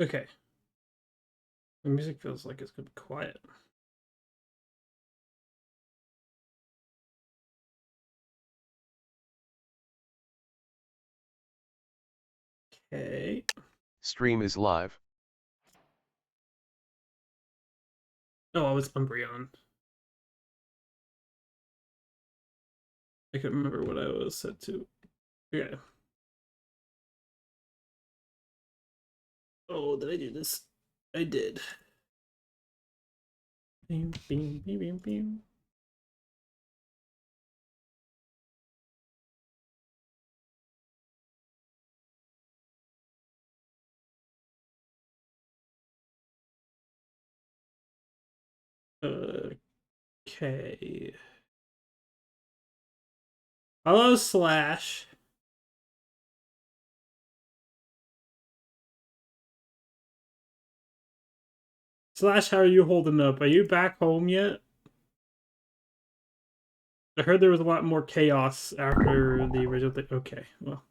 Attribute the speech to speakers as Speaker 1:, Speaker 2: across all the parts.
Speaker 1: Okay. The music feels like it's gonna be quiet. Okay.
Speaker 2: Stream is live.
Speaker 1: Oh, I was Umbreon. I couldn't remember what I was set to. Okay. Oh, did I do this? I did. Beam, beam, beam, beam, beam. Okay. Hello, Slash. Slash, how are you holding up? Are you back home yet? I heard there was a lot more chaos after the original thing. Okay, well.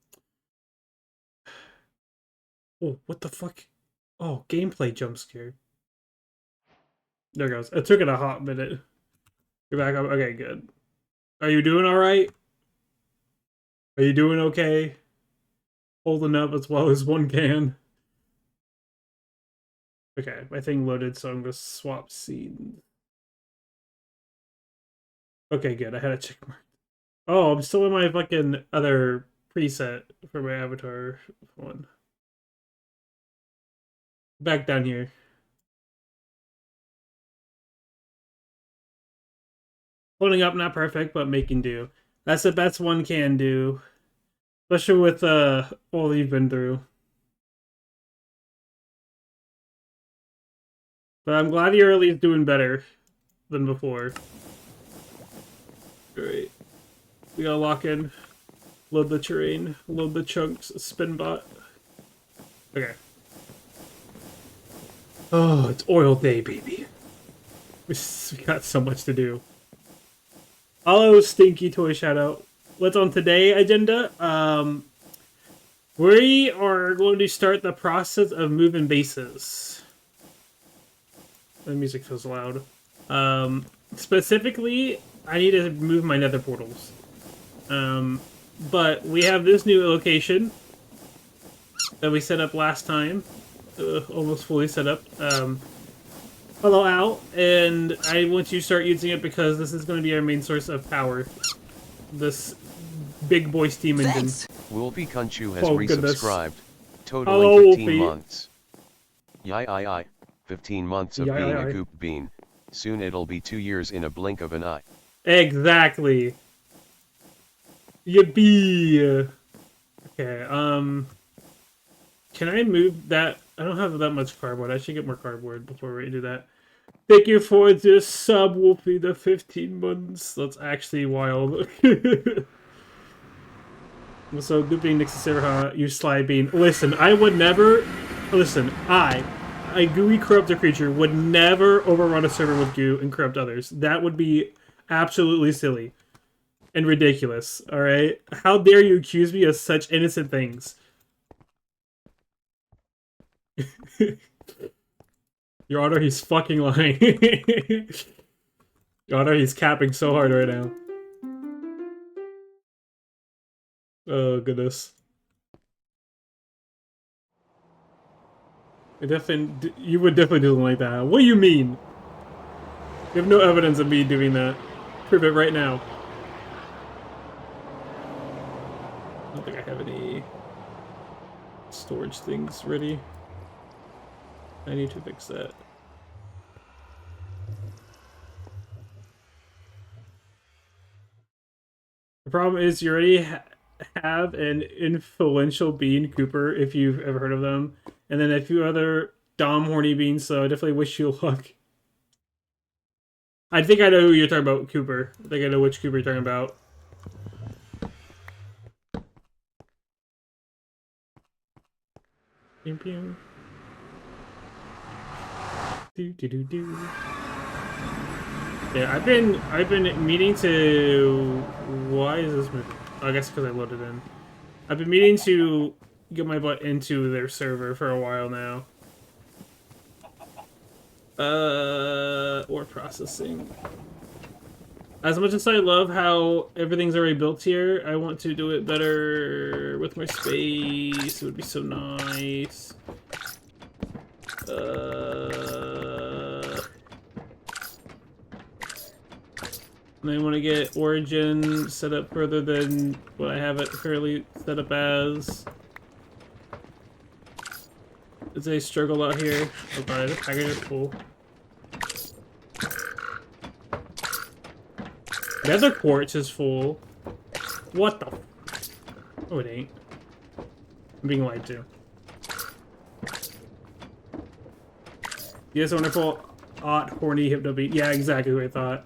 Speaker 1: Oh, what the fuck? Oh, gameplay jump scare. There it goes. It took it a hot minute. You're back up. Okay, good. Are you doing alright? Are you doing okay? Holding up as well as one can. Okay, my thing loaded, so I'm gonna swap scenes. Okay, good. I had a check mark. Oh, I'm still in my fucking other preset for my avatar one. Back down here. Holding up, not perfect, but making do. That's the best one can do. Especially with all you've been through. But I'm glad you're at least doing better than before. Alright. We gotta lock in. Load the terrain. Load the chunks. Spin bot. Okay. Oh, it's oil day, baby. We got so much to do. Hello, Stinky Toy Shoutout. What's on today's agenda? We are going to start the process of moving bases. The music feels loud. Specifically, I need to move my nether portals. But we have this new location that we set up last time. Almost fully set up. Hello, Al. And I want you to start using it because this is going to be our main source of power. This big boy steam engine.
Speaker 2: Wolfie Kunchu has resubscribed. Totaling
Speaker 1: Hello,
Speaker 2: 15
Speaker 1: Wolfie.
Speaker 2: months. Yai. 15 months of being a goop bean. Soon it'll be 2 years in a blink of an eye.
Speaker 1: Exactly. Yippee. Okay, can I move that? I don't have that much cardboard. I should get more cardboard before we do that. Thank you for this sub, Wolfie, the 15 months. That's actually wild. So, good being Nixie Serha, you sly bean. Listen, I would never... Listen, a gooey corrupted creature, would never overrun a server with goo and corrupt others. That would be absolutely silly. And ridiculous, alright? How dare you accuse me of such innocent things? Your Honor, he's fucking lying. Your Honor, he's capping so hard right now. Oh, goodness. You would definitely do something like that. What do you mean? You have no evidence of me doing that. Prove it right now. I don't think I have any storage things ready. I need to fix that. The problem is you already have an influential bean, Cooper, if you've ever heard of them. And then a few other Dom horny beans, so I definitely wish you luck. I think I know who you're talking about, Cooper. I think I know which Cooper you're talking about. Pew pew. Do. Yeah, I've been meaning to. Why is this moving? Oh, I guess because I loaded in. I've been meaning to get my butt into their server for a while now. Ore processing. As much as I love how everything's already built here, I want to do it better with more space. It would be so nice. And I want to get Origin set up further than what I have it currently set up as. It's a struggle out here. Oh god, the package is full. The other quartz is full. What the? Oh, it ain't. I'm being lied to. Yes, wonderful. Odd, horny, hypno beat. Yeah, exactly what I thought.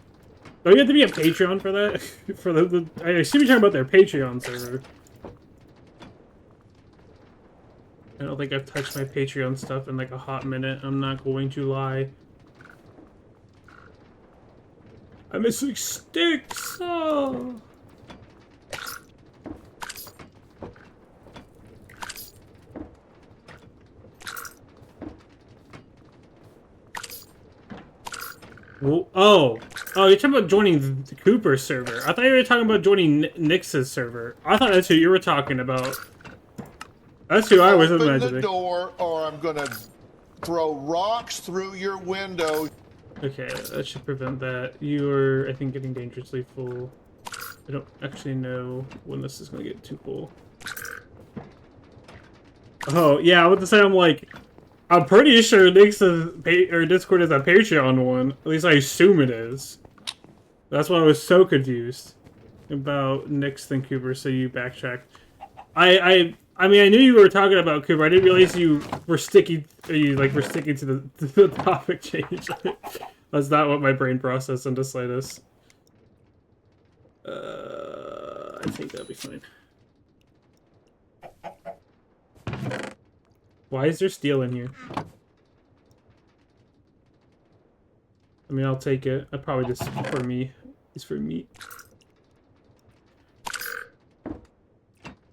Speaker 1: Oh, you have to be a Patreon for that? For the I assume you're talking about their Patreon server. I don't think I've touched my Patreon stuff in like a hot minute. I'm not going to lie. I'm missing sticks! Oh. Well, oh, you're talking about joining the Cooper server. I thought you were talking about joining Nyx's server. I thought that's who you were talking about. That's who I was imagining.
Speaker 3: Open the door, or I'm gonna throw rocks through your window.
Speaker 1: Okay, that should prevent that. You are, I think, getting dangerously full. I don't actually know when this is gonna get too full. Oh, yeah, I was to say, I'm pretty sure Discord is a Patreon one. At least I assume it is. That's why I was so confused about Nyx and Cooper, so you backtracked. I mean, I knew you were talking about Cooper. I didn't realize you were sticking to the topic change. That's not what my brain processed in the slightest. I think that'll be fine. Why is there steel in here? I mean, I'll take it. I probably just for me. It's for me.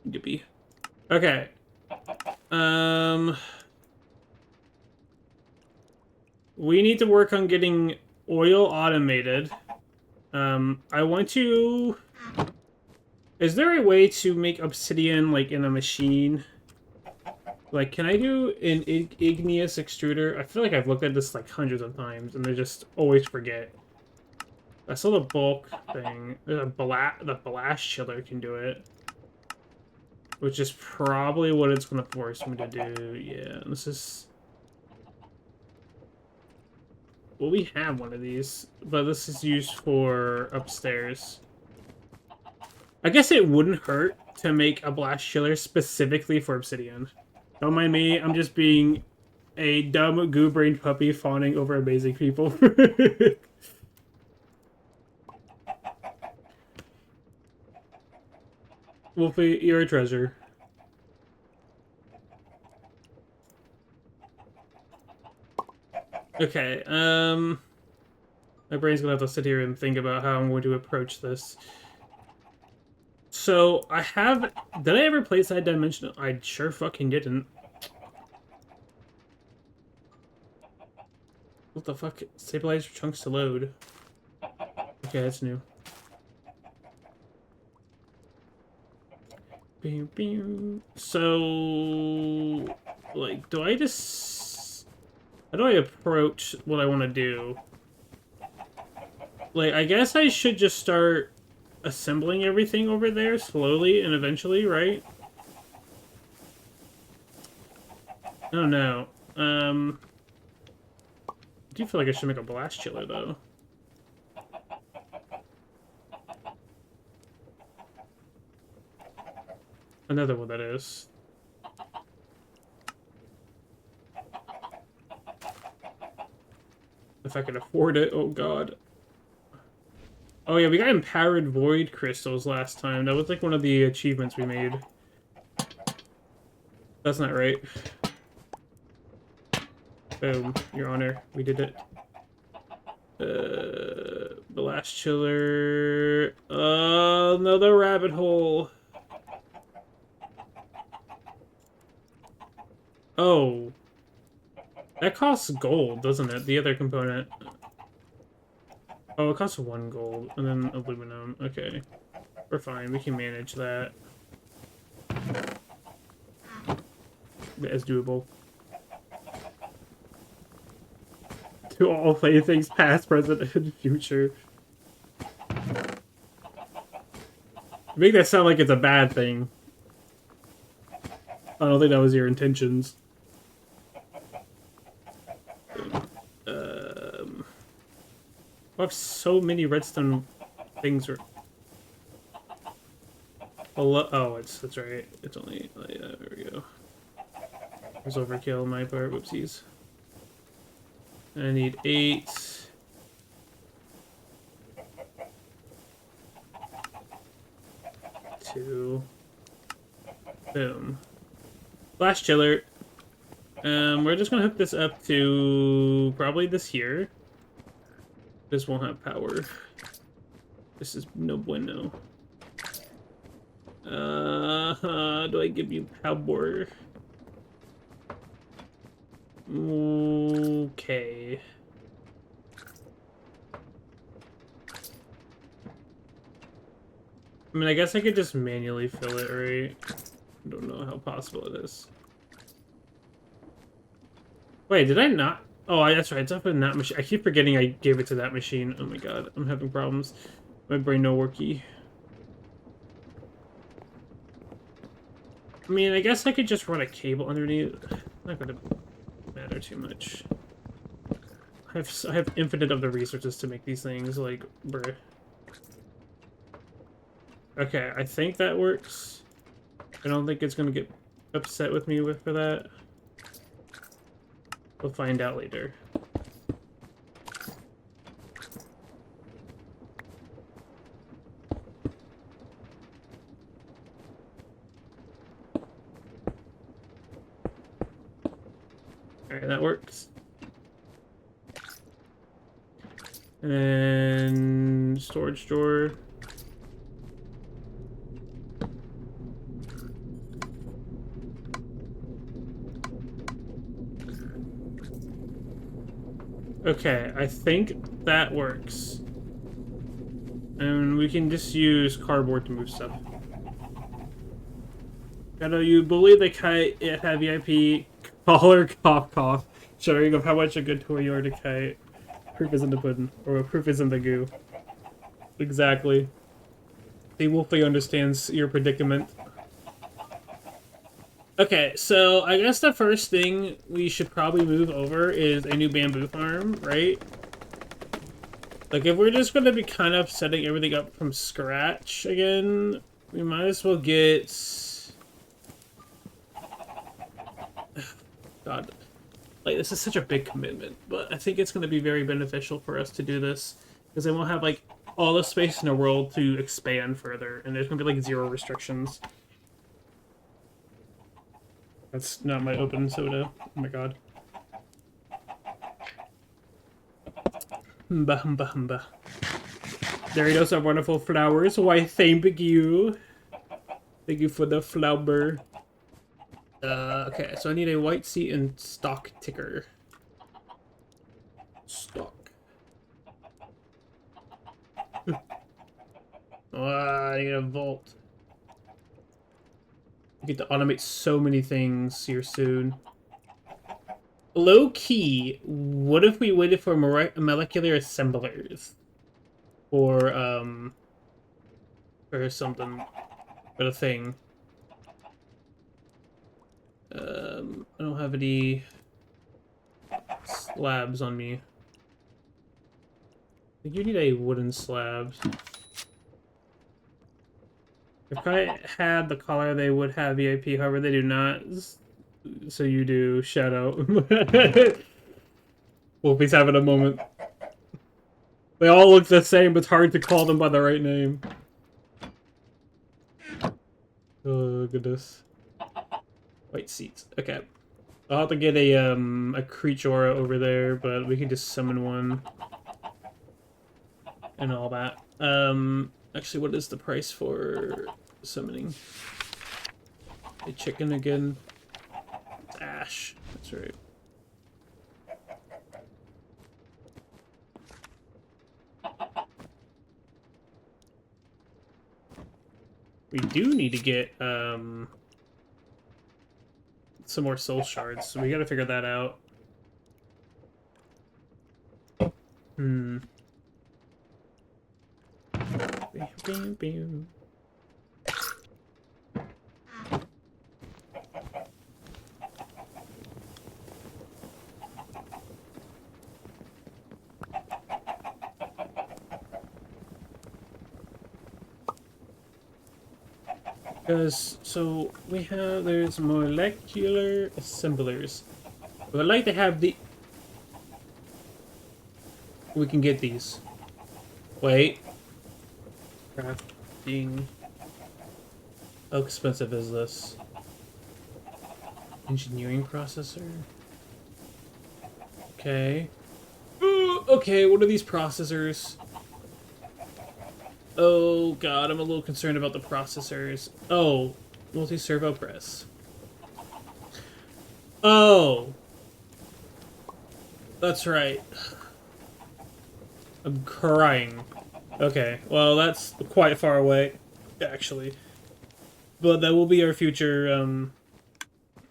Speaker 1: Yippee. Okay. We need to work on getting oil automated. I want to... Is there a way to make obsidian, like, in a machine? Like, can I do an igneous extruder? I feel like I've looked at this, like, hundreds of times, and I just always forget. I saw the bulk thing. The blast chiller can do it. Which is probably what it's going to force me to do. Yeah, this is... Well, we have one of these, but this is used for upstairs. I guess it wouldn't hurt to make a blast chiller specifically for obsidian. Don't mind me, I'm just being a dumb goo-brained puppy fawning over amazing people. Wolfie, you're a treasure. Okay, my brain's gonna have to sit here and think about how I'm going to approach this. So, did I ever play Side Dimension? I sure fucking didn't. What the fuck? Stabilizer chunks to load. Okay, that's new. So, like, how do I approach what I want to do? Like, I guess I should just start assembling everything over there slowly and eventually, right? I don't know. I do feel like I should make a blast chiller, though. Another one, that is. If I can afford it, oh god. Oh yeah, we got empowered void crystals last time. That was like one of the achievements we made. That's not right. Boom, Your Honor, we did it. Blast chiller. Another rabbit hole. Oh. That costs gold, doesn't it? The other component. Oh, it costs 1 gold, and then aluminum. Okay. We're fine. We can manage that. It's doable. To all playthings, past, present, and future. Make that sound like it's a bad thing. I don't think that was your intentions. I have so many redstone things. Oh, that's right. It's only. Oh, yeah, there we go. It was overkill on my part. Whoopsies. I need 8. Two. Boom. Flash chiller. We're just gonna hook this up to probably this here. This won't have power. This is no bueno. Do I give you power? Okay. I mean, I guess I could just manually fill it, right? I don't know how possible it is. Wait, did I not? Oh, that's right. It's up in that machine. I keep forgetting I gave it to that machine. Oh my god, I'm having problems. My brain no worky. I mean, I guess I could just run a cable underneath. Not gonna matter too much. I have infinite of the resources to make these things. Like, bruh. Okay, I think that works. I don't think it's gonna get upset with me for that. We'll find out later. Alright, that works. And then storage drawer. Okay, I think that works. And we can just use cardboard to move stuff. Gotta you believe the kite it had VIP collar cough cough, showing of how much a good toy you are to kite. Proof is in the pudding, or proof is in the goo. Exactly. The Wolfie understands your predicament. Okay, so I guess the first thing we should probably move over is a new bamboo farm, right? Like, if we're just going to be kind of setting everything up from scratch again, we might as well get... God. Like, this is such a big commitment, but I think it's going to be very beneficial for us to do this, because then we'll have, like, all the space in the world to expand further, and there's going to be, like, 0 restrictions. That's not my open soda. Oh my god. Humba, humba, humba. There he goes, our wonderful flowers. Why, thank you. Thank you for the flower. Okay, so I need a white seat and stock ticker. Stock. I need a vault. I get to automate so many things here soon. Low key, what if we waited for molecular assemblers? Or something. For a thing. I don't have any slabs on me. I think you need a wooden slab. If I had the collar, they would have VIP. However, they do not. So you do, Shadow. Wolfie's having a moment. They all look the same, but it's hard to call them by the right name. Oh, goodness. White seats. Okay. I'll have to get a creature over there, but we can just summon one. And all that. Actually, what is the price for summoning? A chicken again. Ash. That's right. We do need to get some more soul shards, so we gotta figure that out. Hmm. Bam, bam, bam. Because, so, there's molecular assemblers. But I'd like to have we can get these. Wait. Crafting. How expensive is this? Engineering processor? Okay. Ooh, okay, what are these processors? Oh god, I'm a little concerned about the processors. Oh, multi-servo press. Oh! That's right. I'm crying. Okay, well that's quite far away, actually. But that will be our future,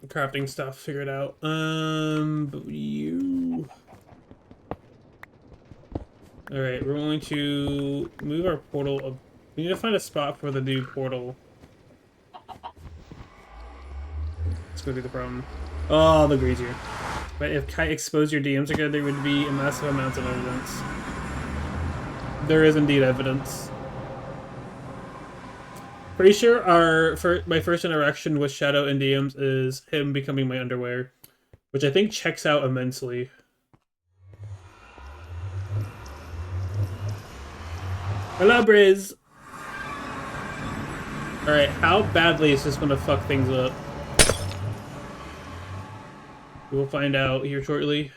Speaker 1: crafting stuff figured out. But you... Alright, we're going to move our portal up. We need to find a spot for the new portal. It's gonna be the problem. Oh, the grazier. But if Kite exposed your DMs again, there would be a massive amount of evidence. There is indeed evidence. Pretty sure my first interaction with Shadow in DMs is him becoming my underwear, which I think checks out immensely. Hello, Briz! Alright, how badly is this gonna fuck things up? We'll find out here shortly.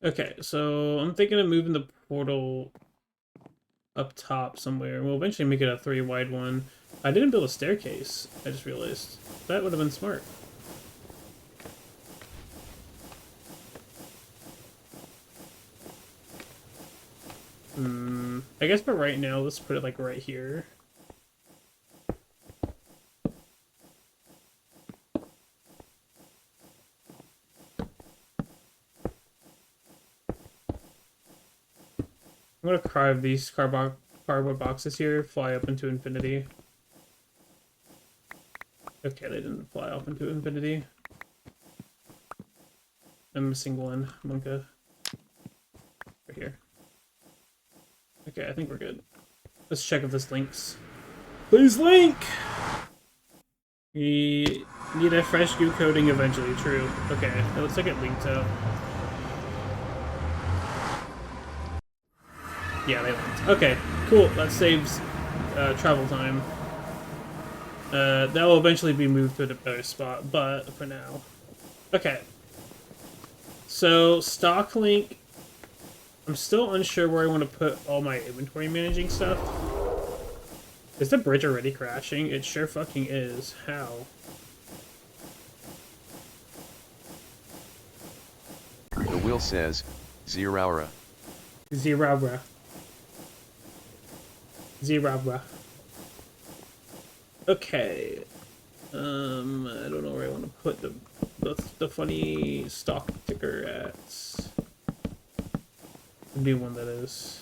Speaker 1: Okay, so I'm thinking of moving the portal up top somewhere. We'll eventually make it a 3-wide one. I didn't build a staircase, I just realized. That would have been smart. I guess for right now, let's put it like right here. I'm gonna carve these cardboard boxes here, fly up into infinity. Okay, they didn't fly off into infinity. I'm missing one, Monka. Right here. Okay, I think we're good. Let's check if this links. Please link! We need a fresh goo coating eventually, true. Okay, it looks like it linked out. Yeah, they linked. Okay, cool. That saves travel time. That will eventually be moved to a better spot, but for now. Okay. So, stock link. I'm still unsure where I want to put all my inventory managing stuff. Is the bridge already crashing? It sure fucking is. How?
Speaker 2: The wheel says, Zeraura.
Speaker 1: Zeraura. Zeraura. Okay. I don't know where I want to put the funny stock ticker at. The new one, that is.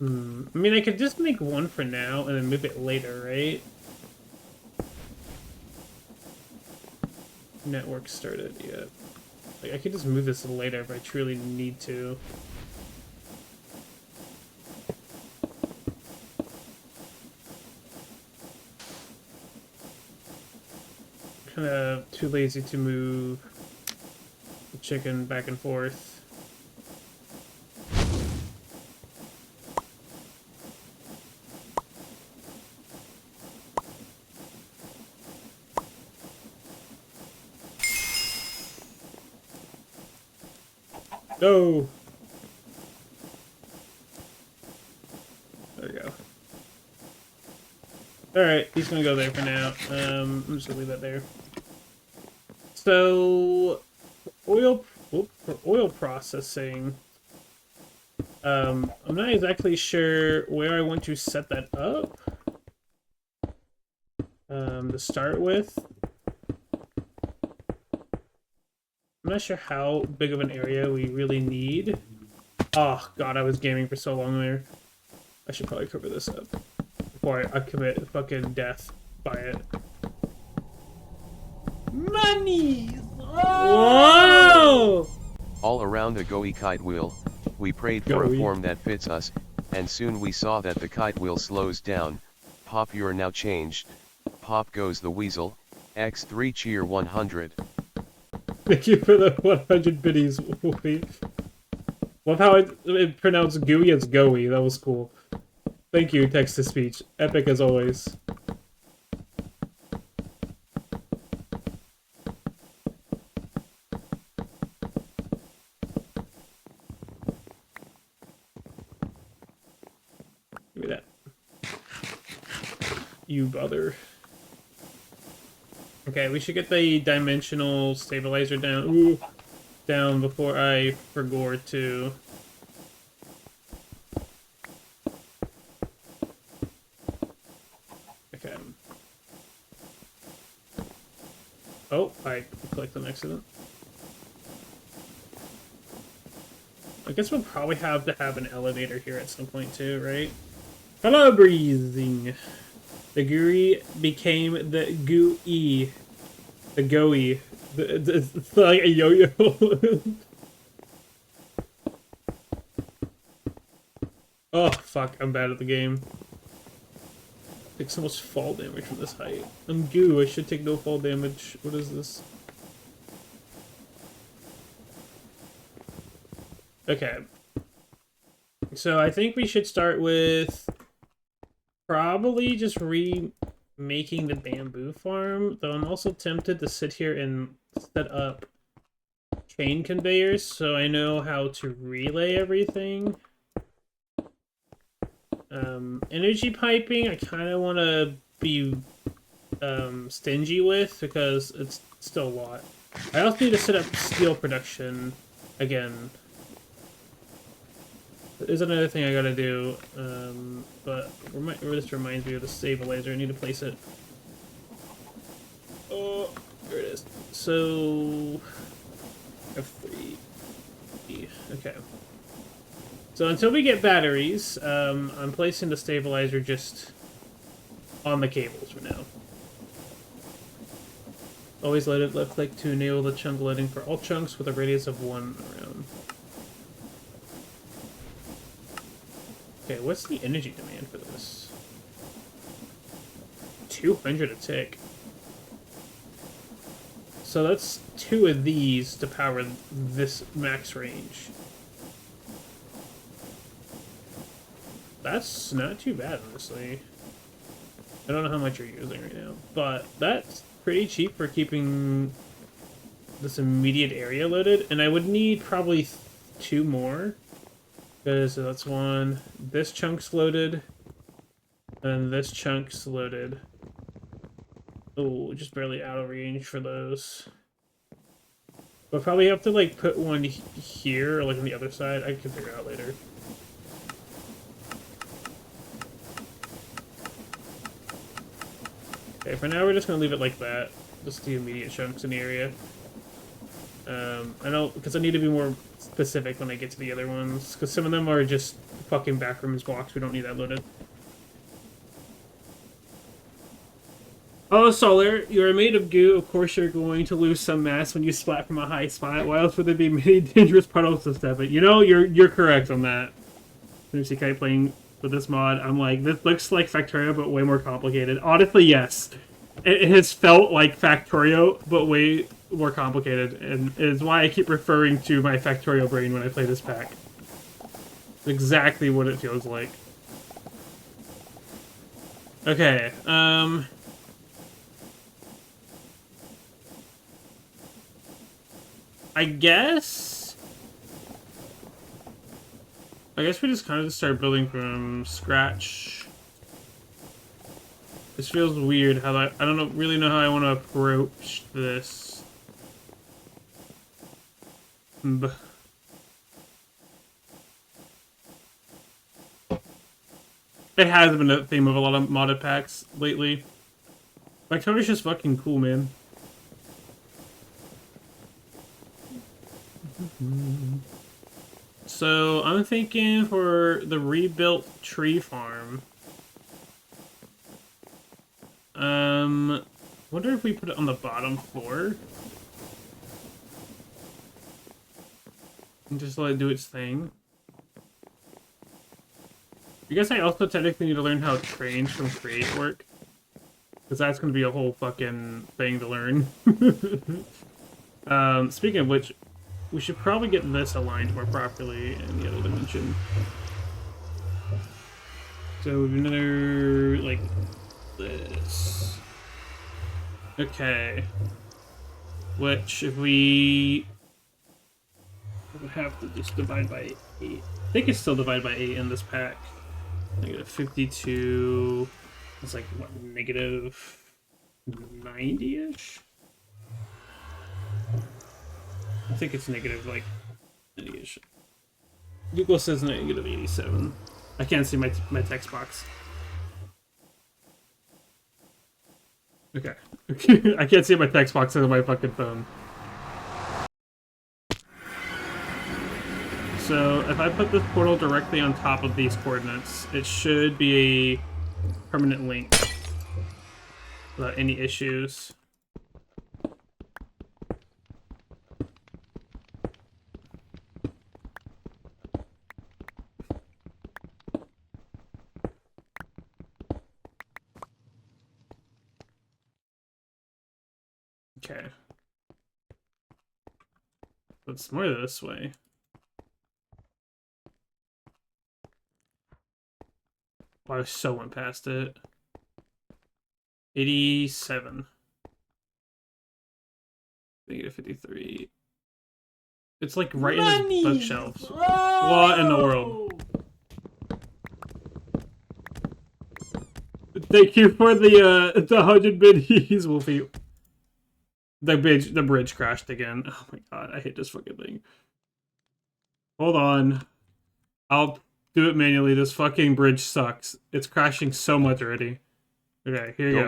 Speaker 1: I mean, I could just make one for now and then move it later, right? Network started, yeah. Like, I could just move this later if I truly need to. Kind of too lazy to move the chicken back and forth. Go! There we go. Alright, he's gonna go there for now. I'm just gonna leave that there. So, for oil processing, I'm not exactly sure where I want to set that up. To start with. I'm not sure how big of an area we really need. Oh god, I was gaming for so long there. I should probably cover this up before I commit fucking death by it.
Speaker 4: Money!
Speaker 1: Whoa!
Speaker 2: All around the GOE kite wheel, we prayed for a form that fits us, and soon we saw that the kite wheel slows down. Pop, you're now changed. Pop goes the weasel. X3 cheer 100.
Speaker 1: Thank you for the 100 biddies. Love how it pronounced gooey as goey. That was cool. Thank you, text-to-speech. Epic as always. Give me that. You bother. Okay, we should get the dimensional stabilizer down before I forgot to. Okay. Oh, I clicked on accident. I guess we'll probably have to have an elevator here at some point too, right? Hello, breathing. The gooey became the gooey. The gooey. It's like a yo-yo. Oh, fuck. I'm bad at the game. Take so much fall damage from this height. I'm goo. I should take no fall damage. What is this? Okay. So I think we should start with probably just remaking the bamboo farm, though I'm also tempted to sit here and set up chain conveyors so I know how to relay everything. Energy piping I kind of want to be stingy with because it's still a lot. I also need to set up steel production again. There's another thing I gotta do, but this reminds me of the stabilizer. I need to place it. Oh, there it is. So, F3. Okay. So until we get batteries, I'm placing the stabilizer just on the cables for now. Always loaded left click to enable the chunk loading for all chunks with a radius of 1 around. Okay, what's the energy demand for this? 200 a tick. So that's 2 of these to power this max range. That's not too bad, honestly. I don't know how much you're using right now, but that's pretty cheap for keeping this immediate area loaded, and I would need probably 2 more. Because that's 1. This chunk's loaded. And this chunk's loaded. Oh, just barely out of range for those. But probably have to like put one here or like on the other side. I can figure out later. Okay, for now we're just gonna leave it like that. Just the immediate chunks in the area. I know, because I need to be more specific when I get to the other ones, because some of them are just fucking backrooms blocks. We don't need that loaded. Oh, Solar, you are made of goo. Of course you're going to lose some mass when you splat from a high spot. Why else would there be many dangerous puddles to step in? You know, you're correct on that. When you see Kite playing with this mod, I'm like, this looks like Factorio, but way more complicated. Honestly, yes. It has felt like Factorio, but way more complicated, and is why I keep referring to my Factorio brain when I play this pack. It's exactly what it feels like. Okay, I guess we just kind of start building from scratch. This feels weird. How I don't really know how I want to approach this. It has been a theme of a lot of modded packs lately. Victoria's just fucking cool, man. So I'm thinking for the rebuilt tree farm. Wonder if we put it on the bottom floor and just let it do its thing. I guess I also technically need to learn how trains from create work, because that's going to be a whole fucking thing to learn. Speaking of which, we should probably get this aligned more properly in the other dimension. So another, like, this. Okay. Which, if we would have to just divide by 8. I think it's still divided by 8 in this pack. Negative 52. It's like, what, negative 90-ish? I think it's negative, like, 90-ish. Google says negative 87. I can't see my text box. Okay. I can't see my text box on my fucking phone. So, if I put this portal directly on top of these coordinates, it should be a permanent link without any issues. Okay. It's more this way. Oh, I so went past it. 87. Negative 53. It's like right in his bookshelves. What in the world? Thank you for the 100 biddies, Wolfie. The bridge crashed again. Oh my god, I hate this fucking thing. Hold on. I'll do it manually. This fucking bridge sucks. It's crashing so much already. Okay, here you go.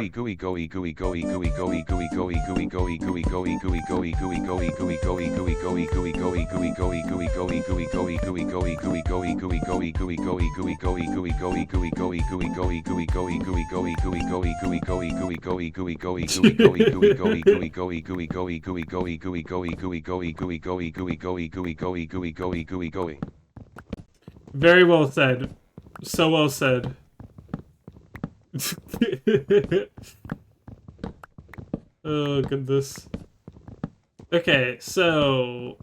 Speaker 1: Very well said. So well said. Oh, goodness. Okay, so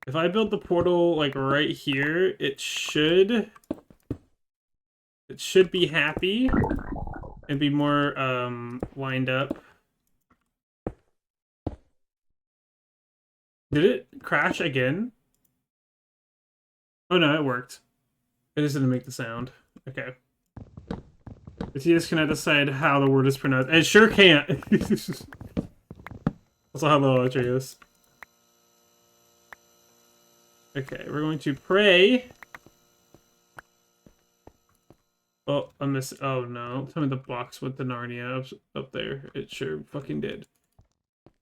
Speaker 1: if I build the portal like right here, it should be happy and be more lined up. Did it crash again? Oh no, it worked. It just didn't make the sound. Okay. If you just cannot decide how the word is pronounced. It sure can't! Also, hello, Atreus. Okay, we're going to pray. Oh, I missed. Oh no. Tell me the box with the Narnia up there. It sure fucking did.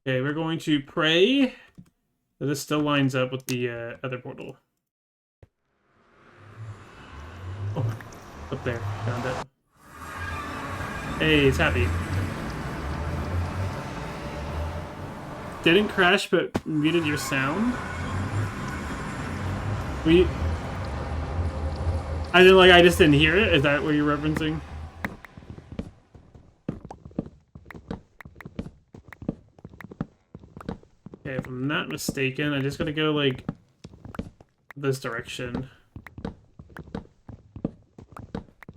Speaker 1: Okay, we're going to pray that this still lines up with the other portal. Oh, up there. Found it. Hey, it's happy. Didn't crash, but muted your sound? I just didn't hear it? Is that what you're referencing? Okay, if I'm not mistaken, I just gotta go, like, this direction.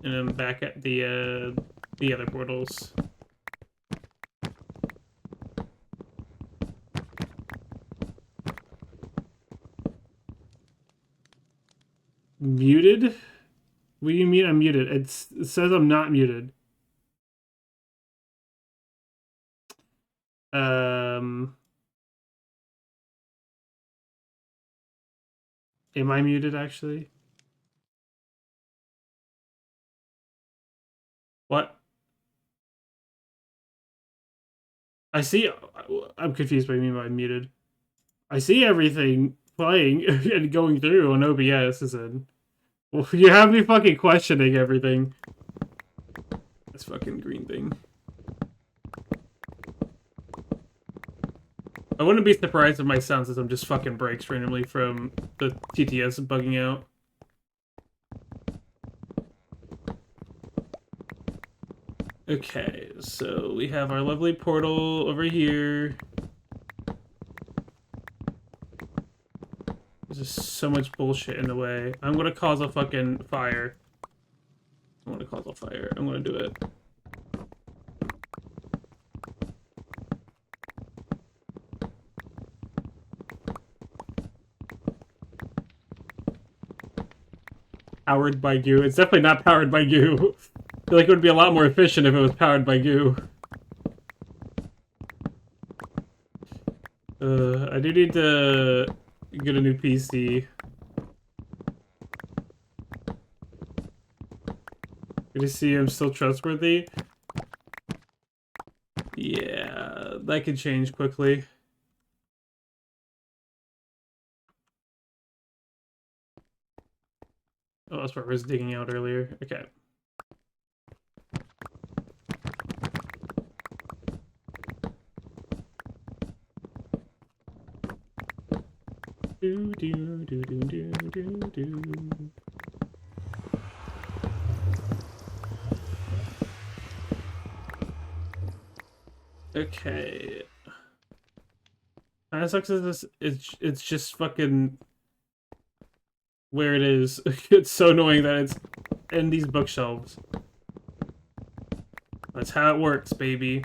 Speaker 1: And then back at the other portals. Muted? What do you mean I'm muted? It says I'm not muted. Am I muted actually? What? I see. I'm confused by me by muted. I see everything playing and going through on OBS. Isn't? Well, you have me fucking questioning everything. This fucking green thing. I wouldn't be surprised if my sound system just fucking breaks randomly from the TTS bugging out. Okay, so we have our lovely portal over here. There's just so much bullshit in the way. I'm gonna cause a fucking fire. I'm gonna cause a fire. I'm gonna do it. Powered by goo. It's definitely not powered by goo. I feel like it would be a lot more efficient if it was powered by goo. I do need to get a new PC. Good to see I'm still trustworthy. Yeah, that could change quickly. Oh, that's what I was digging out earlier. Okay. Do do do do do do do. Okay. Kind of sucks is this. It's just fucking where it is. It's so annoying that it's in these bookshelves. That's how it works, baby.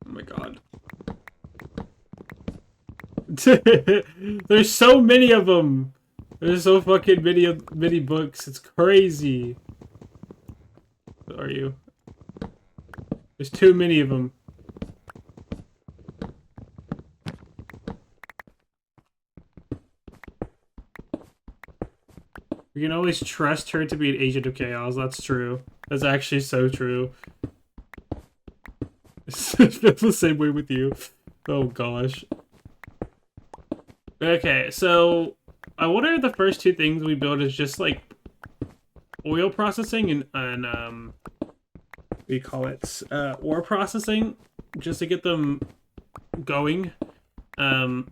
Speaker 1: Oh my god. There's so many of them. There's so fucking many books. It's crazy. What are you? There's too many of them. You can always trust her to be an agent of chaos. That's true. That's actually so true. It feels the same way with you. Oh gosh. Okay, so I wonder if the first two things we build is just like oil processing and what do you call it? Ore processing, just to get them going. I'm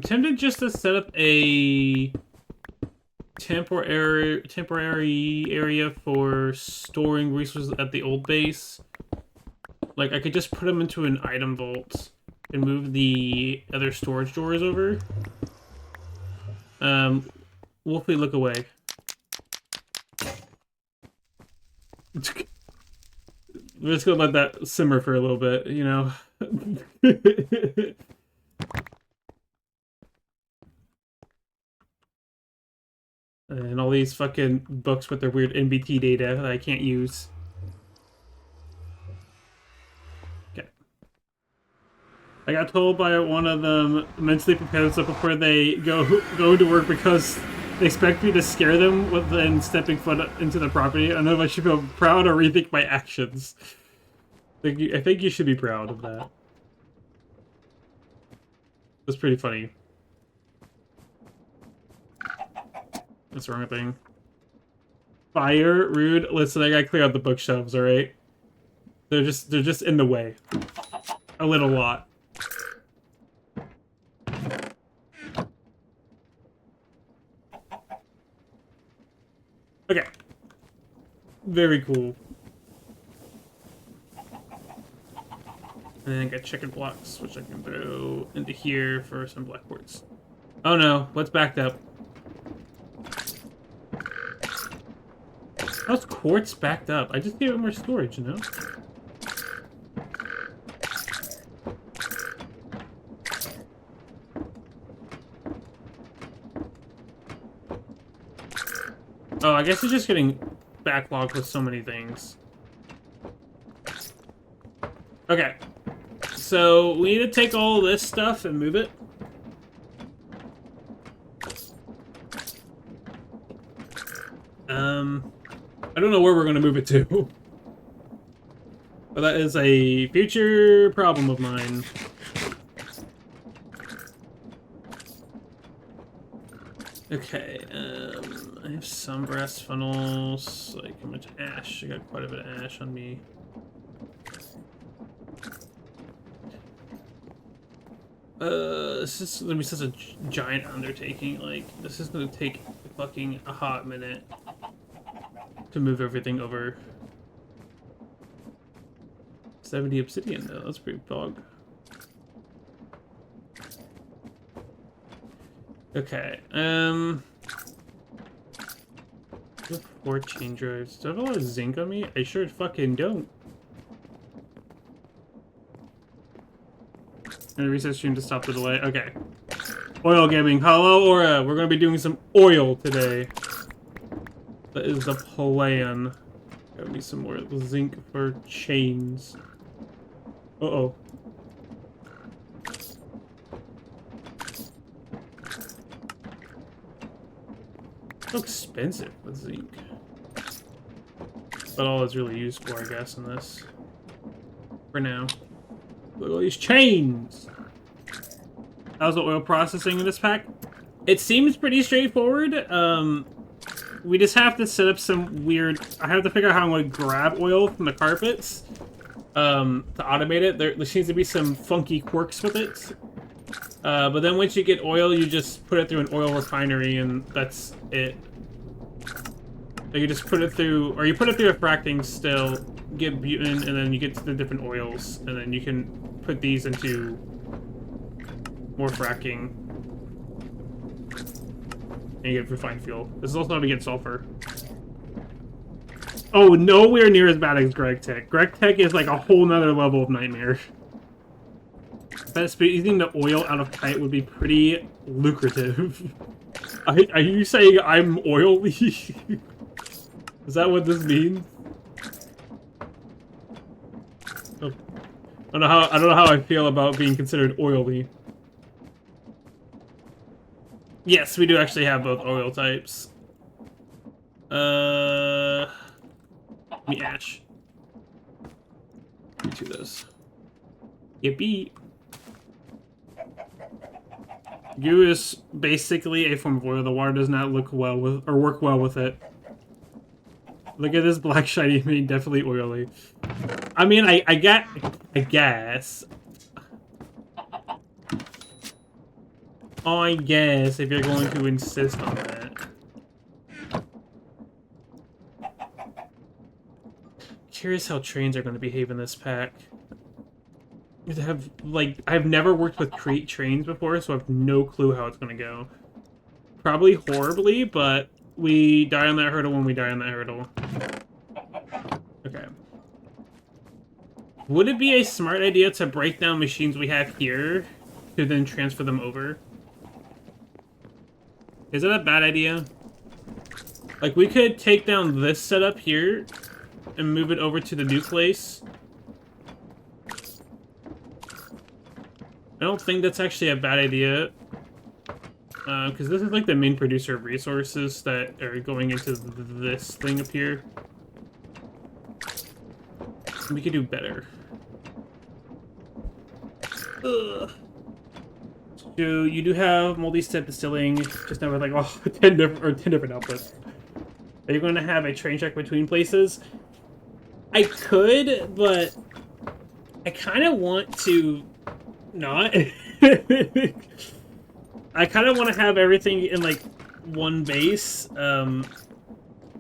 Speaker 1: tempted just to set up a temporary area for storing resources at the old base. Like, I could just put them into an item vault and move the other storage doors over. Wolfie, look away. We're just gonna let that simmer for a little bit, you know? And all these fucking books with their weird NBT data that I can't use. Okay. I got told by one of them mentally prepare themselves before they go to work because they expect me to scare them within stepping foot into the property. I don't know if I should feel proud or rethink my actions. I think you should be proud of that. That's pretty funny. What's the wrong thing? Fire, rude. Listen, I gotta clear out the bookshelves, alright? They're just in the way. A little lot. Okay. Very cool. And then I got chicken blocks, which I can throw into here for some black quartz. Oh no, what's backed up? How's quartz backed up? I just gave it more storage, you know? Oh, I guess it's just getting backlogged with so many things. Okay. So, we need to take all this stuff and move it. I don't know where we're going to move it to. But that is a future problem of mine. Okay, I have some brass funnels, like how much ash? I got quite a bit of ash on me. This is gonna be such a giant undertaking, like, this is gonna take fucking a hot minute to move everything over. 70 obsidian though, that's pretty bog. Okay, I have 4 chain drives. Do I have a lot of zinc on me? I sure fucking don't. And a reset stream to stop the delay. Okay. Oil gaming. Hello, Aura. We're gonna be doing some oil today. That is the plan. Got me some more zinc for chains. Uh-oh. So expensive with zinc. But all it's really used for, I guess, in this. For now. Look at all these chains! How's the oil processing in this pack? It seems pretty straightforward. We just have to set up some weird... I have to figure out how I'm going to grab oil from the carpets. To automate it. There seems to be some funky quirks with it. But then once you get oil, you just put it through an oil refinery, and that's it. So you just put it through, or you put it through a fracking still, get butane, and then you get to the different oils, and then you can put these into more fracking. And you get refined fuel. This is also how we get sulfur. Oh, nowhere near as bad as Greg Tech. Greg Tech is like a whole nother level of nightmare. But squeezing the oil out of kite would be pretty lucrative. Are you saying I'm oily? Is that what this means? Oh. I don't know how I feel about being considered oily. Yes, we do actually have both oil types. Me ash. Give me 2 of those. Yippee. Goo is basically a form of oil. The water does not look well with, or work well with it. Look at this black shiny meat, definitely oily. I mean, I guess. I guess, if you're going to insist on that. Curious how trains are going to behave in this pack. I've never worked with Crete trains before, so I have no clue how it's going to go. Probably horribly, but we die on that hurdle when we die on that hurdle. Okay. Would it be a smart idea to break down machines we have here to then transfer them over? Is that a bad idea? Like, we could take down this setup here and move it over to the new place. I don't think that's actually a bad idea. Because this is like the main producer of resources that are going into this thing up here. We could do better. Ugh. So you do have multi-step distilling, just now with like 10 different outputs. Are you going to have a train track between places? I could, but I kind of want to not. I kind of want to have everything in like one base,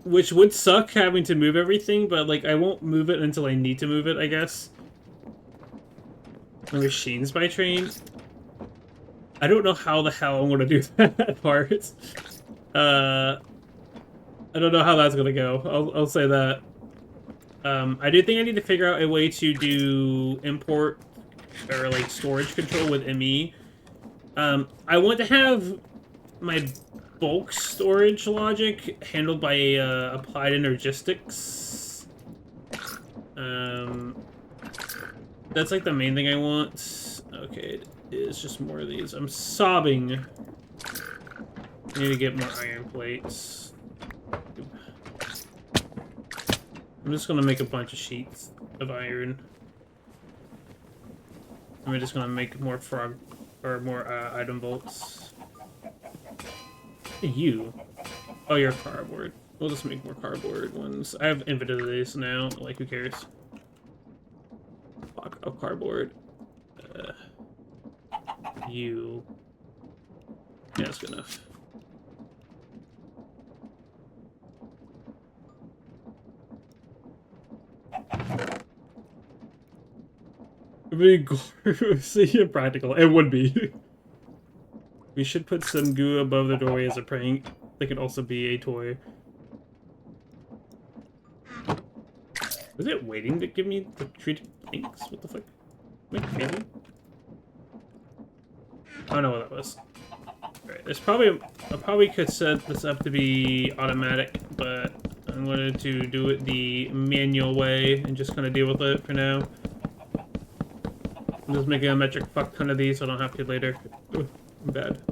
Speaker 1: which would suck having to move everything, but like I won't move it until I need to move it, I guess. The machines by train. I don't know how the hell I'm going to do that part. I don't know how that's going to go. I'll say that. I do think I need to figure out a way to do import or like storage control with ME. I want to have my bulk storage logic handled by applied energistics. That's like the main thing I want. Okay, it is just more of these. I'm sobbing. I need to get more iron plates. I'm just gonna make a bunch of sheets of iron. And we're just gonna make more frog or more item bolts. You. Oh, you're cardboard. We'll just make more cardboard ones. I have infinite of these now. Like, who cares? Fuck, oh, cardboard. You. Yeah, that's good enough. It'd be impractical. It would be. We should put some goo above the doorway as a prank. That could also be a toy. Was it waiting to give me the treated planks? What the fuck? Am I crazy? I don't know what that was. Alright, there's probably... I probably could set this up to be automatic, but I'm going to do it the manual way and just kind of deal with it for now. I'm just making a metric fuck ton of these so I don't have to later. Ooh, I'm bad.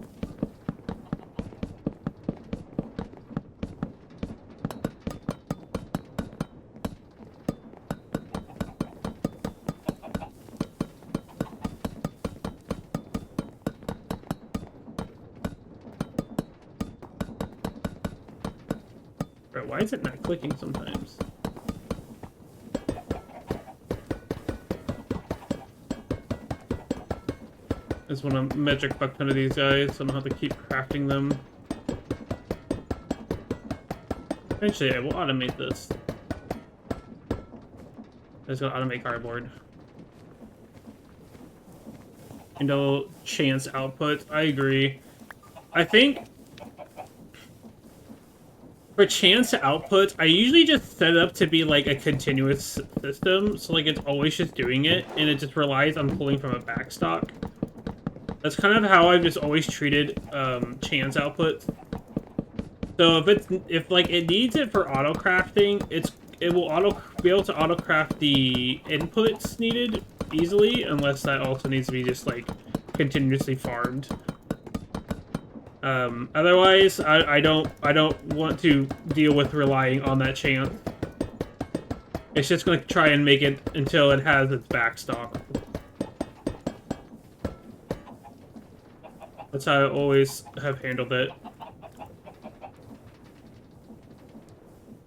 Speaker 1: Why is it not clicking sometimes? I just want to metric fuck ton of these guys, so I don't have to keep crafting them. Eventually, I will automate this. I just gotta automate cardboard. And they'll chance output. I agree. I think for chance output, I usually just set it up to be like a continuous system, so like it's always just doing it, and it just relies on pulling from a backstock. That's kind of how I've just always treated chance output. So if like it needs it for auto crafting, it will be able to auto craft the inputs needed easily, unless that also needs to be just like continuously farmed. Otherwise, I don't want to deal with relying on that chance. It's just going to try and make it until it has its backstock. That's how I always have handled it.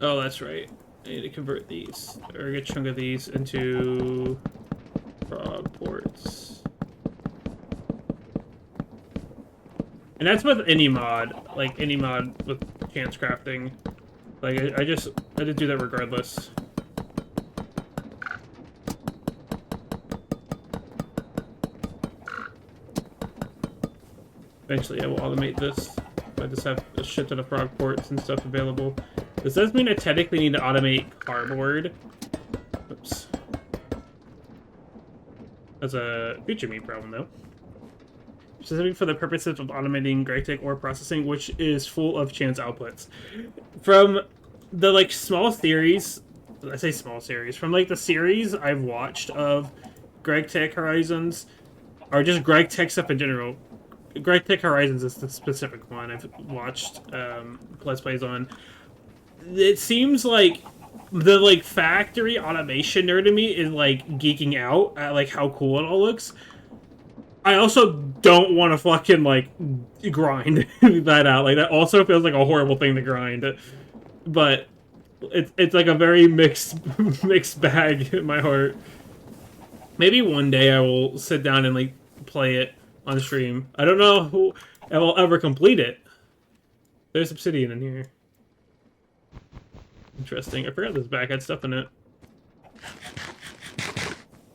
Speaker 1: Oh, that's right. I need to convert these, or get a chunk of these into frog ports. And that's with any mod, like any mod with chance crafting. Like I just do that regardless. Eventually I will automate this. I just have a shit ton of frog ports and stuff available. This does mean I technically need to automate cardboard. Oops. That's a future me problem though. Specifically for the purposes of automating GregTech ore processing, which is full of chance outputs. From the like small series, I say small series, from like the series I've watched of GregTech Horizons, or just GregTech stuff in general. GregTech Horizons is the specific one I've watched Let's Plays on. It seems like the like factory automation nerd in me is like geeking out at like how cool it all looks. I also don't want to fucking like grind that out. Like that also feels like a horrible thing to grind. But it's like a very mixed bag in my heart. Maybe one day I will sit down and like play it on stream. I don't know who I will ever complete it. There's obsidian in here. Interesting. I forgot this back had stuff in it.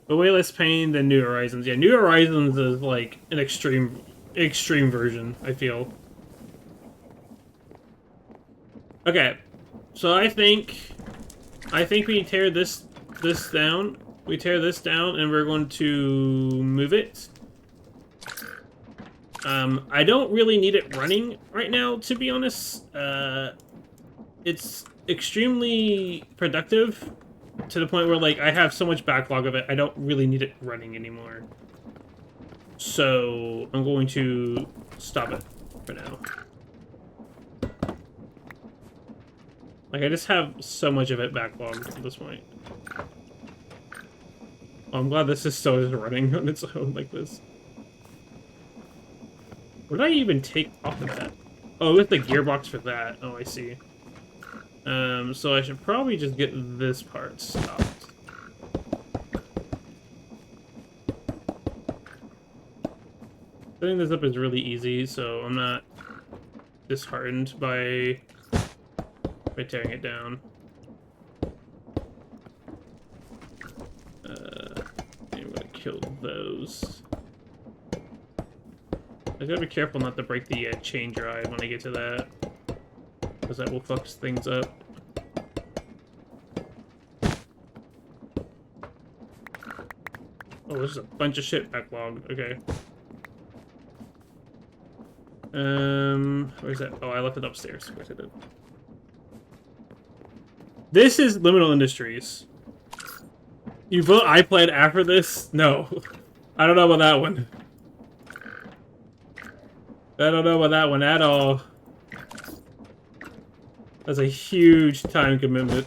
Speaker 1: But way less pain than New Horizons. Yeah, New Horizons is like an extreme version, I feel. Okay. So I think we tear this down. We tear this down and we're going to move it. I don't really need it running right now, to be honest. It's extremely productive to the point where, like, I have so much backlog of it, I don't really need it running anymore. So, I'm going to stop it for now. Like, I just have so much of it backlogged at this point. Oh, I'm glad this is still just running on its own like this. What did I even take off of that? Oh, with the gearbox for that. Oh, I see. So I should probably just get this part stopped. Setting this up is really easy, so I'm not disheartened by tearing it down. I'm gonna kill those. I gotta be careful not to break the chain drive when I get to that, because that will fuck things up. Oh, there's a bunch of shit backlogged. Okay. Where's that? Oh, I left it upstairs. Where's it? This is Liminal Industries. You vote I played after this? No. I don't know about that one. I don't know about that one at all. That's a huge time commitment.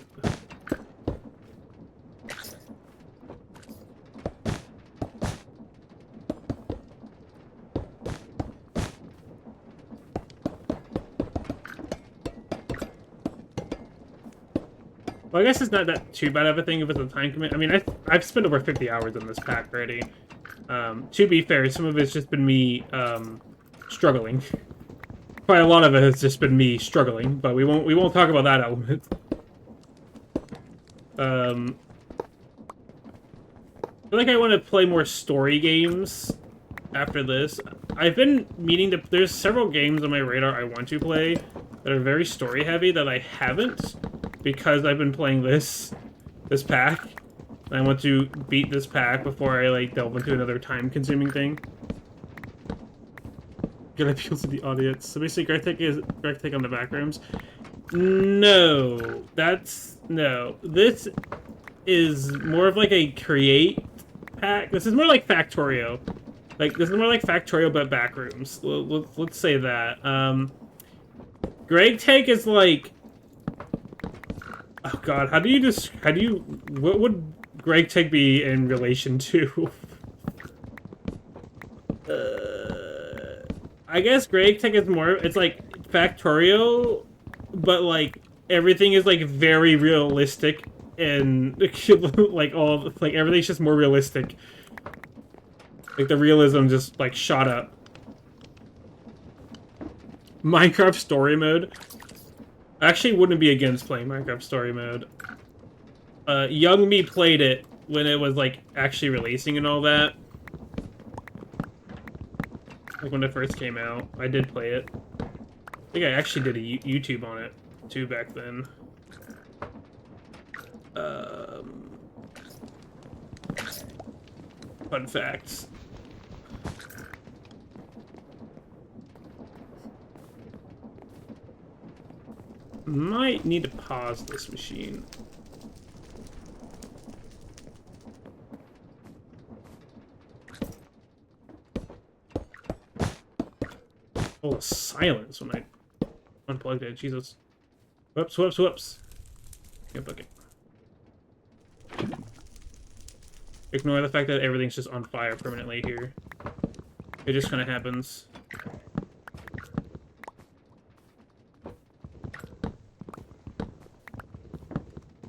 Speaker 1: Well, I guess it's not that too bad of a thing if it's a time commit. I mean, I've spent over 50 hours on this pack already. To be fair, some of it's just been me struggling. Probably a lot of it has just been me struggling, but we won't talk about that element. I feel like I want to play more story games after this. I've been meaning to. There's several games on my radar I want to play that are very story heavy that I haven't, because I've been playing this pack. I want to beat this pack before I like delve into another time-consuming thing. Good appeal to the audience. So basically, Greg take on the Backrooms. No, no. This is more of like a create pack. This is more like Factorio. Like this is more like Factorio but Backrooms. Let's say that. Greg Take is like. Oh God, what would Greg Take be in relation to? I guess Greg Tech is more, it's like Factorio, but like everything is like very realistic and like everything's just more realistic. Like the realism just like shot up. Minecraft story mode. I actually wouldn't be against playing Minecraft story mode. Young me played it when it was like actually releasing and all that. Like when it first came out, I did play it. I think I actually did a YouTube on it too back then. Fun facts. Might need to pause this machine. Oh, the silence when I unplugged it. Jesus. Whoops, whoops, whoops. Good bucket. Ignore the fact that everything's just on fire permanently here. It just kind of happens.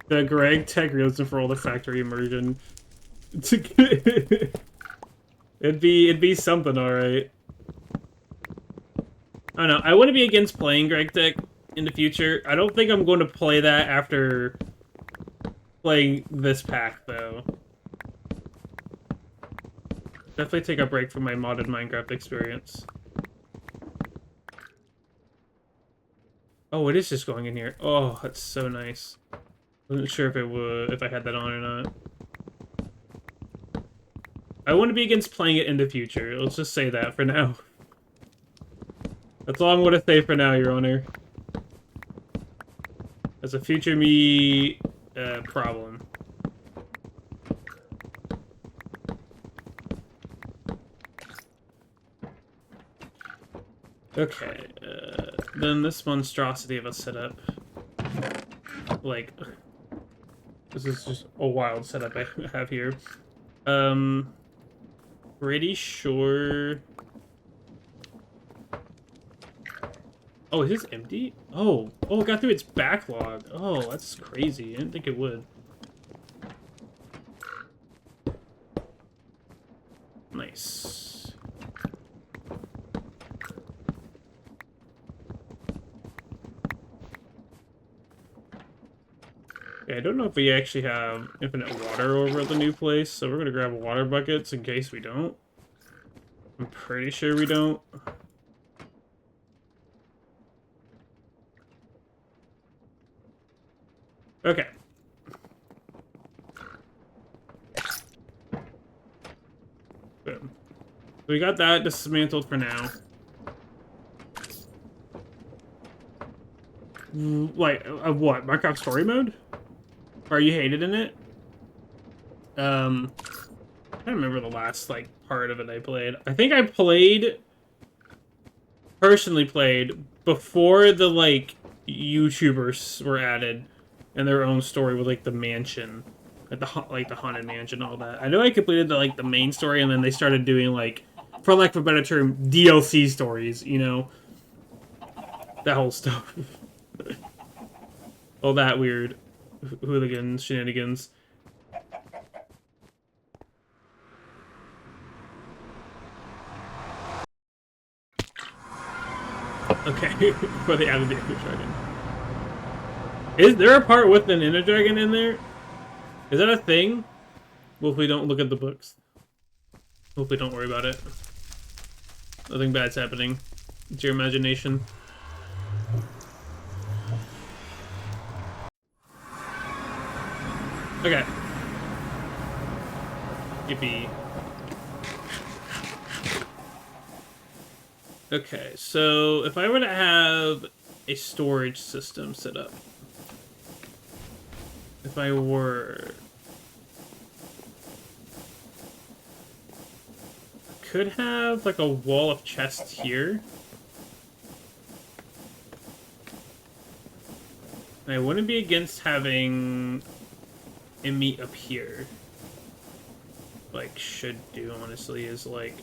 Speaker 1: The Greg Tech reason for all the factory immersion. It'd be something, alright. I don't know. I wouldn't be against playing Greg Tech in the future. I don't think I'm going to play that after playing this pack, though. Definitely take a break from my modded Minecraft experience. Oh, it is just going in here. Oh, that's so nice. Wasn't sure if it would, if I had that on or not. I wouldn't be against playing it in the future. Let's just say that for now. That's all I'm going to say for now, Your Honor. That's a future me problem. Okay, then this monstrosity of a setup. Like, this is just a wild setup I have here. Pretty sure... Oh, is this empty? Oh, it got through its backlog. Oh, that's crazy. I didn't think it would. Nice. Yeah, I don't know if we actually have infinite water over at the new place, so we're gonna grab water buckets in case we don't. I'm pretty sure we don't. Okay. Boom. So we got that dismantled for now. Like, what? Minecraft story mode? Or you hated in it? I don't remember the last, like, part of it I played. I think I personally played before the, like, YouTubers were added and their own story with, like, the mansion. Like the haunted mansion and all that. I know I completed the main story and then they started doing, like, for lack of a better term, DLC stories, you know? That whole stuff. All that weird hooligans, shenanigans. Okay, for the added the Ender Dragon. Is there a part with an Ender Dragon in there? Is that a thing? Well, if we don't look at the books. Hopefully don't worry about it. Nothing bad's happening. It's your imagination. Okay. Yippee. Okay, so if I were to have a storage system set up, if I were... could have like a wall of chests here. And I wouldn't be against having a meat up here. Like, should do, honestly, is like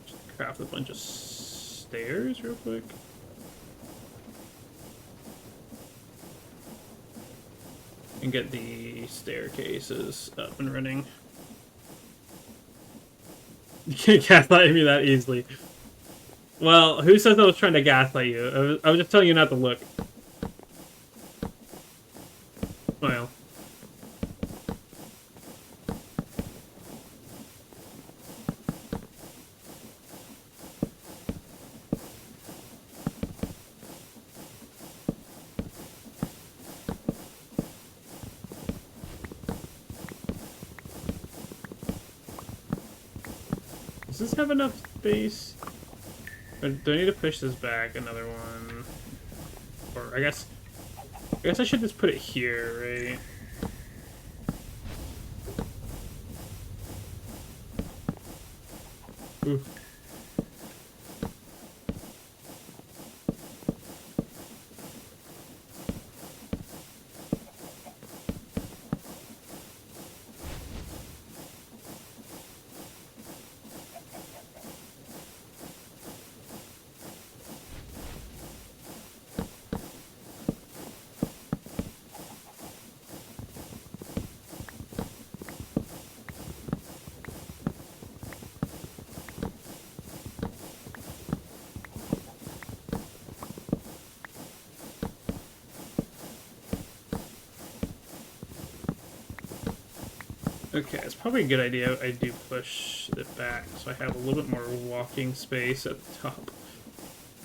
Speaker 1: just craft a bunch of stairs real quick. And get the staircases up and running. You can't gaslight me that easily. Well, who says I was trying to gaslight you? I was just telling you not to look. Well. Does this have enough space? Or do I need to push this back another one? Or I guess I should just put it here, right? Ooh. Okay, it's probably a good idea I do push it back so I have a little bit more walking space at the top.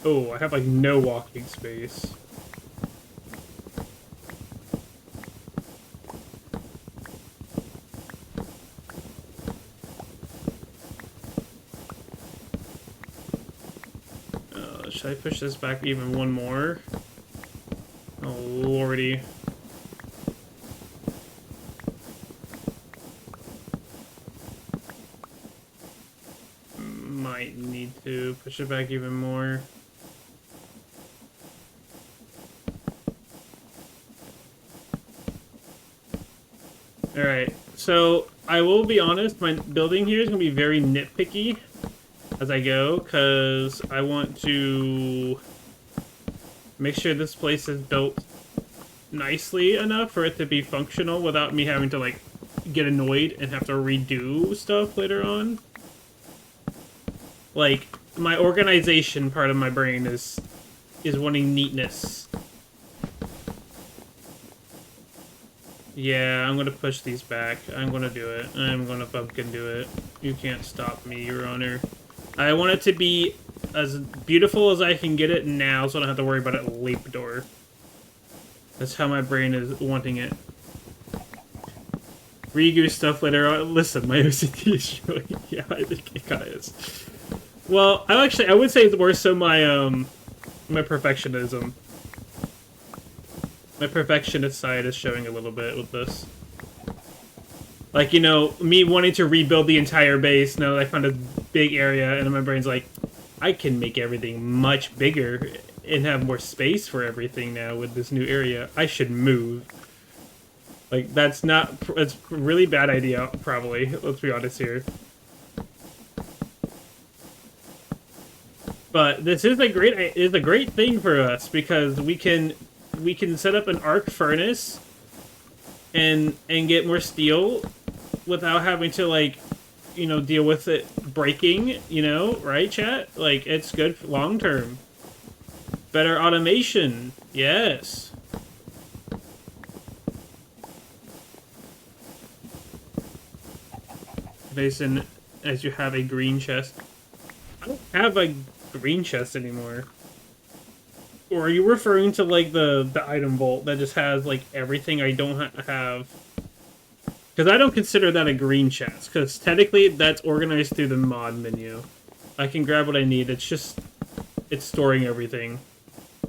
Speaker 1: Oh, I have like no walking space. Should I push this back even one more? Oh, lordy. Might need to push it back even more. Alright, so I will be honest, my building here is going to be very nitpicky as I go, because I want to make sure this place is built nicely enough for it to be functional without me having to, like, get annoyed and have to redo stuff later on. Like, my organization part of my brain is wanting neatness. Yeah, I'm gonna push these back. I'm gonna do it. I'm gonna pumpkin do it. You can't stop me, Your Honor. I want it to be as beautiful as I can get it now, so I don't have to worry about it later. That's how my brain is wanting it. Redo stuff later on. Listen, my OCD is really... Yeah, I think it kinda is. Well, I would say it's more so my, my perfectionism. My perfectionist side is showing a little bit with this. Like, you know, me wanting to rebuild the entire base now that I found a big area, and my brain's like, I can make everything much bigger and have more space for everything now with this new area. I should move. Like, that's a really bad idea, probably. Let's be honest here. But this is a great thing for us because we can set up an arc furnace and get more steel without having to, like, you know, deal with it breaking, you know, right, chat? Like, it's good for long term. Better automation, yes. Mason, as you have a green chest. I don't have a green chest anymore. Or are you referring to, like, the item vault that just has, like, everything I don't have? Because I don't consider that a green chest, because technically that's organized through the mod menu. I can grab what I need, it's just... it's storing everything.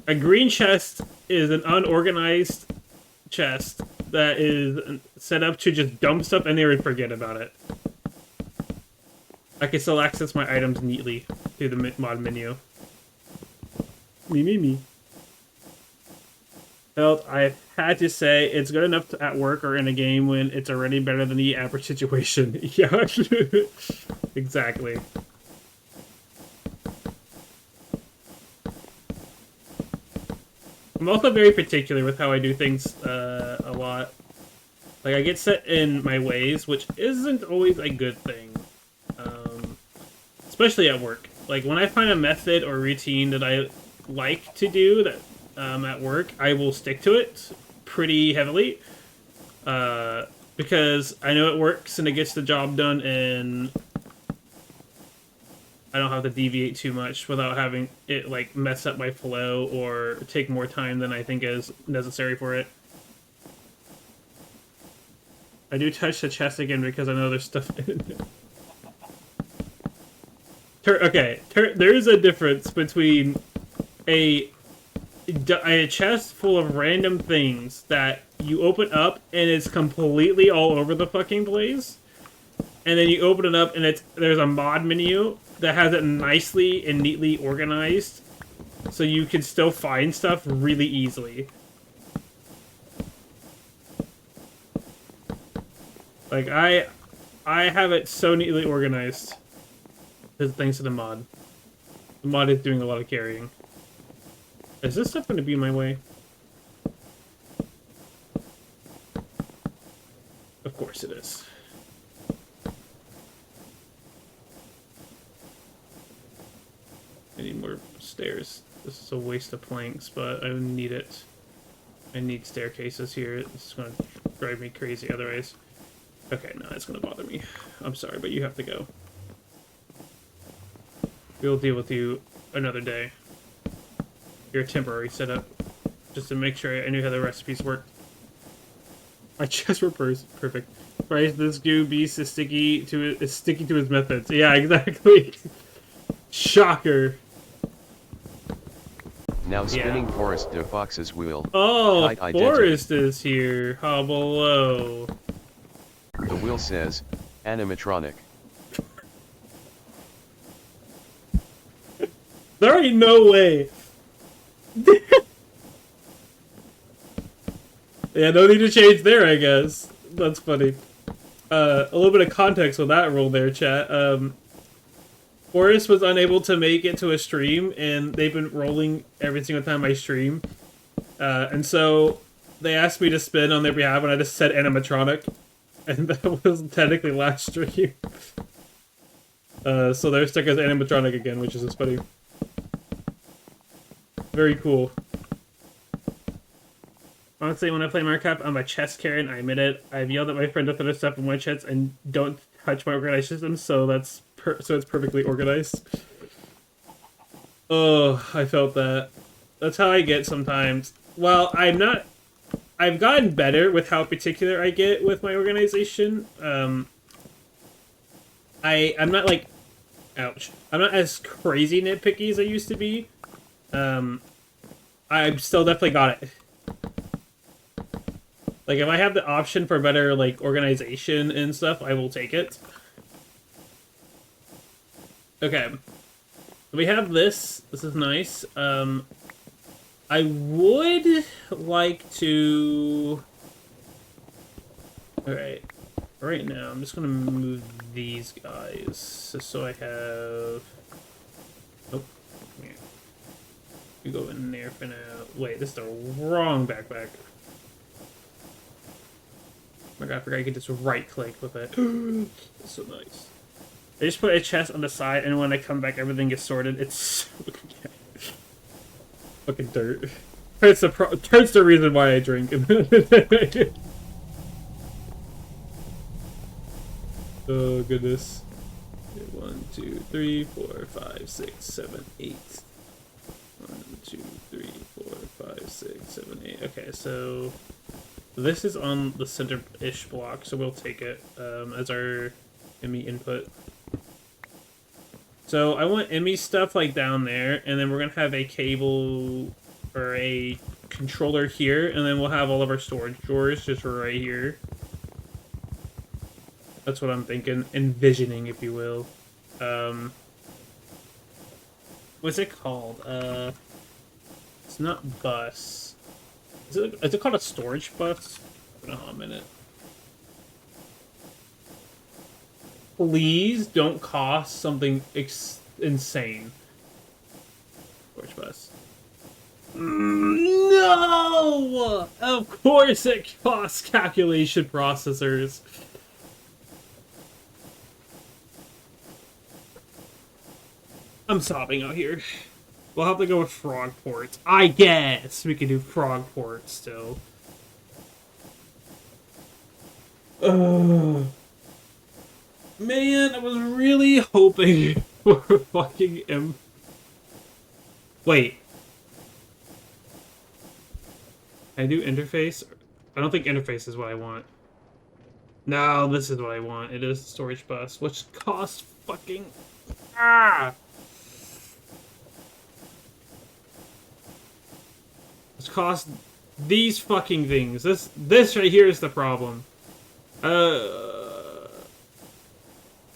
Speaker 1: A green chest is an unorganized chest that is set up to just dump stuff and they would forget about it. I can still access my items neatly through the mod menu. Me. Health, I've had to say, it's good enough at work or in a game when it's already better than the average situation. Yeah, exactly. I'm also very particular with how I do things a lot. Like, I get set in my ways, which isn't always a good thing. Especially at work. Like, when I find a method or routine that I like to do that at work, I will stick to it pretty heavily. Because I know it works and it gets the job done and I don't have to deviate too much without having it, like, mess up my flow or take more time than I think is necessary for it. I do touch the chest again because I know there's stuff in it. There is a difference between a chest full of random things that you open up and it's completely all over the fucking place, and then you open it up and there's a mod menu that has it nicely and neatly organized, so you can still find stuff really easily. Like, I have it so neatly organized. Thanks to the mod. The mod is doing a lot of carrying. Is this stuff going to be in my way? Of course it is. I need more stairs. This is a waste of planks, but I need it. I need staircases here. It's going to drive me crazy otherwise. Okay, no, it's going to bother me. I'm sorry, but you have to go. We'll deal with you another day. You're a temporary setup. Just to make sure I knew how the recipes work. My chest were perfect. Right, this goo beast is sticking to his methods. Yeah, exactly. Shocker.
Speaker 2: Now
Speaker 1: Yeah.
Speaker 2: spinning Forest de Fox's wheel.
Speaker 1: Oh,
Speaker 2: Kite identity.
Speaker 1: Forest is here. How below.
Speaker 2: The wheel says, animatronic.
Speaker 1: There ain't no way. Yeah, no need to change there, I guess. That's funny. A little bit of context with that rule there, chat. Forrest was unable to make it to a stream, and they've been rolling every single time I stream. And so they asked me to spin on their behalf, and I just said animatronic. And that was technically last stream. So they're stuck as animatronic again, which is just funny. Very cool. Honestly, when I play Minecraft, I'm a chest Karen. I admit it. I've yelled at my friend to throw stuff in my chest and don't touch my organized system, so it's perfectly organized. Oh, I felt that. That's how I get sometimes. Well, I'm not. I've gotten better with how particular I get with my organization. I'm not like, ouch. I'm not as crazy nitpicky as I used to be. I've still definitely got it. Like, if I have the option for better, like, organization and stuff, I will take it. Okay. We have this. This is nice. I would like to... Alright. Right now, I'm just gonna move these guys. Just so I have... Nope. Yeah. You go in there for now. Wait, this is the wrong backpack. Oh my god, I forgot you could just right-click with it. That's so nice. I just put a chest on the side, and when I come back, everything gets sorted. It's so fucking dirt. It's the reason why I drink. Oh goodness. 1, 2, 3, 4, 5, 6, 7, 8. 1, 2, 3, 4, 5, 6, 7, 8. Okay, so this is on the center-ish block, so we'll take it as our ME input. So I want ME stuff like down there, and then we're gonna have a cable or a controller here, and then we'll have all of our storage drawers just right here. That's what I'm thinking, envisioning, if you will. What's it called? It's not bus. Is it called a storage bus? Hold on a minute. Please don't cost something insane. Storage bus. No! Of course it costs calculation processors. I'm sobbing out here. We'll have to go with frog ports. I guess we can do frog ports still. Man, I was really hoping for fucking Wait. Can I do interface? I don't think interface is what I want. No, this is what I want. It is storage bus, which costs fucking... Ah! It's cost these fucking things. This right here is the problem.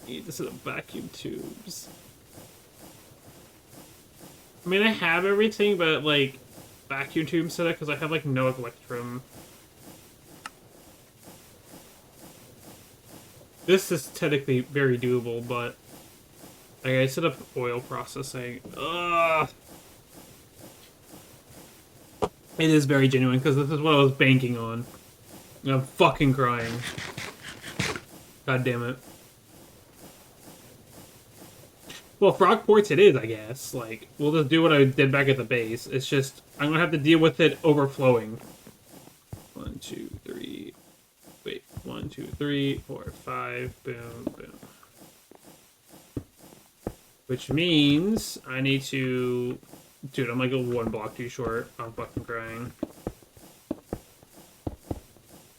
Speaker 1: This is a vacuum tubes. I mean, I have everything, but like vacuum tube setup because I have like no electrum. This is technically very doable, but like, I set up oil processing. Ugh. It is very genuine, because this is what I was banking on. I'm fucking crying. God damn it. Well, frog ports it is, I guess. Like, we'll just do what I did back at the base. It's just, I'm gonna have to deal with it overflowing. 1, 2, 3. Wait, 1, 2, 3, 4, 5. Boom, boom. Which means I need to... Dude, I'm like a 1 block too short. I'm fucking crying.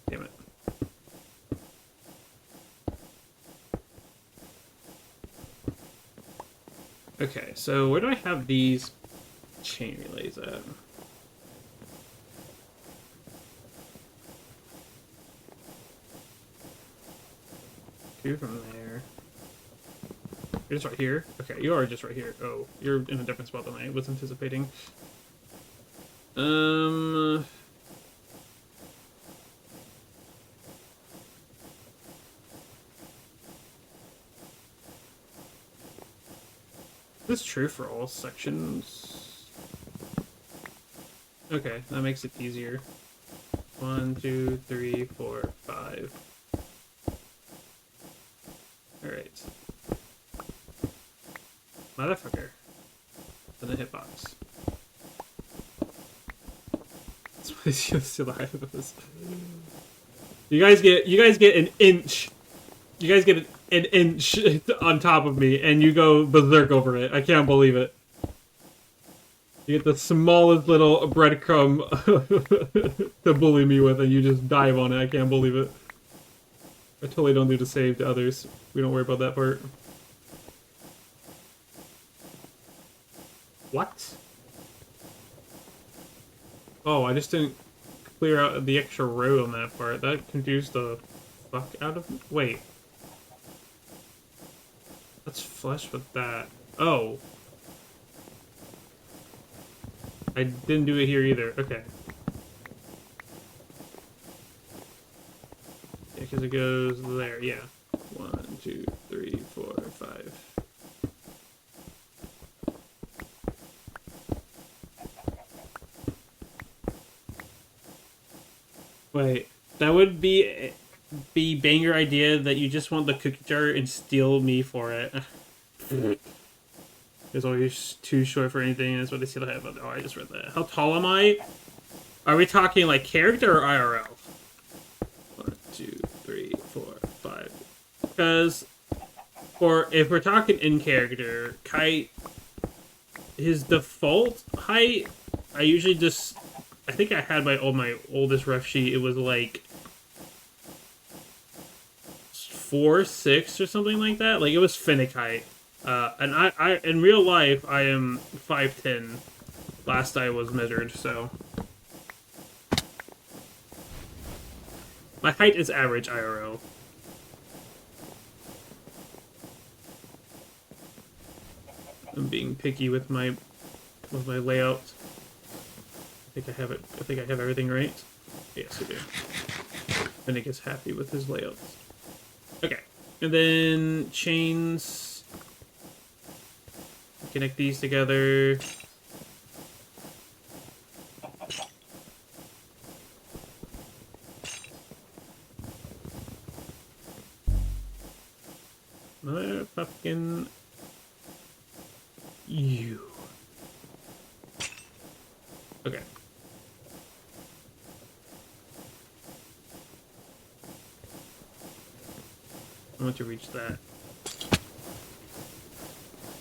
Speaker 1: Damn it. Okay, so where do I have these chain relays at? Two from there. You're just right here? Okay, you are just right here. Oh, you're in a different spot than I was anticipating. Is this true for all sections? Okay, that makes it easier. 1, 2, 3, 4, 5. Alright. Motherfucker. In the hitbox. That's why he's still the height of this. You guys get an inch. You guys get an inch on top of me, and you go berserk over it. I can't believe it. You get the smallest little breadcrumb to bully me with, and you just dive on it. I can't believe it. I totally don't do the save to others. We don't worry about that part. What? Oh, I just didn't clear out the extra road on that part. That confused the fuck out of me. Wait. Let's flush with that. Oh. I didn't do it here either. Okay. Yeah, because it goes there. Yeah. 1, 2, 3, 4, 5. Wait, that would be banger idea that you just want the cookie jar and steal me for it. It's always too short for anything, and that's what they steal the head. Oh, I just read that. How tall am I? Are we talking like character or IRL? 1, 2, 3, 4, 5. Because, or if we're talking in character, Kite, his default height, I usually just. I think I had my oldest ref sheet. It was like 4'6" or something like that. Like it was Finnick height. And I in real life I am 5'10". Last I was measured, so my height is average IRL. I'm being picky with my layout. I think I have everything right. Yes, I do. Finnick is happy with his layout. Okay, and then chains. Connect these together. Motherfucking you. Okay. I want to reach that.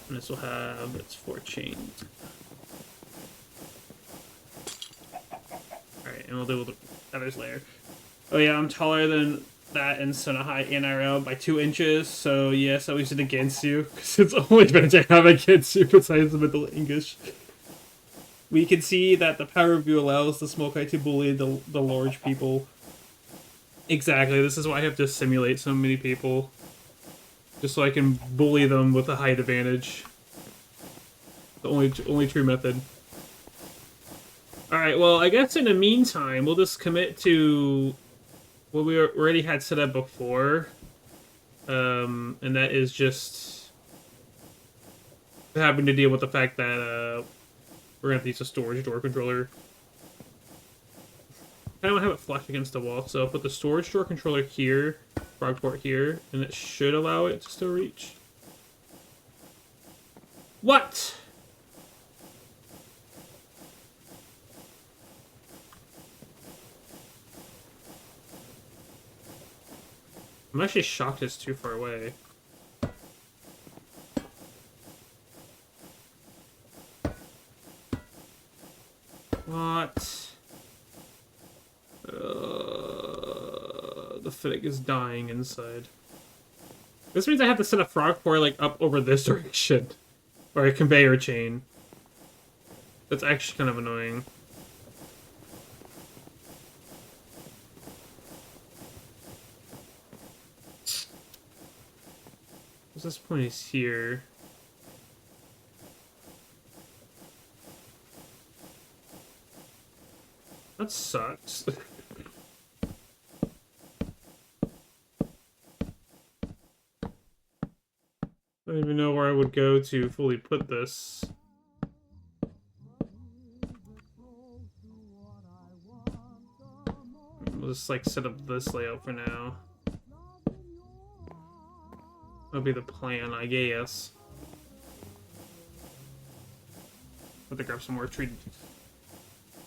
Speaker 1: And this will have its 4 chains. Alright, and we'll do the other's layer. Oh yeah, I'm taller than that in Sonahai NRL by 2 inches, so yes, I used it against you, because it's only bench I have against you besides the Middle English. We can see that the power review allows the small kite to bully the large people. Exactly, this is why I have to simulate so many people. Just so I can bully them with a height advantage. The only true method. Alright, well, I guess in the meantime, we'll just commit to what we already had set up before. And that is just having to deal with the fact that we're going to have to use a storage door controller. I don't have it flush against the wall, so I'll put the storage door controller here, frog port here, and it should allow it to still reach. What? I'm actually shocked it's too far away. What? The Finnick is dying inside. This means I have to set a frog port like up over this direction. Or a conveyor chain. That's actually kind of annoying. This point is here. That sucks. I don't even know where I would go to fully put this. We'll just like set up this layout for now. That'll be the plan, I guess. I'll have to grab some more treated.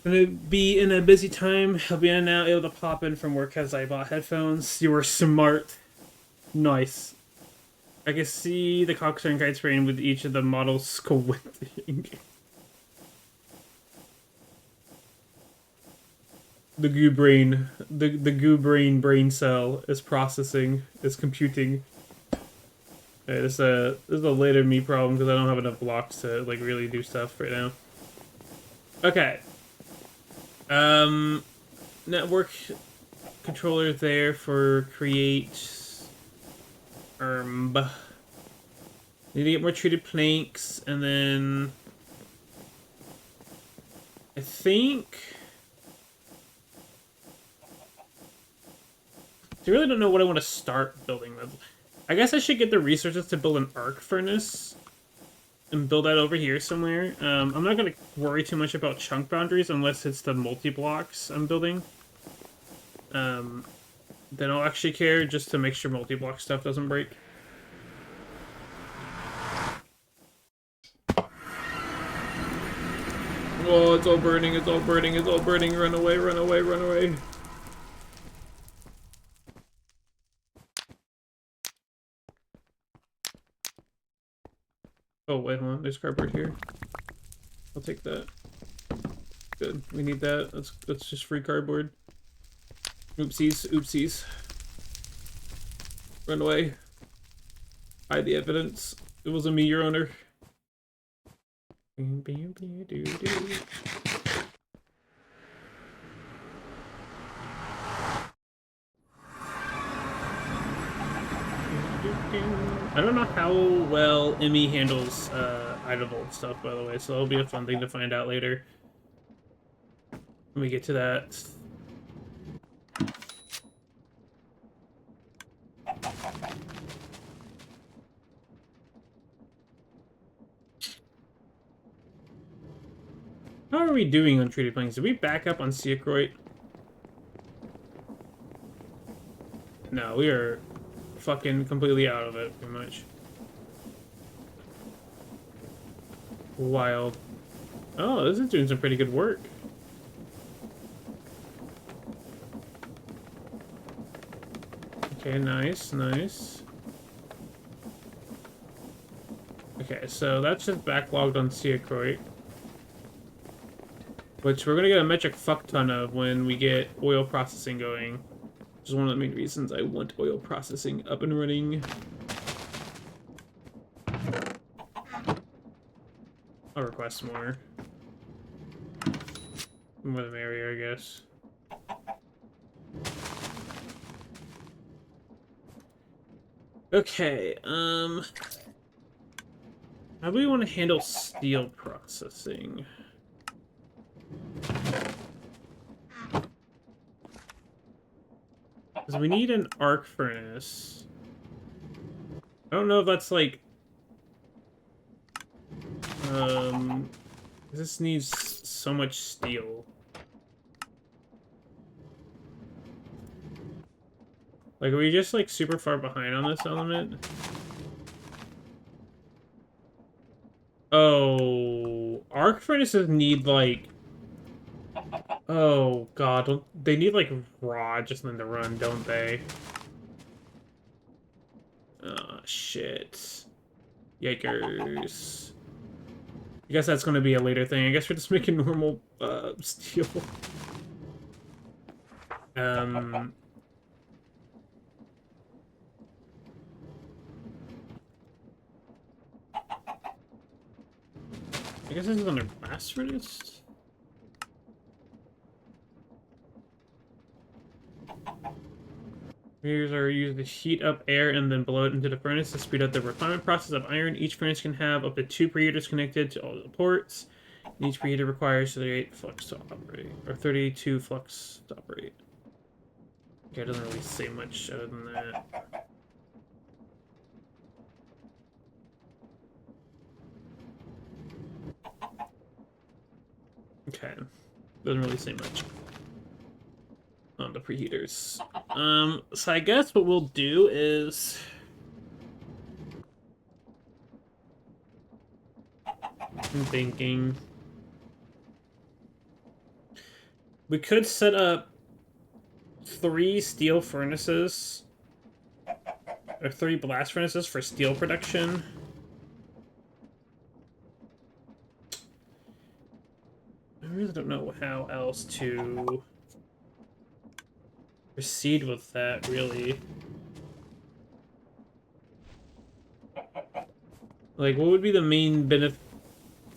Speaker 1: Gonna be in a busy time. I'll be now able to pop in from work as I bought headphones. You were smart. Nice. I can see the cocktail and kite spraying with each of the models squinting. The goo brain, the goo brain cell is processing, is computing. Okay, this is a later me problem because I don't have enough blocks to like really do stuff right now. Okay. Network controller there for create. Need to get more treated planks, and then I think I really don't know what I want to start building with. I guess I should get the resources to build an arc furnace and build that over here somewhere. I'm not going to worry too much about chunk boundaries unless it's the multi-blocks I'm building. Then I'll actually care just to make sure multi-block stuff doesn't break. Oh, it's all burning, it's all burning, it's all burning. Run away, run away, run away. Oh, wait, hold on. There's cardboard here. I'll take that. Good. We need that. That's just free cardboard. Oopsies, oopsies. Run away. Hide the evidence. It wasn't me, your owner. I don't know how well Emmy handles idle stuff, by the way, so it'll be a fun thing to find out later. When we get to that. How are we doing on treated planks? Did we back up on Seacroit? No, we are fucking completely out of it, pretty much. Wild. Oh, this is doing some pretty good work. Okay, nice, nice. Okay, so that's just backlogged on Seacroit. Which we're gonna get a metric fuck ton of when we get oil processing going. Which is one of the main reasons I want oil processing up and running. I'll request more. More the merrier, I guess. Okay, how do we want to handle steel processing? Because we need an arc furnace. I don't know if that's like... this needs so much steel. Like, are we just like super far behind on this element? Oh, arc furnaces need like... Oh god, they need like raw just then to run, don't they? Oh shit. Yikers. I guess that's gonna be a later thing. I guess we're just making normal steel. I guess this is under blast furnace. Here's are used to heat up air and then blow it into the furnace to speed up the refinement process of iron. Each furnace can have up to 2 preheaters connected to all the ports. And each preheater requires 38 flux to operate, or 32 flux to operate. Okay, it doesn't really say much other than that. Okay, doesn't really say much on the preheaters. So I guess what we'll do is I'm thinking we could set up 3 steel furnaces or 3 blast furnaces for steel production. I really don't know how else to proceed with that, really. Like, what would be the main benefit,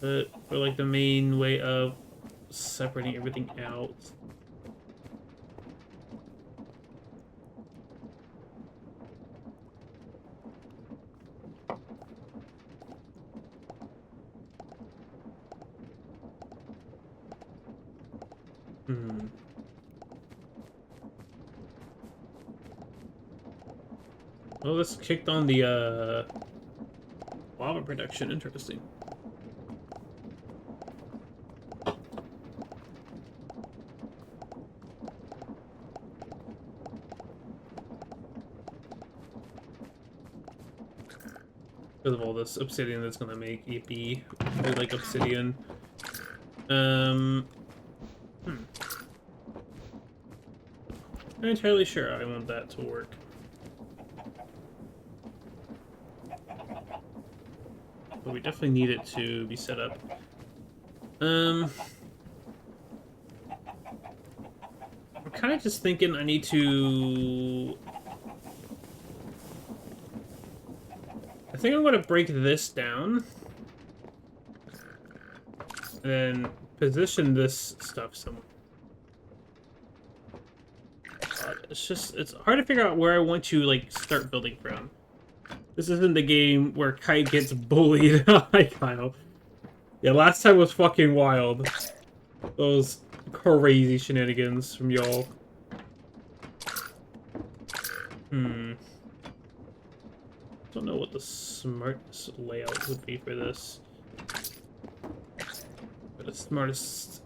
Speaker 1: or like the main way of separating everything out? Well, this kicked on the lava production. Interesting. Because of all this obsidian that's gonna make EP, or like obsidian. I'm not entirely sure I want that to work. But we definitely need it to be set up. I'm kind of just thinking I need to... I think I'm going to break this down. And then position this stuff somewhere. It's hard to figure out where I want to, like, start building from. This isn't the game where Kite gets bullied. Hi, Kyle. Yeah, last time was fucking wild. Those crazy shenanigans from y'all. Don't know what the smartest layout would be for this. But the smartest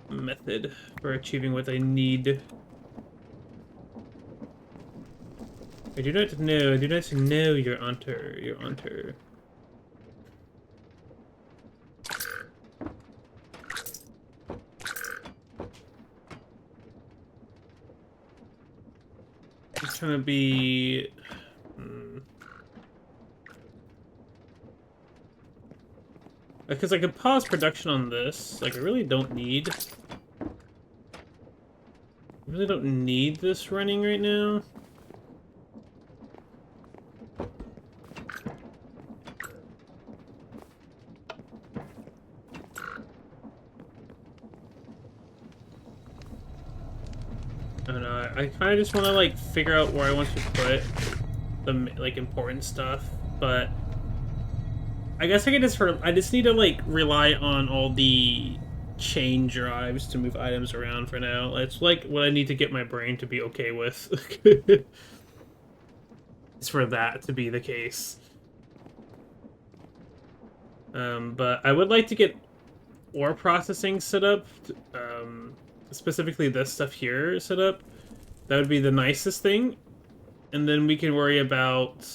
Speaker 1: method for achieving what I need. I do not know you're onto. It's trying to be... Because I could pause production on this. Like, I really don't need this running right now. I don't know, I kind of just want to, like, figure out where I want to put the, like, important stuff, but I guess I just need to, like, rely on all the chain drives to move items around for now. It's, like, what I need to get my brain to be okay with. It's for that to be the case. But I would like to get ore processing set up, specifically this stuff here set up. That would be the nicest thing. And then we can worry about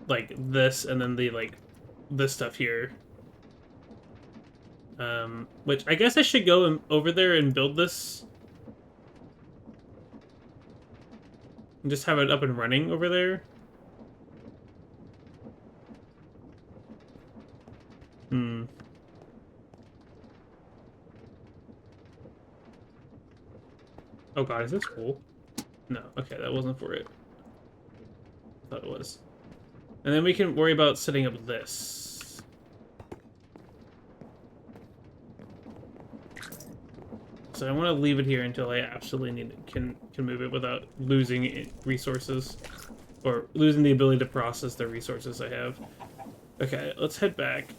Speaker 1: like this and then the like this stuff here. Which I guess I should go over there and build this. And just have it up and running over there. Oh god, is this full? No, okay, that wasn't for it. I thought it was. And then we can worry about setting up this. So I want to leave it here until I absolutely need it, can move it without losing resources. Or losing the ability to process the resources I have. Okay, let's head back.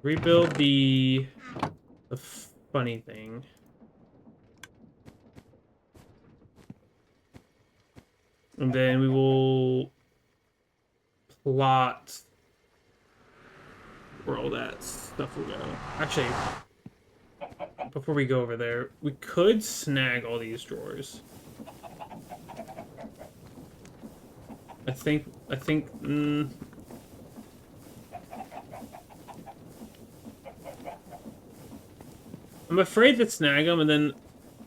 Speaker 1: Rebuild the funny thing. And then we will plot where all that stuff will go. Actually, before we go over there, we could snag all these drawers. I think, I'm afraid to snag them, and then,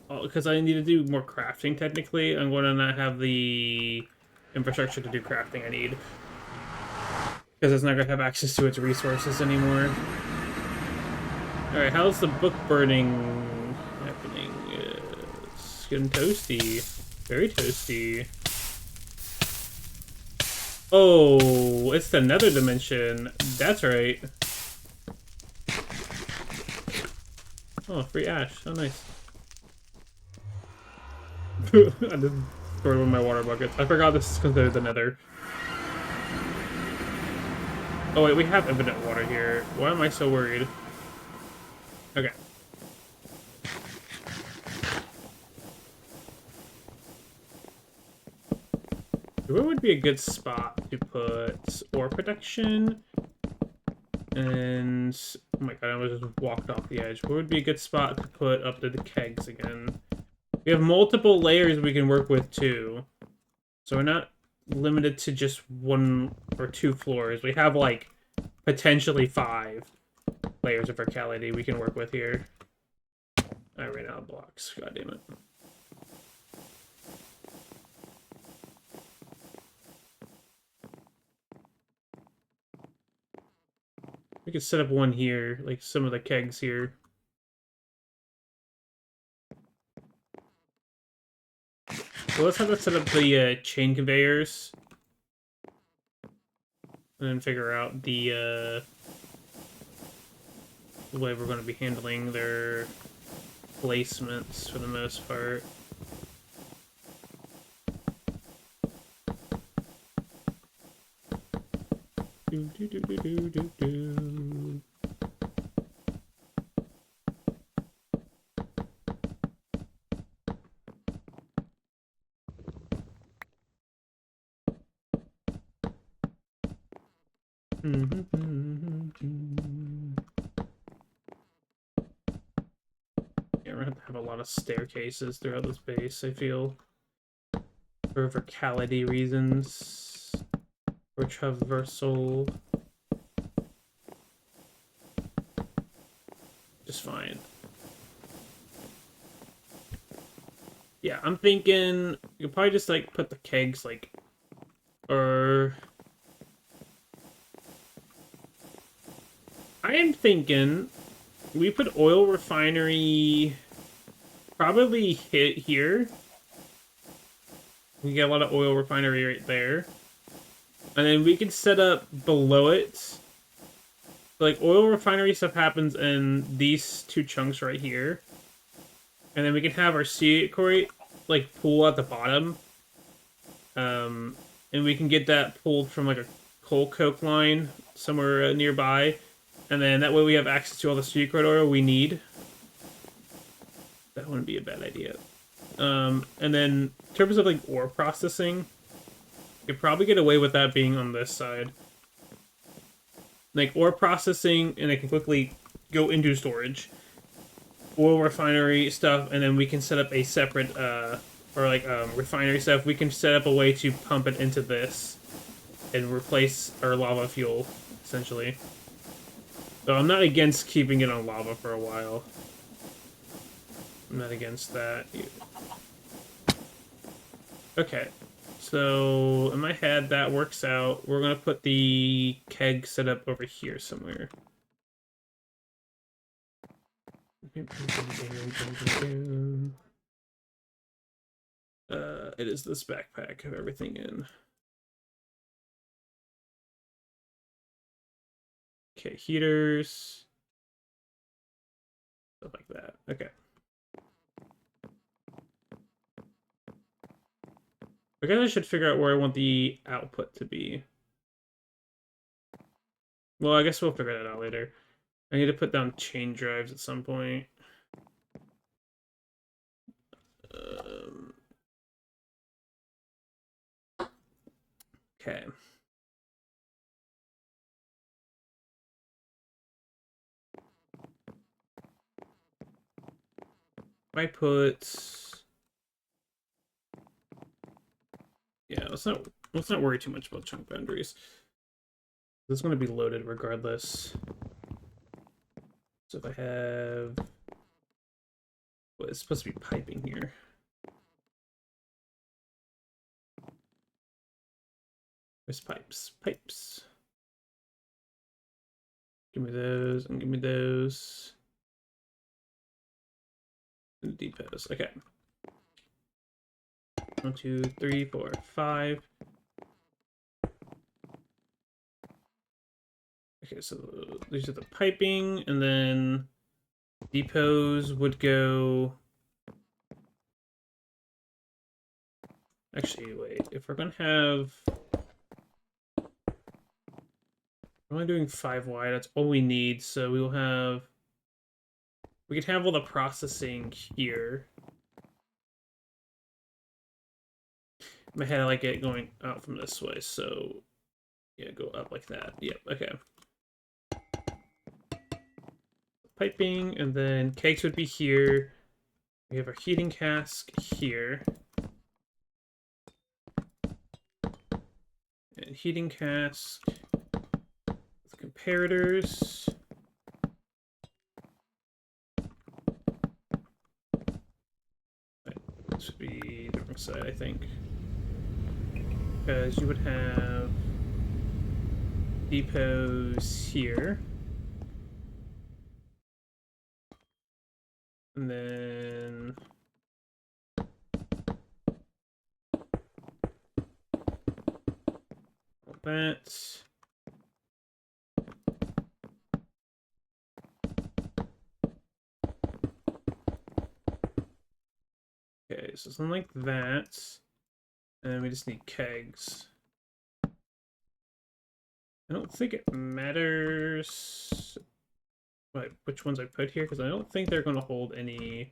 Speaker 1: because I need to do more crafting, technically, I'm going to not have the infrastructure to do crafting I need. Because it's not going to have access to its resources anymore. Alright, how's the book burning happening? It's getting toasty. Very toasty. Oh, it's the nether dimension. That's right. Oh, free ash. Oh, nice. I just stored one of my water buckets. I forgot this is considered the nether. Oh wait, we have infinite water here. Why am I so worried? Okay. Where would be a good spot to put ore protection? And oh my god, I almost just walked off the edge. Where would be a good spot to put up the kegs again? We have multiple layers we can work with too. So we're not limited to just 1 or 2 floors. We have like potentially 5 layers of verticality we can work with here. I ran out of blocks. God damn it. We could set up one here, like some of the kegs here. So let's have to set up the chain conveyors. And then figure out the way we're going to be handling their placements for the most part. Do, do, do, do, do, do, do. Yeah, we're gonna have a lot of staircases throughout this base, I feel. For verticality reasons. Or traversal. Just fine. Yeah, I'm thinking you probably just like put the kegs like, or I am thinking we put oil refinery probably hit here. We get a lot of oil refinery right there. And then we can set up below it. Like, oil refinery stuff happens in these 2 chunks right here. And then we can have our sea quarry, like, pool at the bottom. And we can get that pulled from, like, a coal coke line somewhere nearby. And then that way we have access to all the sea oil we need. That wouldn't be a bad idea. And then, in terms of, like, ore processing, you could probably get away with that being on this side. Like, ore processing, and it can quickly go into storage. Oil refinery stuff, and then we can set up a separate, refinery stuff. We can set up a way to pump it into this and replace our lava fuel, essentially. So I'm not against keeping it on lava for a while. I'm not against that. Okay. So, in my head, that works out. We're going to put the keg set up over here somewhere. It is this backpack of everything in. Okay, heaters. Stuff like that. Okay. I guess I should figure out where I want the output to be. Well, I guess we'll figure that out later. I need to put down chain drives at some point. Okay. I put... Yeah, let's not worry too much about chunk boundaries. This is going to be loaded regardless. So if I have... Well, it's supposed to be piping here. There's pipes. Pipes. Give me those, and give me those. And depots. Okay. 1, 2, 3, 4, 5. Okay, so these are the piping, and then depots would go... Actually, wait. If we're going to have... We're only doing 5 wide. That's all we need. So we will have... We could have all the processing here. In my head, I like it going out from this way. So, yeah, go up like that. Yep, okay. Piping, and then kegs would be here. We have our heating cask here. And heating cask with comparators. This would be the wrong side, I think. Because you would have depots here. And then... that. Okay, so something like that. And we just need kegs. I don't think it matters which ones I put here, because I don't think they're going to hold any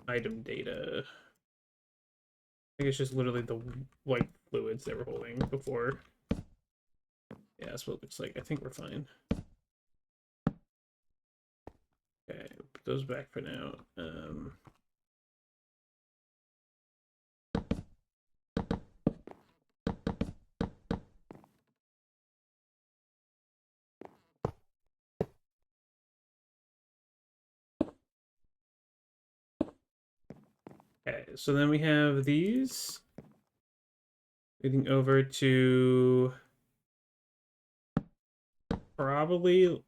Speaker 1: item data. I think it's just literally the white fluids they were holding before. Yeah, that's what it looks like. I think we're fine. Okay, put those back for now. Okay, so then we have these leading over to probably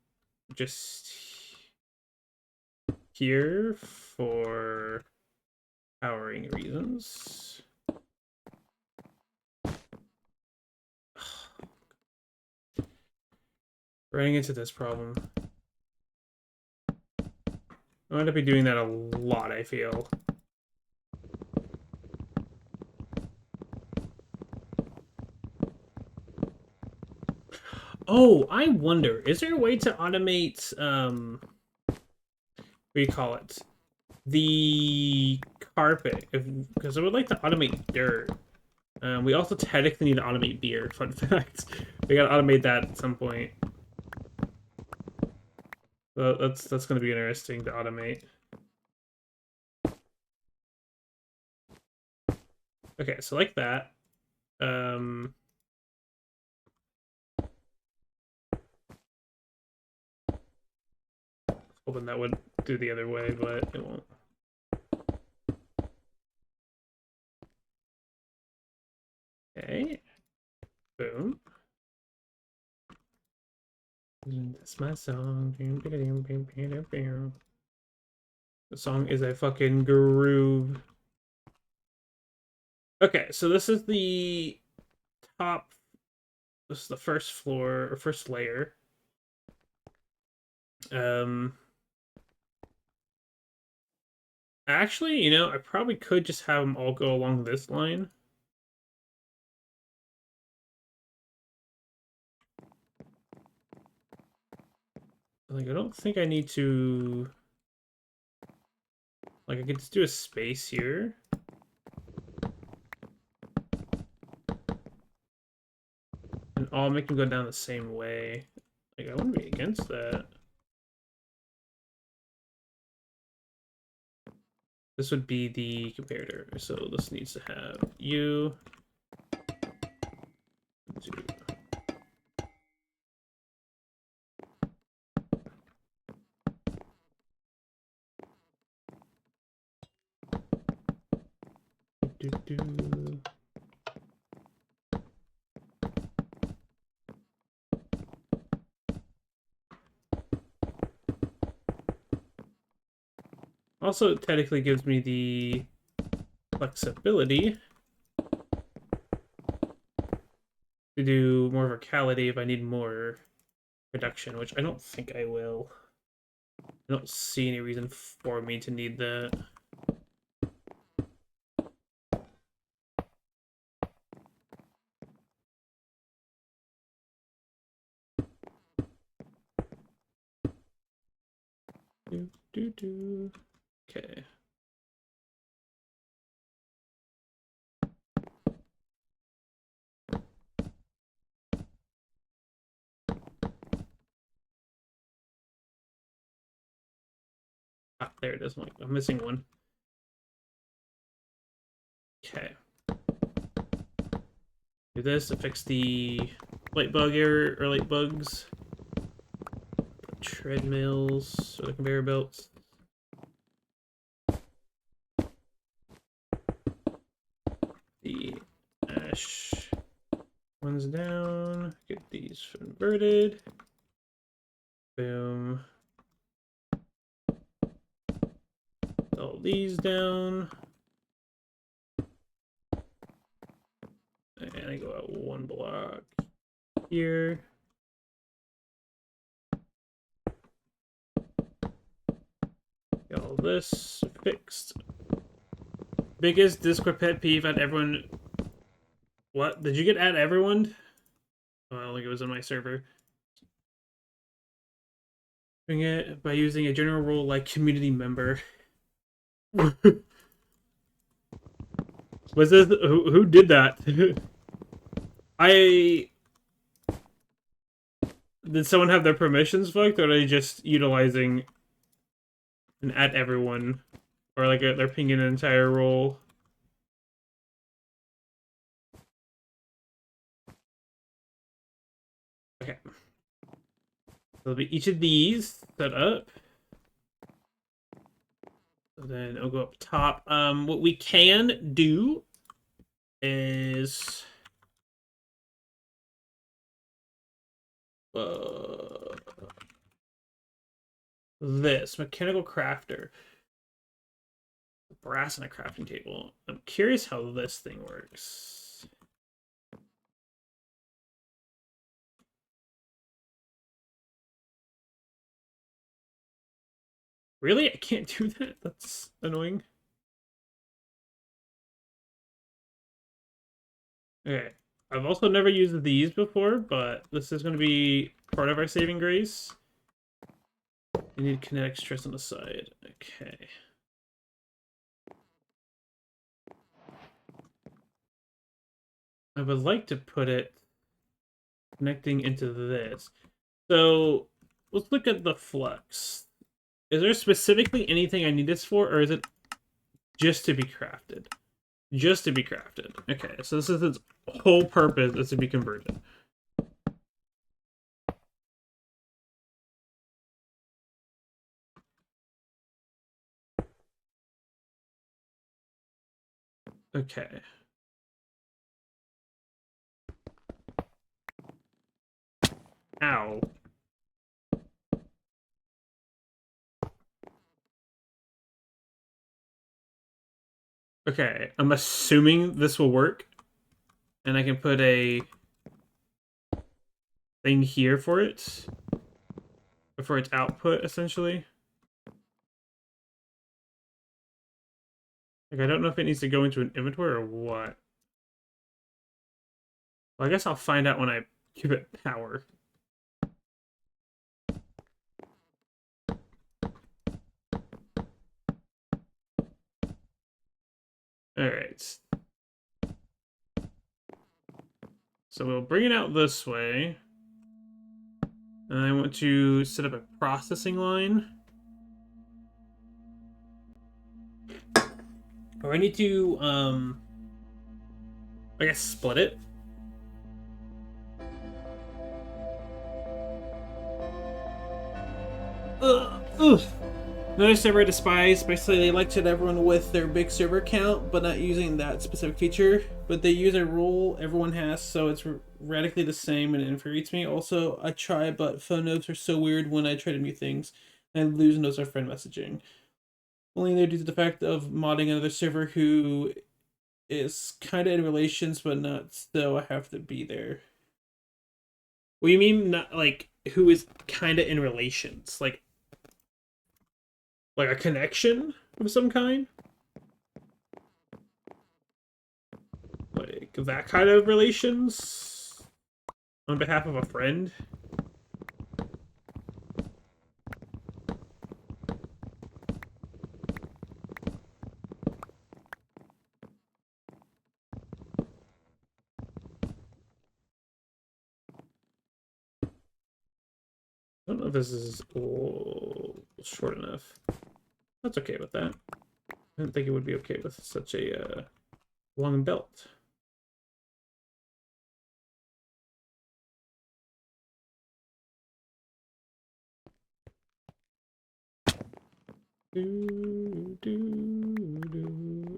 Speaker 1: just here for powering reasons. Running into this problem. I'm going to be doing that a lot, I feel. Oh, I wonder, is there a way to automate, what do you call it? The carpet, because I would like to automate dirt. We also technically need to automate beer, fun fact. We gotta automate that at some point. So that's gonna be interesting to automate. Okay, so like that. Hoping that would do the other way, but it won't. Okay. Boom. That's my song. The song is a fucking groove. Okay, so this is the top. This is the first floor or first layer. Actually, you know, I probably could just have them all go along this line. Like, I don't think I need to... Like, I could just do a space here. And all make them go down the same way. Like, I wouldn't be against that. This would be the comparator. So this needs to have you. 2. Do, do, do. Also, it technically gives me the flexibility to do more vocality if I need more production, which I don't think I will. I don't see any reason for me to need that. Okay. Ah, there it is. I'm missing one. Okay. Do this to fix the light bug error or light bugs. Treadmills or the conveyor belts. The ash ones down. Get these converted. Boom. All these down. And I go out one block here. Get all this fixed. Biggest Discord pet peeve at everyone. What? Did you get at everyone? Oh, I don't think it was on my server. Doing it by using a general rule like community member. Was this who did that? I did someone have their permissions fucked, or are they just utilizing an at everyone, or like they're pinging an entire role? Okay, there'll be each of these set up. So then I'll go up top. What we can do is this mechanical crafter, brass and a crafting table. I'm curious how this thing works. Really? I can't do that? That's annoying. Okay. I've also never used these before, but this is going to be part of our saving grace. You need kinetic stress on the side. Okay. I would like to put it connecting into this. So let's look at the flux. Is there specifically anything I need this for, or is it just to be crafted? Just to be crafted. Okay, so this is its whole purpose, is to be converted. Okay. Ow. Okay, I'm assuming this will work. And I can put a thing here for it. For its output, essentially. Like, I don't know if it needs to go into an inventory or what. Well, I guess I'll find out when I give it power. Alright. So we'll bring it out this way. And I want to set up a processing line. Or I need to, I guess split it. Ugh. Another server I despise. Basically, they like to let everyone with their big server account, but not using that specific feature. But they use a rule everyone has, so it's radically the same, and it infuriates me. Also, I try, but phone notes are so weird when I try to mute things. And lose notes of friend messaging. Only there due to the fact of modding another server who is kind of in relations, but not so I have to be there. What do you mean, not like who is kind of in relations? Like a connection of some kind? Like that kind of relations? On behalf of a friend? I don't know if this is short enough. That's okay with that. I didn't think it would be okay with such a long belt.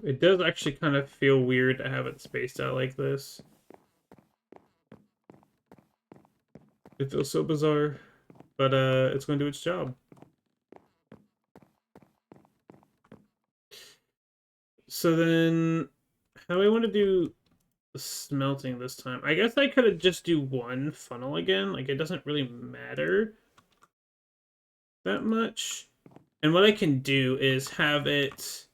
Speaker 1: It does actually kind of feel weird to have it spaced out like this. It feels so bizarre, but it's going to do its job. So then, how do I want to do the smelting this time? I guess I could just do one funnel again. Like, it doesn't really matter that much. And what I can do is have it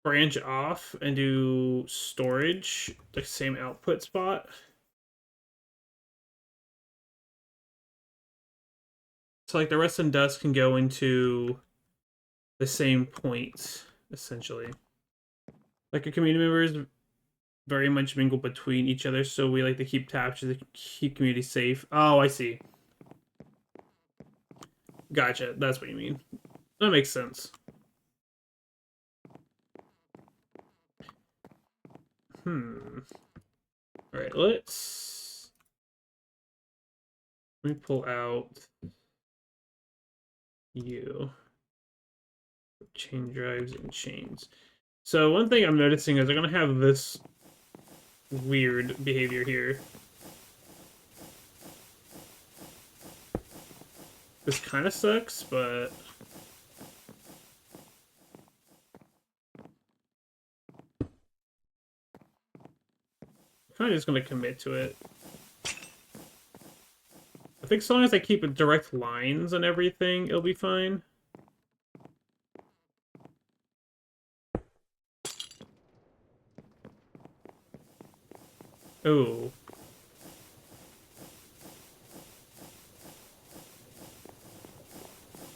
Speaker 1: branch off and do storage, the same output spot. So like the rust and dust can go into the same point, essentially. Like a community members very much mingle between each other, so we like to keep tabs to keep community safe. Oh, I see. Gotcha, that's what you mean. That makes sense. Alright, let me pull out you. Chain drives and chains. So one thing I'm noticing is I'm gonna have this weird behavior here. This kind of sucks, but I'm kind of just gonna commit to it. I think as long as I keep it direct lines and everything, it'll be fine. Oh.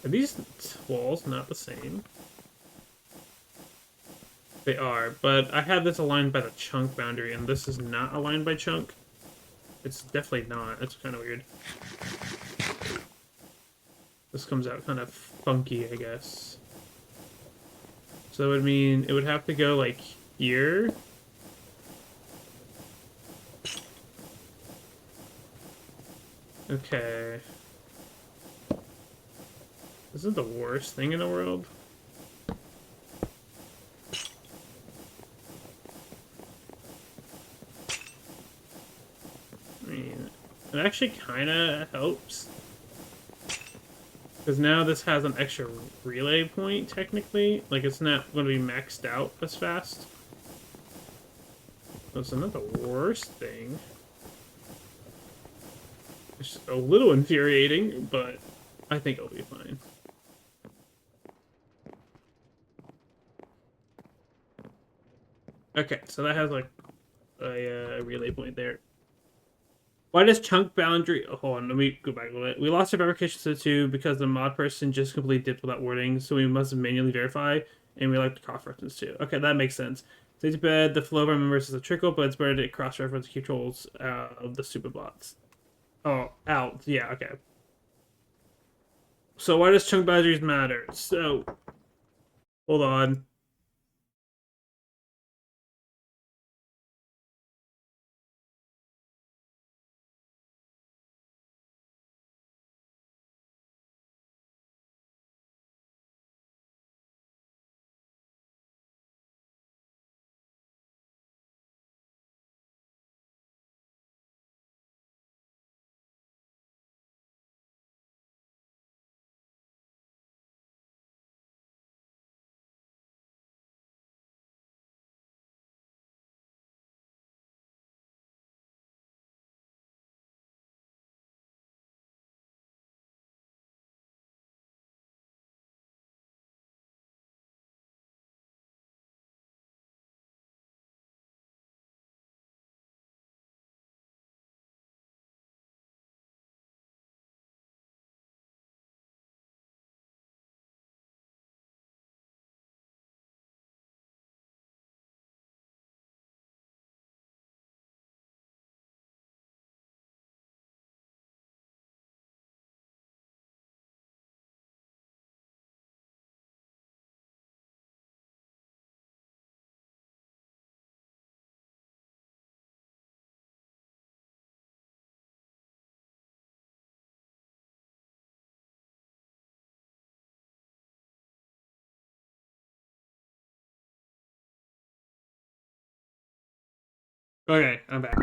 Speaker 1: Are these walls not the same? They are, but I have this aligned by the chunk boundary, and this is not aligned by chunk. It's definitely not. It's kind of weird. This comes out kind of funky, I guess. So that would mean it would have to go, like, here. Okay. This is the worst thing in the world. I mean, it actually kind of helps. Because now this has an extra relay point, technically. Like, it's not going to be maxed out as fast. So it's not the worst thing. It's a little infuriating, but I think it'll be fine. Okay, so that has like a relay point there. Why does chunk boundary? Oh, hold on, let me go back a little bit. We lost our verification to 2 because the mod person just completely dipped without warning, so we must manually verify, and we like to cross reference too. Okay, that makes sense. Safety bed, the flow of our members is a trickle, but it's better to cross reference controls of the stupid bots. Oh, out. Yeah, okay. So why does chunk boundaries matter? So, hold on. Okay, I'm back.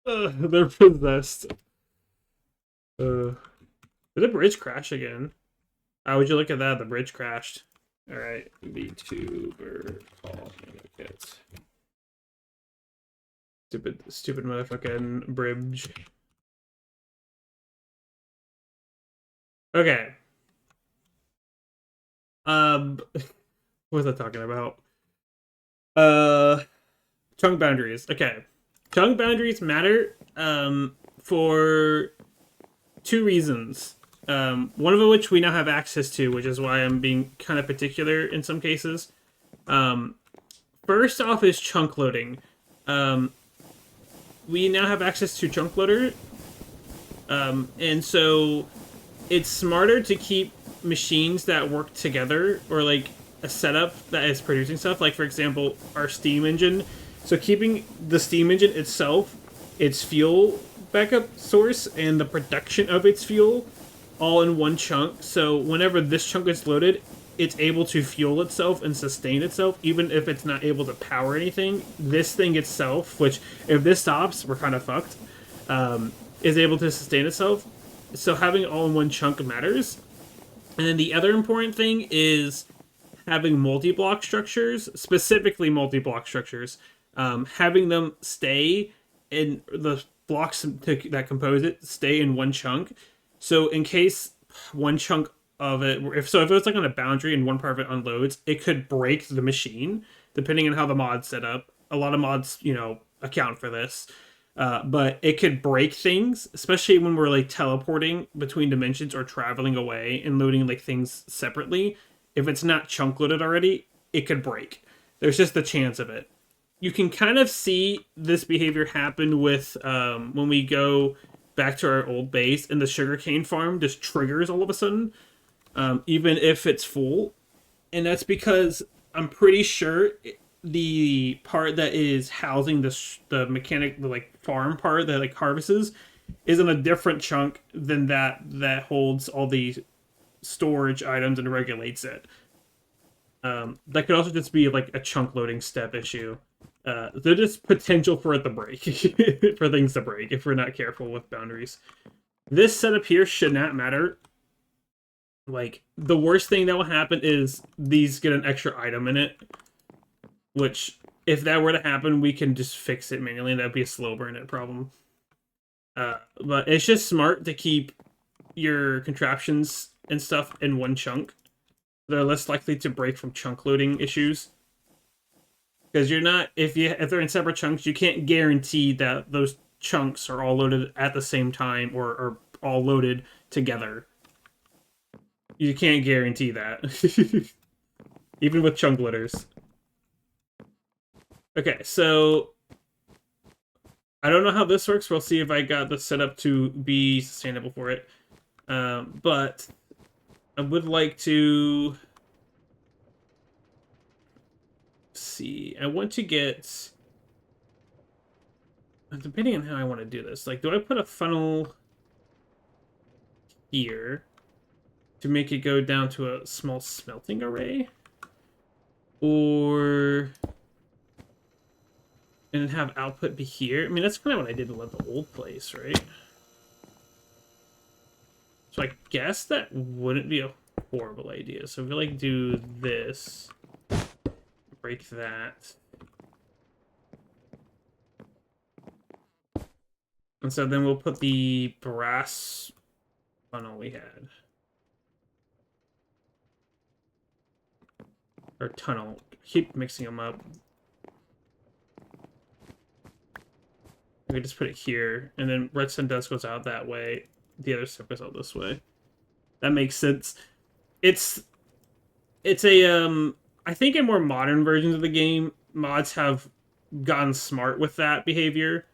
Speaker 1: They're possessed. Did the bridge crash again? Would you look at that? The bridge crashed. Alright, VTuber call kit. Stupid motherfucking bridge. Okay. What was I talking about? Uh, chunk boundaries. Okay. Chunk boundaries matter, for two reasons. One of which we now have access to, which is why I'm being kind of particular in some cases. First off is chunk loading. We now have access to chunk loader, and so it's smarter to keep machines that work together, or like a setup that is producing stuff. Like for example, our steam engine. So keeping the steam engine itself, its fuel backup source, and the production of its fuel all in one chunk. So whenever this chunk is loaded, it's able to fuel itself and sustain itself, even if it's not able to power anything. This thing itself, which if this stops, we're kind of fucked, is able to sustain itself. So having it all in one chunk matters. And then the other important thing is having multi-block structures, specifically multi-block structures, having them stay in the blocks that compose it, stay in one chunk. So in case one chunk of it, if it was like on a boundary and one part of it unloads, it could break the machine, depending on how the mod's set up. A lot of mods, account for this. But it could break things, especially when we're like teleporting between dimensions or traveling away and loading like things separately. If it's not chunk loaded already, it could break. There's just a chance of it. You can kind of see this behavior happen with when we go back to our old base and the sugarcane farm just triggers all of a sudden, even if it's full. And that's because I'm pretty sure the part that is housing the mechanic, the like farm part that like harvests, is in a different chunk than that holds all the storage items and regulates it. That could also just be like a chunk loading step issue. There's just potential for it to break, for things to break if we're not careful with boundaries. This setup here should not matter. Like, the worst thing that will happen is these get an extra item in it, which, if that were to happen, we can just fix it manually, and that'd be a slow burn problem. But it's just smart to keep your contraptions and stuff in one chunk. They're less likely to break from chunk loading issues. Because you're not, if they're in separate chunks, you can't guarantee that those chunks are all loaded at the same time or are all loaded together. You can't guarantee that. Even with chunk loaders. Okay, so I don't know how this works. We'll see if I got this set up to be sustainable for it. But I would like to see. I want to get, depending on how I want to do this. Like, do I put a funnel here to make it go down to a small smelting array? Or and have output be here? I mean, that's kind of what I did with the old place, right? So I guess that wouldn't be a horrible idea. So if we like do this, break that. And so then we'll put the brass funnel we had. Or tunnel. Keep mixing them up. We can just put it here, and then redstone dust goes out that way. The other stuff goes out this way. That makes sense. It's a I think in more modern versions of the game, mods have gotten smart with that behavior.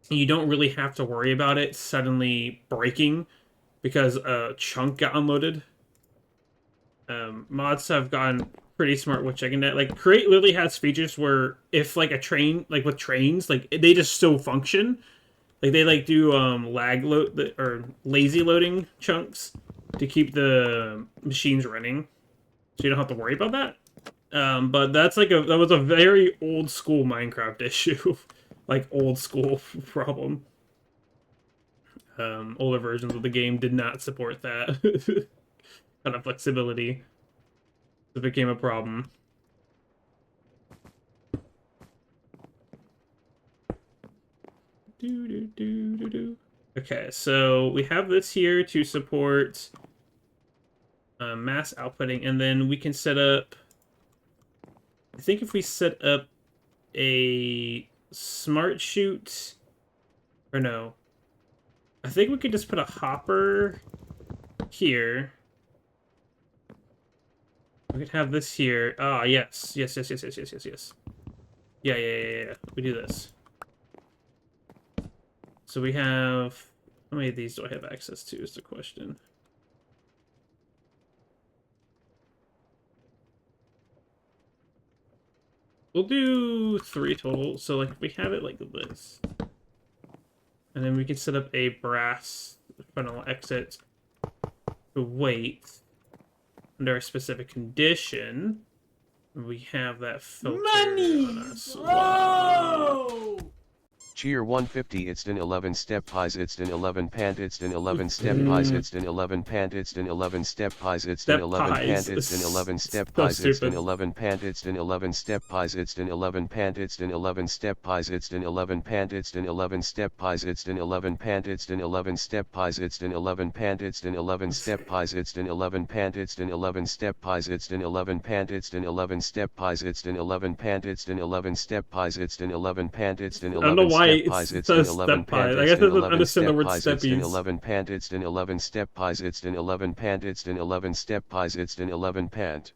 Speaker 1: You don't really have to worry about it suddenly breaking because a chunk got unloaded. Mods have gotten pretty smart with checking that. Like, Create literally has features where if, like, a train, like, with trains, like, they just still function. Like, they, like, do, lag load, or lazy loading chunks to keep the machines running. So you don't have to worry about that. But that's, like, that was a very old-school Minecraft issue. Like, old-school problem. Older versions of the game did not support that kind of flexibility. It became a problem. Okay, so we have this here to support mass outputting, and then we can set up, I think if we set up a smart chute, or no, I think we could just put a hopper here. We could have this here. Ah, yes. Yes. Yeah. We do this. So we have... How many of these do I have access to is the question. We'll do 3 total. So, like, we have it like this. And then we can set up a brass funnel exit to wait under a specific condition. We have that filter on us. Whoa!
Speaker 2: Cheer 150 Itston 11 step pies Itston 11 pant Itston 11 step pies Itston 11 pant Itston 11 step pies Itston 11 pant Itston 11 step pies Itston 11 pant Itston 11 step pies Itston 11 pant Itston 11 step pies Itston 11 pant Itston 11 step pies Itston 11 pant Itston 11 step pies Itston 11 pant Itston 11 step pies Itston 11 pant Itston 11 step pies Itston 11 pant Itston 11 step pies Itston 11 pant Itston 11 step pies Itston 11 pant Itston 11 step pies Itston 11 pant Itston 11 pant Itston 11 step pies Itston 11 pant Itston 11 step pies Itston 11 pant.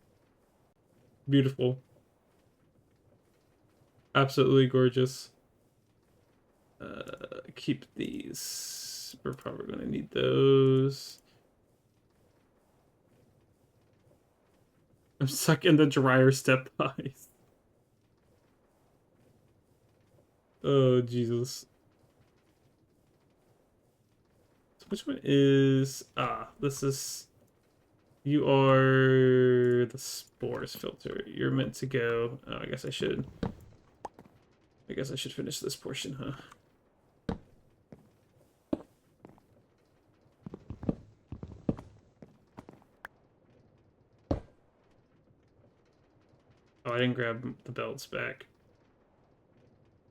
Speaker 1: Beautiful. Absolutely gorgeous. Keep these. We're probably going to need those. I'm stuck in the dryer step pies. Oh, Jesus. So which one is... Ah, this is... You are the spores filter. You're meant to go... Oh, I guess I should finish this portion, huh? Oh, I didn't grab the belts back.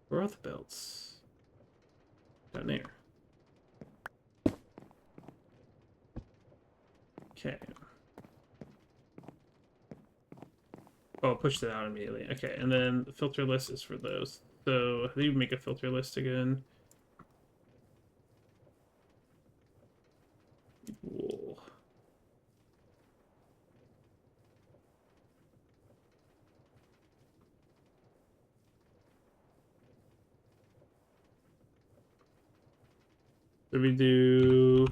Speaker 1: Where are the belts? Down there. Okay. Oh, push that out immediately. Okay, and then the filter list is for those. So how do you make a filter list again? Wool. So we do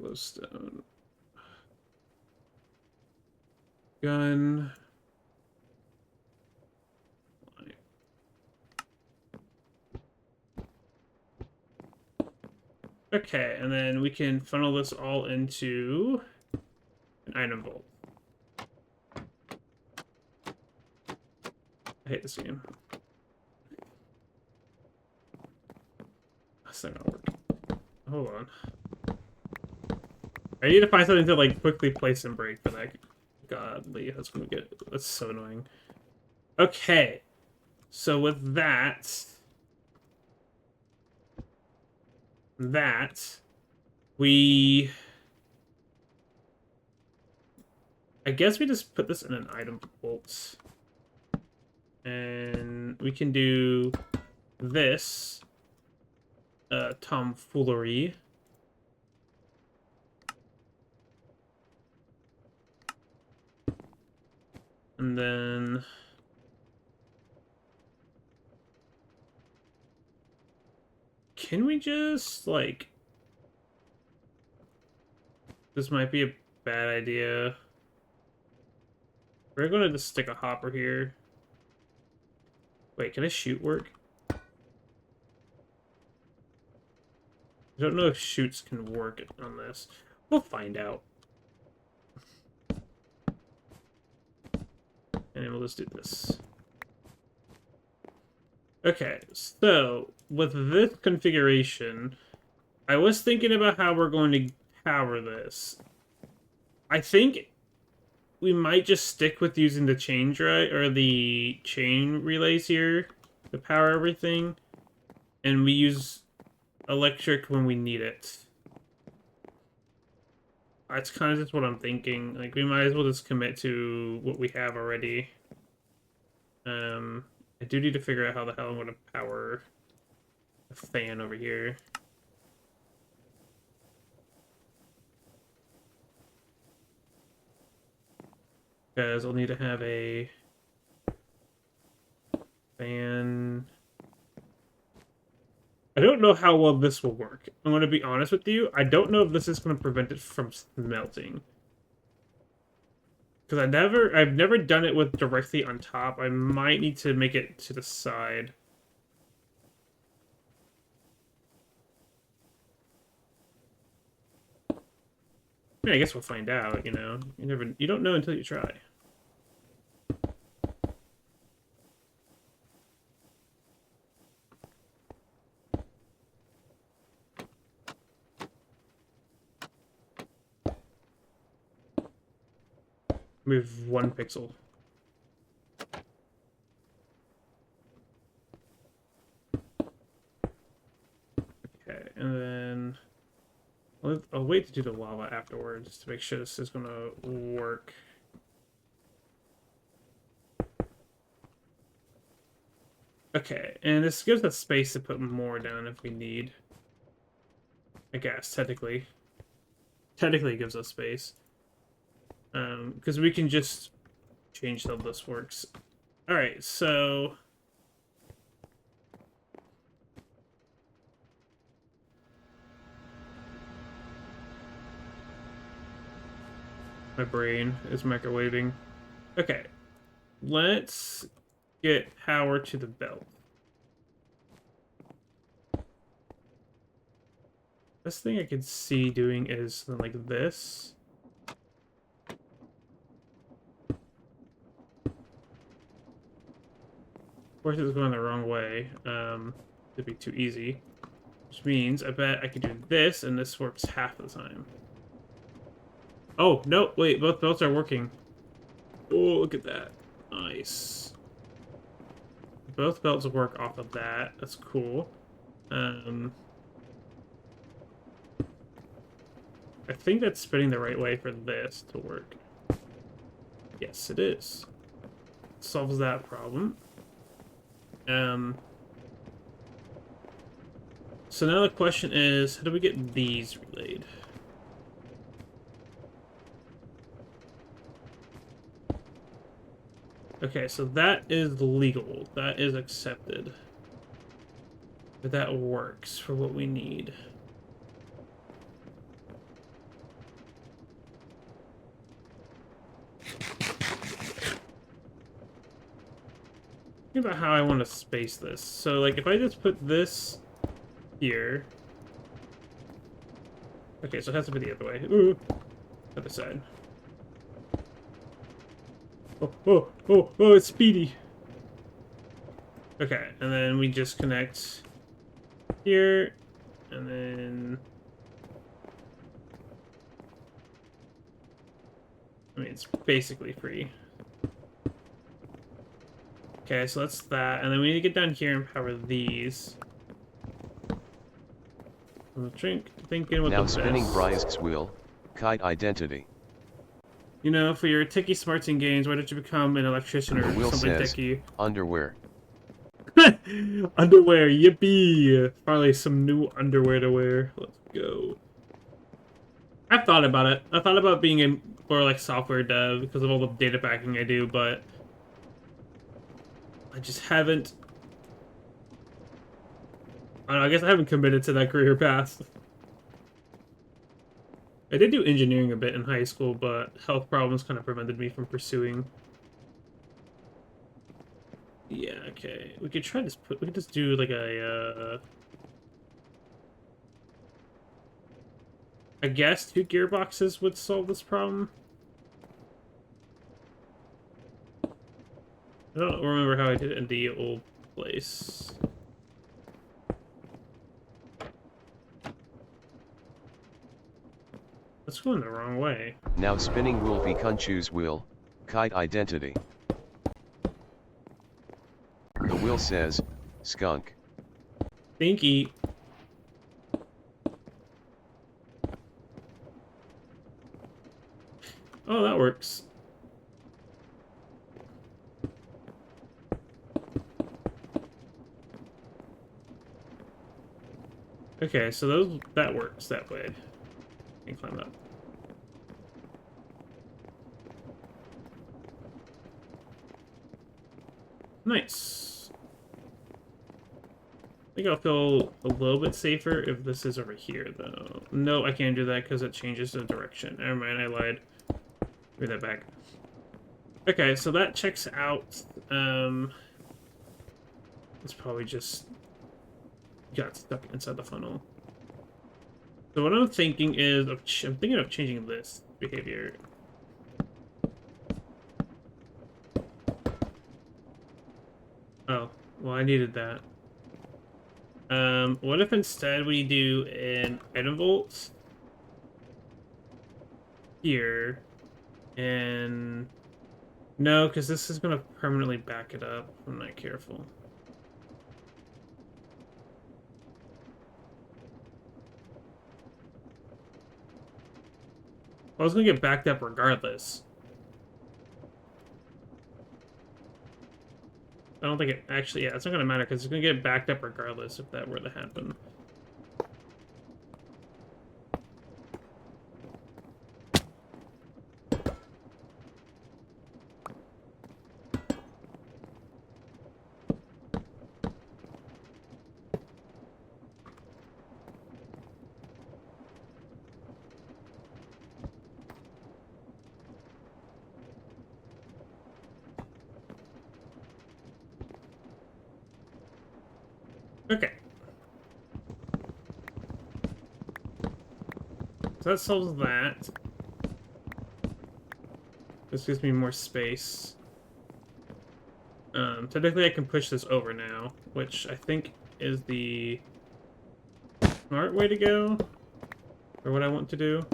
Speaker 1: glowstone. Gun. Okay, and then we can funnel this all into an item vault. I hate this game. That's not gonna work. Hold on. I need to find something to like quickly place and break, but I godly, that's so annoying. Okay. So with that we I guess we just put this in an item vault. And we can do this tomfoolery. And then can we just like, this might be a bad idea. We're gonna just stick a hopper here. Wait, can a shoot work? I don't know if shoots can work on this. We'll find out. And then we'll just do this. Okay, so with this configuration, I was thinking about how we're going to power this. I think we might just stick with using the chain drive or the chain relays here to power everything, and we use electric when we need it. That's kind of just what I'm thinking. Like, we might as well just commit to what we have already. I do need to figure out how the hell I'm going to power the fan over here. Because I'll need to have a fan. I don't know how well this will work. I'm going to be honest with you. I don't know if this is going to prevent it from smelting. Because I've never done it with directly on top. I might need to make it to the side. I mean, I guess we'll find out, you know. You don't know until you try. Move 1 pixel. Okay, and then I'll wait to do the lava afterwards to make sure this is gonna work. Okay, and this gives us space to put more down if we need. I guess, technically. Technically it gives us space. Because we can just change how this works. Alright, so... my brain is microwaving. Okay, let's get power to the belt. Best thing I could see doing is something like this. Of course, it's going the wrong way. It'd be too easy. Which means I bet I could do this, and this works half the time. Oh, no, wait, both belts are working. Oh, look at that. Nice. Both belts work off of that. That's cool. I think that's spinning the right way for this to work. Yes, it is. Solves that problem. So now the question is, how do we get these relayed? Okay, so that is legal. That is accepted. But that works for what we need. Think about how I want to space this. So, like, if I just put this here... Okay, so it has to be the other way. Ooh! Other side. Oh, it's speedy! Okay, and then we just connect here, and then... I mean, it's basically free. Okay, so that's that, and then we need to get down here and power these. Thinking what
Speaker 2: Now
Speaker 1: the
Speaker 2: spinning
Speaker 1: best.
Speaker 2: Bryask's wheel, kite identity.
Speaker 1: You know, for your techie smarts and games, why don't you become an electrician or
Speaker 2: The wheel
Speaker 1: something
Speaker 2: says,
Speaker 1: techie?
Speaker 2: underwear.
Speaker 1: Underwear, yippee! Finally, some new underwear to wear. Let's go. I've thought about it. I thought about being a more like software dev because of all the data packing I do, but I just haven't. I don't know, I guess I haven't committed to that career path. I did do engineering a bit in high school, but health problems kind of prevented me from pursuing. Yeah, okay. We could try this. We could just do like a. I guess 2 gearboxes would solve this problem. I don't remember how I did it in the old place. That's going the wrong way.
Speaker 2: Now spinning Wolfie Kunchu's wheel, kite identity. The wheel says, skunk.
Speaker 1: Stinky. Oh, that works. Okay, so that works that way. I can climb up. Nice. I think I'll feel a little bit safer if this is over here, though. No, I can't do that because it changes the direction. Never mind, I lied. Read that back. Okay, so that checks out. It's probably just got stuck inside the funnel. So what I'm thinking is, I'm thinking of changing this behavior. Oh, well, I needed that. What if instead we do an item vault here, and no, because this is gonna permanently back it up if I'm not careful. I was gonna get backed up regardless. I don't think it actually, yeah, it's not gonna matter because it's gonna get backed up regardless if that were to happen. Okay. So that solves that. This gives me more space. Technically I can push this over now, which I think is the smart way to go, or what I want to do.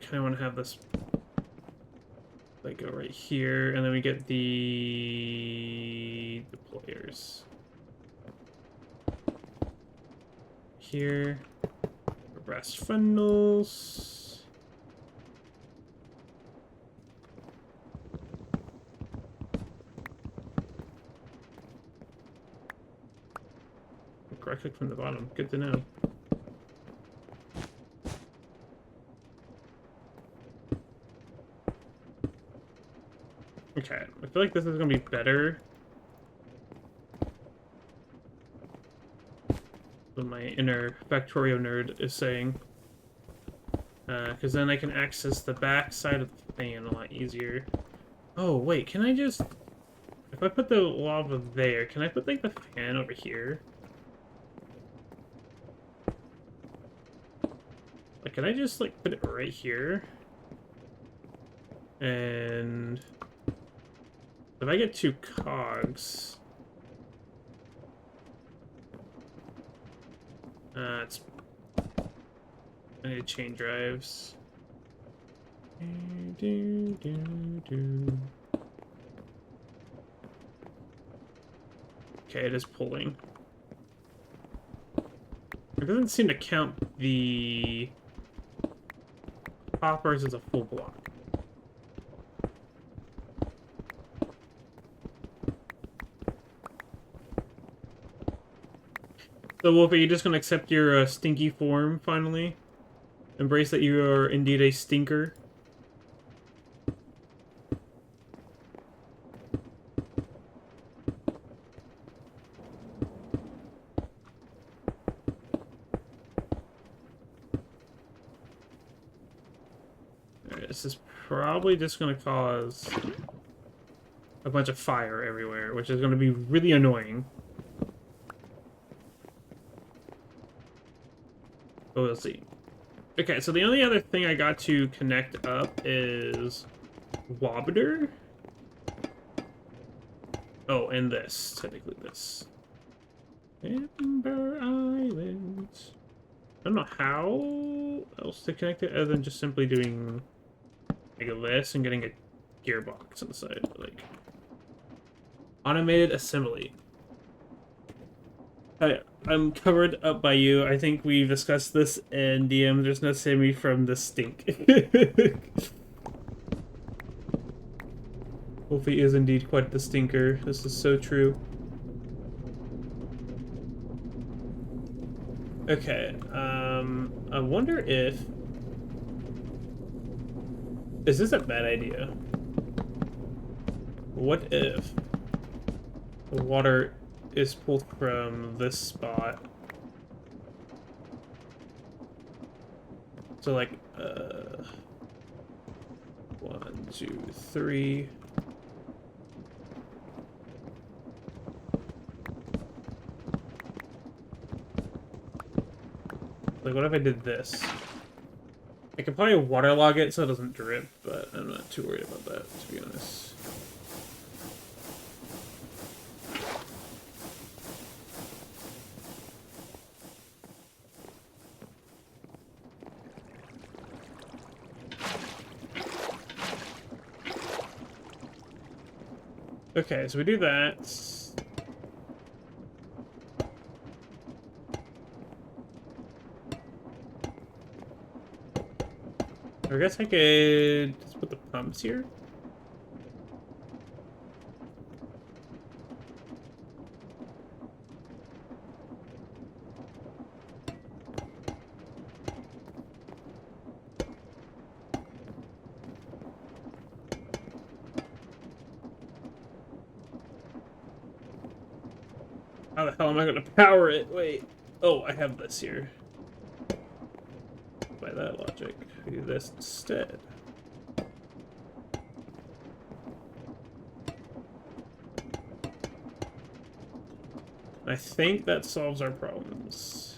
Speaker 1: Kind of want to have this like go right here, and then we get the deployers here. Brass funnels. Right click from the bottom. Good to know. Okay, I feel like this is gonna be better. What my inner Factorio nerd is saying. Because then I can access the back side of the fan a lot easier. Oh, wait, can I just... If I put the lava there, can I put, like, the fan over here? Like, can I just, like, put it right here? And... If I get 2 cogs... it's... I need chain drives. Okay, it is pulling. It doesn't seem to count the poppers as a full block. So, Wolf, are you just going to accept your stinky form, finally? Embrace that you are indeed a stinker? Alright, this is probably just going to cause a bunch of fire everywhere, which is going to be really annoying. But we'll see. Okay, so the only other thing I got to connect up is Wobbler. Oh, and this. Technically this. Ember Islands. I don't know how else to connect it other than just simply doing like this and getting a gearbox on the side. Like automated assembly. I'm covered up by you. I think we've discussed this in DM. There's no saving me from the stink. Wolfie is indeed quite the stinker. This is so true. Okay, I wonder if... Is this a bad idea? What if the water is pulled from this spot? So like, 1, 2, 3. Like, what if I did this? I could probably waterlog it so it doesn't drip, but I'm not too worried about that, to be honest. Okay, so we do that. I guess I could just put the pumps here. How the hell am I going to power it? Wait. Oh, I have this here. By that logic, we do this instead. I think that solves our problems.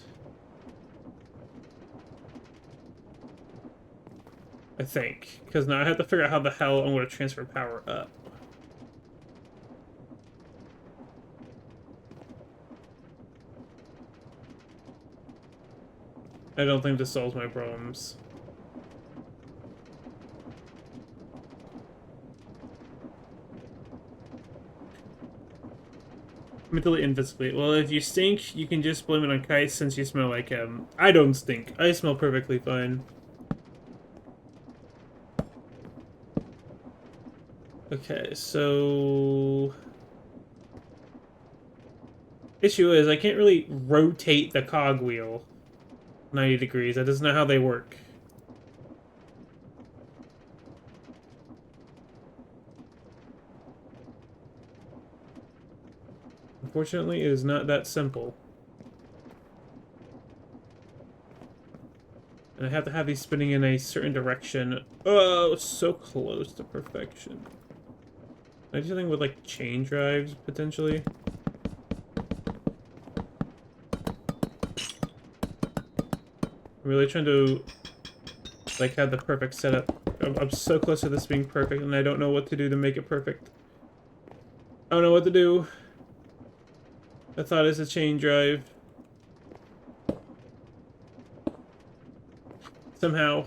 Speaker 1: I think. Because now I have to figure out how the hell I'm going to transfer power up. I don't think this solves my problems. Mentally and physically. Well, if you stink, you can just blame it on Kite since you smell like him. I don't stink. I smell perfectly fine. Okay, so... Issue is, I can't really rotate the cogwheel 90 degrees. That doesn't know how they work. Unfortunately, it is not that simple. And I have to have these spinning in a certain direction. Oh, so close to perfection. Can I do something with, like, chain drives, potentially? I'm really trying to, like, have the perfect setup. I'm so close to this being perfect, and I don't know what to do to make it perfect. I don't know what to do. I thought it's a chain drive. Somehow.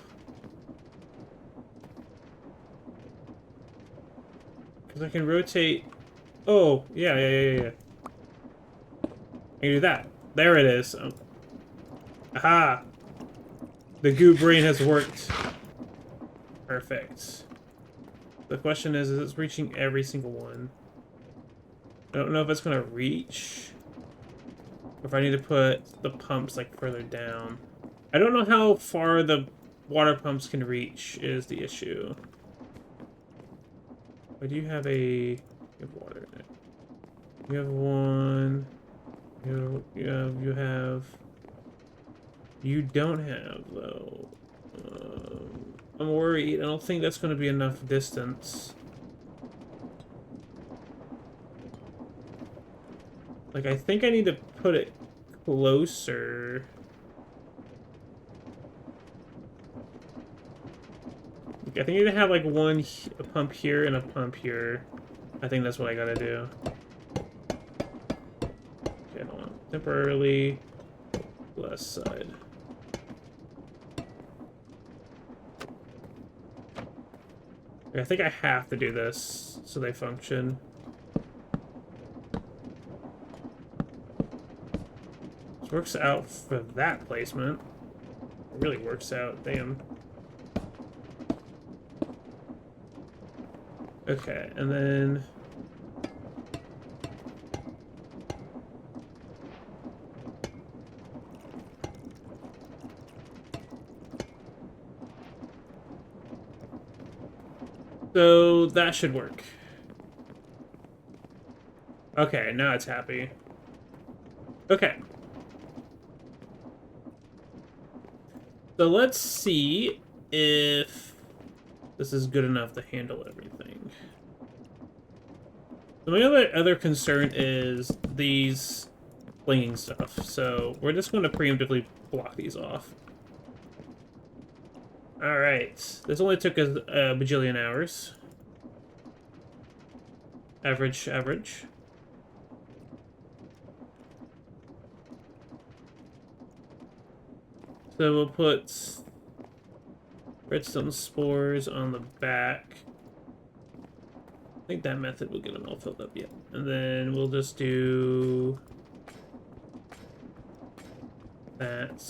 Speaker 1: Because I can rotate... Oh, yeah. I can do that. There it is. Oh. Aha! The goo brain has worked. Perfect. The question is it reaching every single one? I don't know if it's gonna reach. Or if I need to put the pumps, like, further down. I don't know how far the water pumps can reach is the issue. But you have a... You have water in it. You have one... You have... You don't have, though. I'm worried. I don't think that's going to be enough distance. Like, I think I need to put it closer. I think I need to have, like, a pump here and a pump here. I think that's what I gotta do. Okay, hold on. Temporarily, left side. I think I have to do this so they function. This works out for that placement. It really works out, damn. Okay, and then... So, that should work. Okay, now it's happy. Okay. So let's see if this is good enough to handle everything. So my other concern is these flinging stuff. So we're just going to preemptively block these off. Alright. This only took us a bajillion hours. Average. So we'll put redstone spores on the back. I think that method will get them all filled up yet. And then we'll just do that,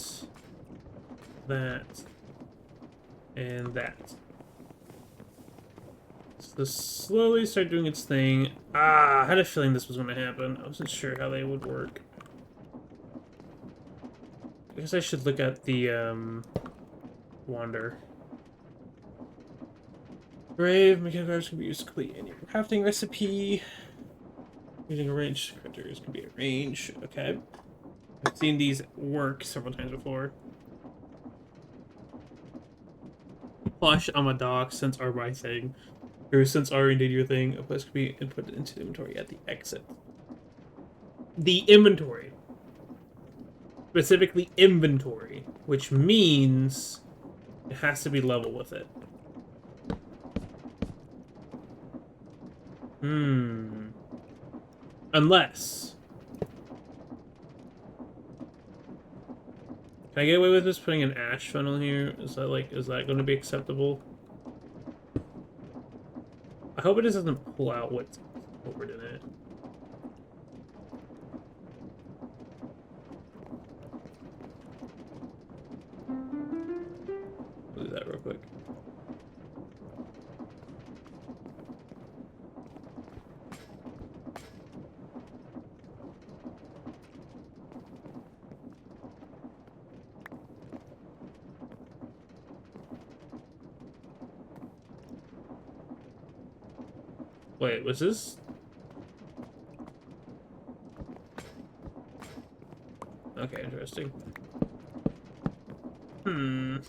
Speaker 1: and that. So slowly start doing its thing. Ah, I had a feeling this was going to happen. I wasn't sure how they would work. I guess I should look at the, wander. Brave mechanical arts can be used to complete any crafting recipe. Using arranged critters can be arranged. Okay. I've seen these work several times before. Flush on my dock since our my thing. Or since our indeed your thing, a place can be input into the inventory at the exit. The inventory. Specifically inventory, which means it has to be level with it. Unless... Can I get away with just putting an ash funnel here? Is that going to be acceptable? I hope it just doesn't pull out what's stored in it. that real quick. Wait, was this? Okay, interesting. I'm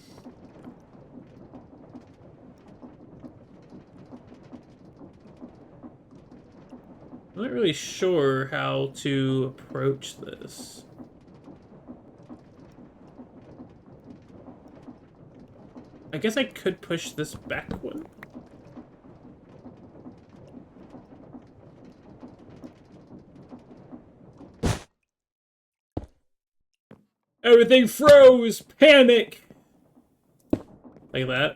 Speaker 1: not really sure how to approach this. I guess I could push this back one. Everything froze! Panic! Like that.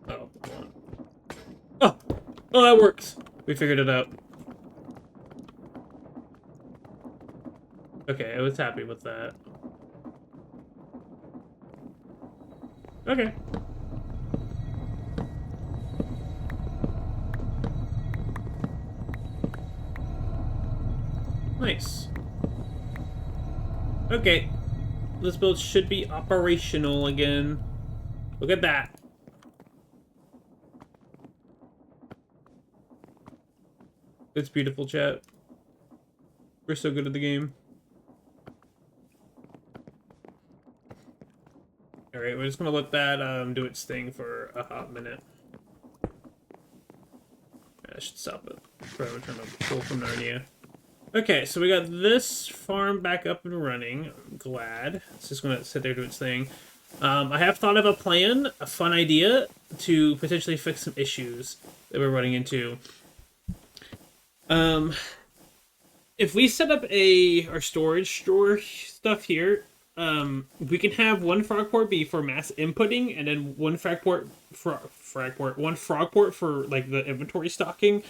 Speaker 1: Oh, come on. Oh! Oh, that works! We figured it out. Okay, I was happy with that. Okay. Nice. Okay. This boat should be operational again. Look at that. It's beautiful, chat. We're so good at the game. Alright, we're just gonna let that do its thing for a hot minute. I should stop it. Probably trying to pull from Narnia. Okay, so we got this farm back up and running. I'm glad. It's just gonna sit there do its thing. I have thought of a plan, a fun idea, to potentially fix some issues that we're running into. If we set up our storage store stuff here, we can have one frog port be for mass inputting, and then one frog port for like the inventory stocking.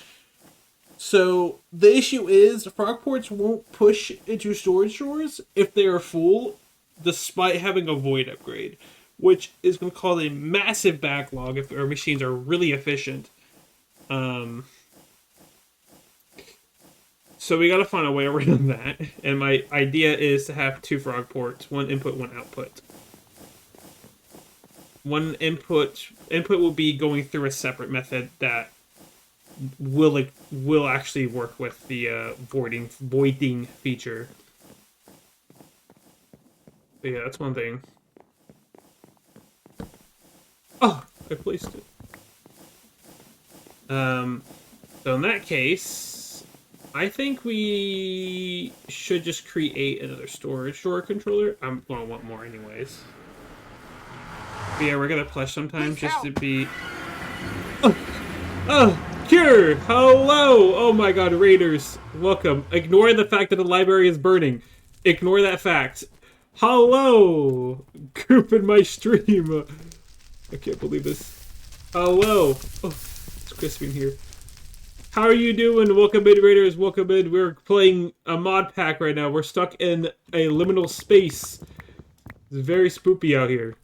Speaker 1: So the issue is frog ports won't push into storage drawers if they are full, despite having a void upgrade, which is going to cause a massive backlog if our machines are really efficient. So we got to find a way around that, and my idea is to have two frog ports, one input, one output. One input will be going through a separate method that will actually work with the voiding feature. But yeah, that's one thing. Oh, I placed it. So in that case, I think we should just create another storage drawer controller. I'm gonna want more anyways. But yeah, we're gonna plush sometimes just to be. Oh, Cure! Hello! Oh my god, Raiders, welcome. Ignore the fact that the library is burning. Ignore that fact. Hello! Group in my stream. I can't believe this. Hello! Oh, it's crispy in here. How are you doing? Welcome in, Raiders. Welcome in. We're playing a mod pack right now. We're stuck in a liminal space. It's very spoopy out here.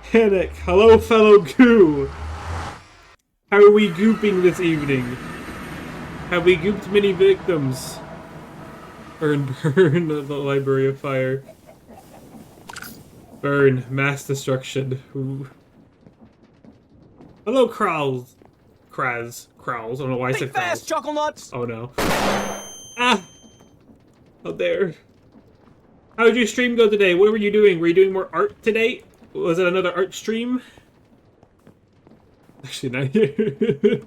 Speaker 1: Panic. Hello, fellow goo. How are we gooping this evening? Have we gooped many victims? Burn, burn the library of fire. Burn, mass destruction. Ooh. Hello, Krauls. Krauls. I don't know why I said Krauls.
Speaker 4: Fast, chuckle nuts.
Speaker 1: Oh no. Ah! How dare. How did your stream go today? What were you doing? Were you doing more art today? Was it another art stream? Actually, not here.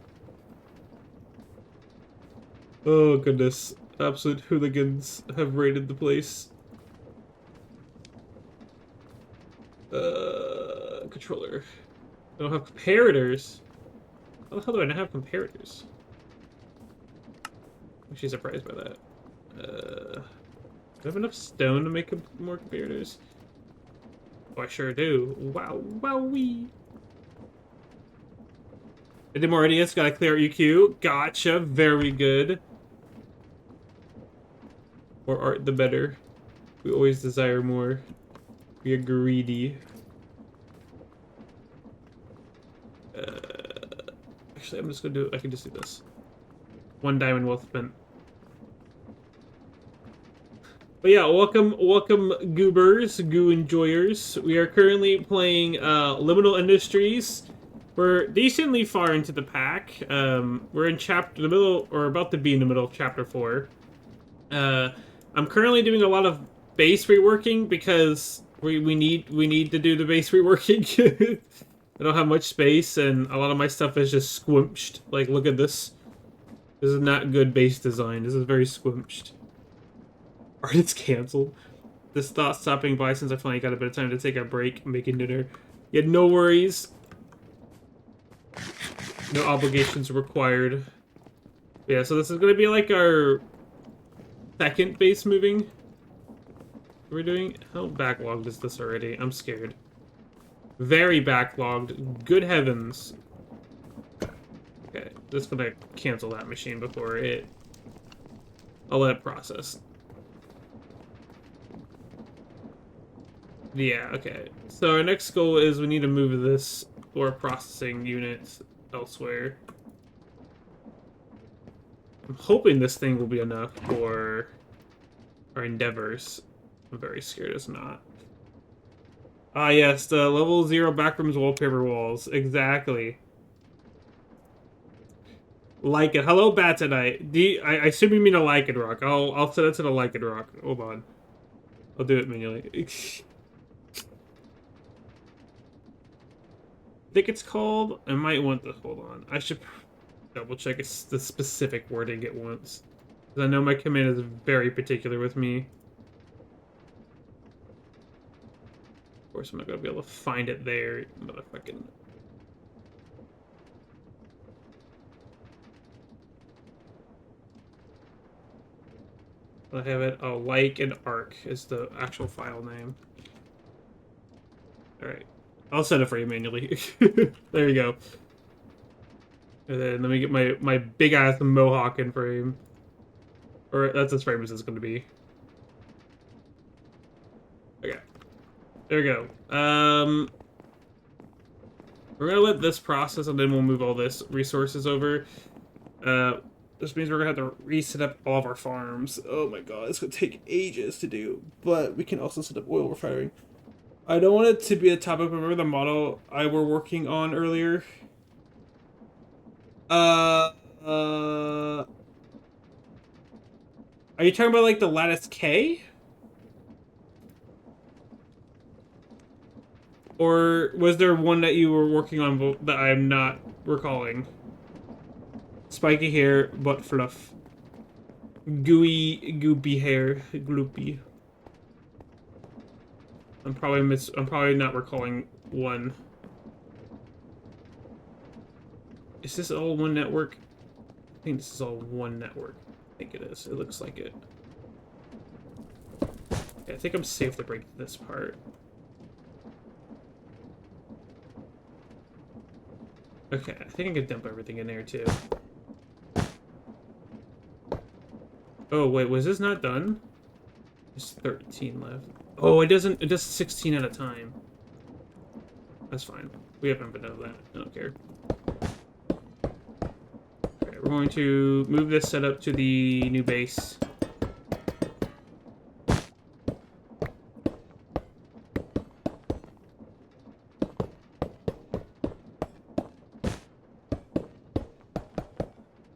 Speaker 1: Oh, goodness. Absolute hooligans have raided the place. Controller. I don't have comparators. How the hell do I not have comparators? I'm actually surprised by that. Do I have enough stone to make more comparators? Oh, I sure do. Wow, wowee. I did more ideas, gotta clear EQ. Gotcha, very good. More art, the better. We always desire more. We are greedy. Actually, I'm just gonna do. I can just do this. 1 diamond well spent. But yeah, welcome, goobers, goo enjoyers. We are currently playing Liminal Industries. We're decently far into the pack. We're in the middle, or about to be in the middle of chapter 4. I'm currently doing a lot of base reworking because we need to do the base reworking. I don't have much space, and a lot of my stuff is just squimped. Like, look at this. This is not good base design. This is very squimped. Art is canceled. This thought stopping by since I finally got a bit of time to take a break making dinner. Yeah, no worries. No obligations required. Yeah, so this is gonna be like our second base moving we're doing. How backlogged is this already? I'm scared. Very backlogged. Good heavens. Okay, just gonna cancel that machine before it... I'll let it process. Yeah, okay. So our next goal is we need to move this ore processing unit elsewhere. I'm hoping this thing will be enough for our endeavors. I'm very scared it's not. Ah, yes, the level 0 Backrooms wallpaper walls. Exactly. Like it. Hello, Batonite. I assume you mean a like it rock. I'll set it to the like it rock. Hold on. I'll do it manually. I think it's called... I might want to... Hold on. I should double check the specific wording it wants. Because I know my command is very particular with me. Of course, I'm not going to be able to find it there, motherfucking... I have it. Oh, like an arc is the actual file name. Alright. I'll set it for you manually. There you go. And then let me get my big ass mohawk in frame. Or that's as frame as it's going to be. Okay. There we go. We're going to let this process and then we'll move all this resources over. This means we're going to have to reset up all of our farms. Oh my god, it's going to take ages to do. But we can also set up oil refining. I don't want it to be a topic, but remember the model I were working on earlier? Are you talking about like the Lattice K? Or was there one that you were working on that I'm not recalling? Spiky hair, butt fluff. Gooey, goopy hair, gloopy. I'm probably not recalling one. Is this all one network? I think this is all one network. I think it is. It looks like it. Okay, I think I'm safe to break this part. Okay, I think I can dump everything in there too. Oh wait, was this not done? There's 13 left. Oh, it does 16 at a time. That's fine. We haven't been done that. I don't care. Okay, we're going to move this setup to the new base.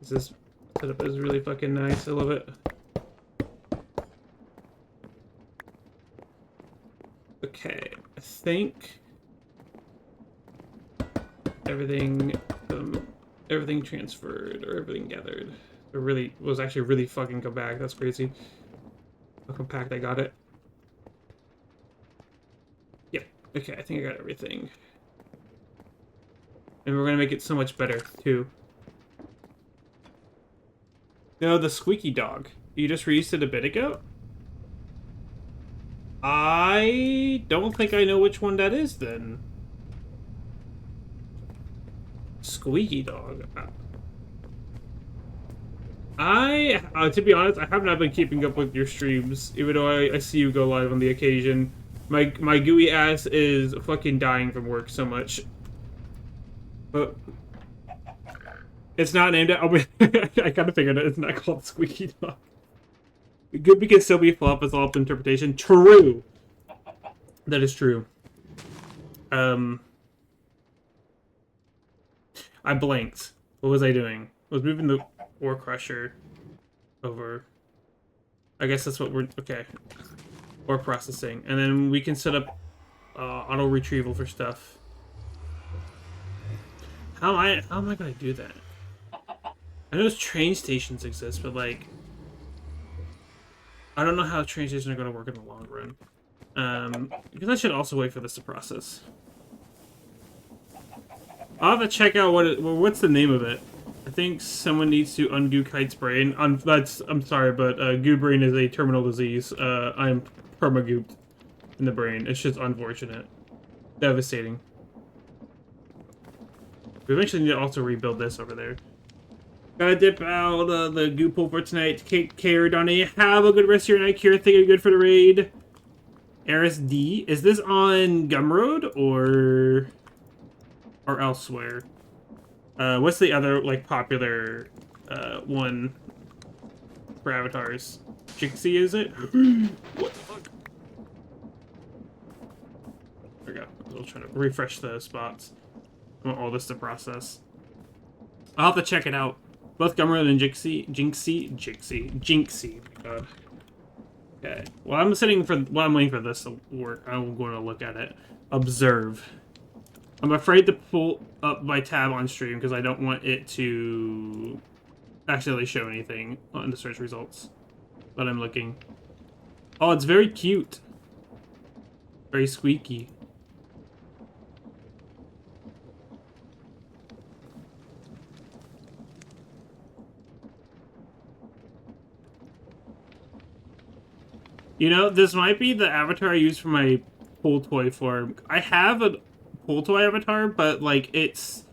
Speaker 1: This setup is really fucking nice. I love it. Okay, I think everything transferred or everything gathered. It really was actually really fucking compact. That's crazy. How compact I got it. Yep. Okay, I think I got everything. And we're gonna make it so much better too. No, the squeaky dog. You just released it a bit ago? I don't think I know which one that is, then. Squeaky dog. To be honest, I have not been keeping up with your streams, even though I see you go live on the occasion. My gooey ass is fucking dying from work so much. But it's not named after. I kind of figured it. It's not called Squeaky Dog. Goopy can still be flop as all up interpretation. True. That is true. I blanked. What was I doing? I was moving the ore crusher over. I guess that's what we're okay. Ore processing, and then we can set up auto retrieval for stuff. How am I gonna do that? I know train stations exist, but like, I don't know how train stations are gonna work in the long run. Because I should also wait for this to process. I'll have to check out what's the name of it. I think someone needs to undo Kite's brain. I'm sorry, but goo brain is a terminal disease. I'm permagooped in the brain. It's just unfortunate, devastating. We eventually need to also rebuild this over there. Gotta dip out the goo pool for tonight. Take care, Donnie. Have a good rest of your night, Kira. Think you're good for the raid. RSD. Is this on Gumroad or elsewhere? What's the other like popular one for avatars? Jixie, is it? What the fuck? There we go. I was trying to refresh the spots. I want all this to process. I'll have to check it out. Both Gumroad and Jinxie. Okay. Well, I'm waiting for this to work. I'm going to look at it. Observe. I'm afraid to pull up my tab on stream because I don't want it to accidentally show anything on the search results. But I'm looking. Oh, it's very cute. Very squeaky. You know, this might be the avatar I use for my pool toy form. I have a pool toy avatar, but like it's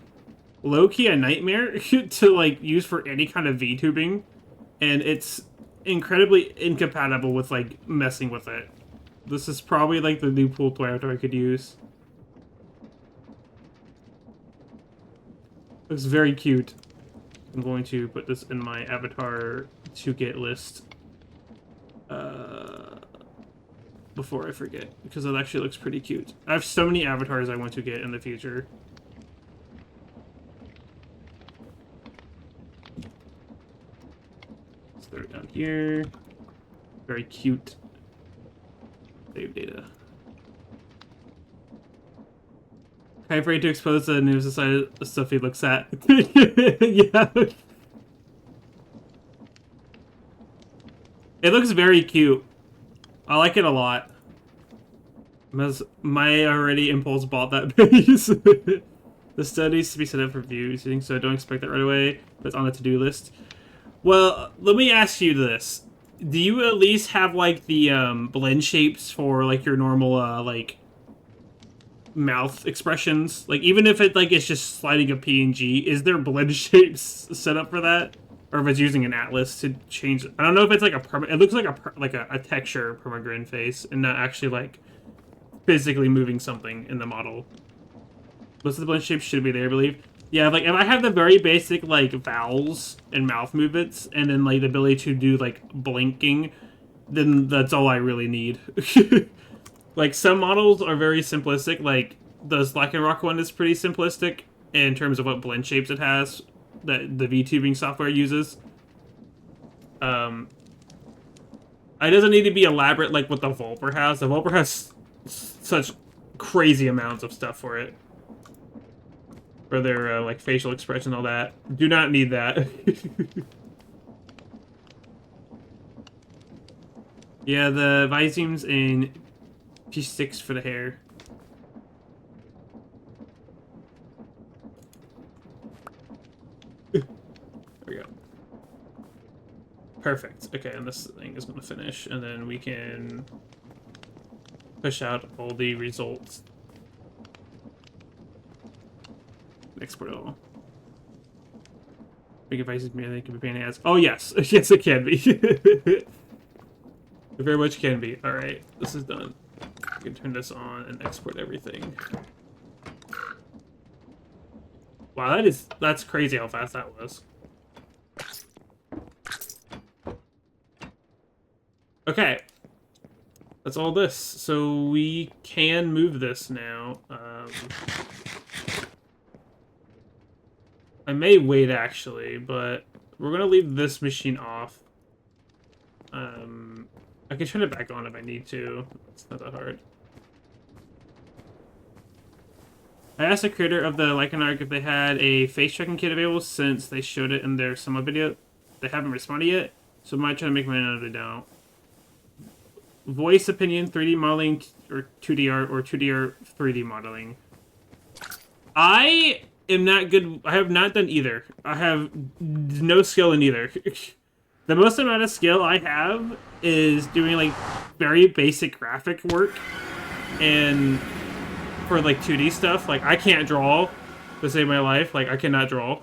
Speaker 1: low-key a nightmare to like use for any kind of VTubing, and it's incredibly incompatible with like messing with it. This is probably like the new pool toy avatar I could use. Looks very cute. I'm going to put this in my avatar to get list. Before I forget, because it actually looks pretty cute. I have so many avatars I want to get in the future. Let's throw it down here. Very cute. Save data. I'm afraid to expose the news side of stuff he looks at. Yeah. It looks very cute. I like it a lot. My already impulse bought that base. The study needs to be set up for views, so I don't expect that right away, but it's on the to-do list. Well, let me ask you this. Do you at least have, like, the blend shapes for, like, your normal, like, mouth expressions? Like, even if it, like, it's just sliding a PNG, is there blend shapes set up for that? Or if it's using an atlas to change. I don't know if it's like it looks like a texture permagrin face and not actually like physically moving something in the model. Most of the blend shapes should be there, I believe. Yeah, like if I have the very basic like vowels and mouth movements and then like the ability to do like blinking, then that's all I really need. Like some models are very simplistic, like the Slack and Rock one is pretty simplistic in terms of what blend shapes it has that the VTubing software uses. It doesn't need to be elaborate like what the Vulpr has. The Vulpr has such crazy amounts of stuff for it. For their like facial expression and all that. Do not need that. Yeah, the Vizium's in P6 for the hair. There we go. Perfect. Okay, and this thing is going to finish, and then we can push out all the results. Export it all. Big advices me, I think, can be pain in the ass. Oh, yes. Yes, it can be. It very much can be. Alright, this is done. I can turn this on and export everything. Wow, that's crazy how fast that was. Okay. That's all this. So we can move this now. I may wait, actually, but we're going to leave this machine off. I can turn it back on if I need to. It's not that hard. I asked the creator of the Lycan Arc if they had a face tracking kit available since they showed it in their summer video. They haven't responded yet, so I might try to make mine out of it now. Voice opinion, 3D modeling, or 2D art, or 2D art, 3D modeling. I am not good. I have not done either. I have no skill in either. The most amount of skill I have is doing like very basic graphic work, and for like 2D stuff, like I can't draw to save my life. Like I cannot draw.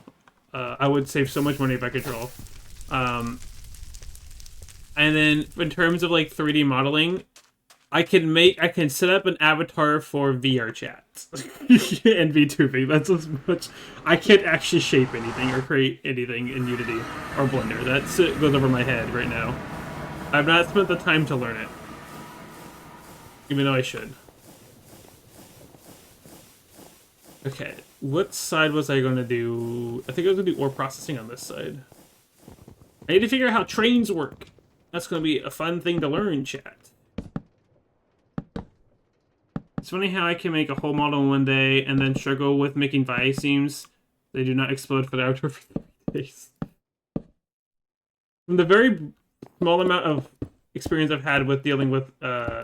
Speaker 1: I would save so much money if I could draw. And then in terms of like 3D modeling, I can set up an avatar for VR chat and VTubing. That's as much. I can't actually shape anything or create anything in Unity or Blender. That goes over my head right now. I've not spent the time to learn it, even though I should. Okay, what side was I going to do? I think I was going to do ore processing on this side. I need to figure out how trains work. That's going to be a fun thing to learn, chat. It's funny how I can make a whole model in one day and then struggle with making via seams. They do not explode for the outdoor for 3 days. From the very small amount of experience I've had with dealing with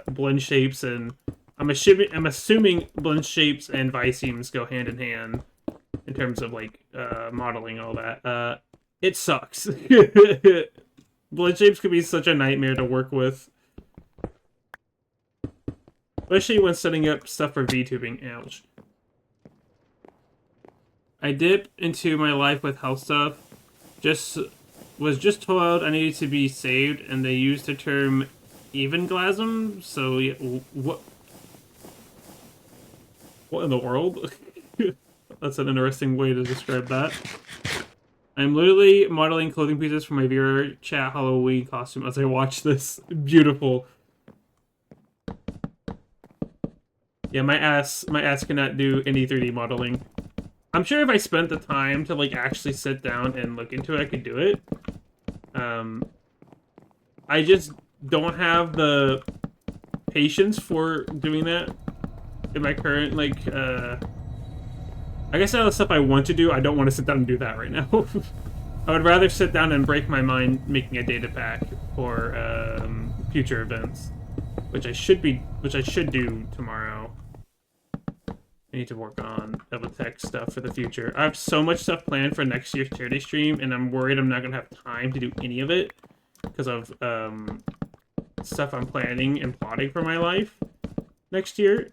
Speaker 1: blend shapes, and I'm assuming blend shapes and via seams go hand in hand in terms of like modeling all that. It sucks. Blend shapes can be such a nightmare to work with. Especially when setting up stuff for VTubing. Ouch. I dip into my life with health stuff. Was just told I needed to be saved, and they used the term evanglasm. So yeah, what in the world? That's an interesting way to describe that. I'm literally modeling clothing pieces for my VR chat Halloween costume as I watch this. Beautiful. Yeah, my ass cannot do any 3D modeling. I'm sure if I spent the time to like actually sit down and look into it, I could do it. I just don't have the patience for doing that in my current like I guess all the stuff I want to do, I don't want to sit down and do that right now. I would rather sit down and break my mind making a data pack for future events, which I should do tomorrow. I need to work on tech stuff for the future. I have so much stuff planned for next year's charity stream, and I'm worried I'm not gonna have time to do any of it because of stuff I'm planning and plotting for my life next year.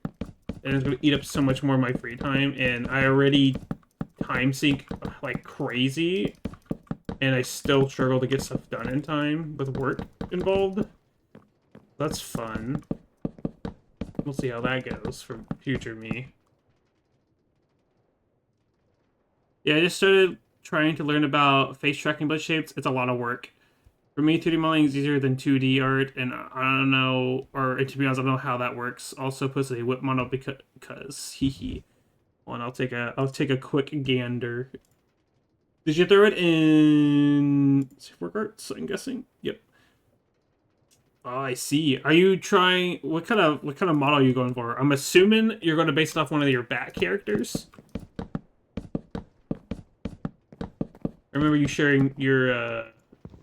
Speaker 1: And it's going to eat up so much more of my free time, and I already time sync like crazy, and I still struggle to get stuff done in time with work involved. That's fun. We'll see how that goes for future me. Yeah, I just started trying to learn about face tracking blend shapes. It's a lot of work. For me, 2D modeling is easier than 2D art, and I don't know, or to be honest, I don't know how that works. Also, post a whip model because hee. Well, I'll take a quick gander. Did you throw it in work arts? I'm guessing. Yep. Oh, I see. Are you trying? What kind of model are you going for? I'm assuming you're going to base it off one of your back characters. I remember you sharing your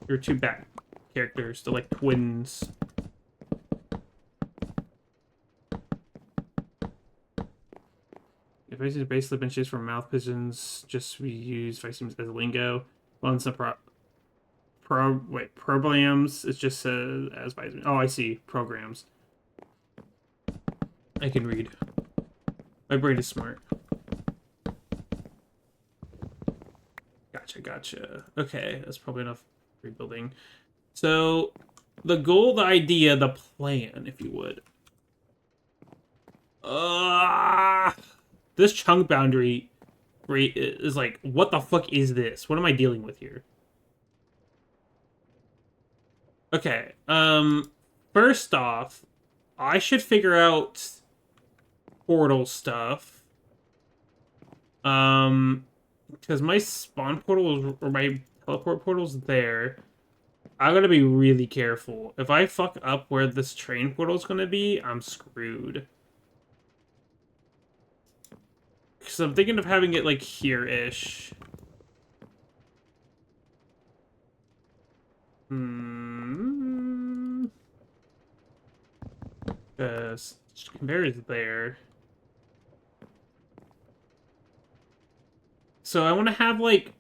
Speaker 1: 2 back characters, they're like twins. If I use base lip inches for mouth pigeons, just we use Vicems as lingo. Well, it's a programs. It's just as Vicems. Oh, I see. Programs. I can read. My brain is smart. Gotcha. Gotcha. Okay, that's probably enough rebuilding. So, the goal, the idea, the plan, if you would. This chunk boundary rate is like, what the fuck is this? What am I dealing with here? Okay, first off, I should figure out portal stuff. Because my spawn portal or my teleport portal's there. I gotta be really careful. If I fuck up where this train portal's gonna be, I'm screwed. Because I'm thinking of having it, like, here-ish. Because conveyor is there. So I want to have, like,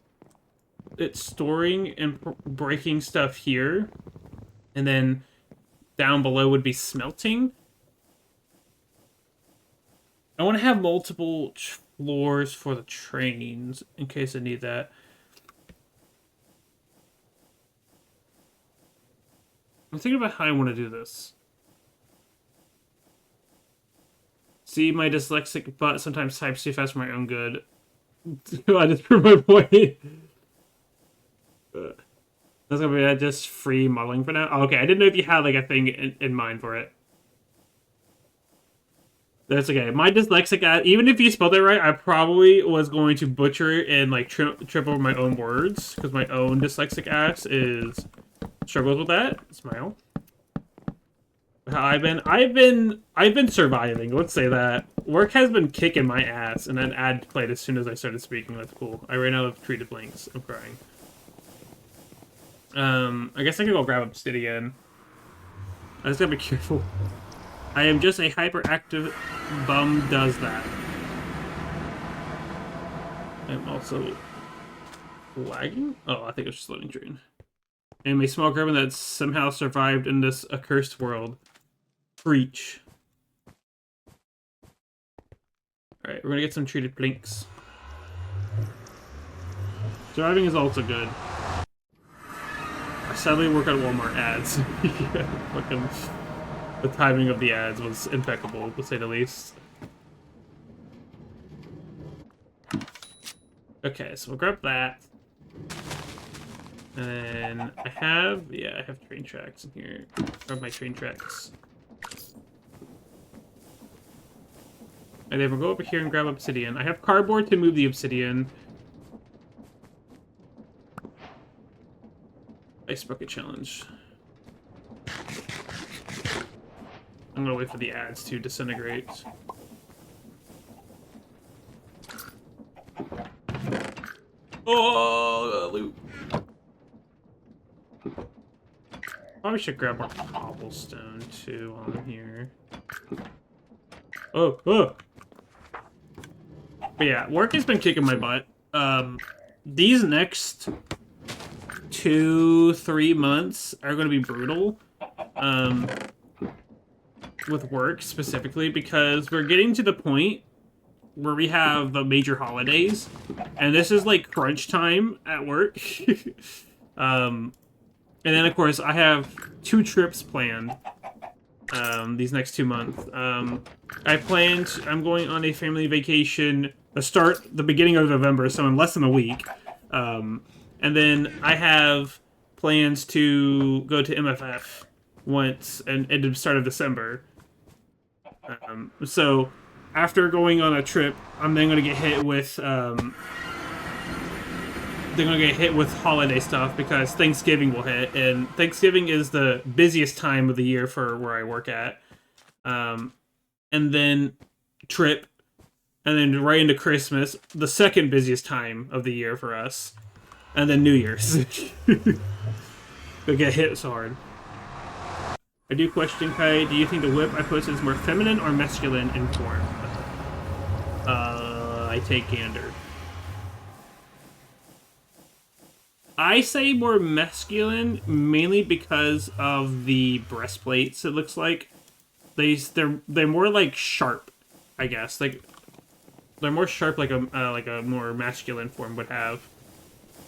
Speaker 1: it storing and breaking stuff here. And then down below would be smelting. I want to have multiple floors for the trains in case I need that. I'm thinking about how I want to do this. See, my dyslexic butt sometimes types too fast for my own good. I just proved my point. That's gonna be just free modeling for now. Oh, okay, I didn't know if you had like a thing in mind for it. That's okay. My dyslexic, even if you spelled it right, I probably was going to butcher it and like trip over my own words because my own dyslexic ass struggles with that. Smile. How I've been surviving. Let's say that work has been kicking my ass, and then ad played as soon as I started speaking. That's cool. I ran out of treated blinks. I'm crying. I guess I could go grab obsidian. I just gotta be careful. I am just a hyperactive bum does that. I'm also lagging? Oh, I think it's just loading train. I'm a small griffin that somehow survived in this accursed world. Preach. Alright, we're gonna get some treated blinks. Surviving is also good. I sadly work on Walmart ads. Yeah, fucking... The timing of the ads was impeccable, to say the least. Okay, so we'll grab that. And then I have train tracks in here. Grab my train tracks. And then we'll go over here and grab obsidian. I have cardboard to move the obsidian. Ice bucket challenge. I'm gonna wait for the ads to disintegrate. Oh, loot. Probably should grab more cobblestone too on here. Oh. But yeah, work has been kicking my butt. These next 2-3 months are gonna be brutal. With work specifically because we're getting to the point where we have the major holidays and this is like crunch time at work. And then of course I have 2 trips planned these next 2 months. I'm going on a family vacation the beginning of November, so in less than a week. And then I have plans to go to MFF once and at the start of December. So after going on a trip, I'm then gonna get hit with holiday stuff because Thanksgiving will hit, and Thanksgiving is the busiest time of the year for where I work at. And then trip, and then right into Christmas, the second busiest time of the year for us, and then New Year's. They'll get hit so hard. I do question, Kai, do you think the whip I posted is more feminine or masculine in form? I take gander. I say more masculine, mainly because of the breastplates, it looks like. They're more, like, sharp, I guess. Like, they're more sharp like a more masculine form would have.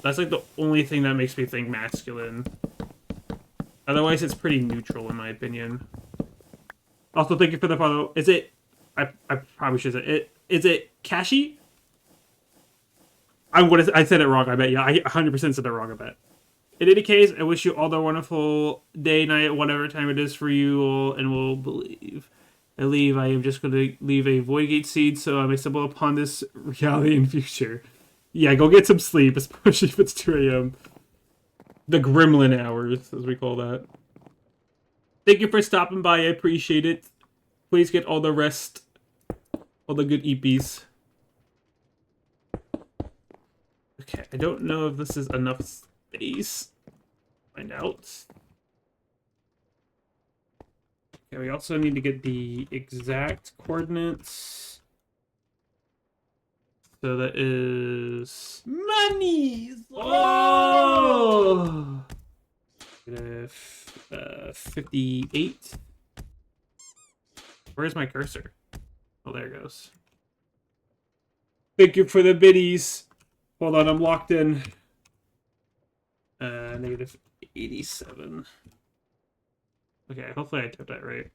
Speaker 1: That's like the only thing that makes me think masculine. Otherwise, it's pretty neutral in my opinion. Also, thank you for the follow. Is it? I probably should say it. Is it Kashi? I said it wrong. I bet. Yeah, I 100% said it wrong. I bet. In any case, I wish you all the wonderful day, night, whatever time it is for you all, and will believe. I am just going to leave a void gate seed so I may stumble upon this reality in future. Yeah, go get some sleep, especially if it's 2 a.m. The gremlin hours, as we call that. Thank you for stopping by. I appreciate it. Please get all the rest, all the good EPs. Okay, I don't know if this is enough space. Find out. Okay, we also need to get the exact coordinates. So that is
Speaker 4: Money.
Speaker 1: oh, 58. Where's my cursor? Oh, there it goes. Thank you for the biddies. Hold on, I'm locked in. Negative 87. Okay, hopefully I typed that right.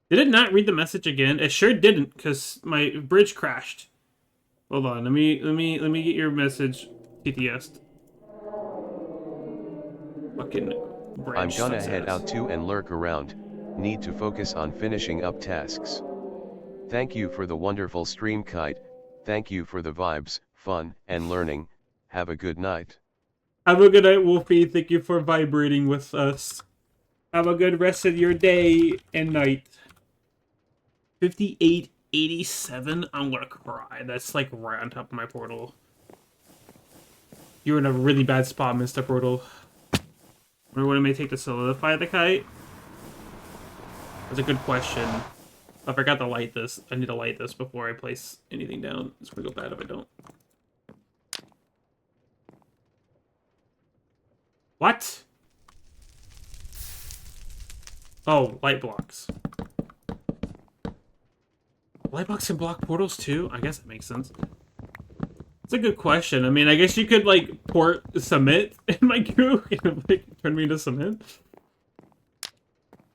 Speaker 1: Did it not read the message again? It sure didn't, because my bridge crashed. Hold on, let me get your message TTS. Fucking bridge.
Speaker 2: I'm gonna
Speaker 1: sucks
Speaker 2: head
Speaker 1: ass.
Speaker 2: out too and lurk around, need to focus on finishing up tasks. Thank you for the wonderful stream, Kite, thank you for the vibes, fun, and learning, have a good night.
Speaker 1: Have a good night, Wolfie. Thank you for vibrating with us. Have a good rest of your day and night. 5887? I'm gonna cry. That's like right on top of my portal. You're in a really bad spot, Mr. Portal. Wonder what it may take to solidify the kite? That's a good question. I forgot to light this. I need to light this before I place anything down. It's gonna go bad if I don't. What? Oh, light blocks. Light blocks can block portals too? I guess it makes sense. It's a good question. I mean, I guess you could, like, port cement in my goo and, like, turn me into cement.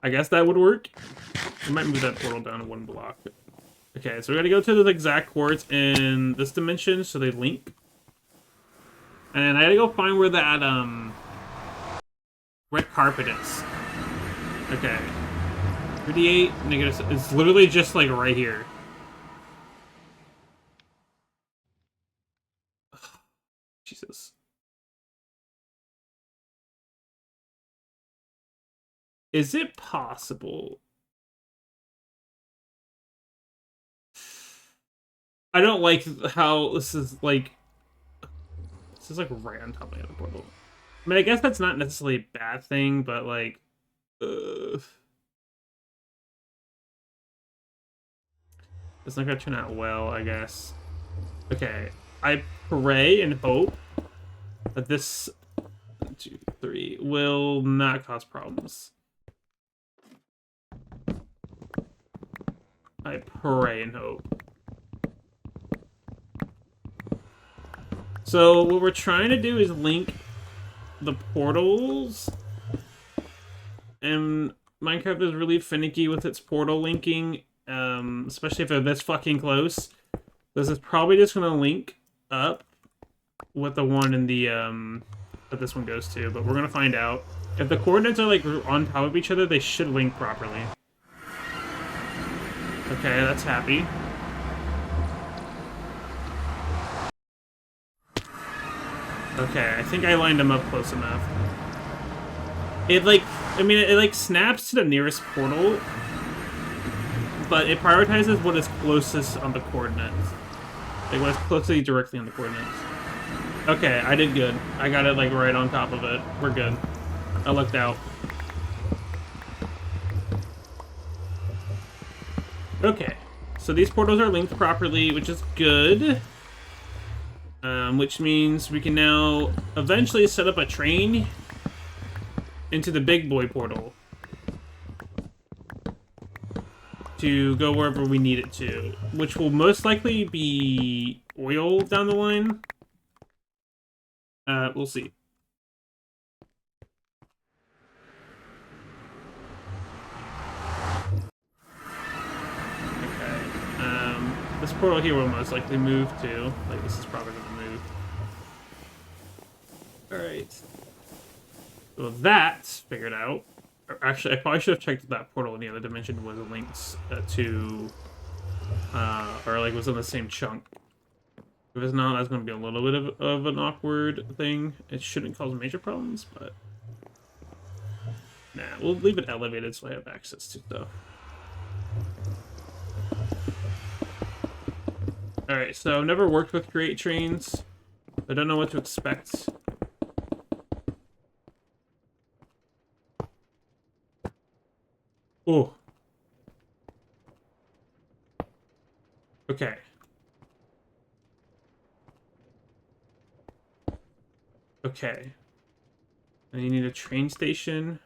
Speaker 1: I guess that would work. I might move that portal down to 1 block. Okay, so we gotta go to the exact quartz in this dimension so they link. And I gotta go find where that, red carpet is. Okay. 38, negative... It's literally just, like, right here. Jesus. Is it possible? I don't like how this is, like... This is, like, right on top of the other portal. I mean, I guess that's not necessarily a bad thing, but, like... It's not gonna turn out well, I guess. Okay. I pray and hope that this 1, 2, 3 will not cause problems. I pray and hope. So what we're trying to do is link the portals, and Minecraft is really finicky with its portal linking, especially if they're this fucking close. This is probably just gonna link up with the one in the that this one goes to, but we're gonna find out. If the coordinates are like on top of each other, they should link properly. Okay, that's happy. Okay, I think I lined them up close enough. It like, I mean, it like snaps to the nearest portal, but it prioritizes what is closest on the coordinates. Like what is closely directly on the coordinates. Okay, I did good. I got it like right on top of it. We're good. I lucked out. Okay, so these portals are linked properly, which is good. Which means we can now eventually set up a train into the big boy portal to go wherever we need it to, which will most likely be oil down the line. We'll see. Okay. This portal here will most likely move to. Like, this is probably gonna move. Alright. So that's figured out. Or actually, I probably should have checked if that portal in the other dimension was linked to... or, like, was in the same chunk. If it's not, that's going to be a little bit of an awkward thing. It shouldn't cause major problems, but... Nah, we'll leave it elevated so I have access to stuff. Alright, so I've never worked with Create Trains. I don't know what to expect. Oh. Okay. Okay. And you need a train station.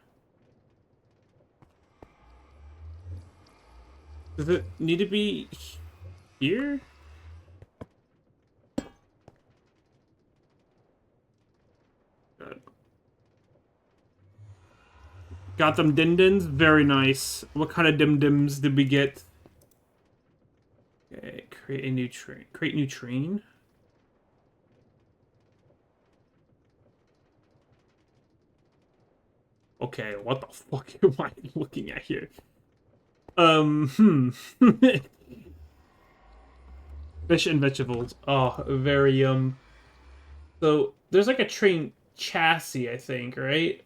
Speaker 1: Does it need to be here? Good. Got them din-dins? Very nice. What kind of dim-dims did we get? Okay, create a new train. Create new train? Okay, what the fuck am I looking at here? Fish and vegetables. Oh, very, So, there's like a train chassis, I think, right?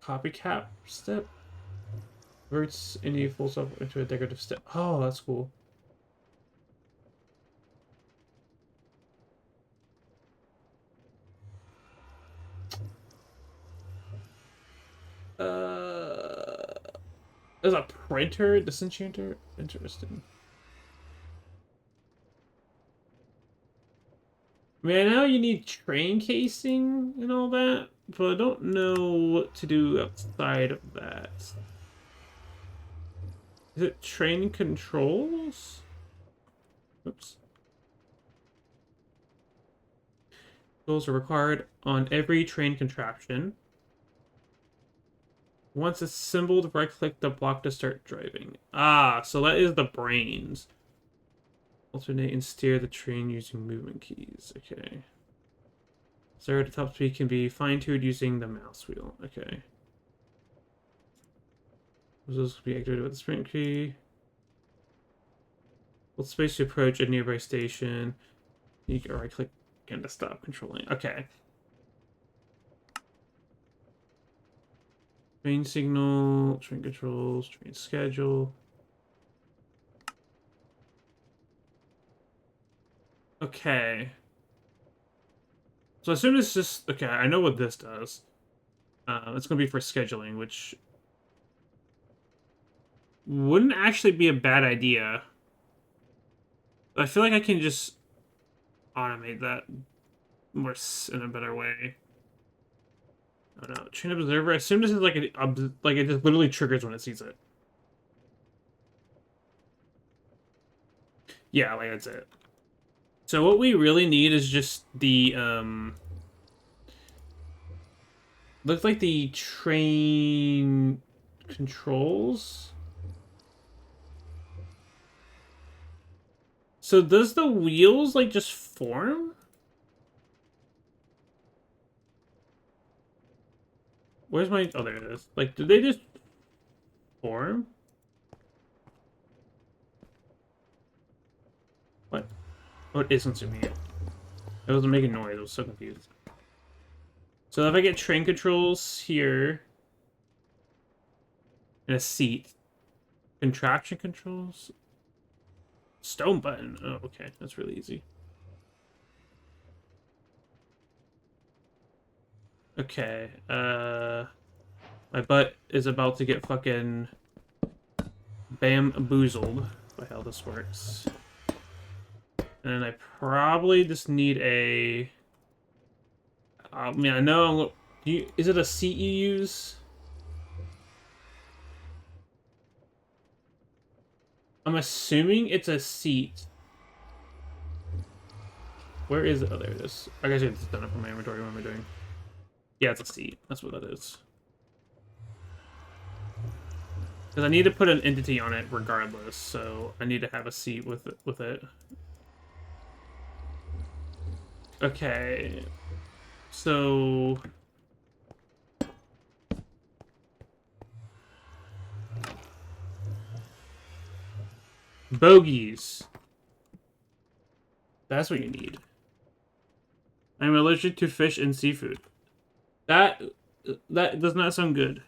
Speaker 1: Copycat step? Converts any full stuff into a decorative step. Oh, that's cool. There's a printer disenchanter? Interesting. I mean, I know you need train casing and all that, but I don't know what to do outside of that. Is it train controls? Oops. Controls are required on every train contraption. Once assembled, right-click the block to start driving. Ah, so that is the brains. Alternate and steer the train using movement keys. Okay. Zero to top speed can be fine-tuned using the mouse wheel. Okay. Those can be activated with the sprint key. Hold space to approach a nearby station. You can right-click again to stop controlling. Okay. Train signal, train controls, train schedule. Okay. So I assume it's just... Okay, I know what this does. It's going to be for scheduling, which wouldn't actually be a bad idea. I feel like I can just automate that more in a better way. Oh no, train observer. I assume this is like like it just literally triggers when it sees it. Yeah, like that's it. So what we really need is just the looks like the train controls. So does the wheels like just form? Where's my... Oh, there it is. Like, do they just form? What? Oh, it isn't zooming in. It wasn't making noise. I was so confused. So if I get train controls here... And a seat. Contraption controls? Stone button. Oh, okay. That's really easy. Okay. My butt is about to get fucking bamboozled by how this works. And I probably just need a... I mean, I know... Is it a seat you use? I'm assuming it's a seat. Where is it? Oh, there it is. I guess it's done it from my inventory. What am I doing? Yeah, it's a seat. That's what that is. Because I need to put an entity on it regardless, so I need to have a seat with it. Okay. So... bogies. That's what you need. I'm allergic to fish and seafood. That does not sound good.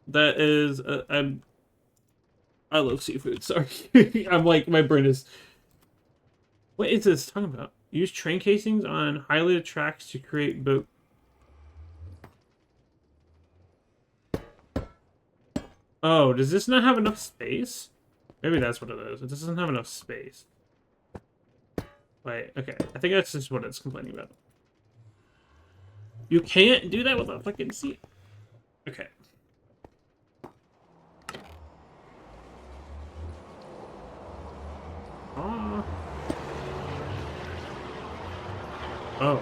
Speaker 1: That is I love seafood. Sorry, I'm like my brain is. What is this talking about? Use train casings on highlighted tracks to create boat. Oh, does this not have enough space? Maybe that's what it is. It doesn't have enough space. Wait, okay. I think that's just what it's complaining about. You can't do that with a fucking seat. Okay. Oh. Oh.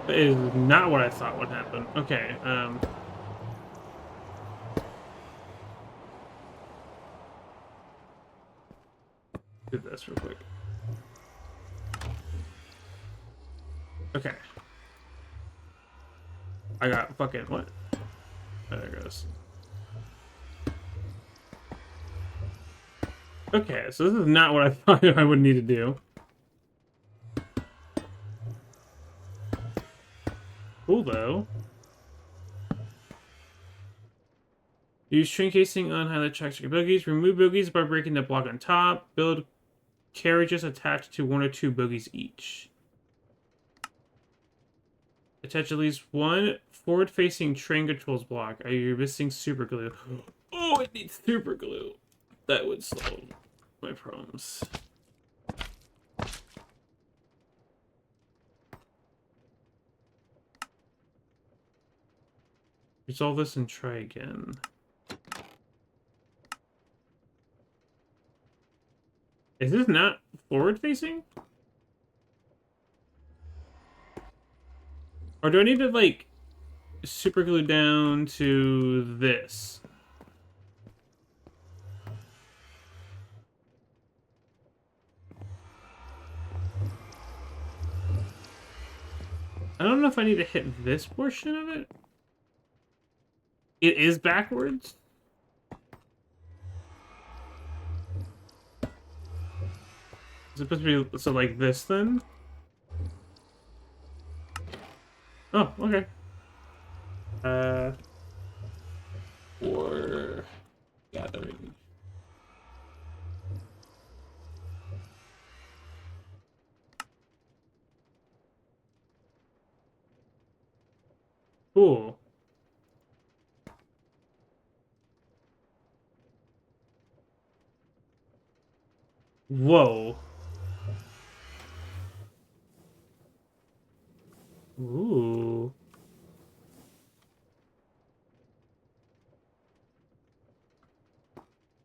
Speaker 1: That is not what I thought would happen. Okay, do this real quick. Okay. I got fucking what? Oh, there it goes. Okay, so this is not what I thought I would need to do. Cool though. Use string casing on highlight tracks to bogies. Remove bogies by breaking the block on top. Build carriages attached to 1 or 2 bogies each. Attach at least 1 forward-facing train controls block. Are you missing super glue? Oh, it needs super glue. That would solve my problems. Resolve this and try again. Is this not forward-facing? Or do I need to, like, super glue down to this? I don't know if I need to hit this portion of it. It is backwards? Is it supposed to be, so like this then? Oh, okay. Or gathering. Cool. Whoa. Ooh.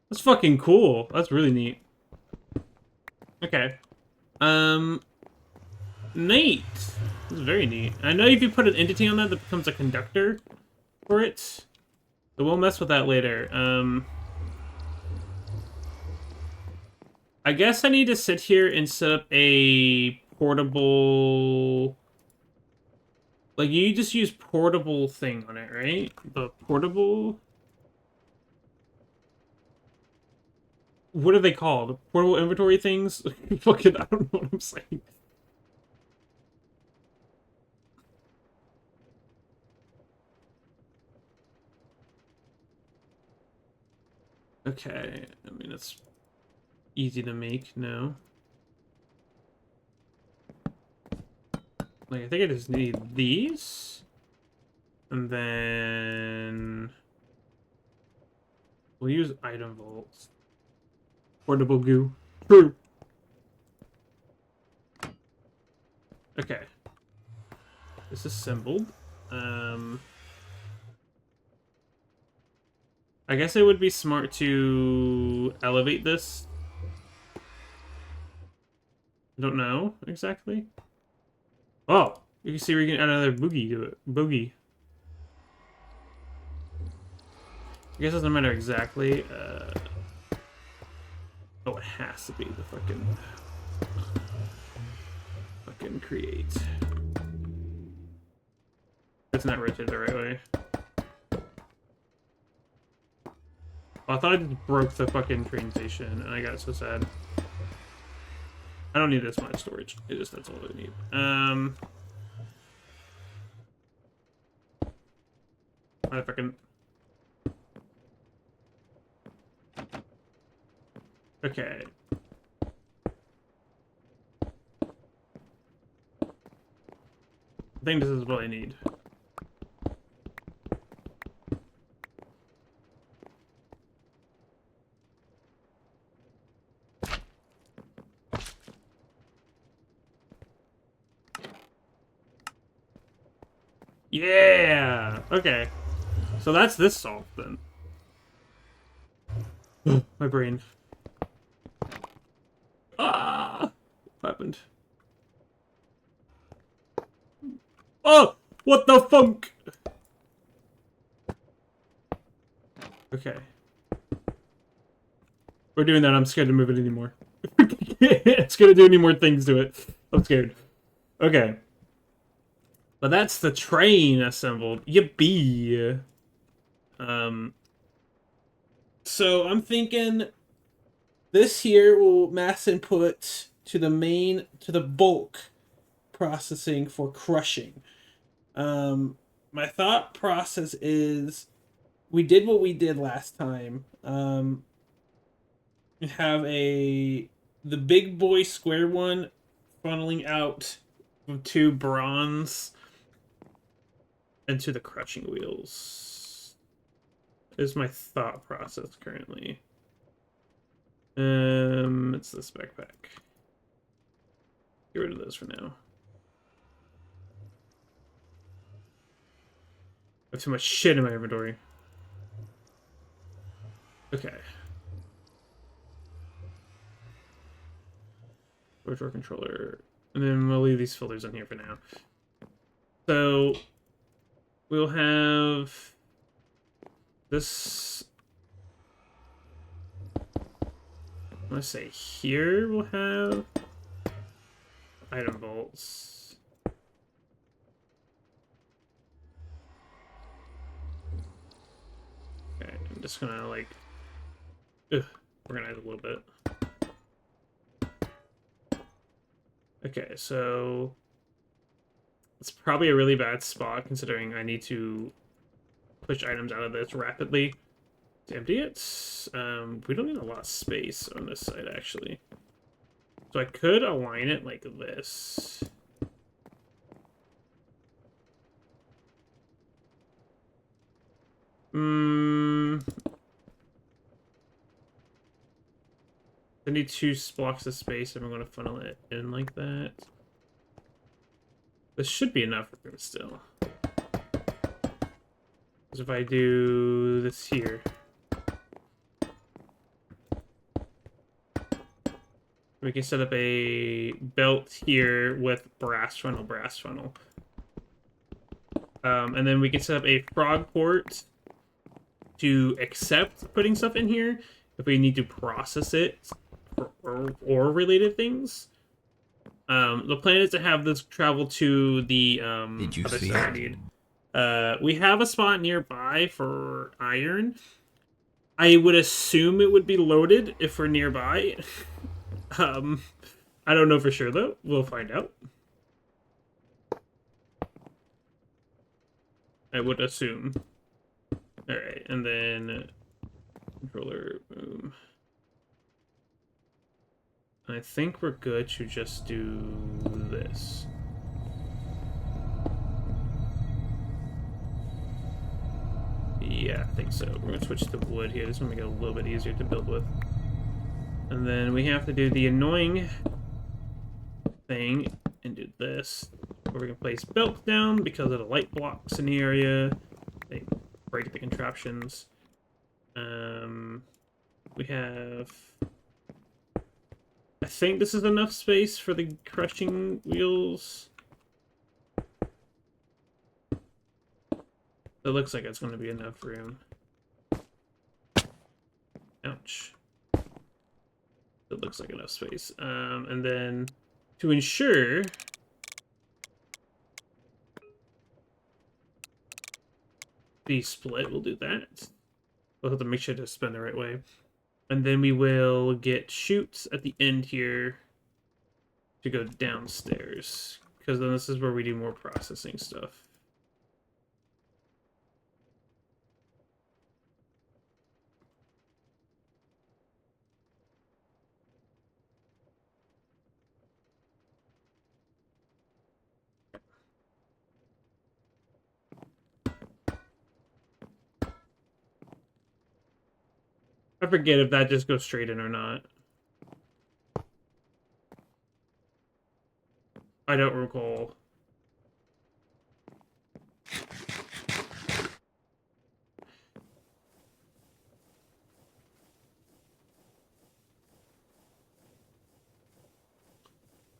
Speaker 1: That's fucking cool. That's really neat. Okay. Neat. This is very neat. I know if you put an entity on that becomes a conductor for it. So we'll mess with that later. I guess I need to sit here and set up a portable... Like, you just use portable thing on it, right? The portable... What are they called? Portable inventory things? Fucking, I don't know what I'm saying. Okay, I mean, it's easy to make, no. Like, I think I just need these. And then... we'll use item vaults. Portable goo. True. Okay. Disassembled. I guess it would be smart to elevate this. I don't know exactly. Oh, you can see we can add another boogie to it. Boogie. I guess it doesn't matter exactly. Oh, it has to be the fucking create. It's not rotated the right way. Oh, I thought I just broke the fucking train station, and I got so sad. I don't need this much storage. That's all I need. I fucking. Okay. I think this is what I need. Yeah! Okay. So that's this solved then. My brain. Ah! What happened? Oh! What the funk? Okay. We're doing that. I'm scared to move it anymore. It's gonna do any more things to it. I'm scared. Okay. But that's the train assembled. Yippee! So I'm thinking this here will mass input to the bulk processing for crushing. My thought process is we did what we did last time. Have the big boy square one funneling out to bronze into the crushing wheels. Is my thought process currently. It's this backpack. Get rid of those for now. I have too much shit in my inventory. Okay. Virtual controller. And then we'll leave these filters in here for now. So we'll have this. Let's say here we'll have item vaults. Okay, I'm just gonna like organize a little bit. Okay, so it's probably a really bad spot considering I need to push items out of this rapidly to empty it. We don't need a lot of space on this side actually. So I could align it like this. I need 2 blocks of space, and we're going to funnel it in like that. This should be enough room still. Because if I do this here, we can set up a belt here with brass funnel. And then we can set up a frog port to accept putting stuff in here if we need to process it or related things. The plan is to have this travel to the
Speaker 4: Did you
Speaker 1: other
Speaker 4: see
Speaker 1: side I
Speaker 4: it?
Speaker 1: need. We have a spot nearby for iron. I would assume it would be loaded if we're nearby. I don't know for sure though. We'll find out. I would assume. Alright, and then controller, boom. I think we're good to just do this. Yeah, I think so. We're gonna switch to wood here. This will make it a little bit easier to build with. And then we have to do the annoying thing and do this. Where we can place belts down because of the light blocks in the area. They break the contraptions. We have... I think this is enough space for the crushing wheels. It looks like it's going to be enough room. Ouch. It looks like enough space. And then to ensure the split, we'll do that. We'll have to make sure to spin the right way. And then we will get chutes at the end here to go downstairs. Because then this is where we do more processing stuff. I forget if that just goes straight in or not. I don't recall.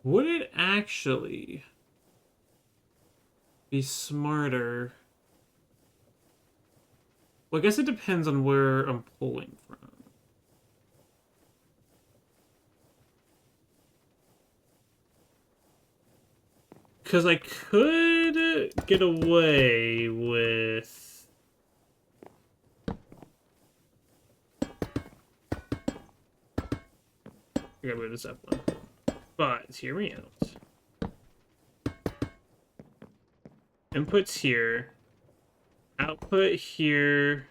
Speaker 1: Would it actually be smarter? Well, I guess it depends on where I'm pulling from. Because I could get away with... I gotta move this up one. But, hear me out. Inputs here. Output here.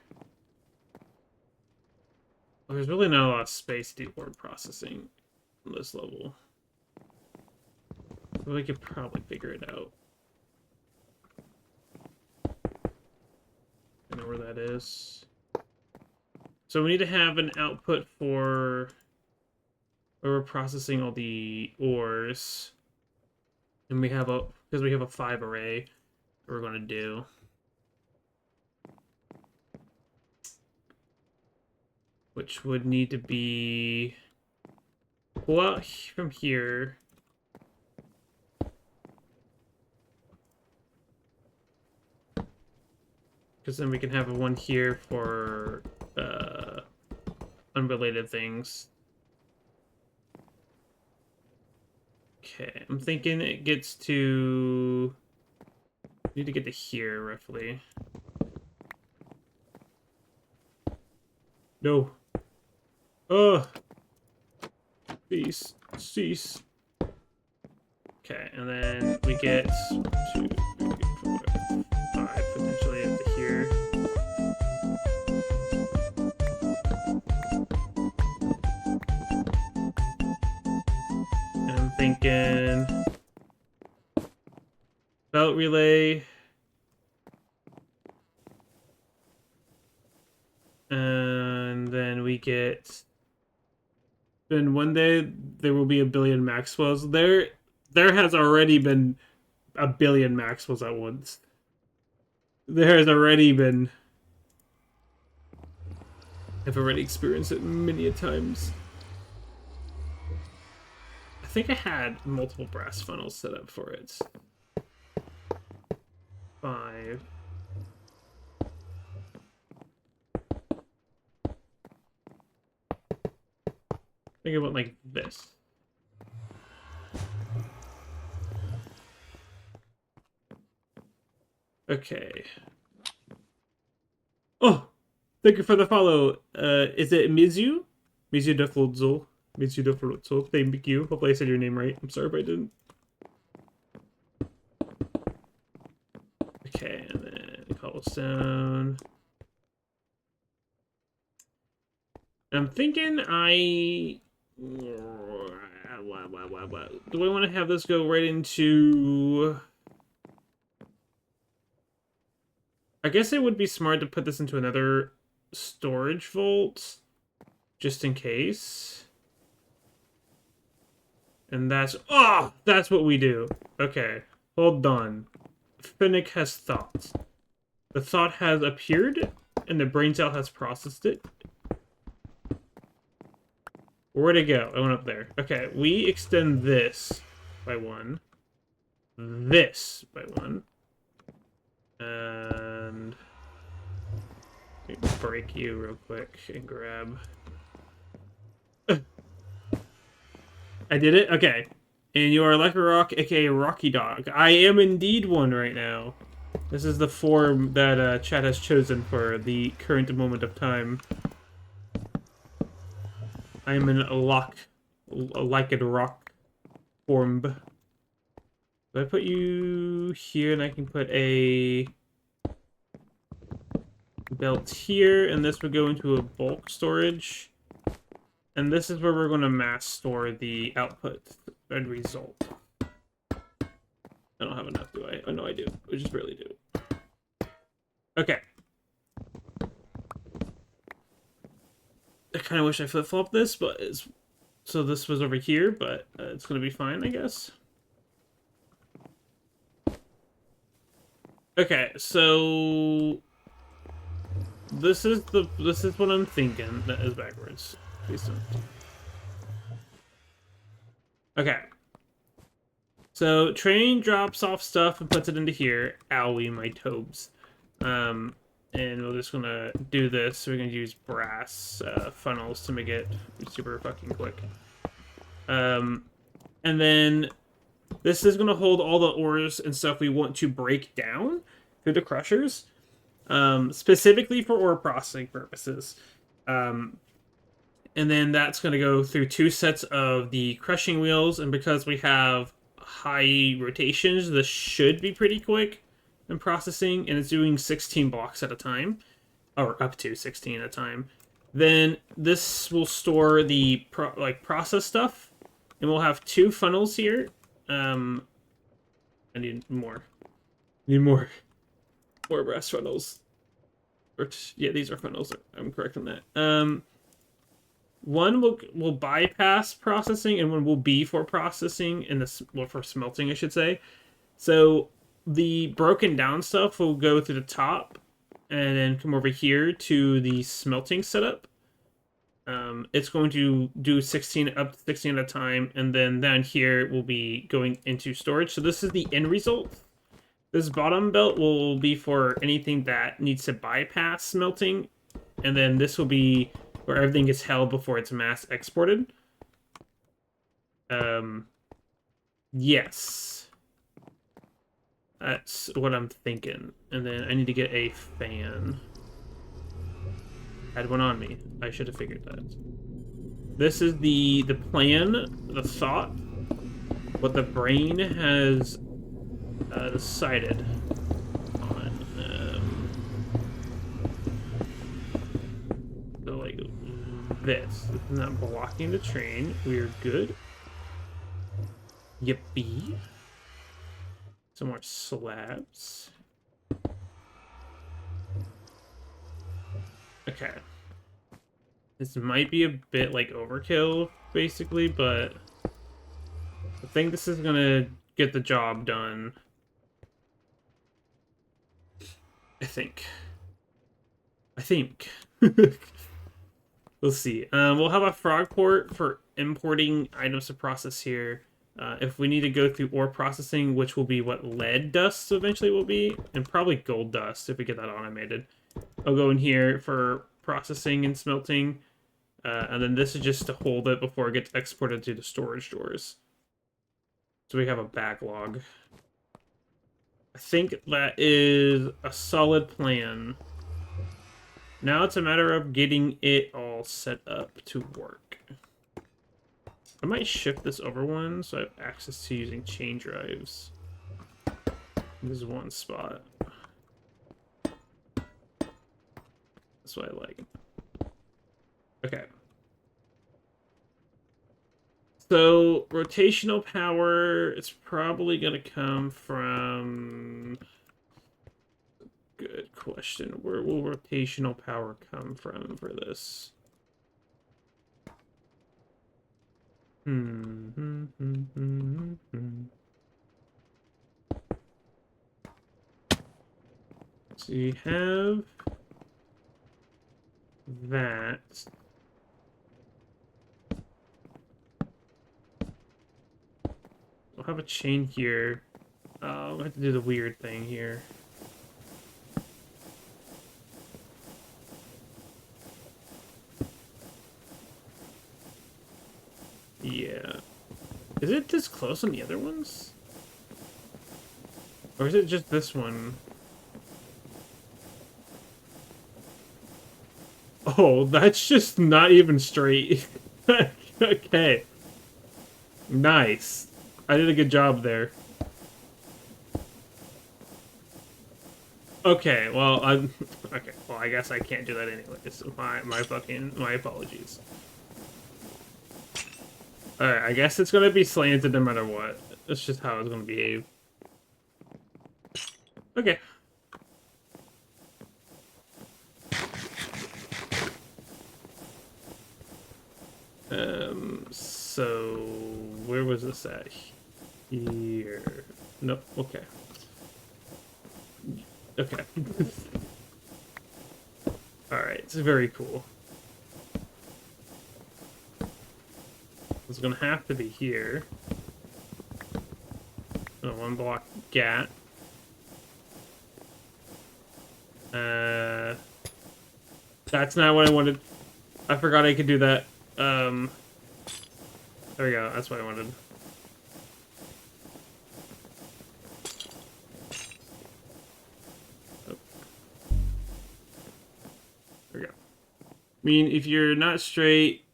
Speaker 1: Well, there's really not a lot of space to do word processing on this level. But we could probably figure it out. I know where that is. So we need to have an output for where we're processing all the ores. And we have a, because we have a 5 array that we're going to do. Which would need to be pull out from here. Because then we can have one here for unrelated things. Okay, I'm thinking it gets to... need to get to here, roughly. No. Oh. Cease. Cease. Okay, and then we get 1, 2, 3, 4, 5, potentially up to here. And I'm thinking belt relay. And then we get... then one day there will be a billion Maxwells. There has already been a billion Maxwells at once. There has already been... I've already experienced it many a times. I think I had multiple brass funnels set up for it. 5. Think about like this. Okay. Oh, thank you for the follow. Is it Mizu? Mizu de Flodzo. Mizu de Flodzo. Thank you. Hopefully I said your name right. I'm sorry if I didn't. Okay, and then cobblestone. I'm thinking do I want to have this go right into... I guess it would be smart to put this into another storage vault, just in case. And that's... oh! That's what we do. Okay, hold on. Finnick has thought. The thought has appeared. and the brain cell has processed it. Where'd it go? I went up there. Okay, we extend this by 1. This by 1. And break you real quick and grab. I did it? Okay. And you are like a rock, aka Rocky Dog. I am indeed one right now. This is the form that Chad has chosen for the current moment of time. I am in a like a rock form. If I put you here, and I can put a belt here, and this would go into a bulk storage. And this is where we're going to mass store the output and result. I don't have enough, do I? Oh, no, I do. I just barely do. Okay. I kind of wish I flip-flopped this, but it's... So this was over here, but it's going to be fine, I guess. Okay, so... This is what I'm thinking. That is backwards. Please don't. Okay. So, train drops off stuff and puts it into here. Owie, my tobes. And we're just gonna do this. We're gonna use brass funnels to make it super fucking quick. And then this is gonna hold all the ores and stuff we want to break down through the crushers. Specifically for ore processing purposes. And then that's going to go through 2 sets of the crushing wheels, and because we have high rotations, this should be pretty quick in processing, and it's doing 16 blocks at a time, or up to 16 at a time. Then this will store the process stuff, and we'll have 2 funnels here. I need more. More brass funnels. Yeah, these are funnels. I'm correct on that. One will bypass processing, and one will be for processing, for smelting, I should say. So the broken down stuff will go through the top, and then come over here to the smelting setup. It's going to do 16 up to 16 at a time, and then down here will be going into storage. So this is the end result. This bottom belt will be for anything that needs to bypass smelting, and then this will be where everything gets held before it's mass exported. Yes. That's what I'm thinking. And then I need to get a fan. Had one on me. I should have figured that. This is the plan, the thought, what the brain has decided on. So like this is not blocking the train. We're good. Yippee. Some more slabs. Okay. This might be a bit like overkill, basically, but I think this is gonna get the job done. I think. We'll see. We'll have a frog port for importing items to process here. If we need to go through ore processing, which will be what lead dust eventually will be, and probably gold dust if we get that automated. I'll go in here for processing and smelting, and then this is just to hold it before it gets exported to the storage doors. So we have a backlog. I think that is a solid plan. Now it's a matter of getting it all set up to work. I might shift this over one so I have access to using chain drives. This is one spot. That's what I like. Okay. So, rotational power, it's probably going to come from... Good question. Where will rotational power come from for this? So you have that. We'll have a chain here. We'll have to do the weird thing here. Yeah. Is it this close on the other ones? Or is it just this one? Oh, that's just not even straight. Okay. Nice. I did a good job there. Okay, well, okay, well, I guess I can't do that anyways. My apologies. Alright, I guess it's gonna be slanted no matter what. That's just how it's gonna behave. Okay. So where was this at? Here. Nope, okay. Okay. Alright, it's very cool. It's gonna have to be here. Oh, one block gap. That's not what I wanted. I forgot I could do that. There we go. That's what I wanted. Oh. There we go. I mean, if you're not straight,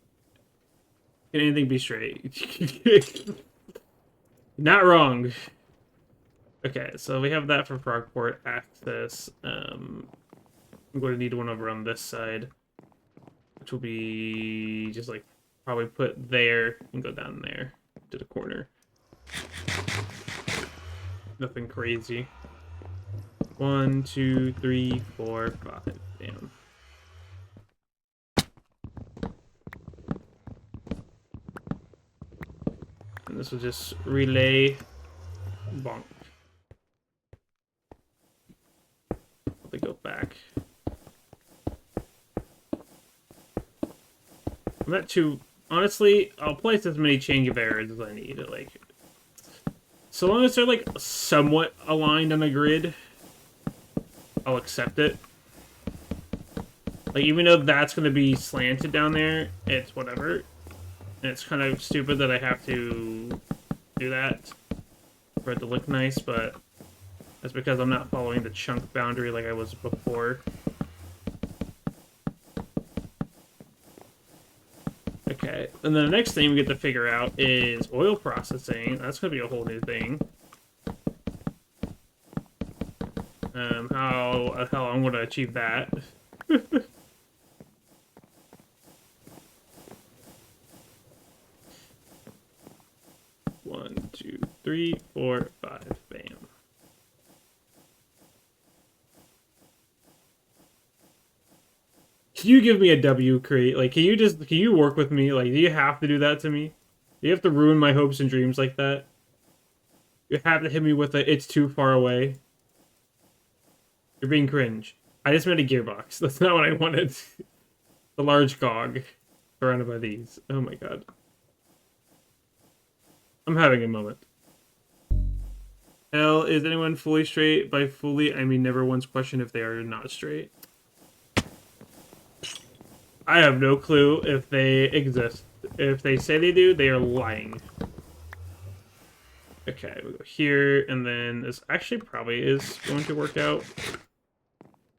Speaker 1: can anything be straight? Not wrong. Okay, so we have that for Frogport access. I'm going to need one over on this side, which will be just like probably put there and go down there to the corner. Nothing crazy. 1, 2, 3, 4, 5. Damn. And this will just relay bonk. They go back. I'm not too... Honestly, I'll place as many change of errors as I need. Like, so long as they're, like, somewhat aligned on the grid, I'll accept it. Like, even though that's going to be slanted down there, it's whatever. And it's kind of stupid that I have to do that for it to look nice, but that's because I'm not following the chunk boundary like I was before. Okay, and then the next thing we get to figure out is oil processing. That's going to be a whole new thing. How I'm going to achieve that. 1, 2, 3, 4, 5. Bam. Can you give me a W crate? Like, can you work with me? Like, do you have to do that to me? Do you have to ruin my hopes and dreams like that? You have to hit me with a, it's too far away. You're being cringe. I just made a gearbox. That's not what I wanted. The large cog surrounded by these. Oh my god. I'm having a moment. Hell, is anyone fully straight? By fully, I mean never once question if they are not straight. I have no clue if they exist. If they say they do, they are lying. Okay, we go here, and then this actually probably is going to work out.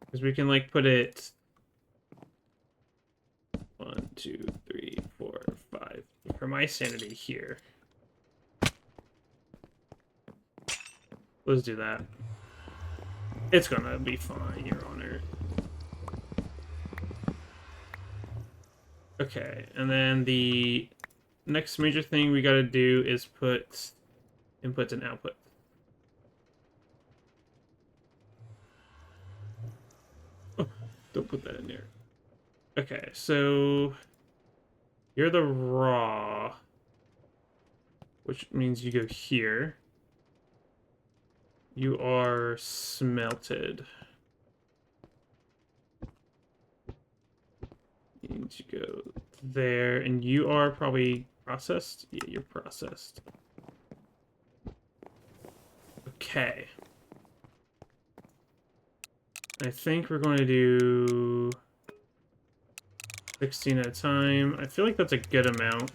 Speaker 1: Because we can, like, put it 1, 2, 3, 4, 5. For my sanity here. Let's do that. It's gonna be fine, Your Honor. Okay, and then the next major thing we gotta do is put inputs and outputs. Oh, don't put that in there. Okay, so you're the raw, which means you go here. You are smelted. to go there, and you are probably processed? Yeah, you're processed. Okay. I think we're going to do 16 at a time. I feel like that's a good amount.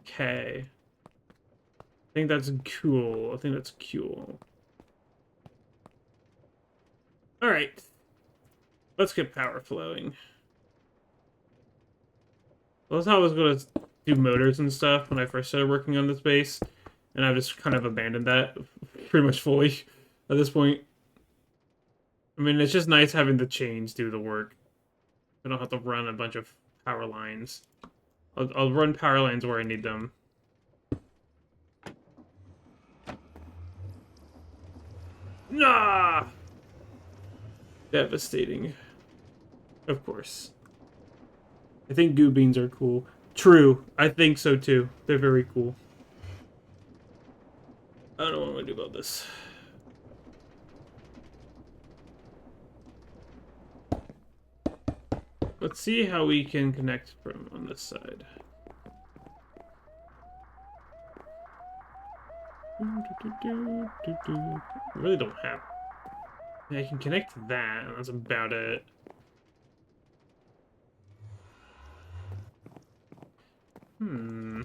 Speaker 1: Okay. I think that's cool. I think that's cool. Alright. Let's get power flowing. Well, that's how I was going to do motors and stuff when I first started working on this base. And I've just kind of abandoned that pretty much fully at this point. I mean, it's just nice having the chains do the work. I don't have to run a bunch of power lines. I'll run power lines where I need them. Nah! Devastating. Of course. I think goo beans are cool. True. I think so too. They're very cool. I don't know what I'm gonna do about this. Let's see how we can connect from on this side. I really don't have... I can connect that, and that's about it. Hmm.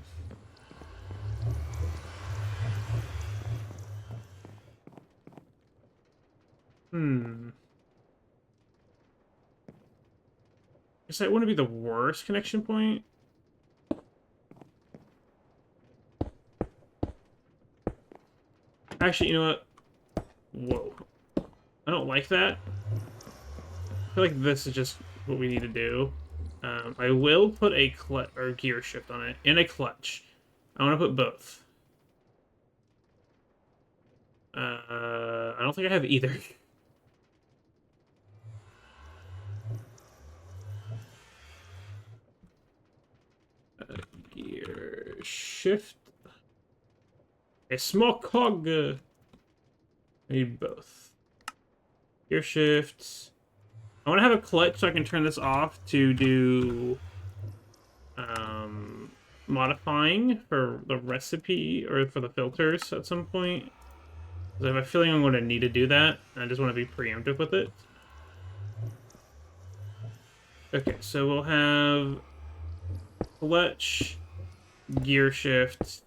Speaker 1: Guess that wouldn't be the worst connection point. Actually, you know what? Whoa. I don't like that. I feel like this is just what we need to do. I will put a clutch or gear shift on it and a clutch. I want to put both. I don't think I have either. Gear shift. A small cog. I need both. Gear shifts. I want to have a clutch so I can turn this off to do modifying for the recipe or for the filters at some point. I have a feeling I'm going to need to do that. I just want to be preemptive with it. Okay, so we'll have clutch, gear shift.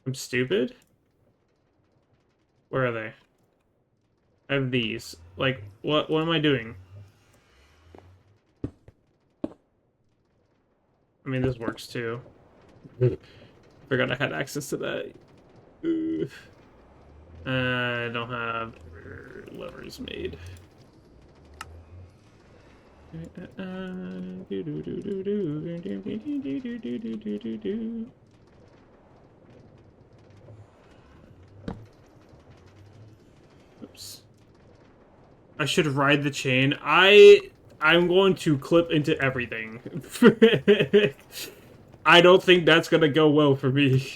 Speaker 1: I'm stupid? Where are they? I have these. Like, what am I doing? I mean, this works too. Forgot I had access to that. I don't have levers made. Oops. I should ride the chain. I'm going to clip into everything. I don't think that's gonna go well for me.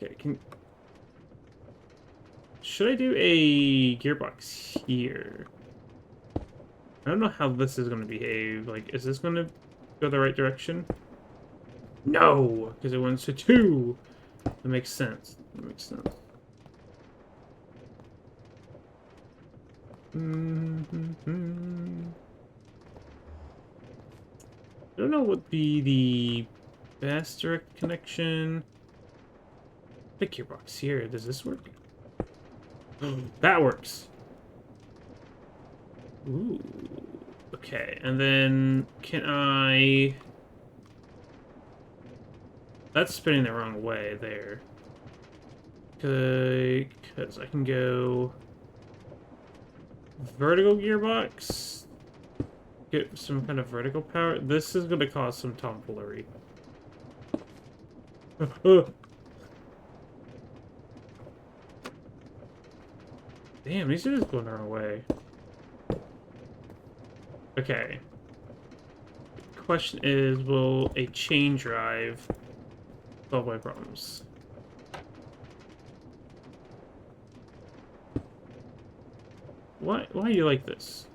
Speaker 1: Okay, should I do a gearbox here? I don't know how this is gonna behave. Like, is this gonna go the right direction? No, because it went to 2. That makes sense. That makes sense. I don't know what would be the best direct connection. The gearbox here. Does this work? That works. Ooh. Okay, and then can I... That's spinning the wrong way there. Because I can go... Vertical gearbox? Get some kind of vertical power? This is going to cause some tomfoolery. Damn, these are just going the wrong way. Okay. question is, will a chain drive solve my problems? Why are you like this?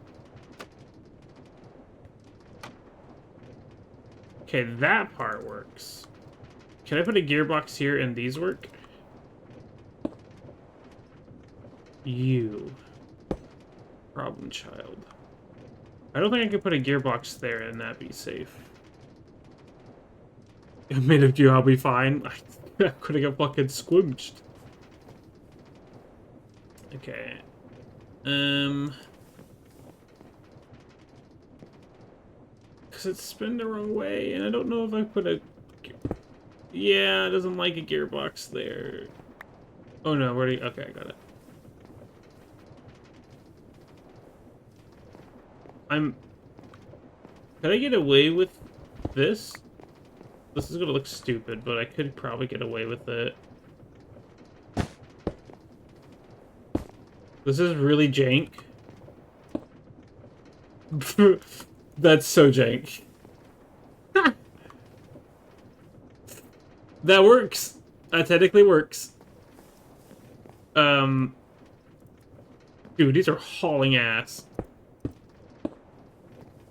Speaker 1: Okay, that part works. Can I put a gearbox here and these work? You. Problem child. I don't think I could put a gearbox there and that be safe. I made of you, I'll be fine. I could have got fucking squinched. Okay. Because it's spin the wrong way, and I don't know if I put a... Yeah, it doesn't like a gearbox there. Oh no, where do you... Okay, I got it. Can I get away with this? This is gonna look stupid, but I could probably get away with it. This is really jank. That's so jank. That works. That technically works. Dude, these are hauling ass.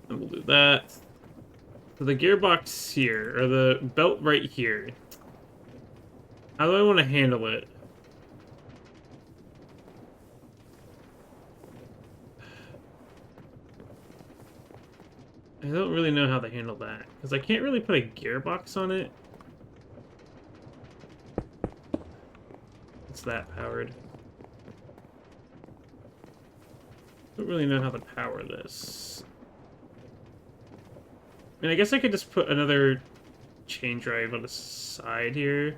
Speaker 1: And we'll do that. So the gearbox here, or the belt right here. How do I want to handle it? I don't really know how to handle that, because I can't really put a gearbox on it. It's that powered. Don't really know how to power this. I mean, I guess I could just put another chain drive on the side here.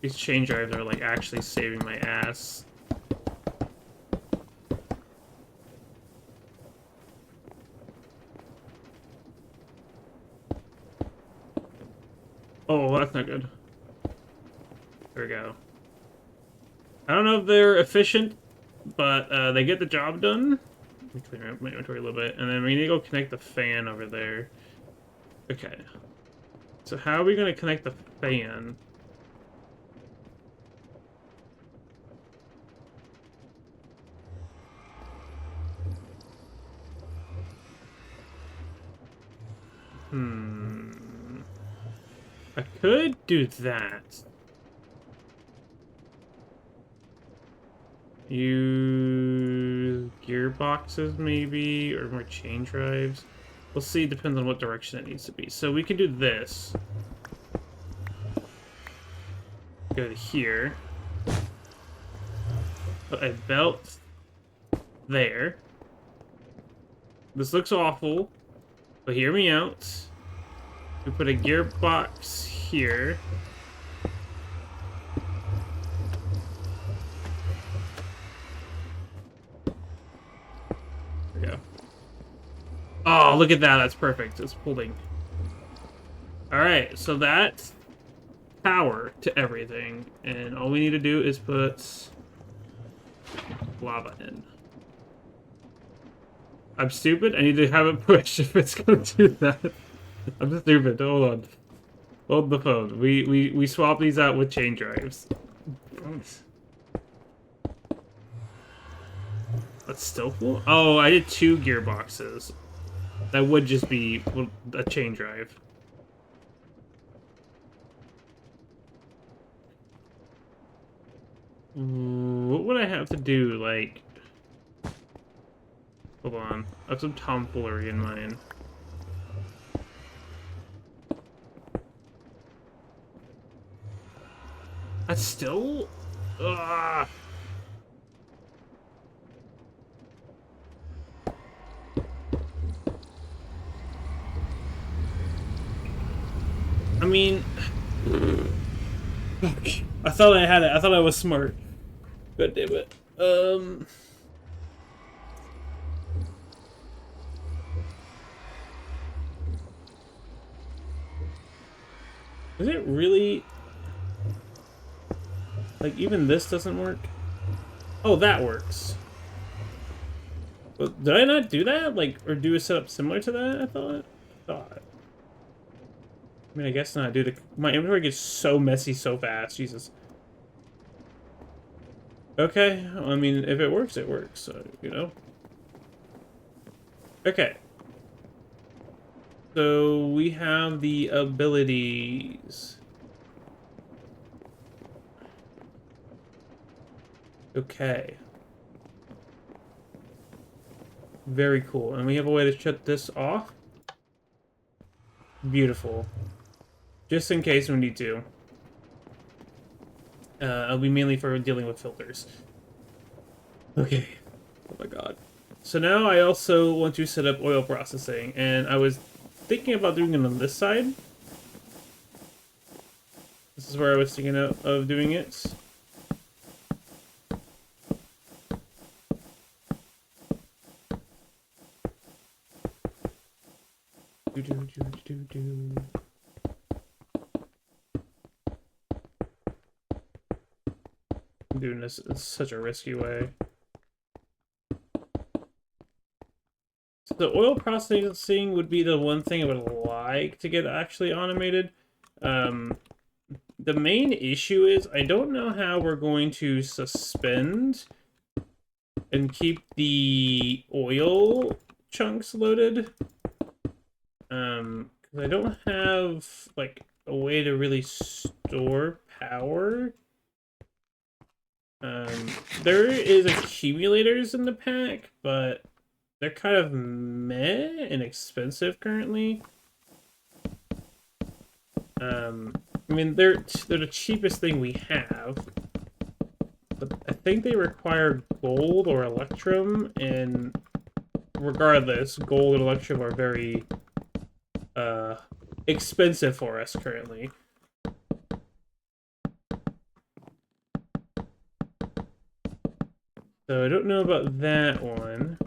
Speaker 1: These chain drives are, like, actually saving my ass. Oh, that's not good. There we go. I don't know if they're efficient, but they get the job done. Let me clear up my inventory a little bit. And then we need to go connect the fan over there. Okay. So how are we going to connect the fan? I could do that. Use gearboxes, maybe, or more chain drives. We'll see, depends on what direction it needs to be. So we can do this. Go to here. Put a belt there. This looks awful, but hear me out. We put a gearbox here. There we go. Oh, look at that. That's perfect. It's pulling. Alright, so that's power to everything. And all we need to do is put lava in. I'm stupid. I need to have it push if it's going to do that. I'm stupid. Hold on. Hold the phone. We swap these out with chain drives. That's still cool. Oh, I did 2 gearboxes. That would just be a chain drive. What would I have to do? Like, hold on. I have some tomfoolery in mind. That's still... Ugh. I mean... I thought I had it. I thought I was smart. God damn it. Is it really... Like, even this doesn't work? Oh, that works. Well, did I not do that? Like, or do a setup similar to that? I thought. I mean, I guess not, dude. My inventory gets so messy so fast. Jesus. Okay. I mean, if it works, it works. So, you know. Okay. So we have the abilities. Okay. Very cool. And we have a way to shut this off. Beautiful. Just in case we need to. It'll be mainly for dealing with filters. Okay. Oh my god. So now I also want to set up oil processing, and I was thinking about doing it on this side. This is where I was thinking of doing it. I'm doing this in such a risky way. So the oil processing would be the one thing I would like to get actually automated. The main issue is I don't know how we're going to suspend and keep the oil chunks loaded. Because I don't have, like, a way to really store power. There is accumulators in the pack, but they're kind of meh and expensive currently. I mean, they're the cheapest thing we have, but I think they require gold or electrum, and regardless, gold and electrum are very expensive for us currently. So I don't know about that one.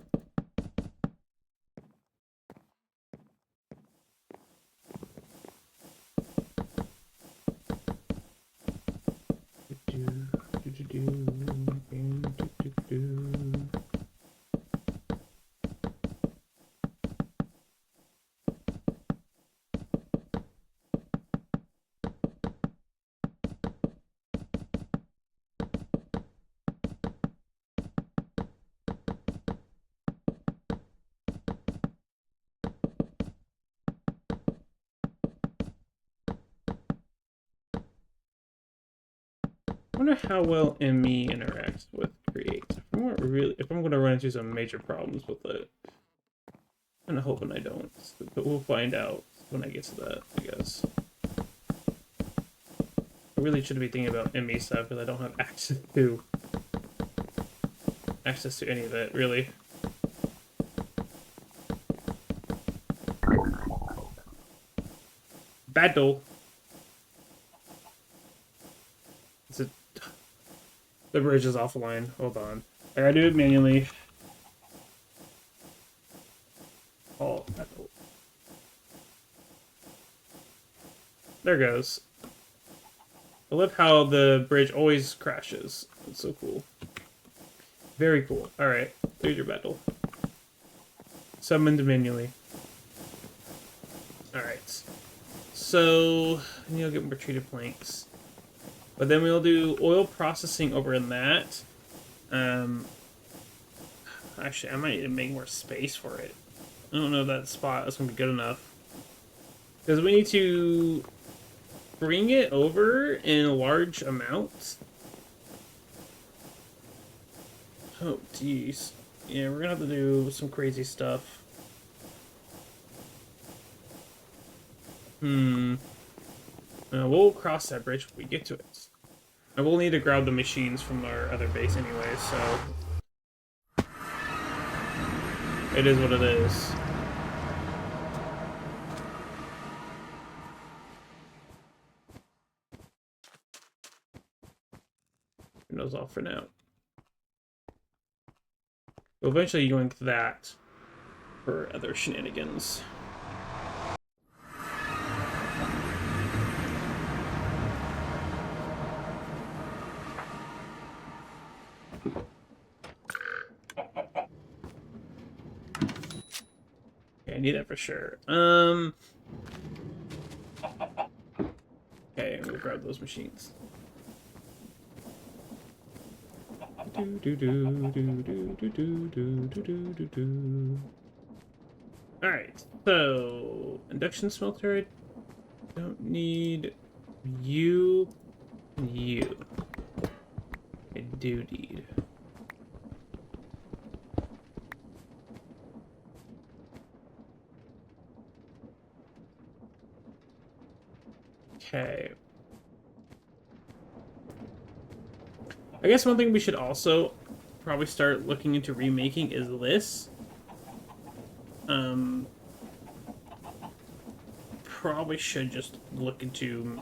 Speaker 1: I wonder how well ME interacts with create. If I'm gonna run into some major problems with it. I'm kinda hoping I don't, but we'll find out when I get to that, I guess. I really should be thinking about ME stuff because I don't have access to any of it, really. Battle. The bridge is offline. Hold on. I gotta do it manually. Oh, battle. There goes. I love how the bridge always crashes. It's so cool. Very cool. Alright, there's your battle. Summoned manually. Alright. So, you'll get more treated planks. But then we'll do oil processing over in that. Actually, I might need to make more space for it. I don't know if that spot is going to be good enough. Because we need to bring it over in large amounts. Oh, jeez. Yeah, we're going to have to do some crazy stuff. We'll cross that bridge when we get to it. I will need to grab the machines from our other base anyway, so... It is what it is. Turn those off for now. We'll eventually yoink that for other shenanigans. I need that for sure. Okay, I'm gonna grab those machines. Alright, so induction smelter, I don't need you and you. I do need. Okay. I guess one thing we should also probably start looking into remaking is this. Probably should just look into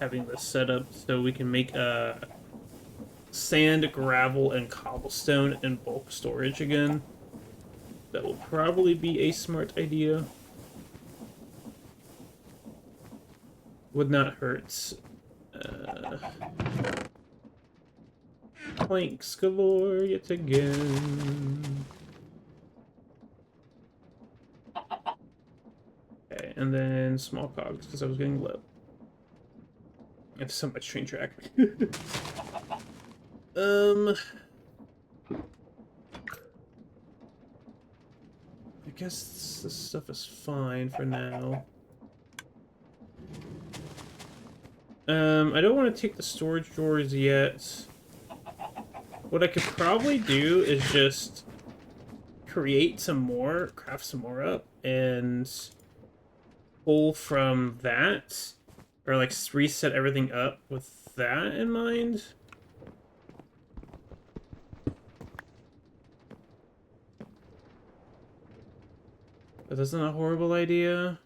Speaker 1: having this set up so we can make sand, gravel, and cobblestone in bulk storage again. That will probably be a smart idea. Would not hurt. Planks galore yet again. Okay, and then small cogs because I was getting low. I have so much train track. I guess this stuff is fine for now. I don't want to take the storage drawers yet. What I could probably do is just create some more, craft some more up, and pull from that, or like reset everything up with that in mind. But that's not a horrible idea.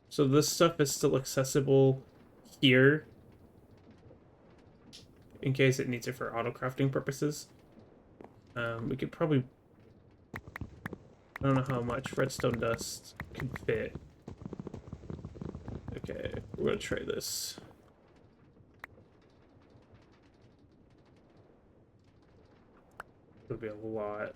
Speaker 1: So this stuff is still accessible here, in case it needs it for auto crafting purposes. We could probably, I don't know how much redstone dust can fit. Okay, we're gonna try this. It'll be a lot.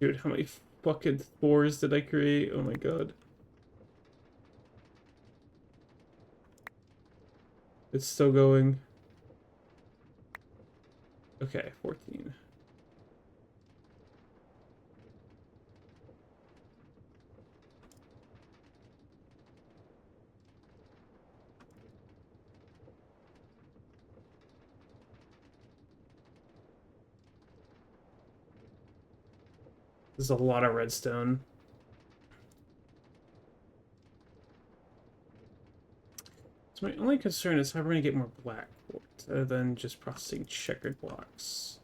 Speaker 1: Dude, how many fucking floors did I create? Oh my god. It's still going. Okay, 14. There's a lot of redstone. So my only concern is how we're gonna get more black quartz other than just processing checkered blocks.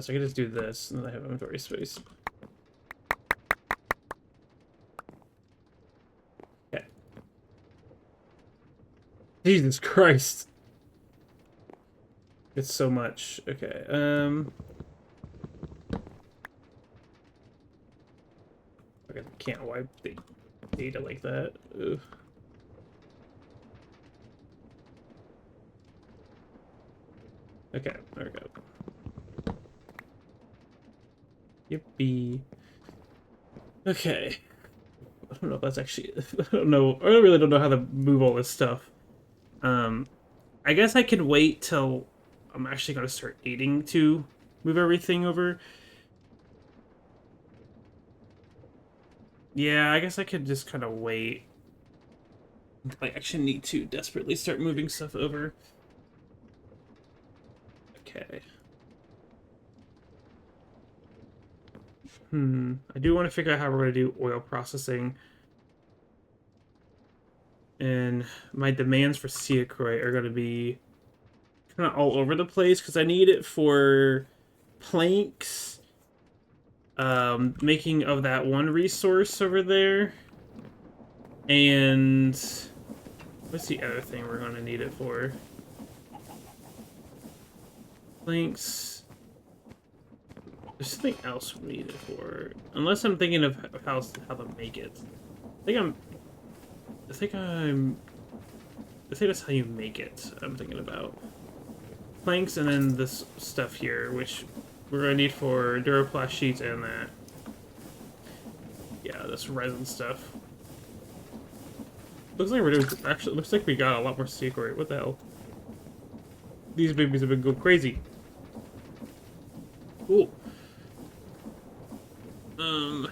Speaker 1: So I can just do this, and then I have inventory space. Okay. Jesus Christ. It's so much. Okay, I can't wipe the data like that. Ugh. Okay, there we go. Yippee. Okay. I don't know if that's actually... I don't know. I really don't know how to move all this stuff. I guess I can wait till I'm actually going to start eating, too. move everything over. Yeah, I guess I could just kind of wait. I actually need to desperately start moving stuff over. Okay. I do want to figure out how we're going to do oil processing. And my demands for Seacroy are going to be kind of all over the place because I need it for planks, making of that one resource over there, and what's the other thing we're going to need it for? Planks. There's something else we need it for, unless I'm thinking of how to make it. I think that's how you make it. I'm thinking about planks and then this stuff here, which we're gonna need for Duraplast sheets and that. Yeah, this resin stuff. Looks like we're doing. Actually, looks like we got a lot more secret. What the hell? These babies have been going crazy. Cool. I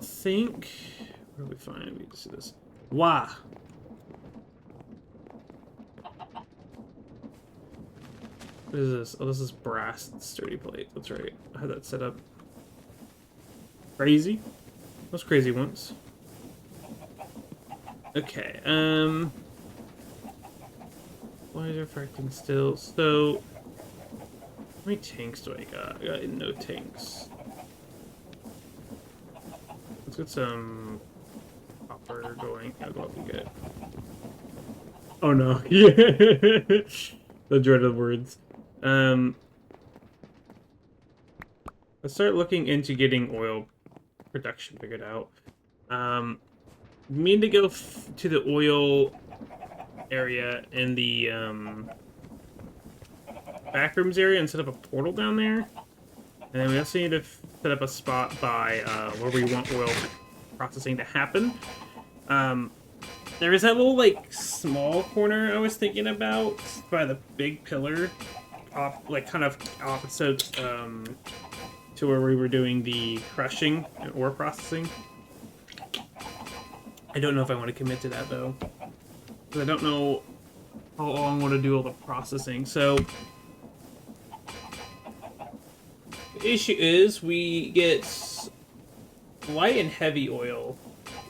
Speaker 1: think. Where do we find? We see this. Wah. What is this? Oh, this is brass sturdy plate. That's right. I had that set up. Crazy. Those crazy ones. Okay. Why is there fracking still? So, how many tanks do I got? I got no tanks. Let's get some copper going. I'll go up and get. Oh no! Yeah, the dreaded words. Let's start looking into getting oil production figured out. Mean to go to the oil area in the Backrooms area and set up a portal down there. And then we also need to set up a spot by where we want oil processing to happen. There is that little, like, small corner I was thinking about by the big pillar, like, kind of opposite to where we were doing the crushing and ore processing. I don't know if I want to commit to that, though, because I don't know how long I want to do all the processing. So the issue is we get light and heavy oil.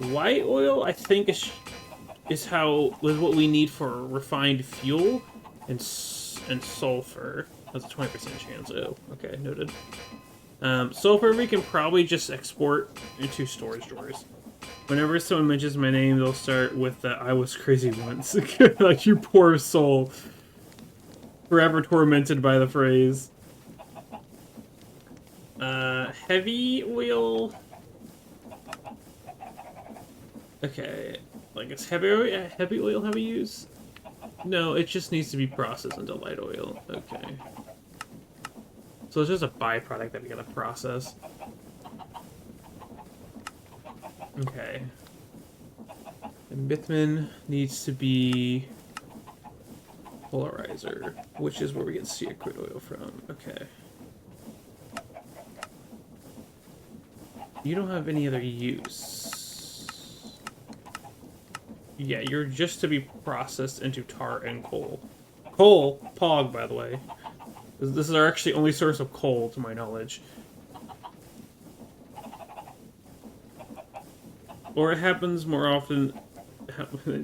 Speaker 1: Light oil, I think, is what we need for refined fuel, and sulfur. That's a 20% chance. Oh, okay, noted. Sulfur we can probably just export into storage drawers. Whenever someone mentions my name, they'll start with the "I was crazy once." Like, you poor soul. Forever tormented by the phrase. Heavy oil. Okay, like, is heavy oil heavy use? No, it just needs to be processed into light oil. Okay. So it's just a byproduct that we gotta process. Okay. And bitumen needs to be polarizer, which is where we get secret oil from. Okay. You don't have any other use. Yeah, you're just to be processed into tar and coal. Coal, POG, by the way. This is our actually only source of coal, to my knowledge. Or it happens more often,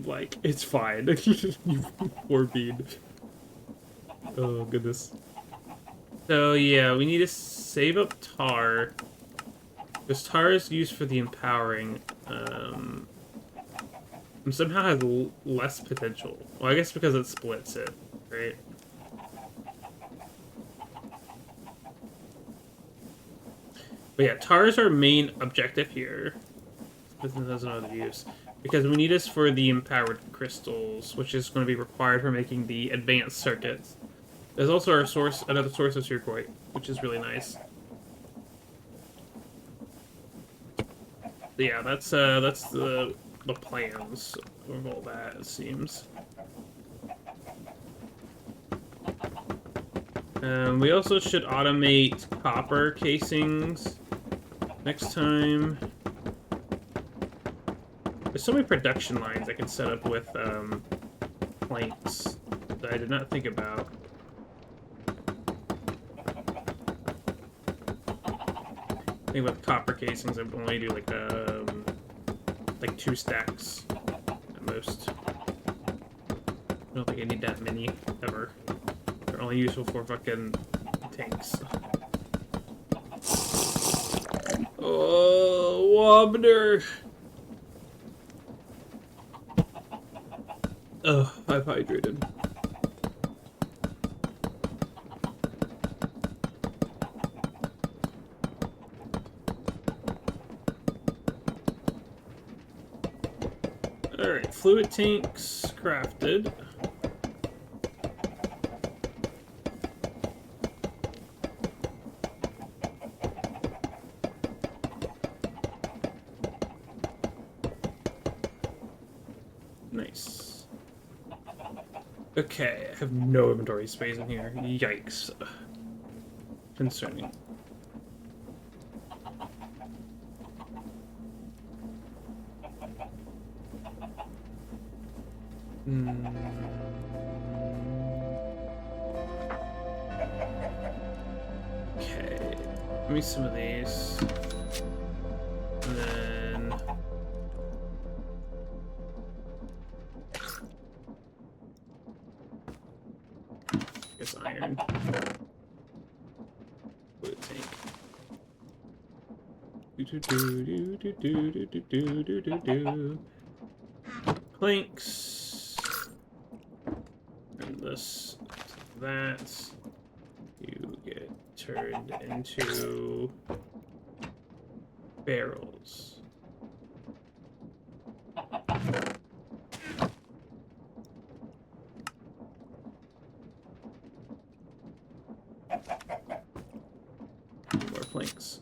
Speaker 1: like, it's fine. You poor bean. Oh, goodness. So, yeah, we need to save up tar. Because tar is used for the empowering, and somehow has less potential. Well, I guess because it splits it, right? But yeah, tar is our main objective here. This has another use. Because we need this for the empowered crystals, which is going to be required for making the advanced circuits. There's also another source of turquoise, which is really nice. Yeah, that's the plans of all that, it seems. We also should automate copper casings next time. There's so many production lines I can set up with planks that I did not think about. I think with copper casings, I only do like 2 stacks at most. I don't think I need that many ever. They're only useful for fucking tanks. Oh, Wobner! Ugh, I've hydrated. Alright, fluid tanks crafted. Nice. Okay, I have no inventory space in here. Yikes. Concerning. Okay, let me some of these. And then... I guess iron. Fluid tank. Do. Planks. And this, that. You get turned into barrels. More planks.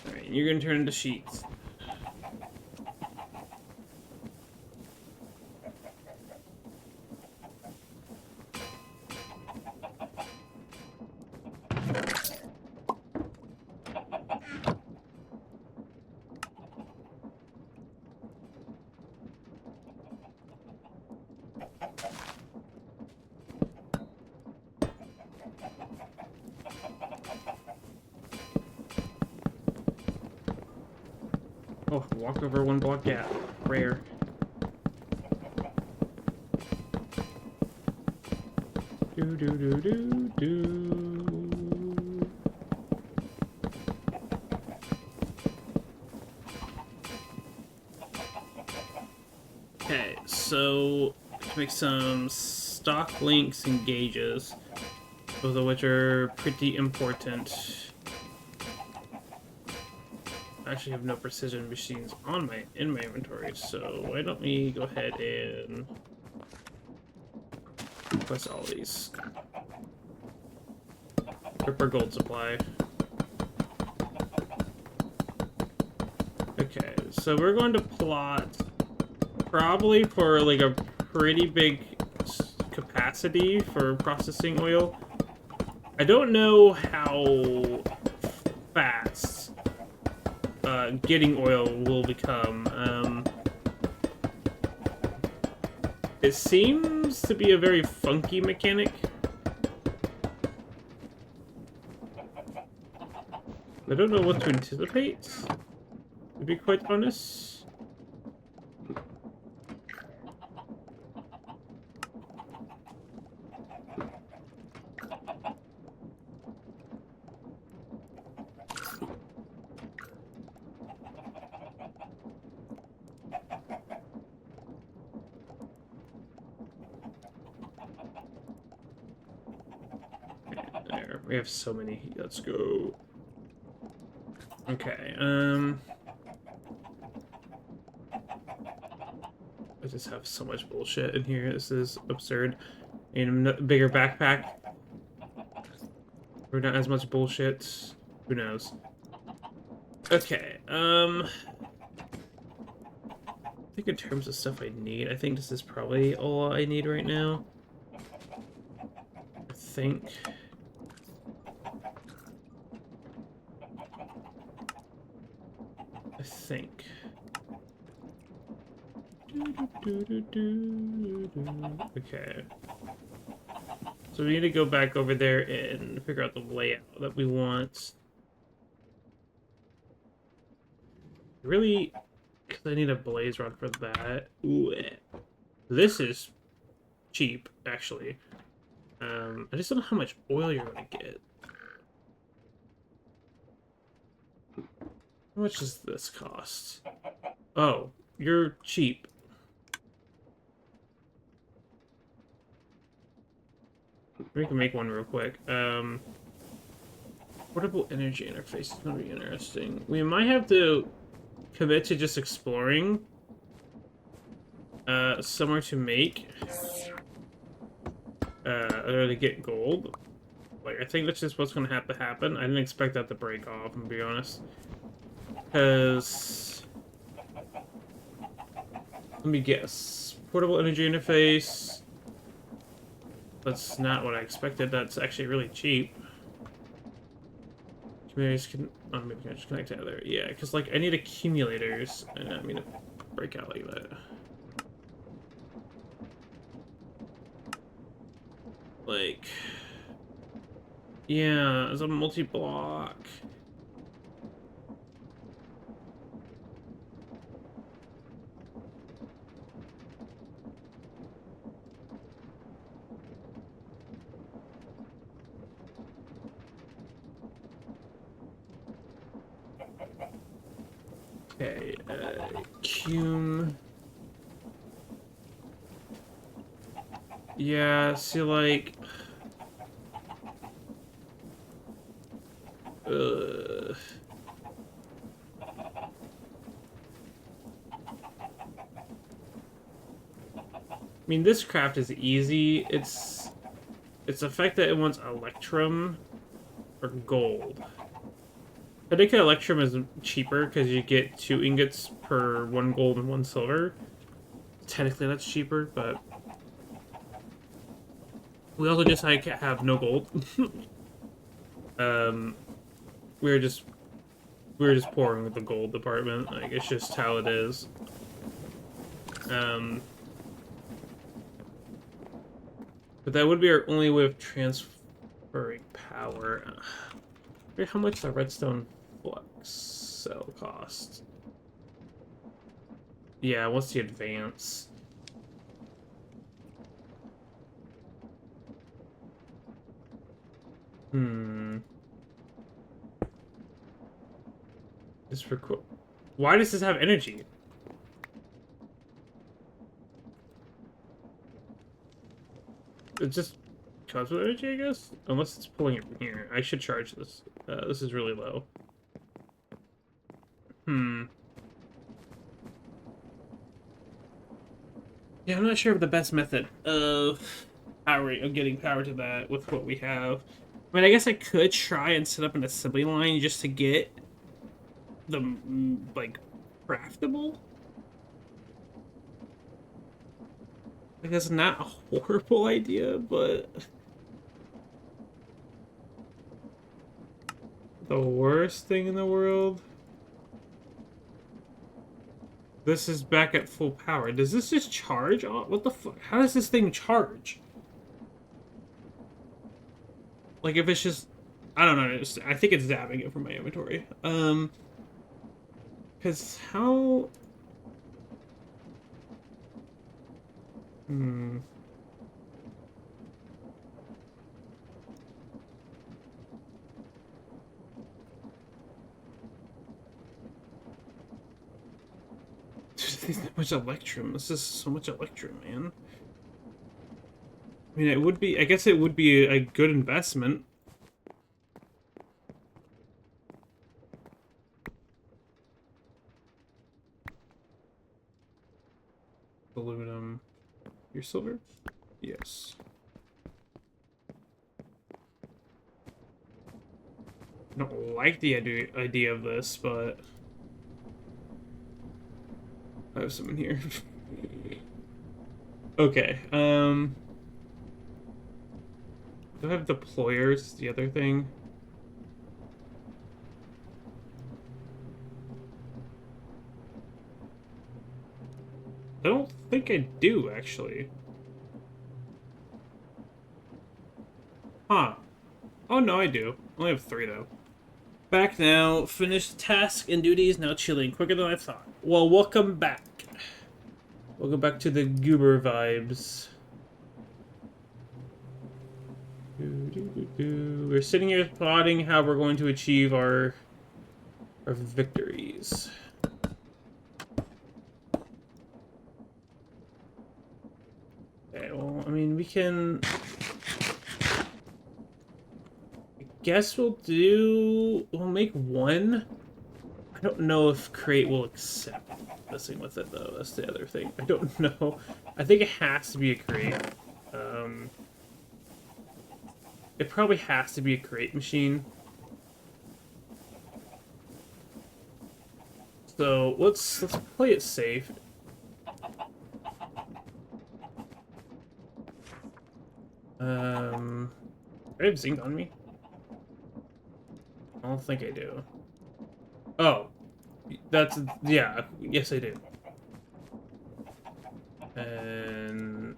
Speaker 1: Alright, you're gonna turn into sheets. Oh, walk over 1 block gap. Rare. Do. Okay, so to make some stock links and gauges, both of which are pretty important. I actually have no precision machines in my inventory, so why don't we go ahead and request all these. Ripper gold supply. Okay, so we're going to plot probably for like a pretty big capacity for processing oil. I don't know how fast getting oil will become. It seems to be a very funky mechanic. I don't know what to anticipate, to be quite honest. There, we have so many. Let's go. Okay, I just have so much bullshit in here. This is absurd. And a bigger backpack. Or not as much bullshit. Who knows? Okay, I think in terms of stuff I need, I think this is probably all I need right now. think. Okay. So we need to go back over there and figure out the layout that we want. Really, because I need a blaze rod for that. Ooh, this is cheap, actually. I just don't know how much oil you're gonna get. How much does this cost? Oh, you're cheap. We can make one real quick. Portable energy interface is gonna be interesting. We might have to commit to just exploring somewhere to make or to get gold. Like, I think that's just what's gonna have to happen. I didn't expect that to break off, I'm gonna be honest. Because let me guess. Portable energy interface. That's not what I expected. That's actually really cheap. Communities can... Oh, maybe I can just connect to other... Yeah, because, like, I need accumulators. And I mean to break out like that. Like... Yeah, it's a multi-block. Okay, Cume. Yeah, see, like... I mean, this craft is easy. It's the fact that it wants Electrum or gold. I think Electrum is cheaper because you get 2 ingots per 1 gold and 1 silver. Technically, that's cheaper, but we also just have no gold. we were just pouring with the gold department. Like, it's just how it is. But that would be our only way of transferring power. How much the redstone flux cell cost? Yeah, what's the advance? This for cool. Why does this have energy? It just comes with energy, I guess? Unless it's pulling it from here. I should charge this. This is really low. Yeah, I'm not sure of the best method of getting power to that with what we have. I mean, I guess I could try and set up an assembly line just to get them, like, craftable. Like, that's not a horrible idea, but... the worst thing in the world? This is back at full power. Does this just charge? Oh, what the fuck? How does this thing charge? Like, if it's just... I don't know. I think it's zapping it from my inventory. Because how... There's that much Electrum. This is so much Electrum, man. I mean, it would be... I guess it would be a good investment. Aluminum. Your silver? Yes. I don't like the idea of this, but... I have some in here. Okay, Do I have deployers? The other thing. I don't think I do, actually. Huh. Oh, no, I do. I only have 3, though. Back now. Finished task and duties. Now chilling. Quicker than I thought. Well, welcome back. Welcome back to the goober vibes. We're sitting here plotting how we're going to achieve our victories. Okay, well, I mean, we can... I guess we'll make 1. I don't know if Create will accept messing with it, though. That's the other thing. I don't know. I think it has to be a Create. It probably has to be a Create machine. So let's play it safe. Do I have zinc on me? I don't think I do. Oh, yeah. Yes, I do. And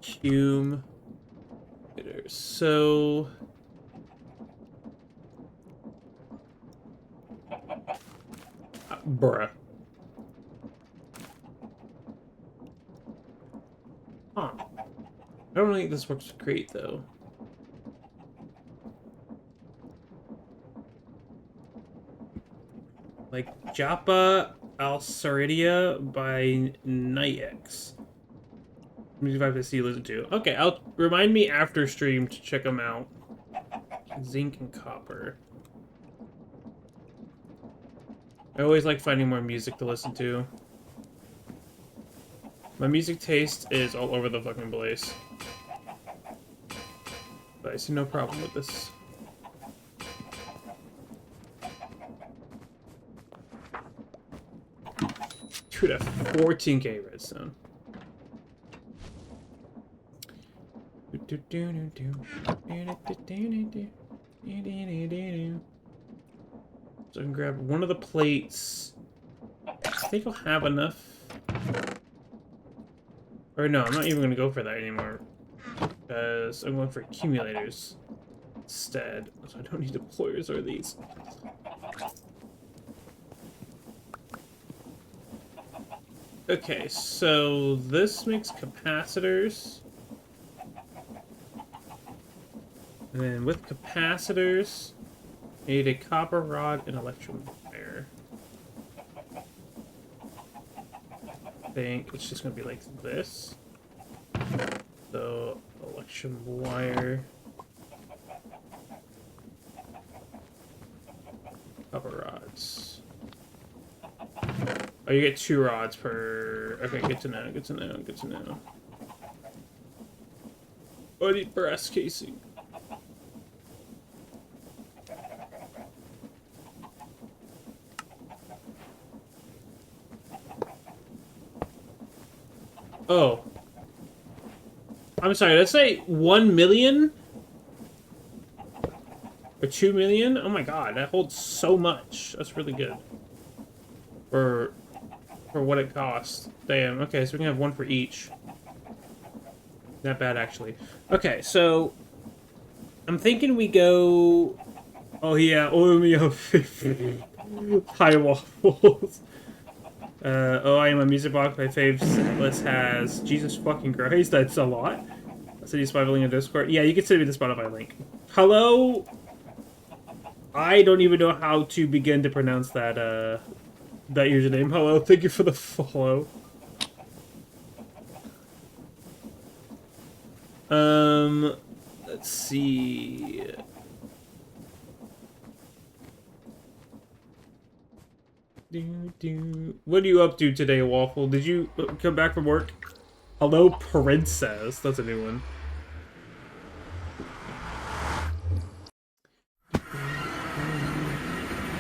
Speaker 1: Cume. So bruh. Huh. I don't think this works great though. Like Japa Alsaridia by Nyex. If I have to see listen to. Okay, I'll remind me after stream to check them out. Zinc and copper. I always like finding more music to listen to. My music taste is all over the fucking place. But I see no problem with this. Dude, at 14k redstone. So I can grab one of the plates. I think I'll have enough. Or no, I'm not even going to go for that anymore. Because I'm going for accumulators instead. So I don't need deployers or these. Okay, so this makes capacitors. And then with capacitors, I need a copper rod and electrum wire. I think it's just going to be like this. So, electrum wire. Copper rods. Oh, you get 2 rods per... Okay, good to know, good to know, good to know. Oh, I need brass casing. Oh. I'm sorry, did I say 1 million? Or 2 million? Oh my god, that holds so much. That's really good. For what it costs. Damn, okay, so we can have 1 for each. Not bad, actually. Okay, so... I'm thinking we go... Oh yeah, oil me up. High waffles. Oh, I am a music box. My fave list has Jesus fucking Christ. That's a lot. That's a Spotify link in Discord. Yeah, you can send me the Spotify link. Hello. I don't even know how to begin to pronounce that. That username. Hello. Thank you for the follow. Let's see. What are you up to today, Waffle? Did you come back from work? Hello, Princess. That's a new one. I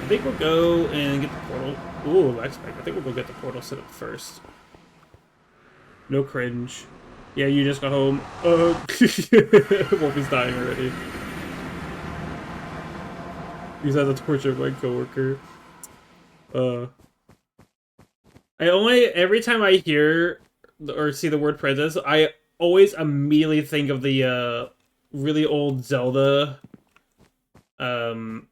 Speaker 1: think we'll go and get the portal. Ooh, expect. I think we'll go get the portal set up first. No cringe. Yeah, you just got home. Wolfie's dying already. He's had the torture of my coworker. Every time I hear or see the word princess, I always immediately think of the really old Zelda, or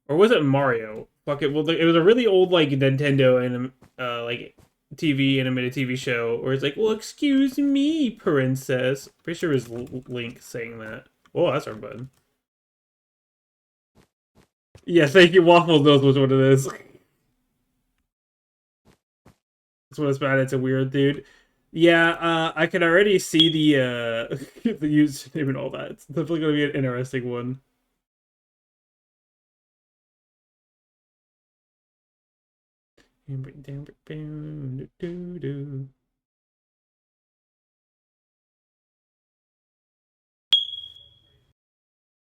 Speaker 1: was it Mario? Fuck it. Well, it was a really old like Nintendo and like TV animated TV show where it's like, well, excuse me, princess. Pretty sure it was Link saying that. Oh, that's our button. Yeah, thank you. Waffles knows what it is. That's what it's about. It's a weird dude. Yeah, I can already see the the username and all that. It's definitely gonna be an interesting one.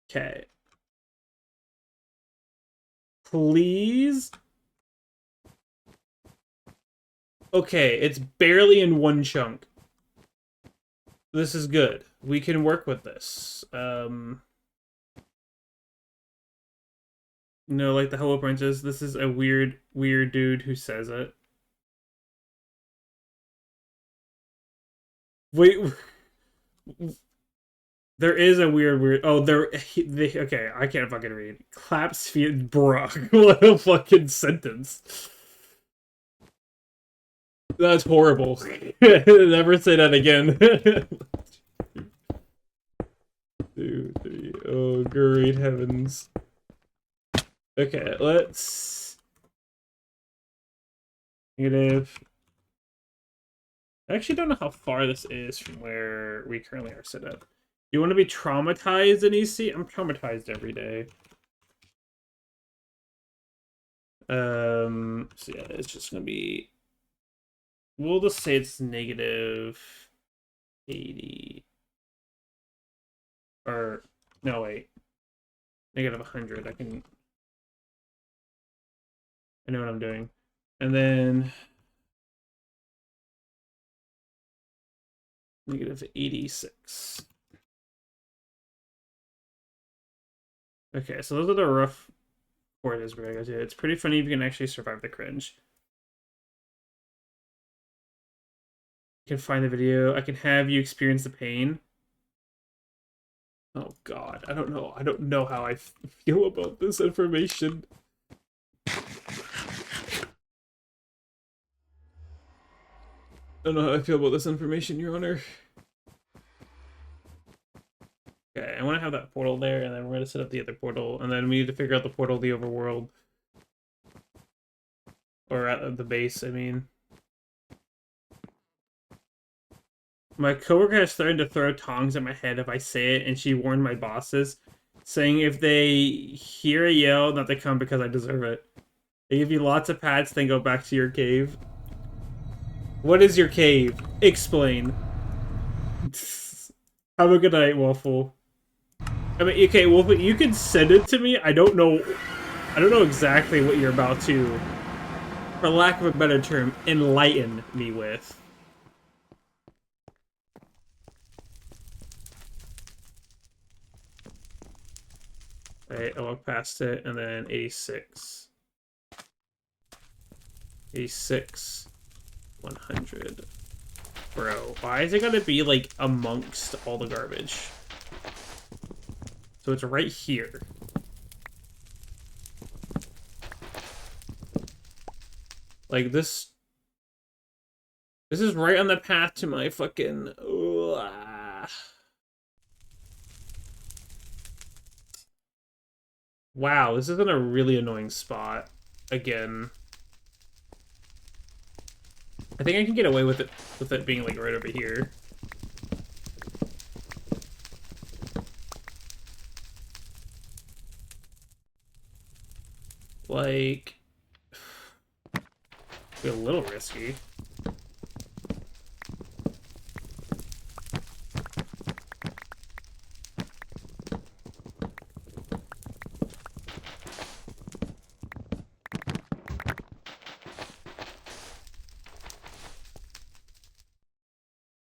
Speaker 1: Okay. Please? Okay, it's barely in one chunk. This is good. We can work with this. No, like the Hello Princess, this is a weird dude who says it. Wait, there is a weird. Oh, okay, I can't fucking read. Claps feet, bruh. What a fucking sentence. That's horrible. Never say that again. 2, 3. Oh, great heavens. Okay, let's. Negative. I actually don't know how far this is from where we currently are set up. You want to be traumatized in EC? I'm traumatized every day. So yeah, it's just gonna be. We'll just say it's negative 80. Or no, wait. Negative 100. I know what I'm doing. And then negative 86. Okay, so those are the rough quarters we're gonna go to. It's pretty funny if you can actually survive the cringe. You can find the video. I can have you experience the pain. Oh god, I don't know. I don't know how I feel about this information. I don't know how I feel about this information, Your Honor. Okay, I want to have that portal there, and then we're going to set up the other portal, and then we need to figure out the portal of the overworld. Or at the base, I mean. My coworker has threatened to throw tongs at my head if I say it, and she warned my bosses, saying if they hear a yell, not to come because I deserve it. They give you lots of pats, then go back to your cave. What is your cave? Explain. Have a good night, Waffle. I mean, okay, Waffle, you can send it to me. I don't know exactly what you're about to, for lack of a better term, enlighten me with. Right, I walk past it, and then 86. 86. 100. Bro, why is it gonna be, like, amongst all the garbage? So it's right here. Like, this is right on the path to my fucking... Wow, this is in a really annoying spot. Again. I think I can get away with it being, like, right over here. Like... a little risky.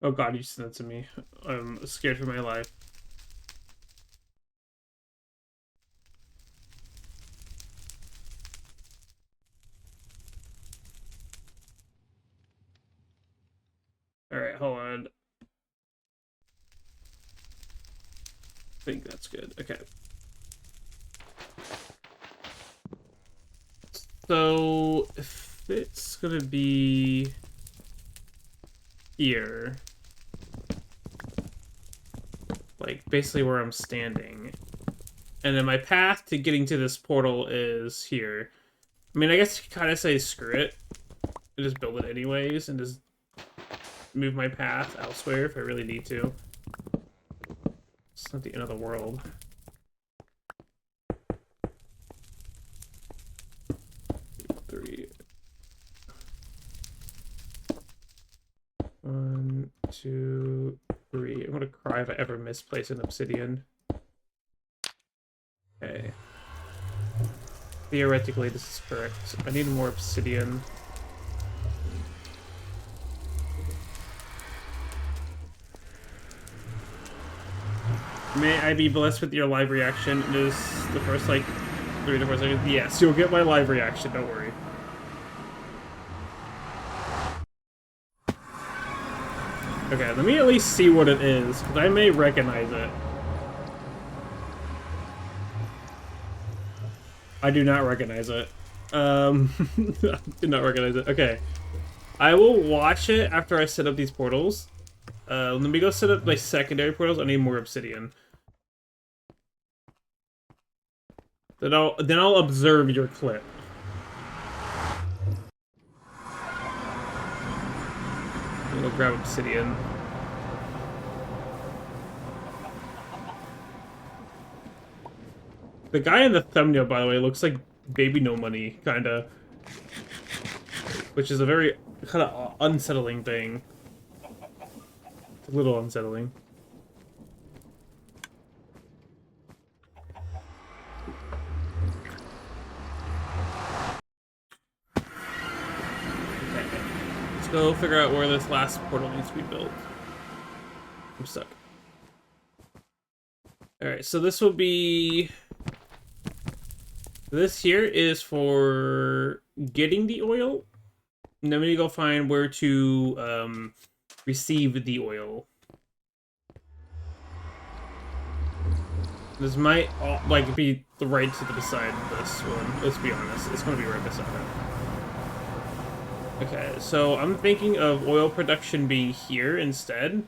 Speaker 1: Oh god, you sent it to me. I'm scared for my life. Alright, hold on. I think that's good. Okay. So, if it's gonna be here, like basically where I'm standing, and then my path to getting to this portal is here. I mean, I guess you could kind of say screw it and just build it anyways, and just move my path elsewhere if I really need to. It's not the end of the world. Three. 1, 2, 3. I'm gonna cry if I ever misplace an obsidian. Okay. Theoretically, this is correct. I need more obsidian. May I be blessed with your live reaction? It is the first, like, 3 to 4 seconds. Yes, you'll get my live reaction, don't worry. Okay, let me at least see what it is, because I may recognize it. I do not recognize it. I do not recognize it. Okay. I will watch it after I set up these portals. Let me go set up my secondary portals. I need more obsidian. Then I'll observe your clip. I'm gonna grab obsidian. The guy in the thumbnail, by the way, looks like Baby No Money, kinda. Which is a very kind of unsettling thing. It's a little unsettling. Let's go figure out where this last portal needs to be built. I'm stuck. Alright, so this will be... This here is for getting the oil. And then we need to go find where to receive the oil. This might like be right to the side of this one. Let's be honest, it's going to be right beside it. Okay, so I'm thinking of oil production being here instead.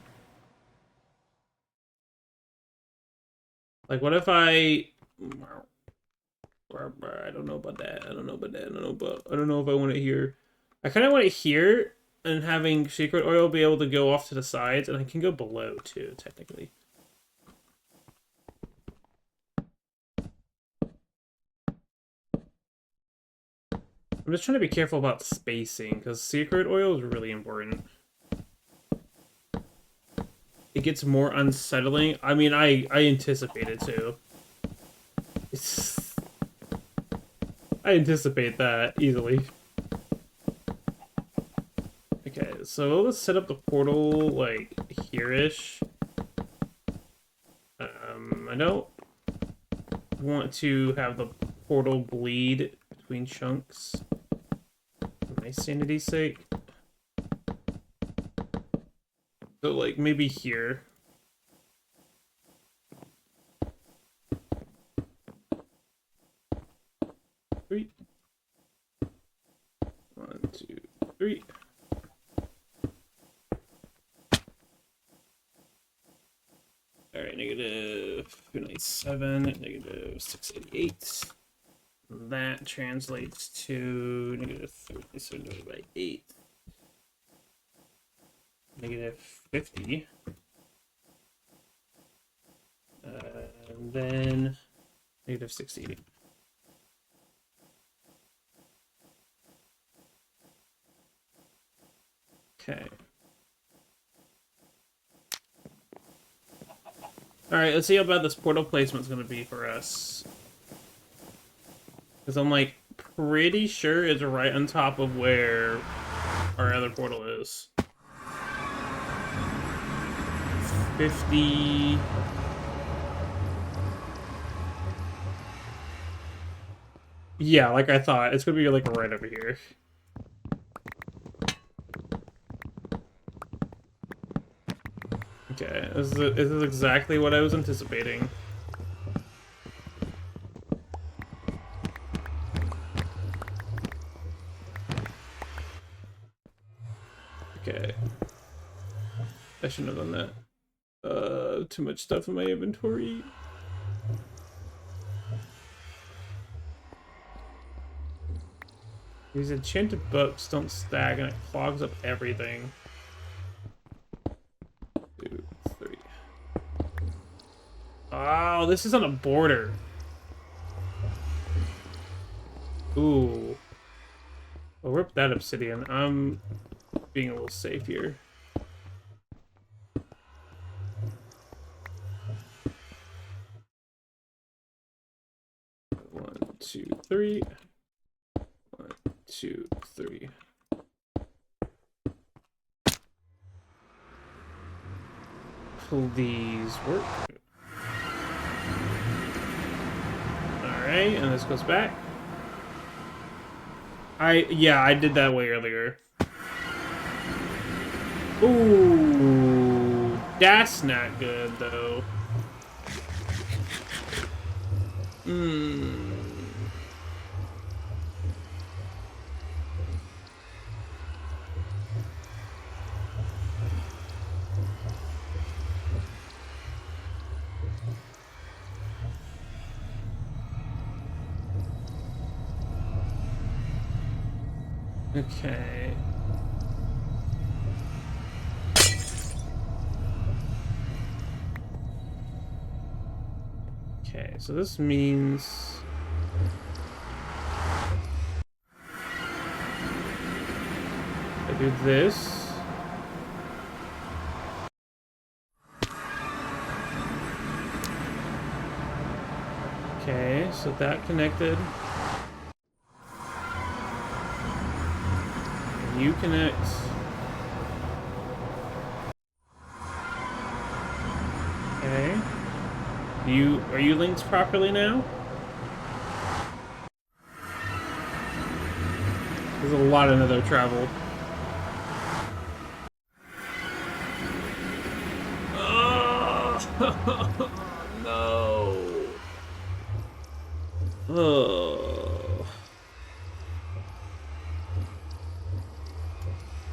Speaker 1: Like, what if I don't know about that. I don't know if I want it here. I kind of want it here, and having secret oil be able to go off to the sides, and I can go below too, technically. I'm just trying to be careful about spacing, because secret oil is really important. It gets more unsettling. I mean, I anticipate it too. I anticipate that easily. Okay, so let's set up the portal, like, here-ish. I don't want to have the portal bleed between chunks. For my sanity's sake. So, like, maybe here. Three. 1, 2, 3. Alright, -297, -688. That translates to -30, so divided by 8. -50. And then -60. Okay. Alright, let's see how bad this portal placement's gonna be for us. Because I'm, like, pretty sure it's right on top of where our other portal is. 50. Yeah, like I thought. It's gonna be like right over here. Okay, this is exactly what I was anticipating. Okay. I shouldn't have done that. Too much stuff in my inventory. These enchanted books don't stack and it clogs up everything. 2, 3. Oh, this is on a border. Ooh. I'll rip that obsidian. I'm being a little safe here. One, 2, 3. 1, 2, 3. Please work. Alright, and this goes back. Yeah, I did that way earlier. Ooh, that's not good though. Okay. Okay, so this means I do this. Okay, so that connected. You connect. Okay. Are you linked properly now? There's a lot of nether travel. Oh, no. Oh.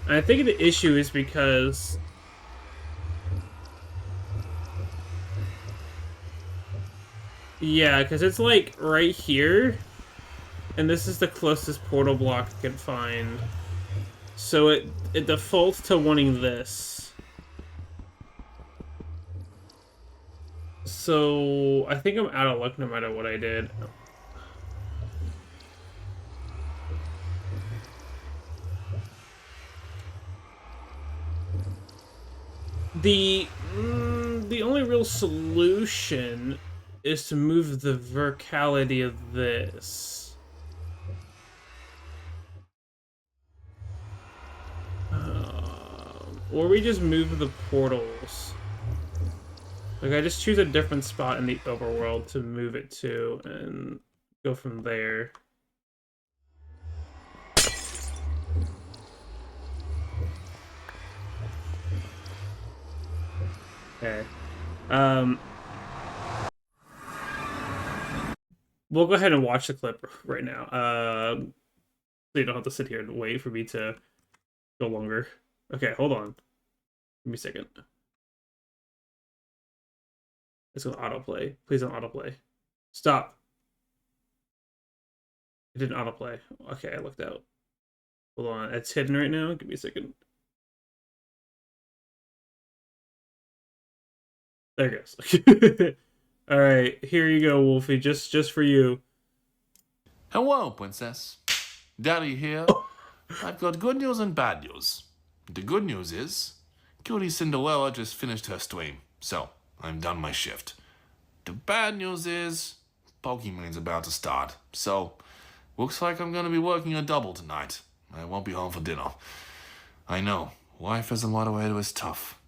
Speaker 1: I think the issue is because yeah, because it's like right here, and this is the closest portal block I can find. So it defaults to wanting this. So I think I'm out of luck no matter what I did. The only real solution is to move the verticality of this. Or we just move the portals. Like, I just choose a different spot in the overworld to move it to, and go from there. Okay. We'll go ahead and watch the clip right now. So you don't have to sit here and wait for me to go longer. Okay, hold on. Give me a second. It's gonna autoplay. Please don't autoplay. Stop. It didn't autoplay. Okay, I looked out. Hold on. It's hidden right now. Give me a second. There it goes. All right, here you go, Wolfie. Just for you.
Speaker 4: Hello, Princess. Daddy here. I've got good news and bad news. The good news is, Cutie Cinderella just finished her stream, so I'm done my shift. The bad news is, Pokemon's about to start, so looks like I'm gonna be working a double tonight. I won't be home for dinner. I know, life as a moderator is tough.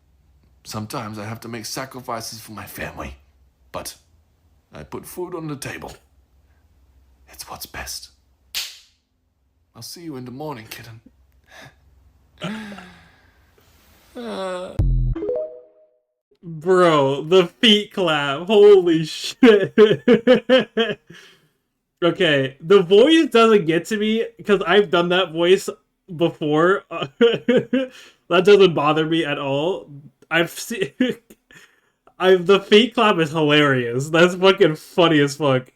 Speaker 4: Sometimes I have to make sacrifices for my family, but I put food on the table. It's what's best. I'll see you in the morning, kitten.
Speaker 1: Bro, the feet clap. Holy shit. Okay, the voice doesn't get to me because I've done that voice before. That doesn't bother me at all. I've seen. The feet clap is hilarious. That's fucking funny as fuck.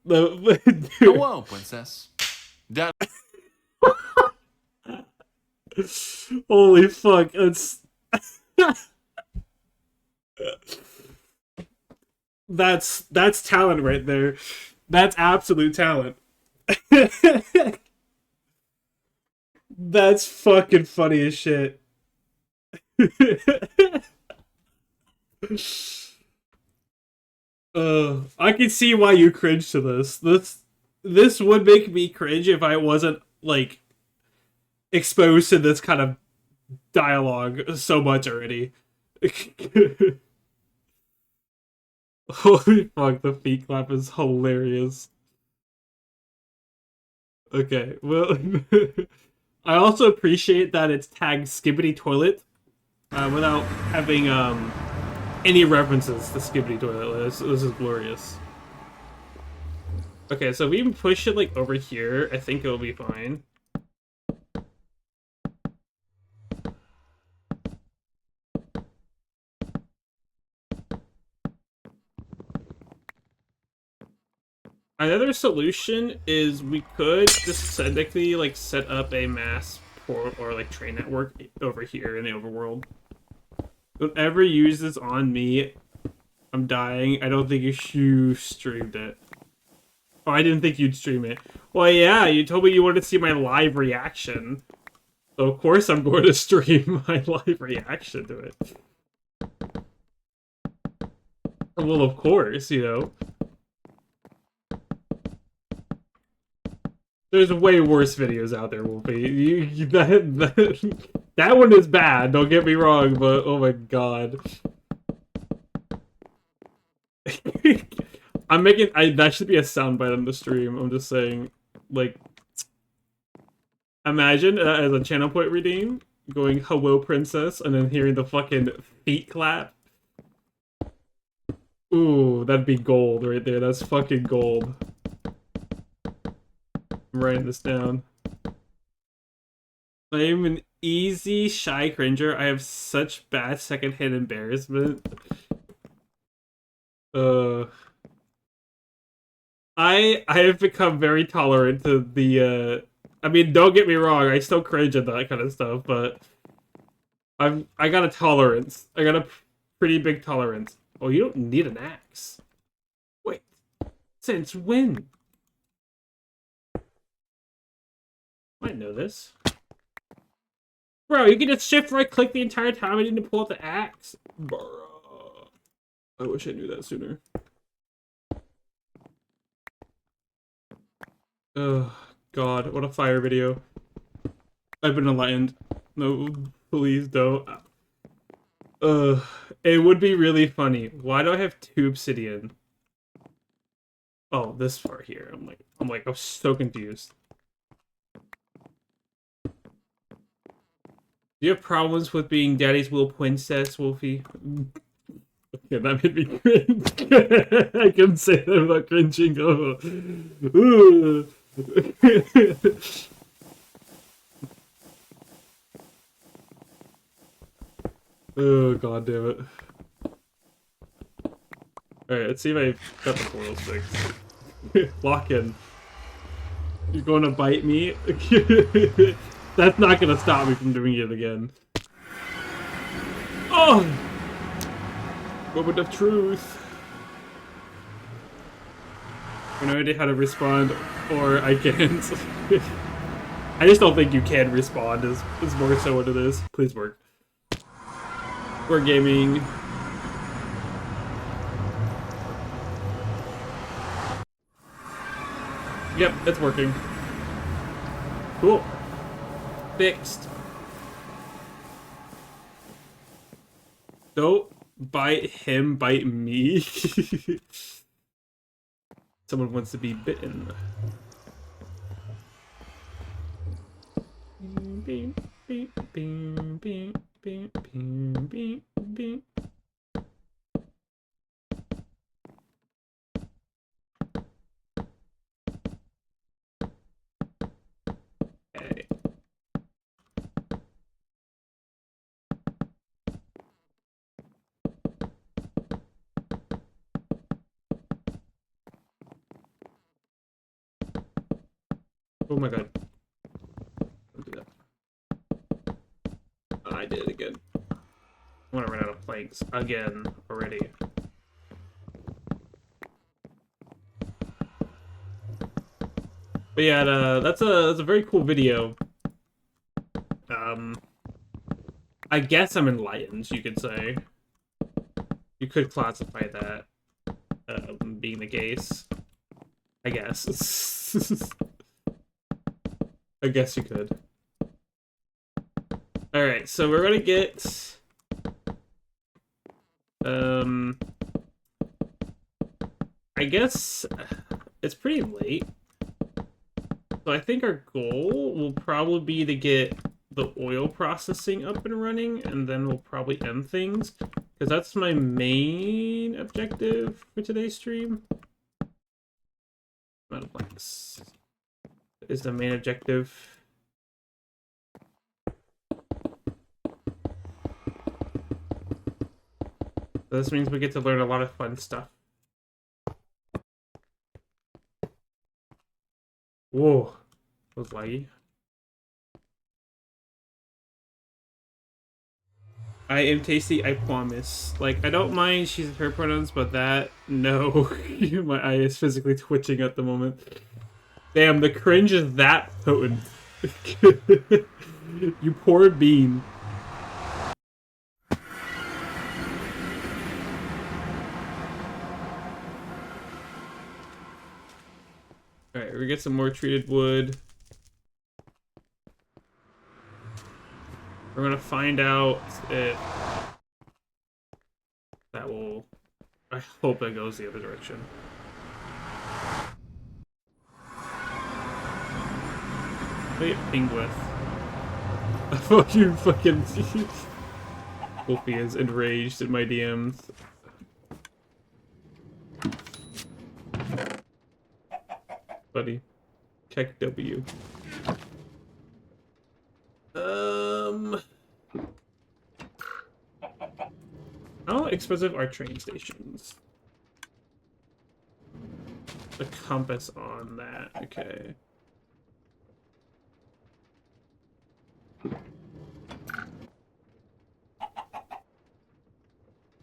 Speaker 4: Hello, princess. Dad.
Speaker 1: Holy fuck! It's that's talent right there. That's absolute talent. That's fucking funny as shit. I can see why you cringe to this. This would make me cringe if I wasn't like exposed to this kind of dialogue so much already. Holy fuck, the feet clap is hilarious. Okay, well, I also appreciate that it's tagged Skibbity Toilet without having any references to Skibbity Toilet. This is glorious. Okay, so if we even push it like over here, I think it'll be fine. Another solution is we could just technically like set up a mass port or like train network over here in the overworld. Whoever uses on me, I'm dying. I don't think you streamed it. Oh, I didn't think you'd stream it. Well, yeah, you told me you wanted to see my live reaction. So of course I'm going to stream my live reaction to it. Well, of course, you know. There's way worse videos out there, Wolfie. That one is bad, don't get me wrong, but oh my god. That should be a soundbite on the stream, I'm just saying. Like, imagine as a channel point redeem, going hello princess, and then hearing the fucking feet clap. Ooh, that'd be gold right there, that's fucking gold. I'm writing this down. I am an easy shy cringer. I have such bad secondhand embarrassment. I have become very tolerant to the I mean, don't get me wrong, I still cringe at that kind of stuff, but I got a tolerance. I got a pretty big tolerance. Oh, you don't need an axe. Wait. Since when? I know this. Bro, you can just shift right click the entire time I didn't pull out the axe. Bro. I wish I knew that sooner. Oh, God. What a fire video. I've been enlightened. No, please don't. It would be really funny. Why do I have 2 obsidian? Oh, this part here. I'm so confused. Do you have problems with being Daddy's little princess, Wolfie? Okay, that made me cringe. I couldn't say that without cringing. Oh, oh god damn it. Alright, let's see if I got the portal fixed. Lock in. You're going to bite me? That's not gonna stop me from doing it again. Oh! Moment of truth. I have no idea how to respond, or I can't. I just don't think you can respond, is more so what it is. Please work. We're gaming. Yep, it's working. Cool. Fixed. Don't bite him, bite me. Someone wants to be bitten. Beep, beep, beep, beep, beep, beep, beep, beep. Okay. Oh my god. Don't do that. Oh, I did it again. I want to run out of planks again already. But yeah, that's a very cool video. I guess I'm enlightened, you could say. You could classify that being the case. I guess. I guess you could. Alright, so we're gonna get... I guess it's pretty late. So I think our goal will probably be to get the oil processing up and running, and then we'll probably end things. Because that's my main objective for today's stream. Amount of planks is the main objective. So this means we get to learn a lot of fun stuff. Whoa, that was laggy. I am tasty, I promise. Like, I don't mind she's her pronouns, but that, no. My eye is physically twitching at the moment. Damn, the cringe is that potent. You poor bean. Alright, we get some more treated wood. We're gonna find out if that will... I hope it goes the other direction. Wait, Ingwith. I thought you fucking... Wolfie is enraged in my DMs. Buddy. Check W. How expensive are train stations? The compass on that, okay.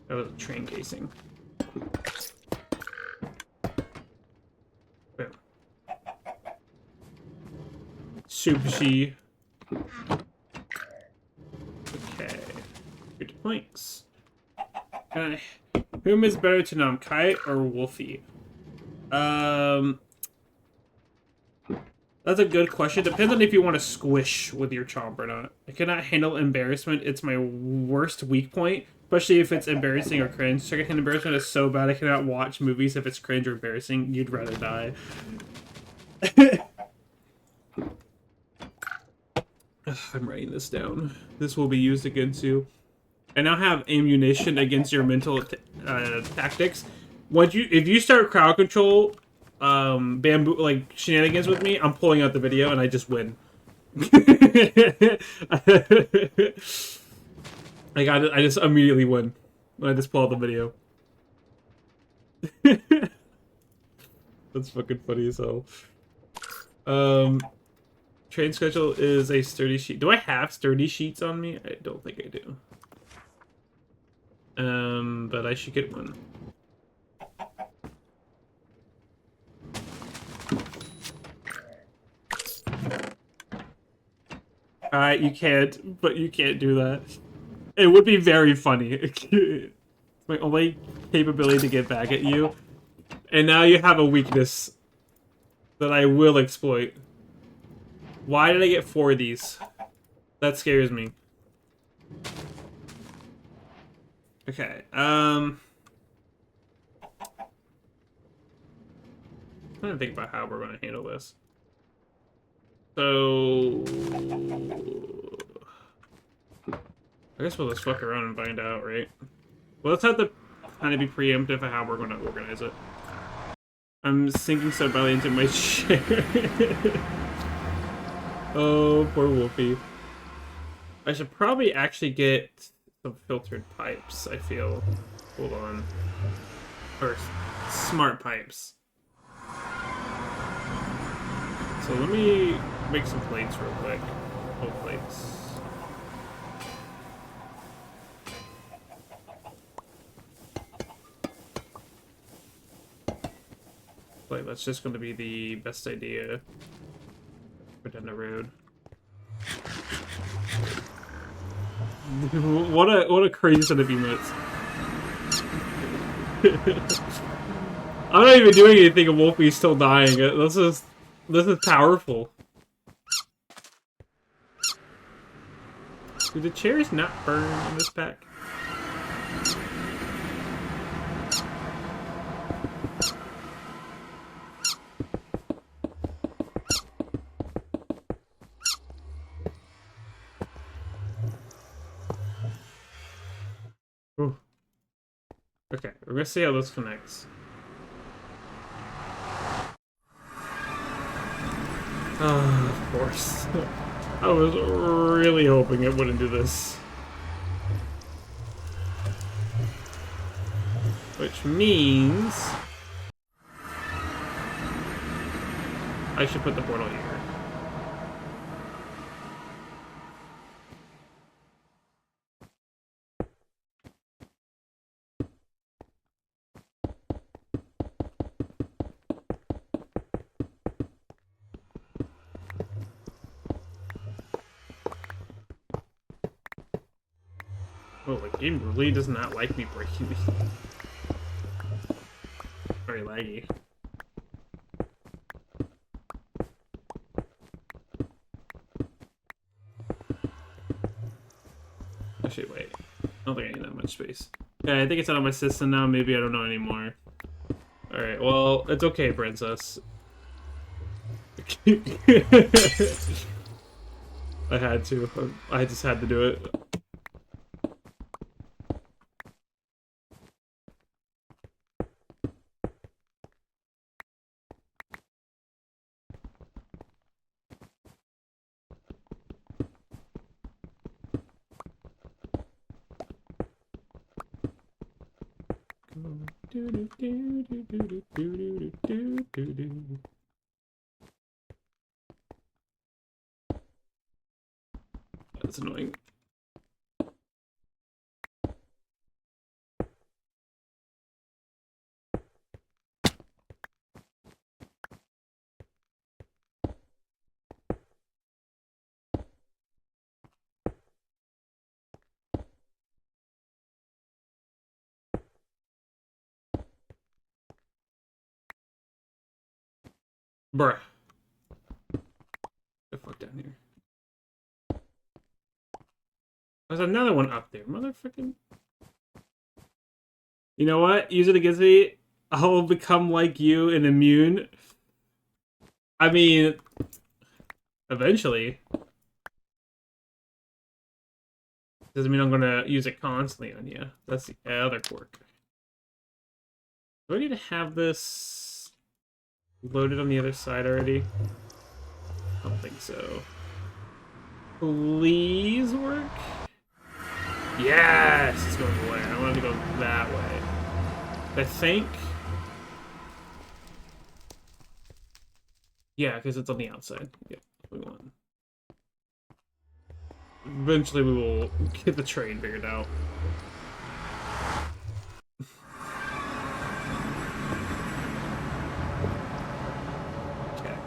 Speaker 1: That was a train casing. Boom. Sushi. Okay. Good planks. Whom is better to nom, Kite or Wolfie? That's a good question. Depends on if you want to squish with your chomp or not. I cannot handle embarrassment. It's my worst weak point, especially if it's embarrassing or cringe. Secondhand embarrassment is so bad I cannot watch movies if it's cringe or embarrassing. You'd rather die. I'm writing this down. This will be used against you. I now have ammunition against your mental tactics. If you start crowd control, bamboo like shenanigans with me, I'm pulling out the video and I just win. I just immediately win when I just pull out the video. That's fucking funny as hell. Train schedule is a sturdy sheet. Do I have sturdy sheets on me? I don't think I do. But I should get one. You can't, but you can't do that. It would be very funny. It's my only capability to get back at you. And now you have a weakness that I will exploit. Why did I get 4 of these? That scares me. Okay. I'm trying to think about how we're going to handle this. So, I guess we'll just fuck around and find out, right? Well, let's have to kind of be preemptive of how we're going to organize it. I'm sinking so badly into my chair. Oh, poor Wolfie. I should probably actually get some filtered pipes, I feel. Hold on. Or smart pipes. So let me make some plates real quick. Oh, plates. Like, that's just going to be the best idea. Put down the road. what a crazy set of emotes. I'm not even doing anything and Wolfie's still dying. This is powerful. Do the chairs not burn in this pack? Ooh. Okay, we're gonna see how this connects. Of course. I was really hoping it wouldn't do this. Which means I should put the portal here. Oh, the game really does not like me breaking these. Very laggy. Actually, wait. I don't think I need that much space. Yeah, I think it's out of my system now. Maybe I don't know anymore. Alright, well, it's okay, princess. I had to. I just had to do it. That's annoying. Bruh. The fuck down here. There's another one up there, motherfucking. You know what? Use it against me. I'll become like you and immune. I mean, eventually. Doesn't mean I'm gonna use it constantly on you. That's the other quirk. Do I need to have this loaded on the other side already? I don't think so. Please work? Yes! It's going away. I wanted to go that way. I think... Yeah, because it's on the outside. Yep, we want. Eventually we will get the train figured out. Okay.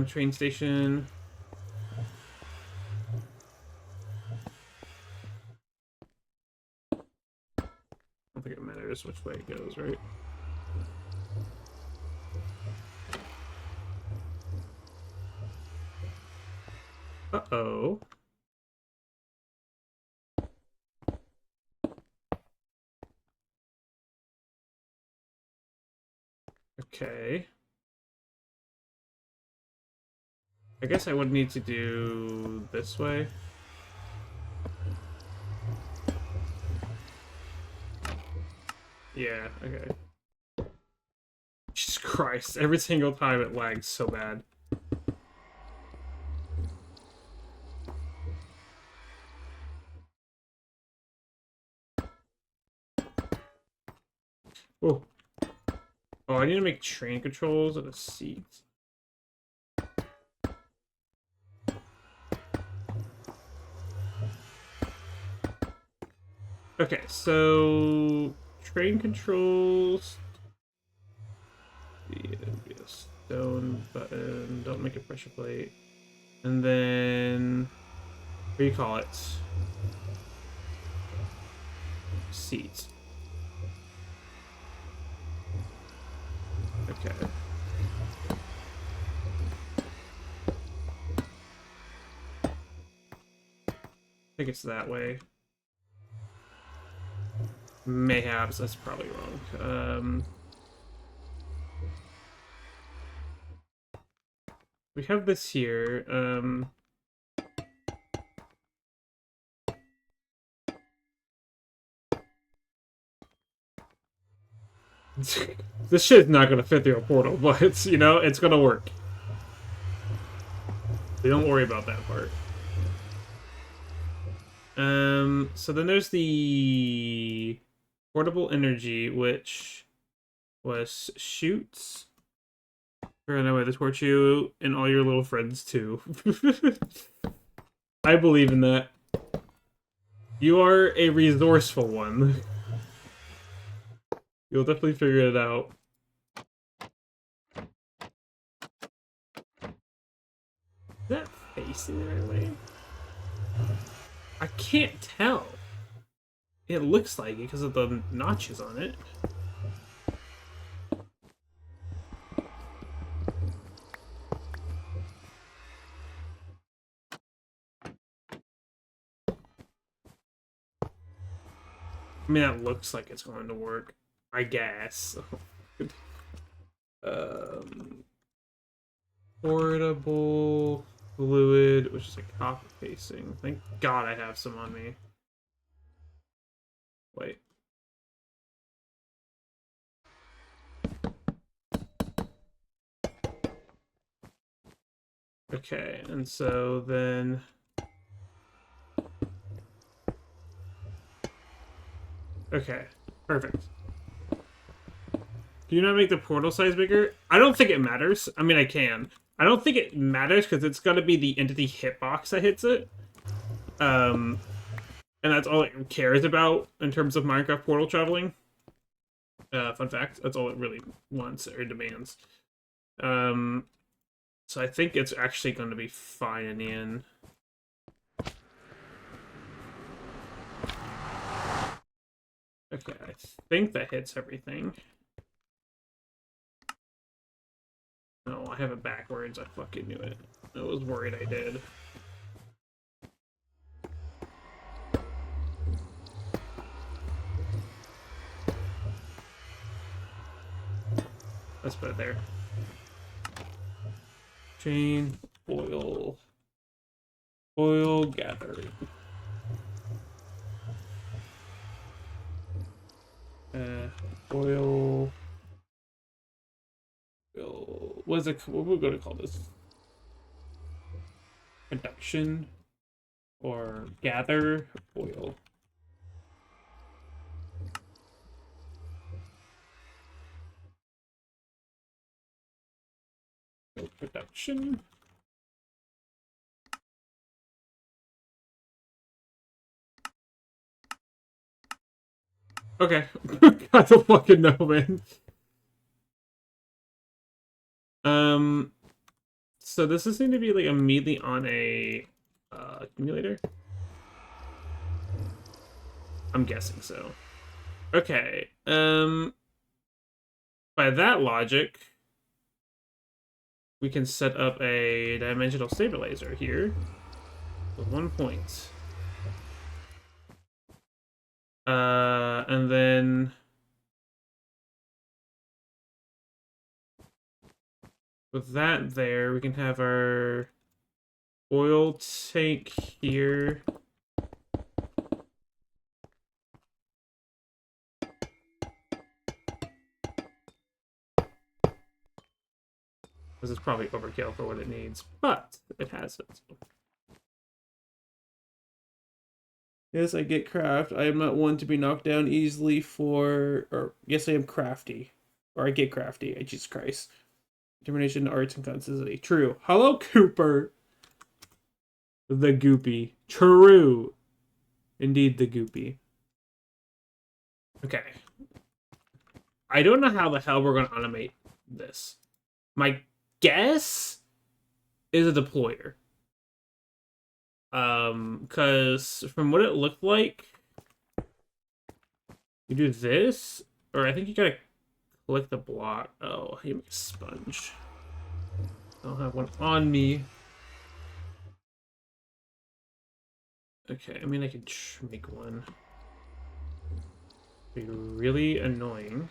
Speaker 1: Train station. I don't think it matters which way it goes, right? Uh-oh. Okay. I guess I would need to do this way. Yeah, okay. Jesus Christ, every single time it lags so bad. Oh. Oh, I need to make train controls of the seats. Okay, so train controls. Yeah, be a stone button. Don't make a pressure plate. And then what do you call it? Seats. Okay. I think it's that way. Mayhaps, that's probably wrong. We have this here. This shit's not gonna fit through a portal, but it's, you know, it's gonna work. So don't worry about that part. So then there's the portable energy, which was shoots. Run away to torch you and all your little friends too. I believe in that. You are a resourceful one. You'll definitely figure it out. Is that facing the right way? I can't tell. It looks like it because of the notches on it. I mean, that looks like it's going to work. I guess. Portable fluid, which is like copper facing. Thank God I have some on me. Wait. Okay, and so then... Okay, perfect. Can you not make the portal size bigger? I don't think it matters. I mean, I can. I don't think it matters because it's got to be the entity hitbox that hits it. And that's all it cares about in terms of Minecraft portal traveling. Fun fact, that's all it really wants or demands. So I think it's actually going to be fine in the end. Okay, I think that hits everything. No, I have it backwards. I fucking knew it. I was worried I did. Let's put it there. Chain, oil gathering. Oil. What is it? What are we going to call this? Production or gather oil. Production. Okay. I don't fucking know, man. So this is going to be like immediately on a accumulator. I'm guessing so. Okay. By that logic, we can set up a dimensional stabilizer here. With 1 point. And then with that there, we can have our oil tank here. This is probably overkill for what it needs, but it has it. Yes, I get craft. I am not one to be knocked down easily or yes, I am crafty. Or I get crafty. Jesus Christ. Determination, arts, and consistency. True. Hello, Cooper. The Goopy. True. Indeed, the Goopy. Okay. I don't know how the hell we're going to animate this. My guess is a deployer. Because from what it looked like, you do this, or I think you gotta click the block. Oh, you make a sponge. I don't have one on me. Okay, I mean I could make one. Be really annoying.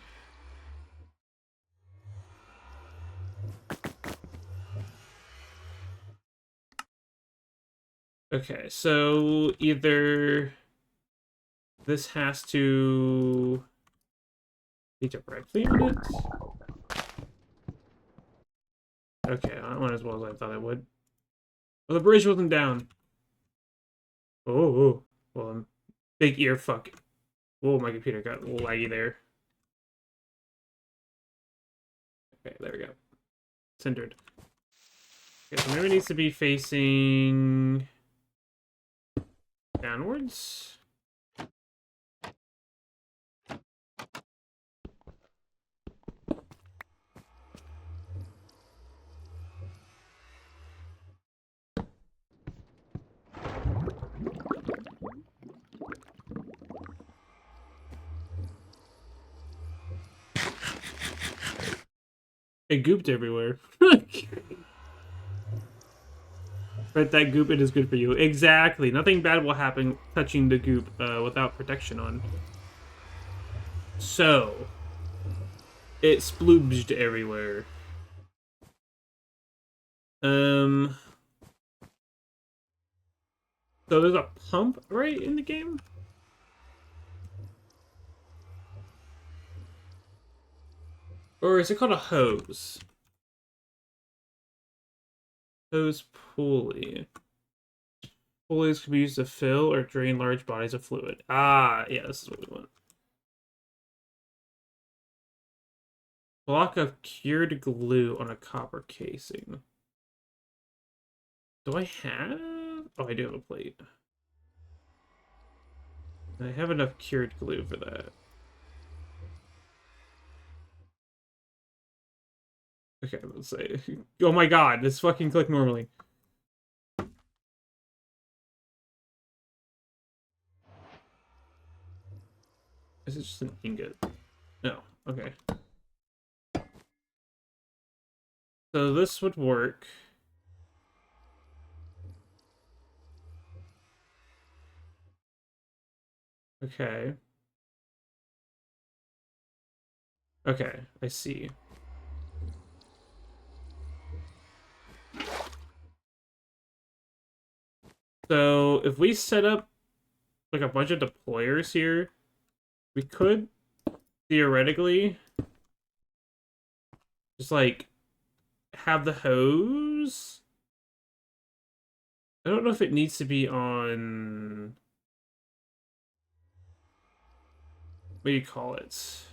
Speaker 1: Okay, so either this has to be directly on it. Okay, that went as well as I thought it would. Well, the bridge wasn't down. Oh, well, big ear fuck. Oh, my computer got a little laggy there. Okay, there we go. Centered. Okay, so maybe it needs to be facing downwards. It gooped everywhere. But that goop, it is good for you. Exactly. Nothing bad will happen touching the goop without protection on. So, it splooged everywhere. So there's a pump right in the game? Or is it called a hose? Hose pulley. Pulleys can be used to fill or drain large bodies of fluid. Ah, yeah, this is what we want. Block of cured glue on a copper casing. Do I have? Oh, I do have a plate. I have enough cured glue for that. Okay, let's say. Oh my god, this fucking click normally. Is it just an ingot? No, okay. So this would work. Okay. Okay, I see. So if we set up like a bunch of deployers here, we could theoretically just like have the hose. I don't know if it needs to be on, what do you call it?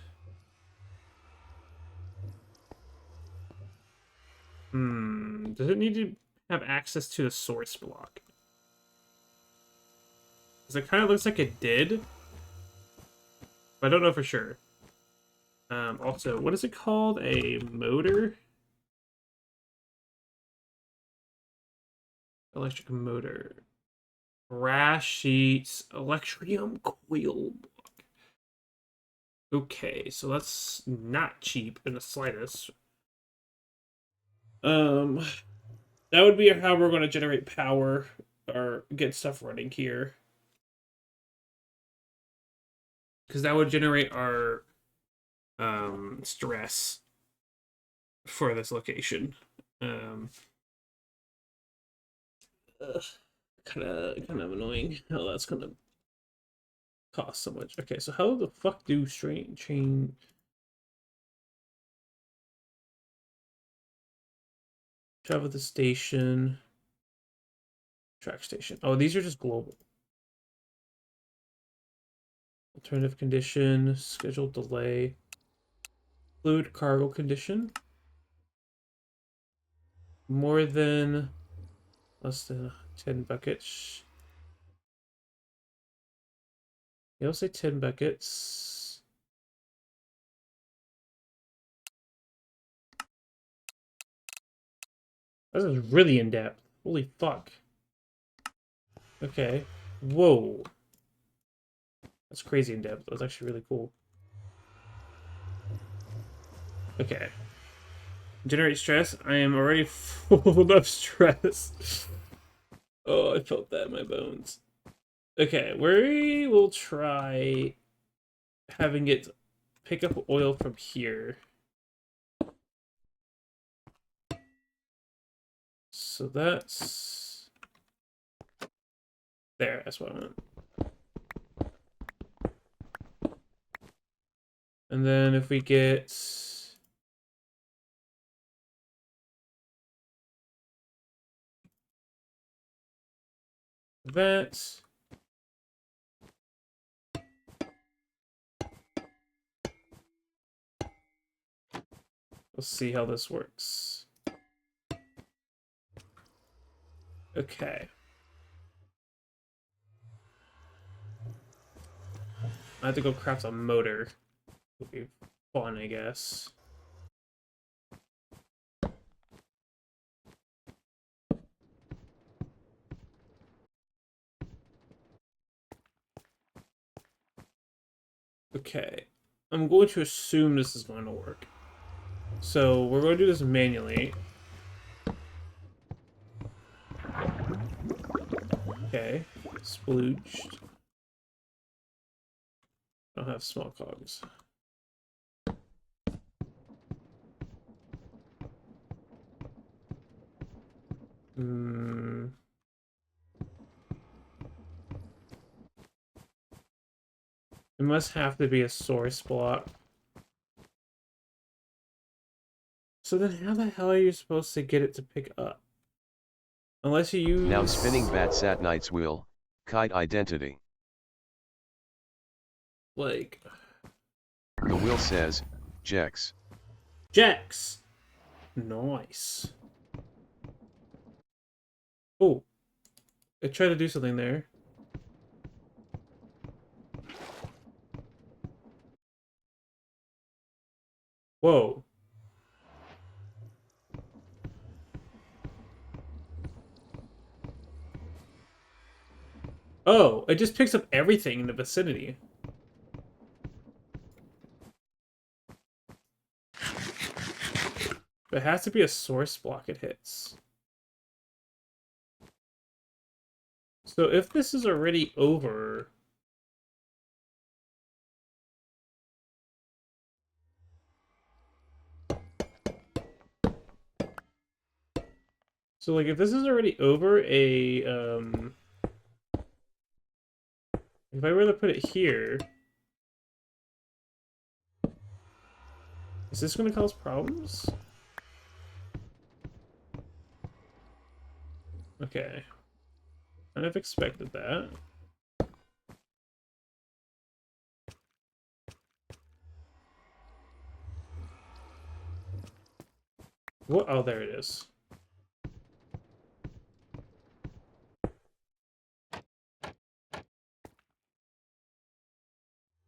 Speaker 1: Does it need to have access to the source block? Because it kind of looks like it did, but I don't know for sure. Also, what is it called? A motor? Electric motor. Brass sheets. Electrium coil block. Okay, so that's not cheap in the slightest. That would be how we're going to generate power. get stuff running here. Because that would generate our stress for this location. Kind of annoying how that's gonna cost so much. Okay, so how the fuck do chain travel the station, track station? Oh, these are just global. Alternative condition, scheduled delay, fluid cargo condition, more than, less than 10 buckets. You'll say 10 buckets. This is really in depth. Holy fuck. Okay. Whoa. That's crazy in depth. That's actually really cool. Okay. Generate stress. I am already full of stress. Oh, I felt that in my bones. Okay, we will try having it pick up oil from here. So that's there. That's what I meant. And then if we get that, we'll see how this works. Okay. I have to go craft a motor. Would be fun, I guess. Okay. I'm going to assume this is going to work. So we're going to do this manually. Okay. Splooged. I don't have small cogs. It must have to be a source block. So then how the hell are you supposed to get it to pick up? Unless you use...
Speaker 2: Now spinning Batsat Knight's wheel, kite identity.
Speaker 1: Like...
Speaker 2: The wheel says, Jex.
Speaker 1: Jex! Nice. Oh. It tried to do something there. Whoa. Oh, it just picks up everything in the vicinity. It has to be a source block it hits. So if this is already over... So, like, if this is already over a, if I were to put it here... Is this going to cause problems? Okay. Kind of expected that. What? Oh, there it is.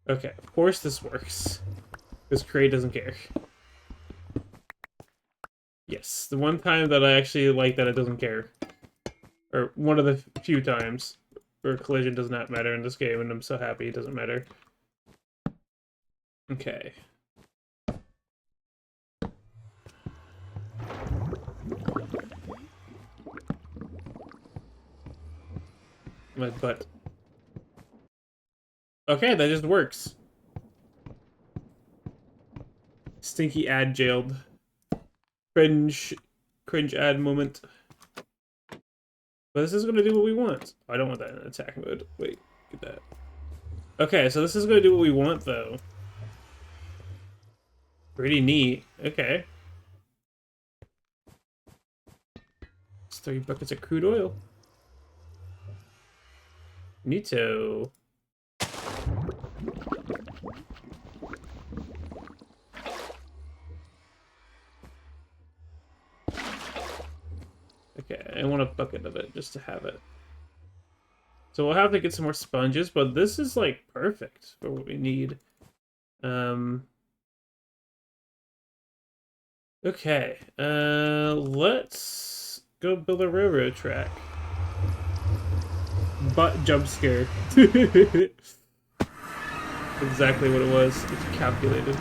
Speaker 1: Okay, of course this works. Because Cray doesn't care. Yes, the one time that I actually like that it doesn't care. Or one of the few times where collision does not matter in this game, and I'm so happy it doesn't matter. Okay. My butt. Okay, that just works. Stinky ad jailed. Cringe ad moment. But this is gonna do what we want. Oh, I don't want that in attack mode. Wait, get that. Okay, so this is gonna do what we want, though. Pretty neat. Okay. It's 30 buckets of crude oil. Neato. Okay, I want a bucket of it just to have it. So we'll have to get some more sponges, but this is like perfect for what we need. Okay, let's go build a railroad track. Butt jump scare. Exactly what it was. It's calculated.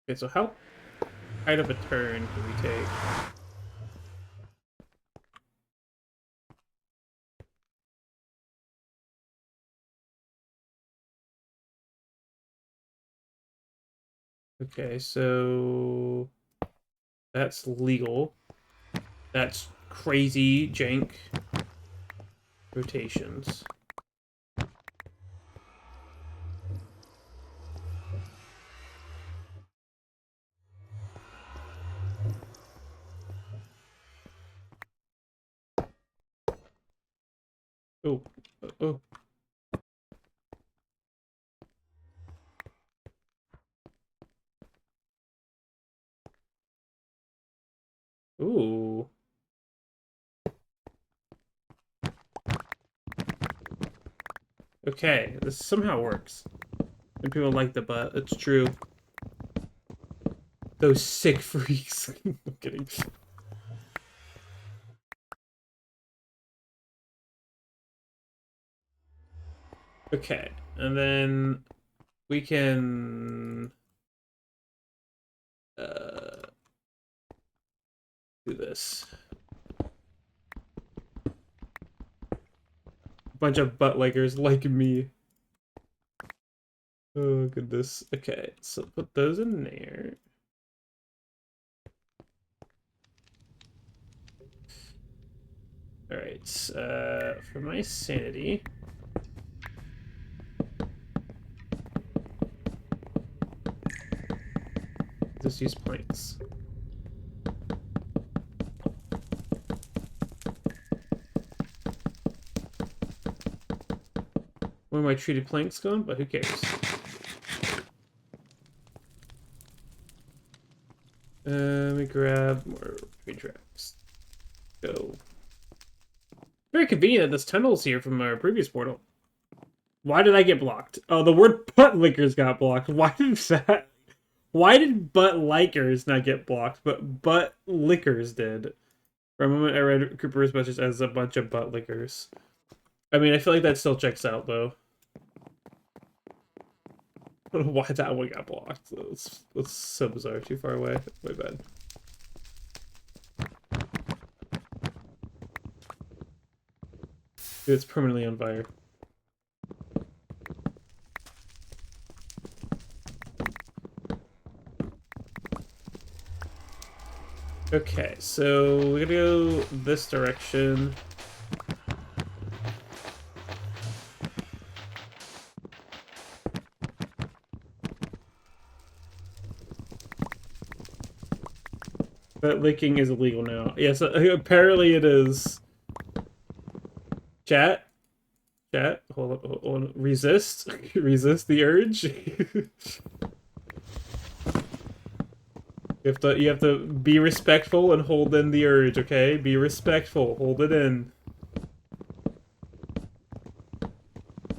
Speaker 1: Okay, so how height of a turn can we take? Okay, so that's legal. That's crazy jank. Rotations. Oh, oh. Ooh. Okay, this somehow works. And people like the butt, it's true. Those sick freaks. I'm kidding. Okay, and then we can do this. Bunch of butt likers like me. Oh goodness. Okay, so put those in there. Alright, for my sanity. Just use planks. One of my treated planks gone, but who cares? Let me grab more tree tracks. Go. Very convenient that this tunnel's here from our previous portal. Why did I get blocked? Oh, the word butt lickers got blocked. Why did that? Why did butt likers not get blocked, but butt lickers did? For a moment, I read Cooper's message as a bunch of butt lickers. I mean, I feel like that still checks out, though. I don't know why that one got blocked. That's so bizarre. Too far away. My bad. Dude, it's permanently on fire. Okay, so we're gonna go this direction. But licking is illegal now. Yes, apparently it is. Chat? Chat? Hold on. Resist? Resist the urge? You have to be respectful and hold in the urge, okay? Be respectful. Hold it in.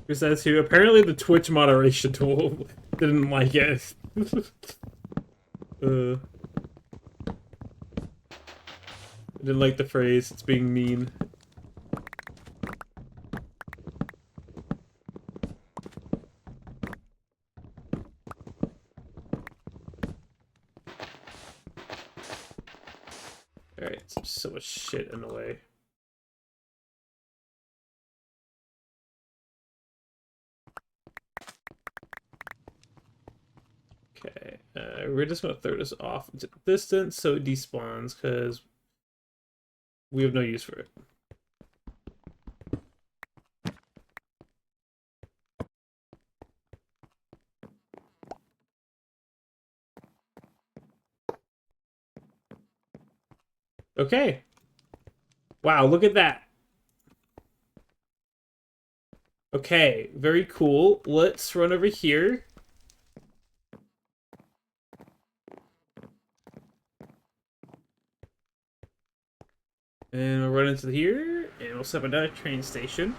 Speaker 1: Who says who? Apparently the Twitch moderation tool didn't like it. I didn't like the phrase. It's being mean. Alright, so much shit in the way. Okay, we're just gonna throw this off into the distance so it despawns, because we have no use for it. Okay. Wow, look at that. Okay, very cool. Let's run over here. And we'll run into here, and we'll set up another train station.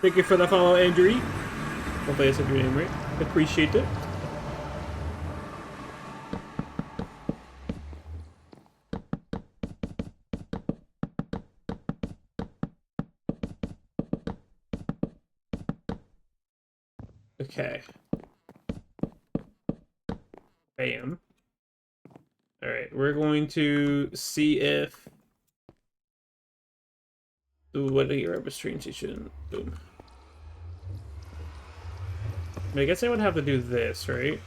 Speaker 1: Thank you for the follow, Andrew. Hopefully I said your name right. Appreciate it. Okay. Bam. Alright, we're going to see if... Ooh, what a rubber train station. Boom. I guess I would have to do this, right?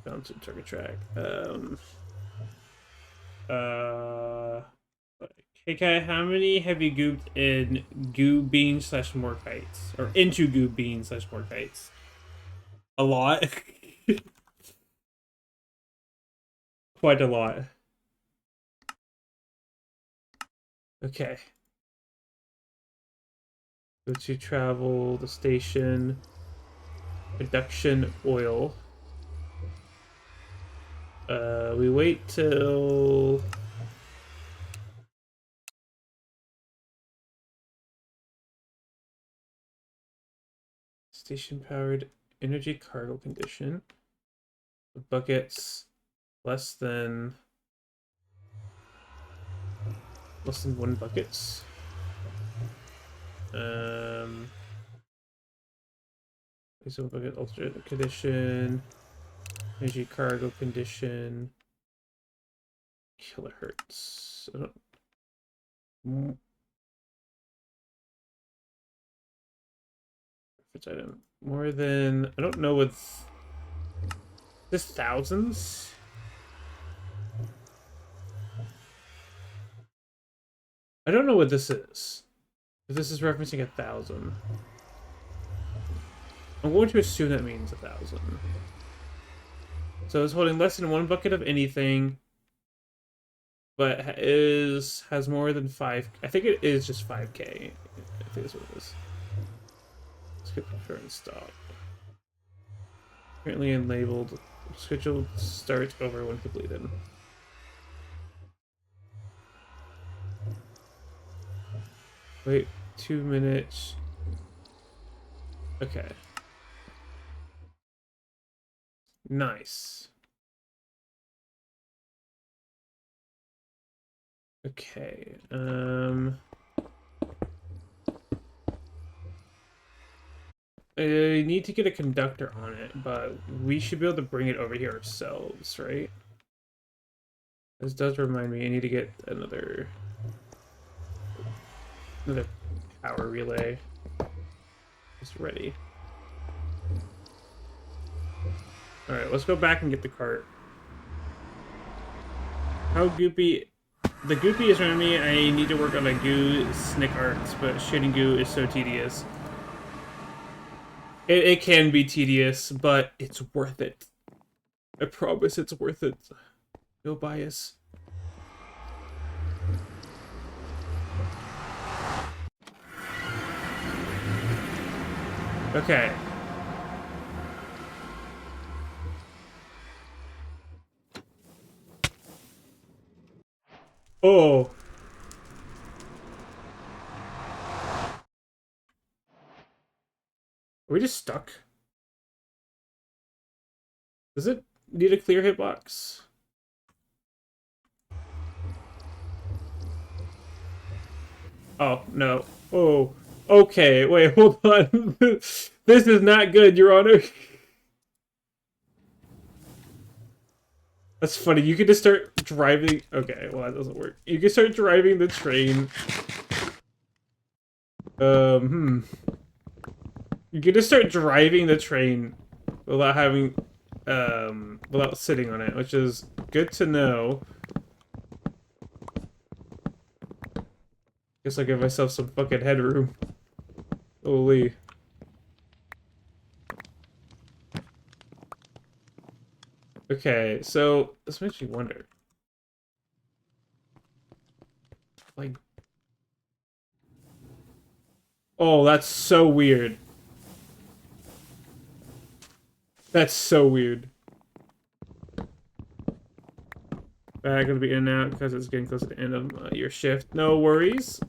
Speaker 1: Down to target track. Okay, how many have you gooped in goo bean slash morkites? Or into goo bean slash morkites? A lot. Quite a lot. Okay. Go to travel, the station, production oil. We wait till... Station powered energy cargo condition. The buckets less than 1 buckets. So bucket alternate condition, energy cargo condition, kilohertz. I don't. Which item? More than, I don't know what's this, thousands? I don't know what this is. If this is referencing 1,000. I'm going to assume that means 1,000. So it's holding less than 1 bucket of anything, but has more than 5. I think it is just 5K. I think that's what it is. Let's get the current stop. Currently unlabeled. Scheduled start over when completed. Wait 2 minutes. Okay. Nice. Okay. I need to get a conductor on it, but we should be able to bring it over here ourselves, right? This does remind me I need to get another power relay. It's ready. Alright, let's go back and get the cart. How goopy... The goopy is reminding me I need to work on a goo snick arts, but shading goo is so tedious. It can be tedious, but it's worth it. I promise it's worth it. No bias. Okay. Oh. Are we just stuck? Does it need a clear hitbox? Oh, no. Oh. Okay, wait, hold on. This is not good, Your Honor. That's funny. You can just start driving. Okay, well that doesn't work. You can start driving the train. You can just start driving the train without having, without sitting on it, which is good to know. Guess I'll give myself some fucking headroom. Holy. Okay, so this makes me wonder. Like, oh, that's so weird. That's so weird. Back gonna be in and out because it's getting close to the end of your shift. No worries.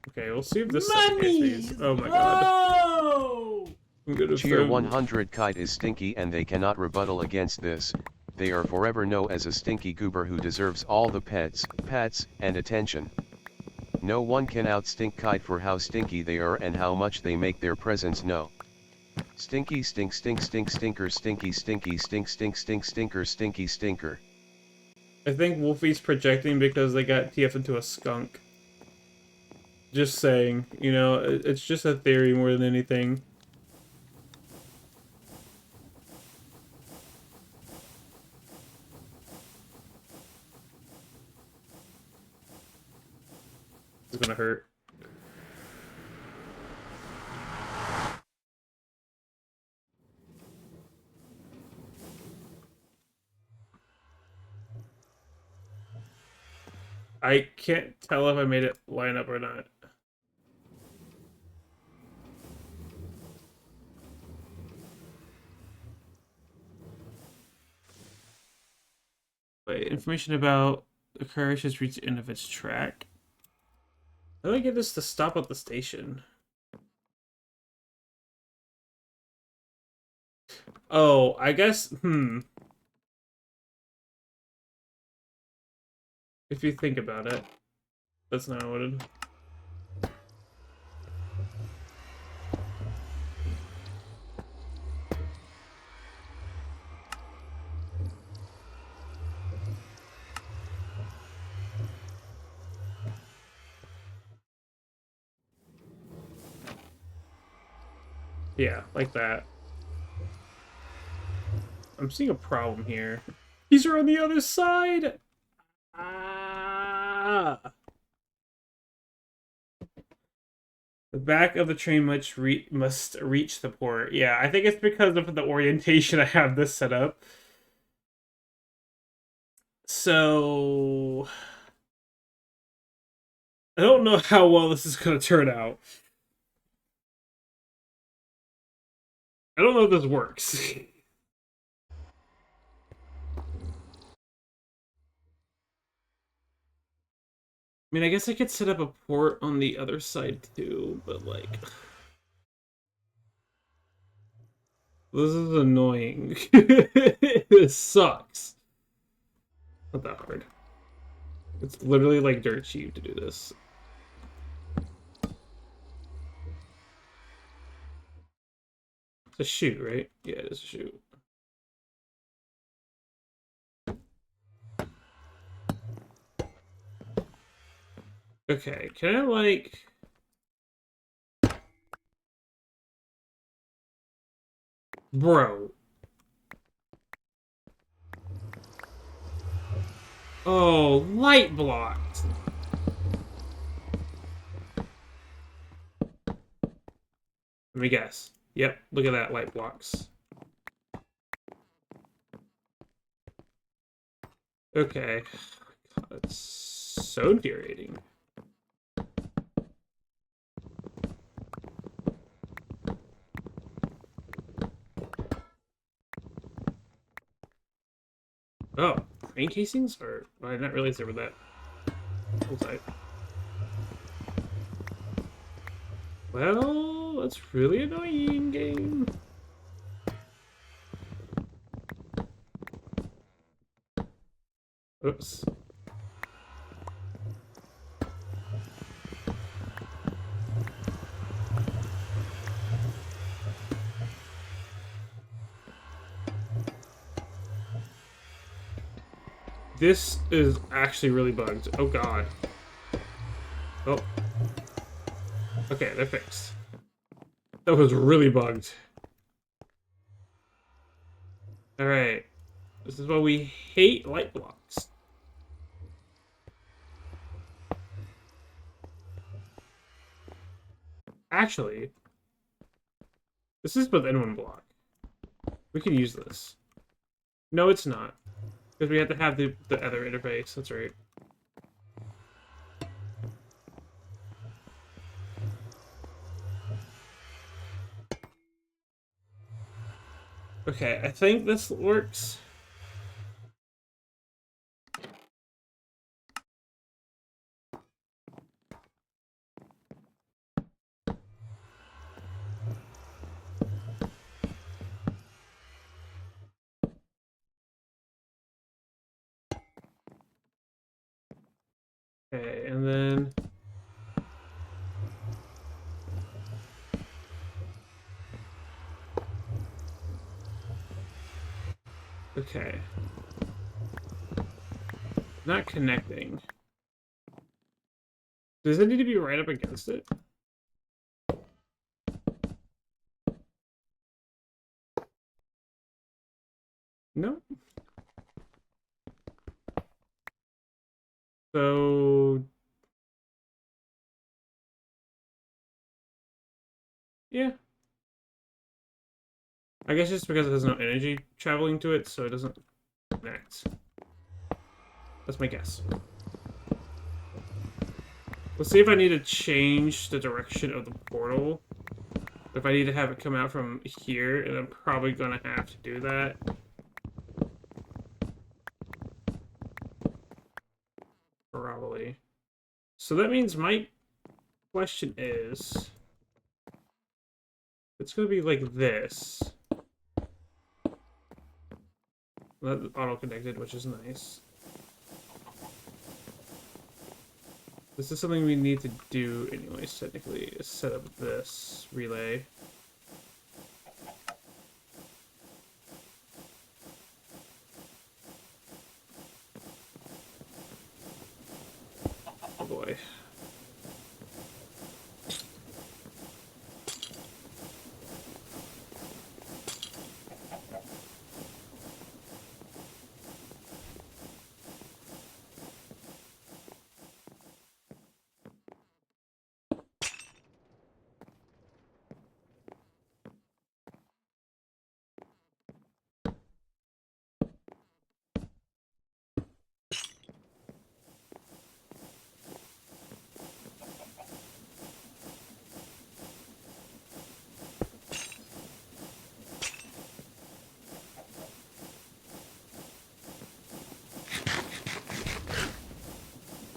Speaker 1: Okay, we'll see if this second case phase. Oh my god. I'm gonna
Speaker 2: Tier
Speaker 1: film.
Speaker 2: 100 kite is stinky and they cannot rebuttal against this. They are forever known as a stinky goober who deserves all the pats, and attention. No one can outstink kite for how stinky they are and how much they make their presence known. Stinky stink stink stink stinker stinky stinky stink stink stink stinker stinky stinker.
Speaker 1: I think Wolfie's projecting because they got TF into a skunk. Just saying, you know, it's just a theory more than anything. It's gonna hurt. I can't tell if I made it line up or not. Wait, information about the carriage has reached the end of its track. How do I get this to stop at the station? Oh, I guess, if you think about it, that's not what it... Yeah, like that. I'm seeing a problem here. These are on the other side! Ah! The back of the train must reach the port. Yeah, I think it's because of the orientation I have this set up. So... I don't know how well this is going to turn out. I don't know if this works. I mean, I guess I could set up a port on the other side too, but like... This is annoying. This sucks. Not that hard. It's literally like dirt cheap to do this. It's a shoot, right? Yeah, it is a shoot. Okay, can I like... Bro. Oh, light blocked. Let me guess. Yep, look at that, light blocks. Okay. God, that's so infuriating. Oh, crane casings? Or I did not realize they were that full type. Well, that's really annoying, game. Oops. This is actually really bugged. Oh god. Oh. Okay, they're fixed. That was really bugged. Alright. This is why we hate light blocks. Actually, this is within one block. We can use this. No, it's not. Because we have to have the other interface. That's right. Okay, I think this works. Okay, and then... Okay. Not connecting. Does it need to be right up against it? No. So... Yeah. I guess just because it has no energy traveling to it, so it doesn't connect. That's my guess. Let's see if I need to change the direction of the portal. If I need to have it come out from here, and I'm probably gonna have to do that. Probably. So that means my question is... It's gonna be like this. That auto-connected, which is nice. This is something we need to do anyways, technically, is set up this relay. Oh boy.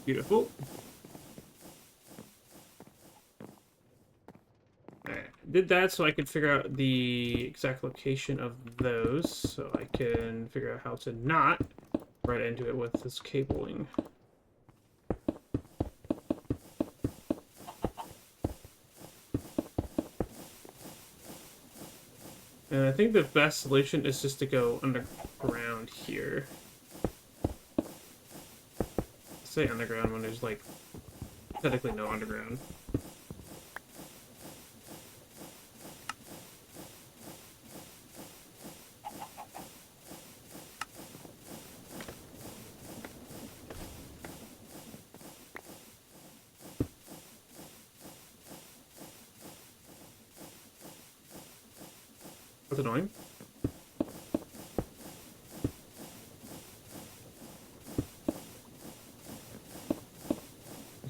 Speaker 1: Beautiful. Alright, did that so I could figure out the exact location of those, so I can figure out how to not run into it with this cabling. And I think the best solution is just to go underground here. Say underground when there's, like, technically no underground. That's annoying.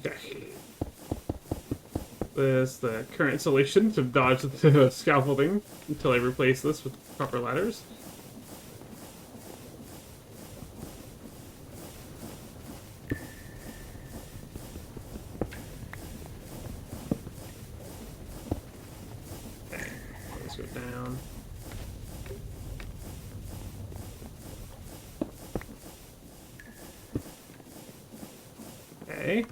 Speaker 1: Okay. This is the current solution to dodge the scaffolding until I replace this with proper ladders. Okay, let's go down. Okay.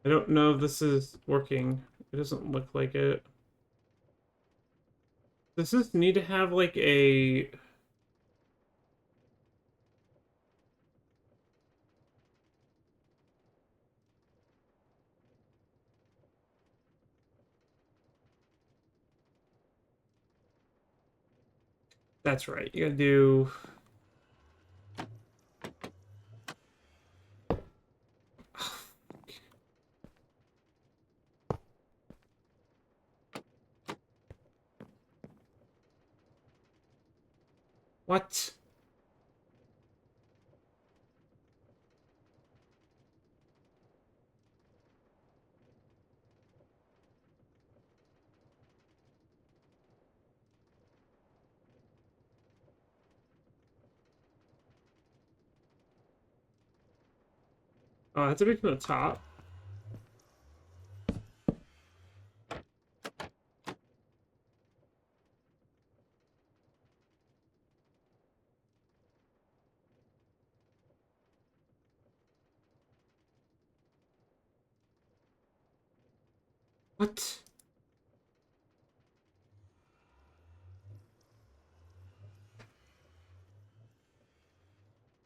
Speaker 1: I don't know if this is working. It doesn't look like it. Does this need to have like a... That's right. You gotta do... What? Oh, I have to be from the top. What?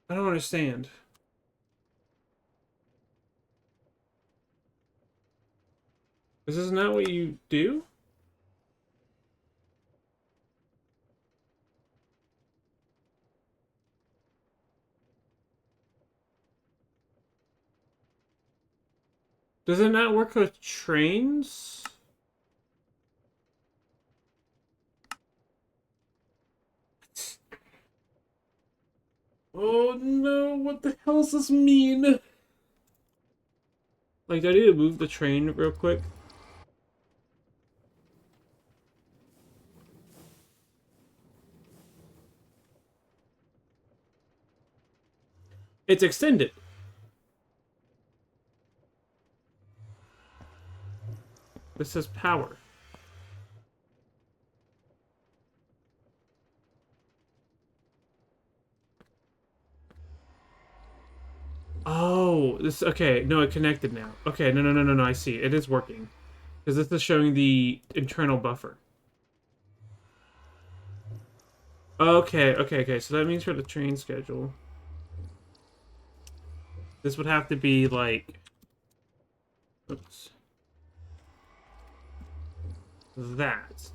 Speaker 1: I don't understand. This is not what you do? Does it not work with trains? Oh no, what the hell does this mean? Like, do I need to move the train real quick? It's extended. This says power. Oh, this okay. No, it connected now. Okay, no. I see. It is working because this is showing the internal buffer. Okay. So that means for the train schedule, this would have to be like, oops, that.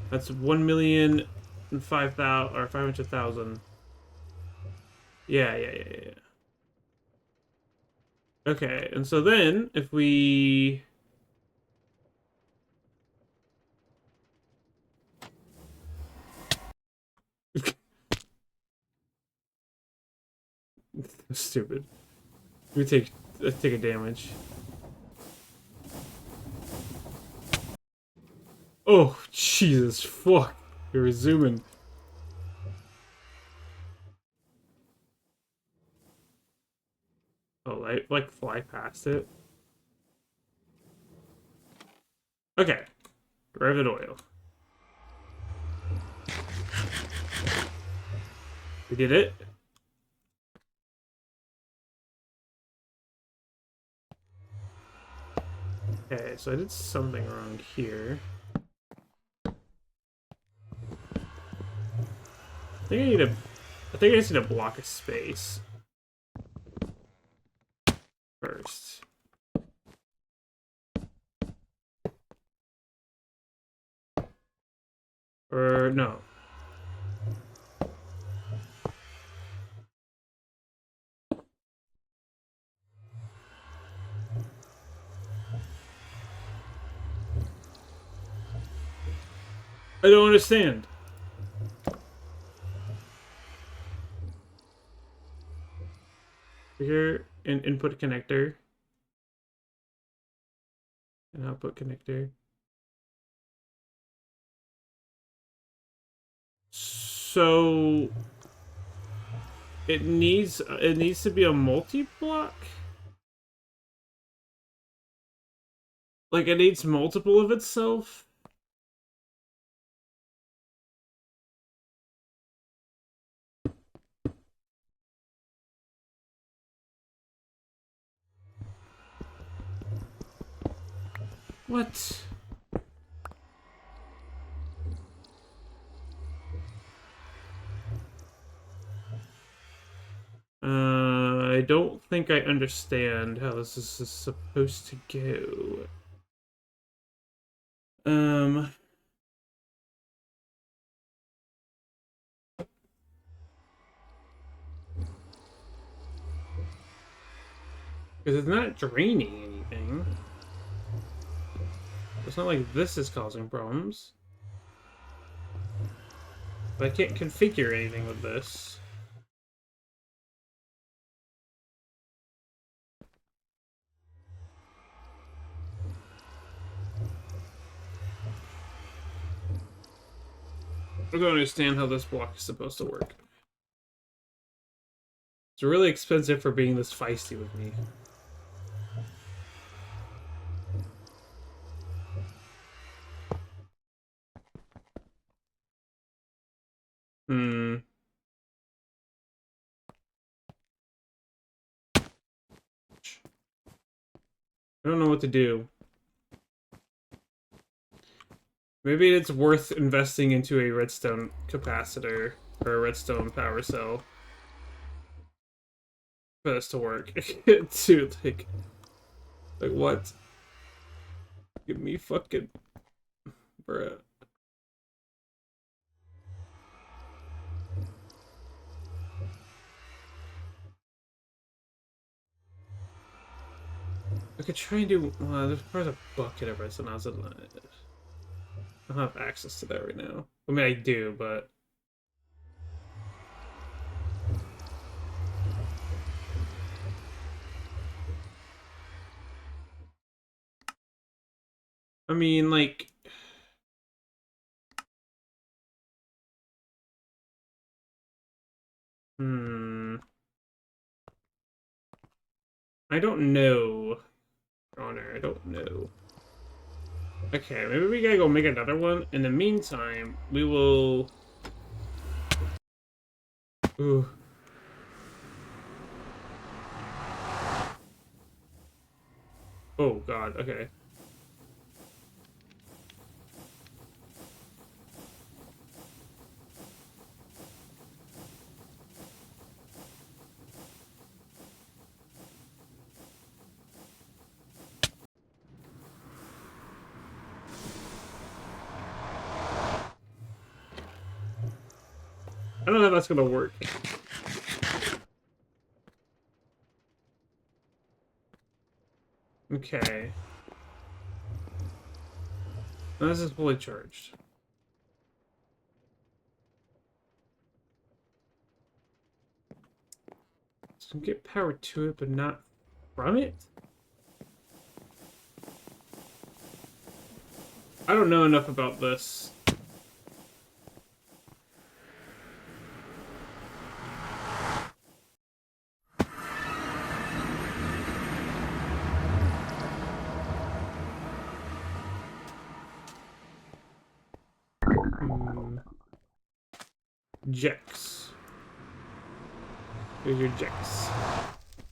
Speaker 1: That's 1,005,000 or 500,000. Yeah. Okay, and so then if we stupid. Let's take a damage. Oh, Jesus, fuck. You're zooming. Oh, I like fly past it. Okay. Derivative oil. We did it. Okay, so I did something wrong here. I think I just need to block a space first. Or no. I don't understand. Here, input connector. And output connector. So it needs to be a multi-block? Like it needs multiple of itself? What? I don't think I understand how this is supposed to go. Because it's not draining anything. It's not like this is causing problems. But I can't configure anything with this. I don't understand how this block is supposed to work. It's really expensive for being this feisty with me. Hmm. I don't know what to do. Maybe it's worth investing into a redstone capacitor or a redstone power cell for this to work. Dude, like what? Give me fucking bruh. I could try and do. There's probably a bucket of redstone. I don't have access to that right now. I mean, I do, but I mean, like, I don't know, Honor. I don't know. Okay, maybe we gotta go make another one. In the meantime, we will. Ooh. Oh God. Okay. I don't know if that's gonna work. Okay. Now this is fully charged. So get power to it, but not from it? I don't know enough about this. Jex. Here's your Jex.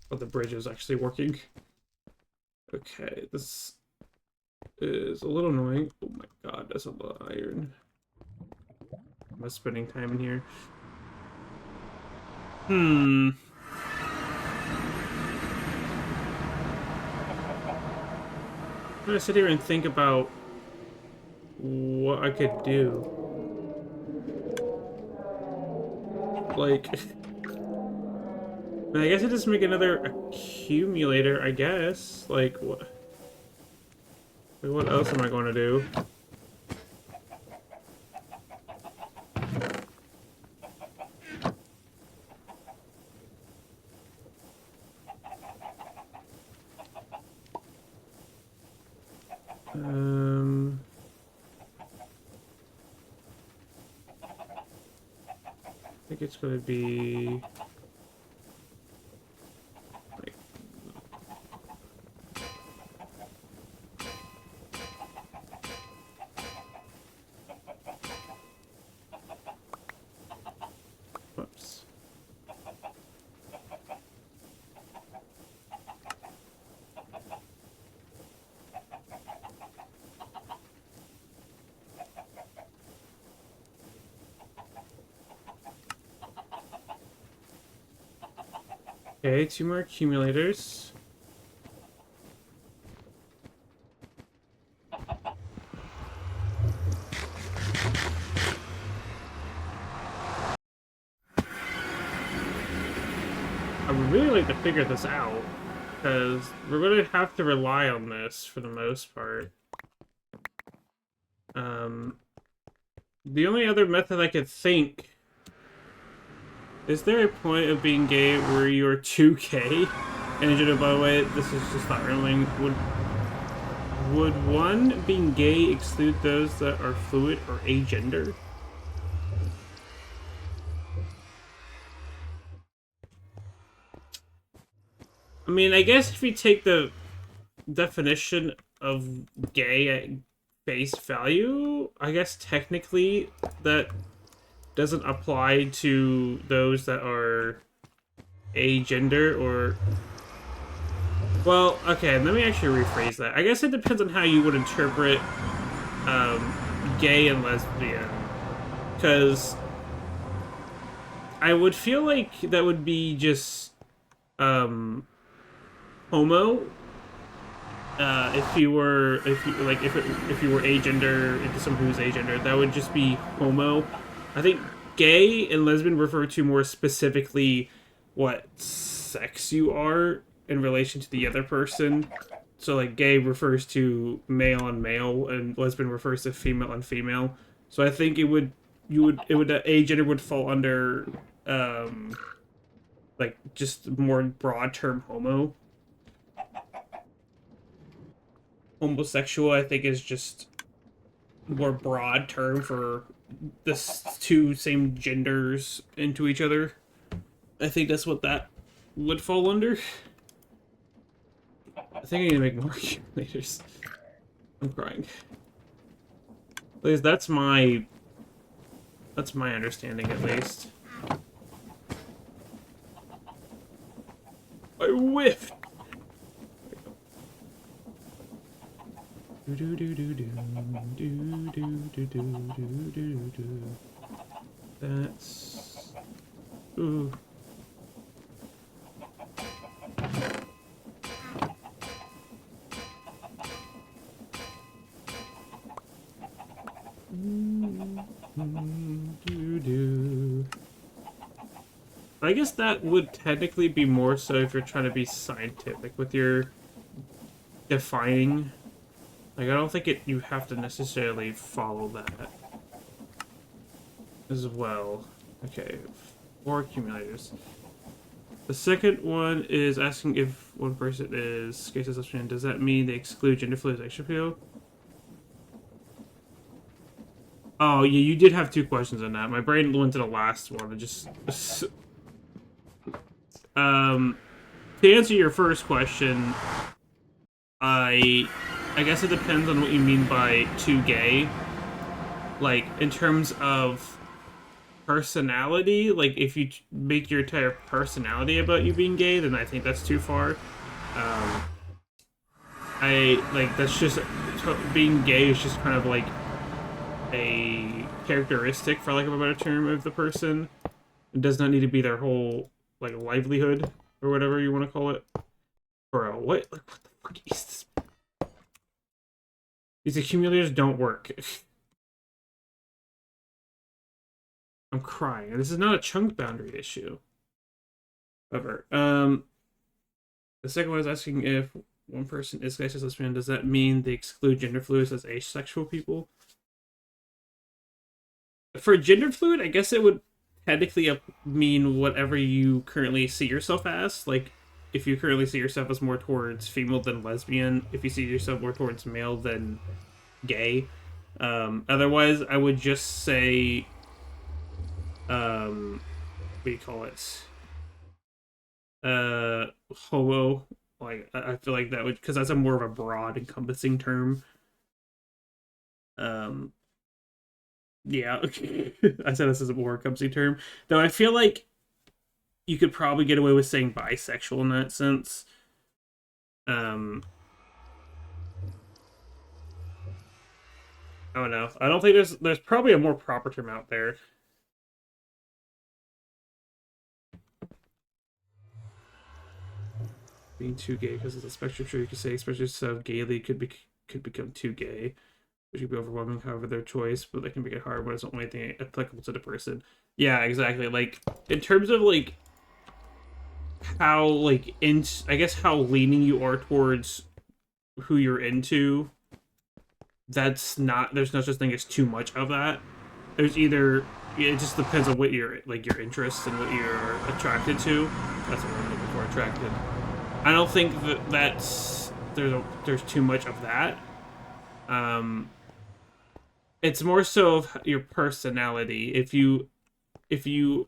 Speaker 1: Oh, the bridge is actually working. Okay, this is a little annoying. Oh my God, that's a lot of iron. I'm spending time in here. I'm gonna sit here and think about what I could do. Like, I guess I just make another accumulator, I guess. Like, what else am I going to do? I think it's going to be like, whoops. Okay, 2 more accumulators. I would really like to figure this out, because we're going to have to rely on this for the most part. The only other method I could think... Is there a point of being gay where you're too gay? And by the way, this is just not revealing. Would one being gay exclude those that are fluid or agender? I mean, I guess if you take the definition of gay at face value, I guess technically that doesn't apply to those that are agender or... Well, okay, let me actually rephrase that. I guess it depends on how you would interpret gay and lesbian. Because I would feel like that would be just homo. If you were agender into someone who's agender, that would just be homo. I think gay and lesbian refer to more specifically what sex you are in relation to the other person. So like gay refers to male on male, and lesbian refers to female on female. So I think agender would fall under like just more broad term homo. Homosexual, I think, is just more broad term for the two same genders into each other. I think that's what that would fall under. I think I need to make more accumulators. I'm crying. At least that's my understanding, at least. I whiffed. That's... Ooh. I guess that would technically be more so if you're trying to be scientific with your defining. Like, I don't think you have to necessarily follow that as well. Okay, 4 accumulators. The second one is asking if one person is gay, lesbian. Does that mean they exclude gender fluid as extra appeal? Oh, yeah, you did have 2 questions on that. My brain went to the last one and just... to answer your first question, I guess it depends on what you mean by too gay. Like, in terms of personality, like, if you make your entire personality about you being gay, then I think that's too far. That's just... Being gay is just kind of, like, a characteristic, for lack of a better term, of the person. It does not need to be their whole, like, livelihood, or whatever you want to call it. Bro, what? Like, what the fuck is this? These accumulators don't work. I'm crying. This is not a chunk boundary issue. However, the second one is asking if one person is gay, lesbian. Does that mean they exclude gender fluids as asexual people? For gender fluid, I guess it would technically mean whatever you currently see yourself as. Like, if you currently see yourself as more towards female than lesbian, if you see yourself more towards male than gay. Otherwise, I would just say, what do you call it? Homo. Like, I feel like that would, because that's a more of a broad, encompassing term. Yeah, I said this is a more encompassing term. Though I feel like you could probably get away with saying bisexual in that sense. I don't know. I don't think there's probably a more proper term out there. being too gay because it's a spectrum. Sure, you could say especially so gaily could become too gay, which could be overwhelming. However, their choice, but that can make it hard when it's not only thing applicable to the person. Yeah, exactly. Like in terms of like how like in I guess how leaning you are towards who you're into. That's not there's no such thing as too much of that. There's either it just depends on what your like your interests and what you're attracted to. That's what I'm looking for, attracted. I don't think that there's too much of that. It's more so of your personality. If you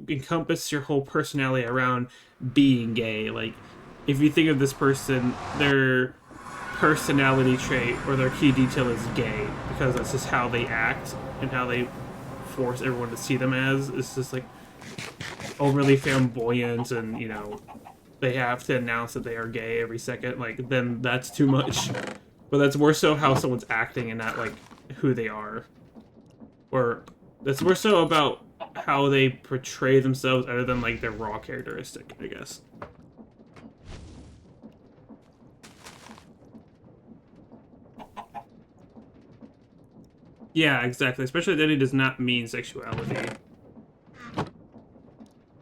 Speaker 1: encompass your whole personality around being gay, like if you think of this person, their personality trait or their key detail is gay because that's just how they act and how they force everyone to see them as. It's just like overly flamboyant and they have to announce that they are gay every second, like then that's too much. But that's more so how someone's acting and not like who they are, or that's more so about how they portray themselves other than like their raw characteristic, I guess. Yeah, exactly. Especially identity does not mean sexuality.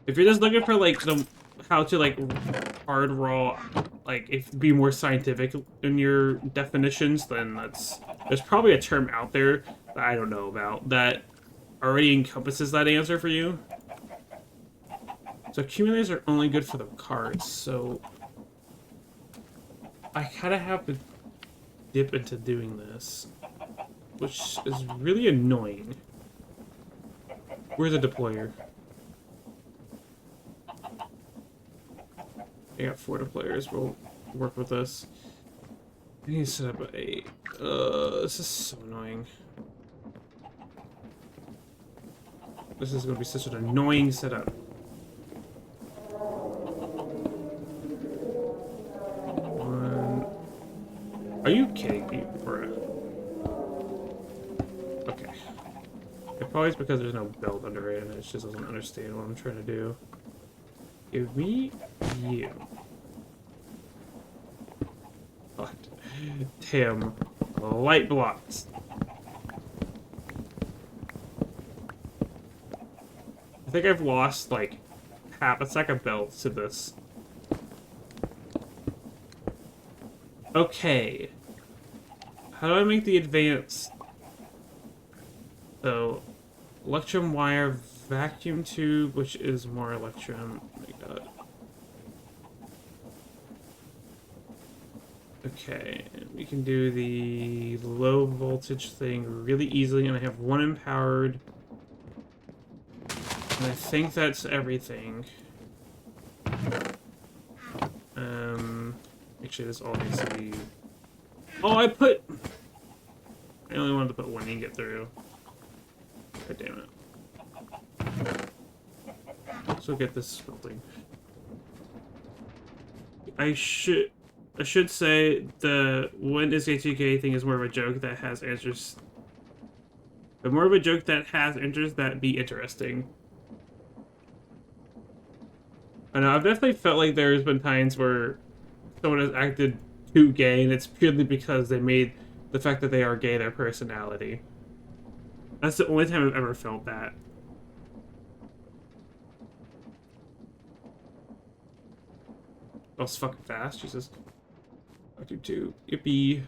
Speaker 1: If you're just looking for like the how to like hard raw, like if be more scientific in your definitions, then there's probably a term out there that I don't know about that already encompasses that answer for you. So accumulators are only good for the cards, so I kind of have to dip into doing this, which is really annoying. Where's the deployer? I got 4 deployers. We'll work with this. I need to set up a... this is so annoying. This is going to be such an annoying setup. Are you kidding me, bruh? Okay. It probably is because there's no belt under it and it just doesn't understand what I'm trying to do. Give me you. Oh, damn. Light blocks. I think I've lost like half a stack of belts to this. Okay. How do I make the advance? So, electrum wire, vacuum tube, which is more electrum. Oh my god. Okay, we can do the low voltage thing really easily, and I have 1 empowered. And I think that's everything. Actually, this all needs to be... Oh, I only wanted to put 1 ingot through. God damn it. So get this building. I should say the when is A2K thing is more of a joke that has answers. But more of a joke that has answers that be interesting. I know, I've definitely felt like there's been times where someone has acted too gay, and it's purely because they made the fact that they are gay their personality. That's the only time I've ever felt that. That was fucking fast, Jesus. I do too. Yippee.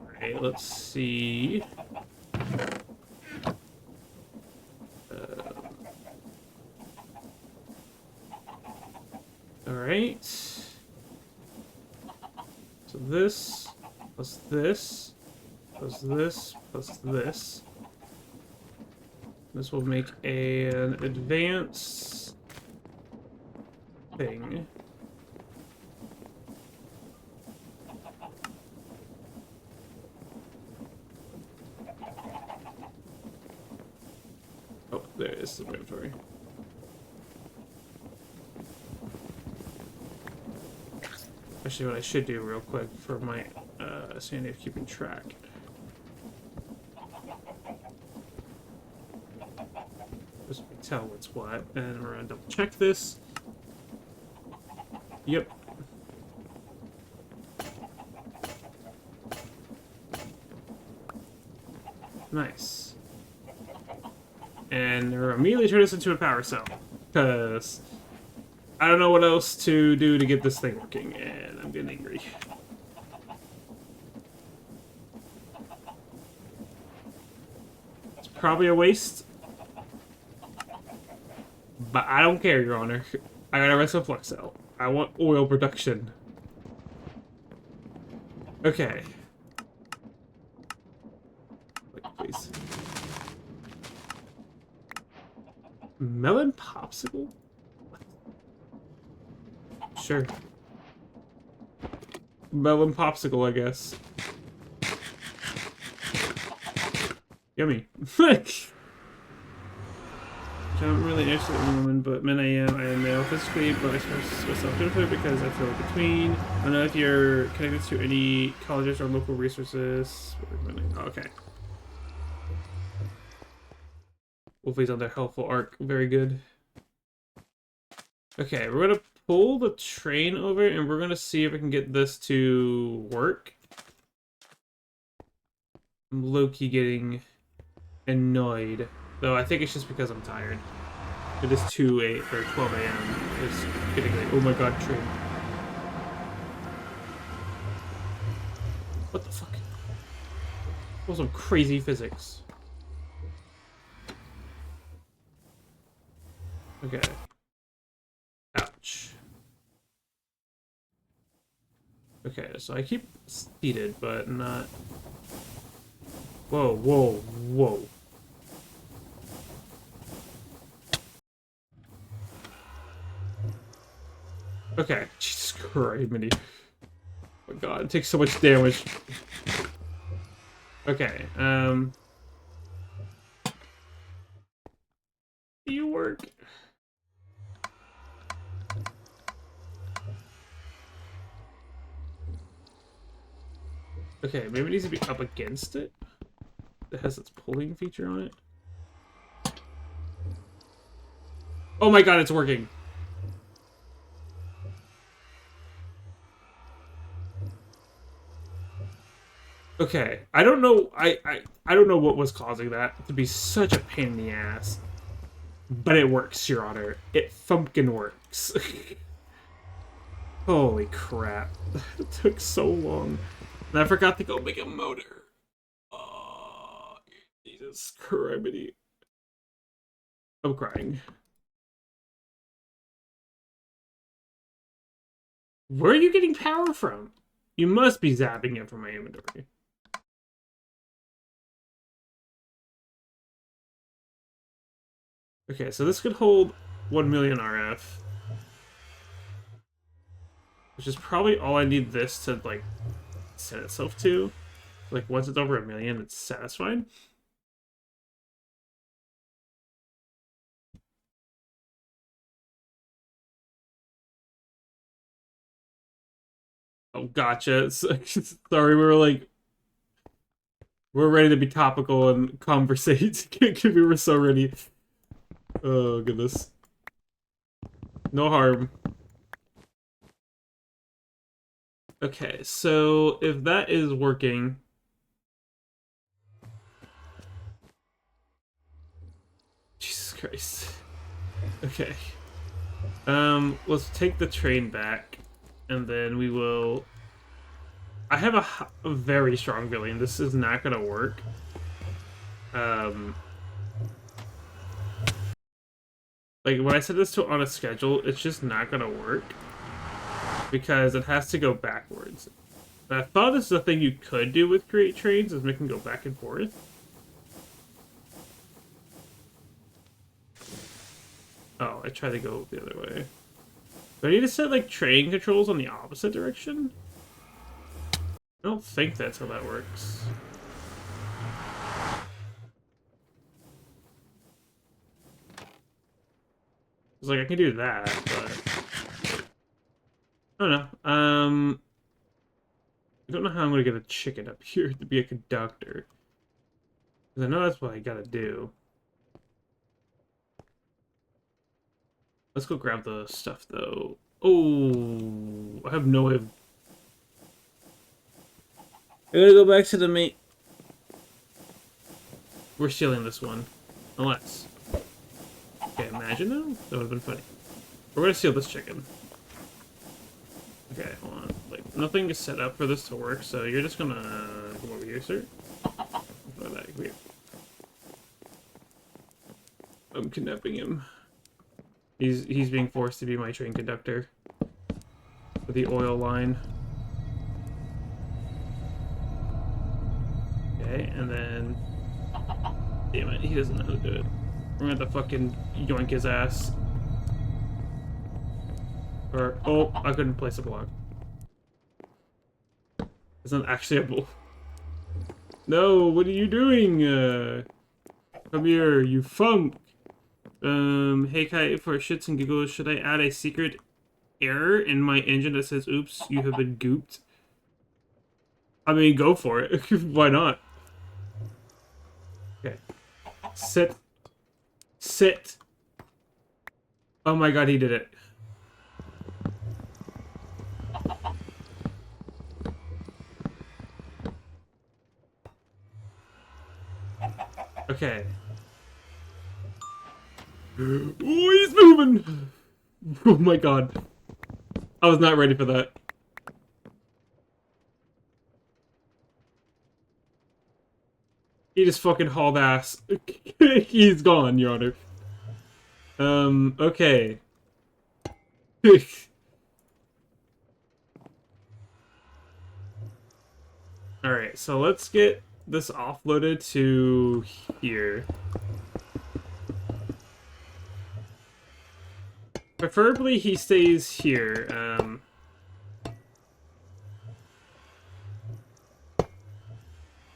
Speaker 1: Alright, let's see. Alright. So this, plus this, plus this, plus this. This will make an advance thing. Oh, there it is, the inventory. Actually, what I should do real quick for my sanity of keeping track. Just tell what's what, and we're gonna double check this. Yep. Nice. And they're immediately turn this into a power cell. Because I don't know what else to do to get this thing working, and I'm getting angry. It's probably a waste. But I don't care, Your Honor. I got a rest of flux cell. I want oil production. Okay. Wait, please. Melon popsicle? Sure. Melon popsicle, I guess. Yummy. I'm really interested in women, but men I am male physically, but I express myself differently because I feel between. I don't know if you're connected to any colleges or local resources. Okay. Wolfie's on their helpful arc. Very good. Okay, we're gonna pull the train over and we're gonna see if we can get this to work. I'm low-key getting annoyed. Though I think it's just because I'm tired. It is 12 a.m. It's getting late. Oh my god, train. What the fuck? That was some crazy physics. Okay. Ouch. Okay, so I keep seated, but not... Whoa, whoa, whoa. Okay, Jesus Christ, Minnie. Oh my god, it takes so much damage. Okay, do you work? Okay, maybe it needs to be up against it. It has its pulling feature on it. Oh my god, it's working. Okay, I don't know. I don't know what was causing that to be such a pain in the ass, but it works, Your Honor. It thumpkin works. Holy crap! It took so long, and I forgot to go make a motor. Oh, Jesus Christ! I'm crying. Where are you getting power from? You must be zapping it from my inventory. Okay, so this could hold 1 million RF. Which is probably all I need this to, like, set itself to. Like, once it's over 1 million, it's satisfied. Oh, gotcha. Sorry, we're ready to be topical and conversate. We were so ready. Oh, goodness. No harm. Okay, so if that is working... Jesus Christ. Okay. Let's take the train back, and then we will... I have a very strong feeling this is not gonna work. Like, when I set this to on a schedule, it's just not gonna work. Because it has to go backwards. And I thought this is a thing you could do with create trains, is make them go back and forth. Oh, I tried to go the other way. Do I need to set, like, train controls on the opposite direction? I don't think that's how that works. It's like, I can do that, but... I don't know. I don't know how I'm gonna get a chicken up here to be a conductor. Because I know that's what I gotta do. Let's go grab the stuff, though. Oh, I have no way of... I gotta go back to the main... We're stealing this one. Unless. Okay, imagine though? That would have been funny. We're gonna steal this chicken. Okay, hold on. Like, nothing is set up for this to work, so you're just gonna come over here, sir. Come here. I'm kidnapping him. He's being forced to be my train conductor. For the oil line. Okay, and then... Damn it, he doesn't know how to do it. We're gonna have to fucking yoink his ass. Or, oh, I couldn't place a block. It's not actually a block. No, what are you doing? Come here, you funk. Hey Kai, for shits and giggles, should I add a secret error in my engine that says, oops, you have been gooped? I mean, go for it. Why not? Okay. Sit. Sit. Oh my god, he did it. Okay. Oh, he's moving! Oh my god. I was not ready for that. He just fucking hauled ass. He's gone, Your Honor. Okay. Alright, so let's get this offloaded to here. Preferably he stays here.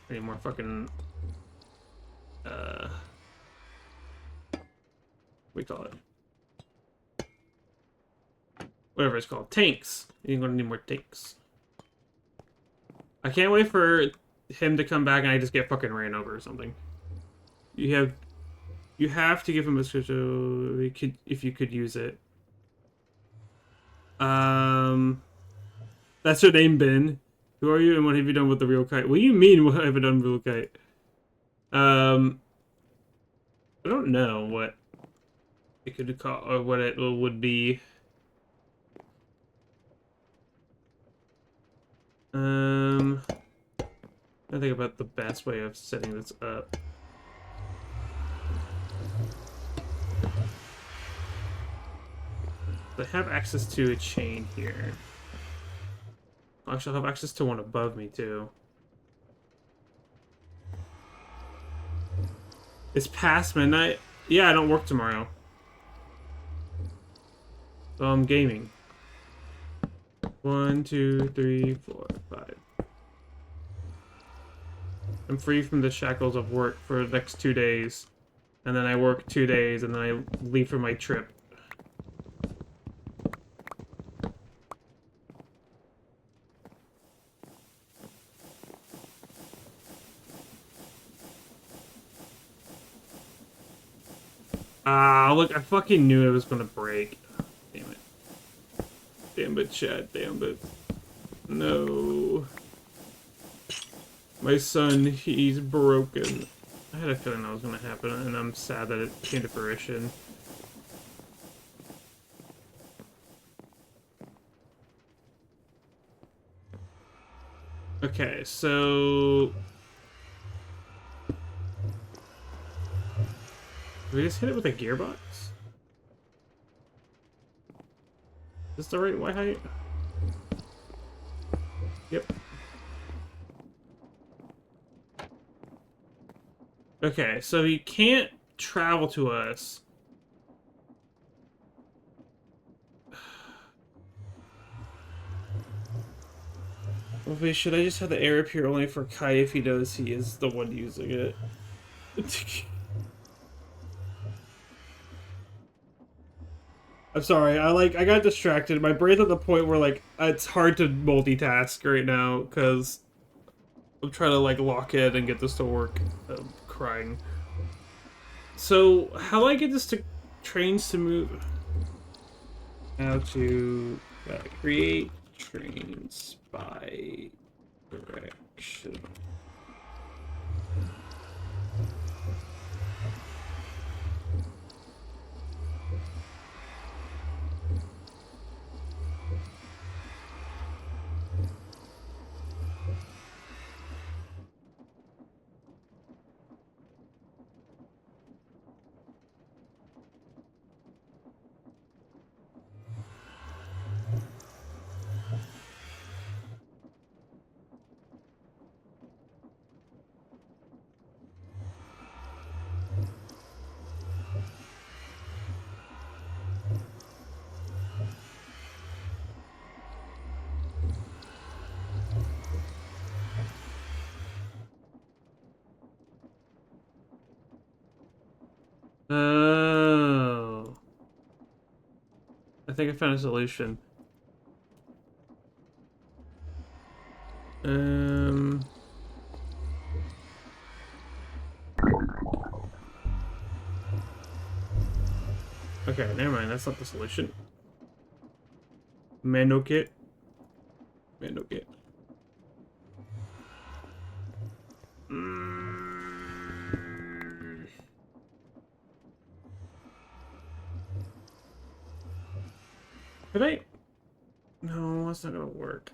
Speaker 1: Any more fucking we call it whatever it's called, tanks. You're gonna need more tanks. I can't wait for him to come back and I just get fucking ran over or something. You have to give him a schedule if you could use it. That's your name, Ben. Who are you and what have you done with the real kite? What do you mean, what have I done with the real kite? I don't know what it could call or what it would be. I think about the best way of setting this up. I have access to a chain here. Actually, I'll have access to one above me, too. It's past midnight? Yeah, I don't work tomorrow. So I'm gaming. 1, 2, 3, 4, 5. I'm free from the shackles of work for the next 2 days. And then I work 2 days, and then I leave for my trip. Ah, look, I fucking knew it was gonna break. Damn it. Damn it, Chad, damn it. No. My son, he's broken. I had a feeling that was gonna happen, and I'm sad that it came to fruition. Okay, so... Did we just hit it with a gearbox? Is this the right white height? Yep. Okay, so he can't travel to us. Okay, should I just have the air appear only for Kai if he knows he is the one using it? I'm sorry, I got distracted. My brain's at the point where, like, it's hard to multitask right now, because I'm trying to, like, lock in and get this to work. I'm crying. So, how do I get this to trains to move? How to create trains by direction. Oh. I think I found a solution. Okay, never mind. That's not the solution. Mando kit. Mando kit. Could I? No, that's not gonna work.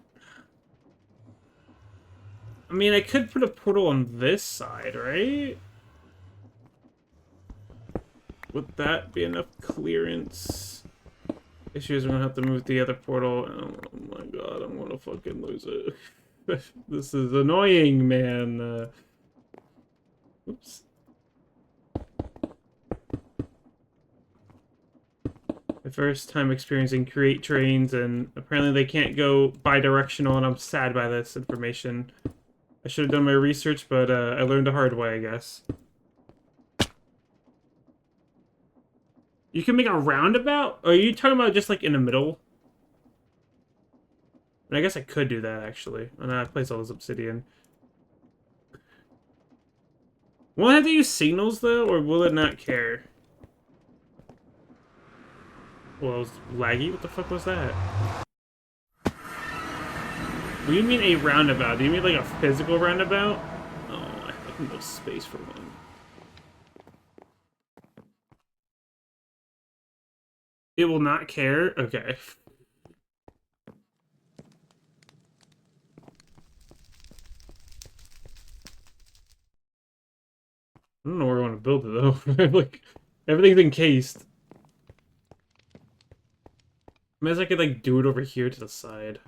Speaker 1: I mean, I could put a portal on this side, right? Would that be enough clearance? Issue is we're gonna have to move the other portal. Oh my god, I'm gonna fucking lose it. This is annoying, man. Oops. My first time experiencing create trains, and apparently they can't go bi-directional, and I'm sad by this information. I should have done my research, but I learned the hard way, I guess. You can make a roundabout? Or are you talking about just like in the middle? And I guess I could do that actually. And I place all this obsidian. Will I have to use signals though, or will it not care? Well, it was laggy. What the fuck was that? What do you mean a roundabout? Do you mean like a physical roundabout? Oh, I can go space for one. It will not care? Okay. I don't know where I want to build it though. Like, everything's encased. I mean, I could like do it over here to the side.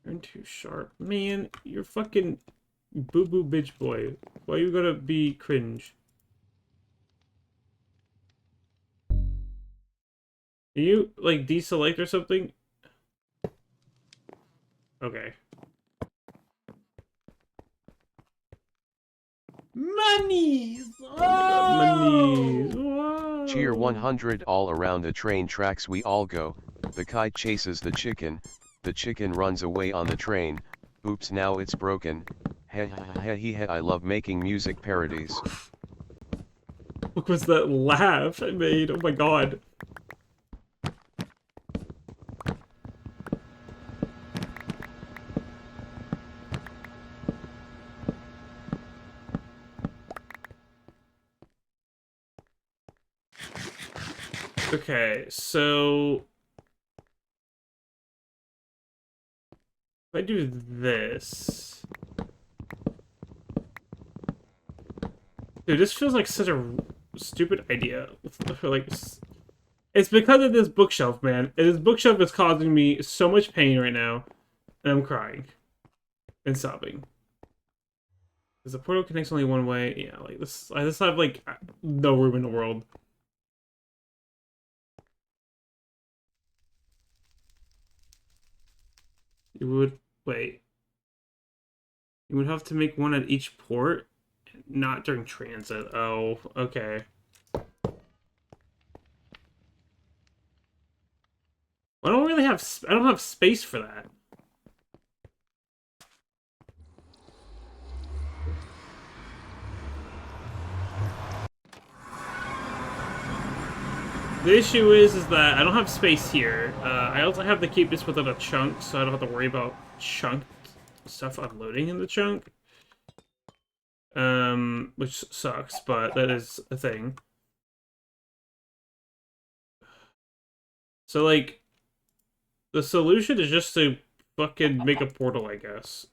Speaker 1: You're too sharp. Man, you're fucking boo-boo bitch boy. Why you gotta be cringe? Can you, like, deselect or something? Okay. Monies! Oh my god, monies! Whoa.
Speaker 2: Cheer 100 all around the train tracks we all go, the kite chases the chicken runs away on the train, oops now it's broken, heh heh heh heh heh. I love making music parodies.
Speaker 1: What was that laugh I made? Oh my god. Okay, so if I do this, dude, this feels like such a stupid idea. Like, it's because of this bookshelf, man. This bookshelf is causing me so much pain right now, and I'm crying and sobbing. Because the portal connects only one way. Yeah, like this. I just have like no room in the world. You would wait. You would have to make one at each port, not during transit. Oh, okay. I don't really have. I don't have space for that. The issue is that I don't have space here. I also have to keep this within a chunk, so I don't have to worry about chunk stuff unloading in the chunk. Which sucks, but that is a thing. So, like, the solution is just to fucking make a portal, I guess.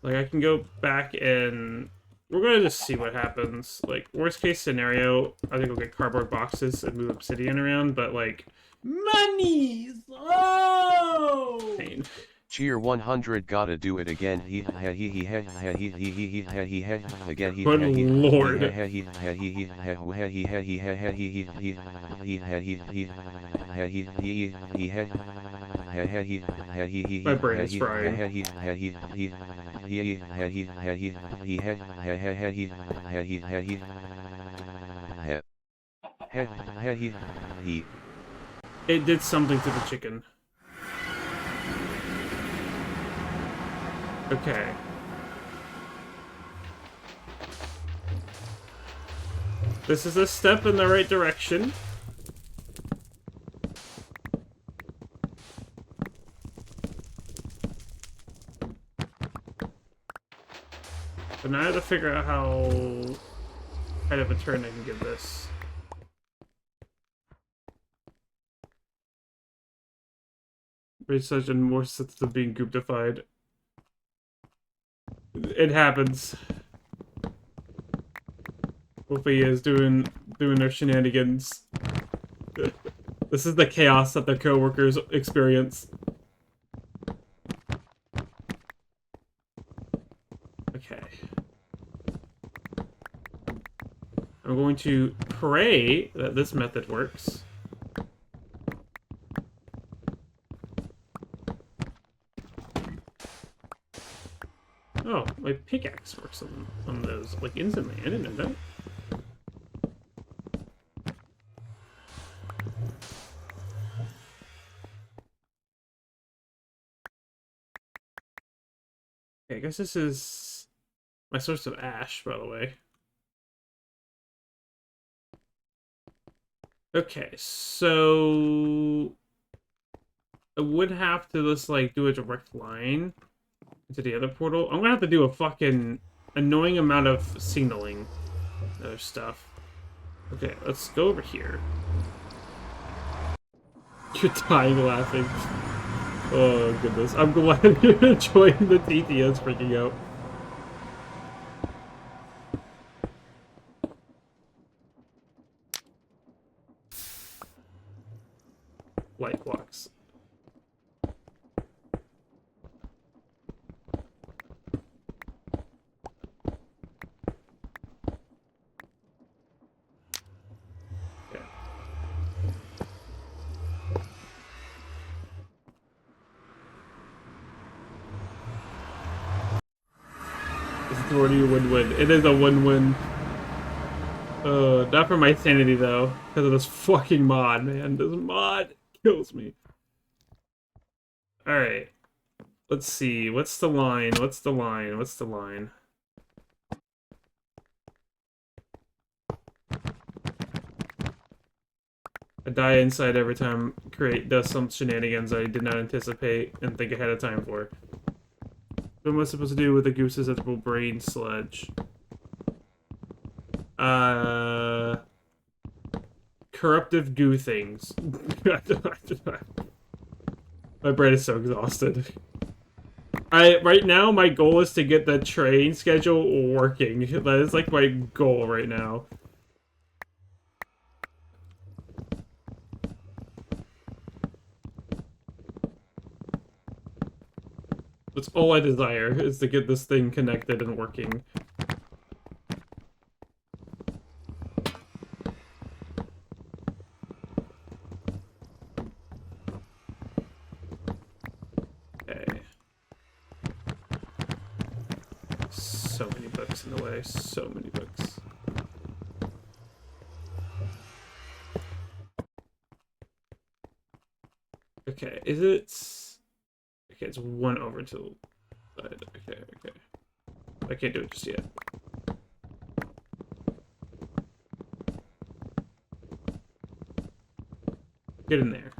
Speaker 1: Like, I can go back and... We're gonna just see what happens. Like, worst case scenario, I think we'll get cardboard boxes and move obsidian around, but, like... Monies! Oh! Pain.
Speaker 2: Cheer 100 gotta do it again. Again.
Speaker 1: Good lord. My brain is frying. It did something to the chicken. Okay. This is a step in the right direction. But now I have to figure out how kind of a turn I can give this. Research and more sense of being groupified. It happens. Wolfie is doing their shenanigans. This is the chaos that the coworkers experience. Okay. I'm going to pray that this method works. Oh, my pickaxe works on those, like, instantly. I didn't know that. Okay, I guess this is my source of ash, by the way. Okay, so I would have to just, like, do a direct line into the other portal. I'm gonna have to do a fucking annoying amount of signaling other stuff. Okay, let's go over here. You're dying laughing. Oh goodness, I'm glad you're enjoying the TTS freaking out. Light blocks. It's already a win-win. It is a win-win. Not for my sanity though, because of this fucking mod, man. This mod kills me. Alright. Let's see. What's the line? What's the line? What's the line? I die inside every time Create does some shenanigans I did not anticipate and think ahead of time for. What am I supposed to do with the goose's edible brain sludge? Corruptive goo things. My brain is so exhausted. Right now, my goal is to get the train schedule working. That is like my goal right now. That's all I desire, is to get this thing connected and working. Okay. So many books in the way, so many books. Okay, is it... Okay, it's one over to the side. Okay, okay. I can't do it just yet. Get in there.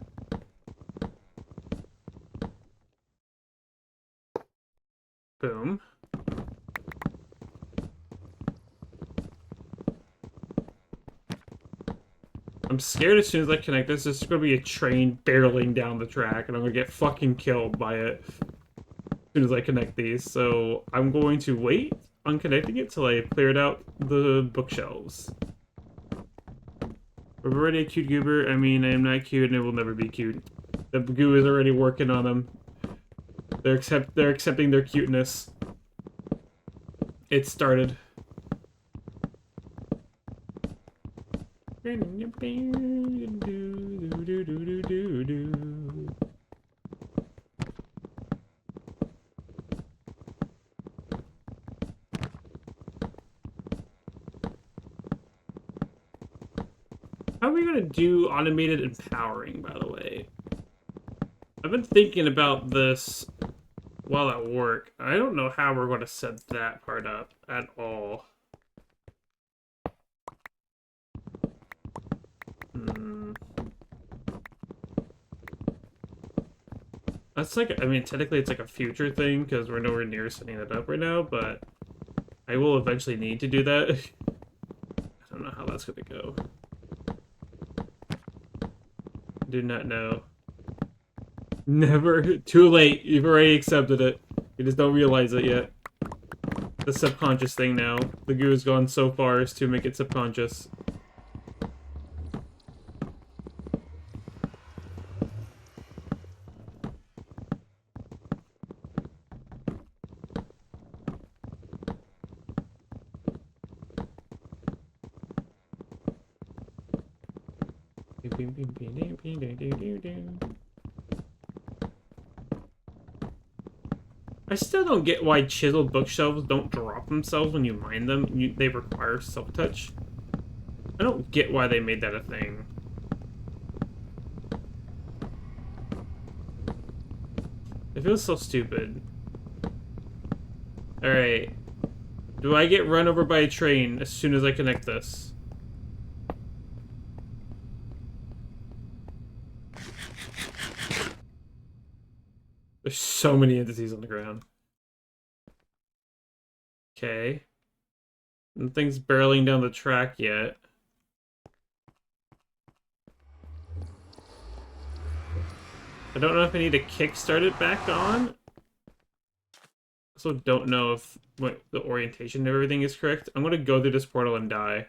Speaker 1: Boom. I'm scared as soon as I connect this, there's going to be a train barreling down the track, and I'm going to get fucking killed by it as soon as I connect these. So I'm going to wait on connecting it till I cleared out the bookshelves. We're already a cute goober. I mean, I am not cute, and it will never be cute. The goo is already working on them. They're accepting their cuteness. It started. do automated empowering, by the way. I've been thinking about this while at work. I don't know how we're going to set that part up at all. That's like, I mean, technically it's like a future thing because we're nowhere near setting that up right now, but I will eventually need to do that. I don't know how that's going to go. Do not know. Never. Too late. You've already accepted it. You just don't realize it yet. The subconscious thing now. The guru's gone so far as to make it subconscious. I still don't get why chiseled bookshelves don't drop themselves when you mine them. They require self-touch. I don't get why they made that a thing. It feels so stupid. Alright. Do I get run over by a train as soon as I connect this? There's so many entities on the ground. Okay. Nothing's barreling down the track yet. I don't know if I need to kickstart it back on. Also don't know if the orientation of everything is correct. I'm gonna go through this portal and die.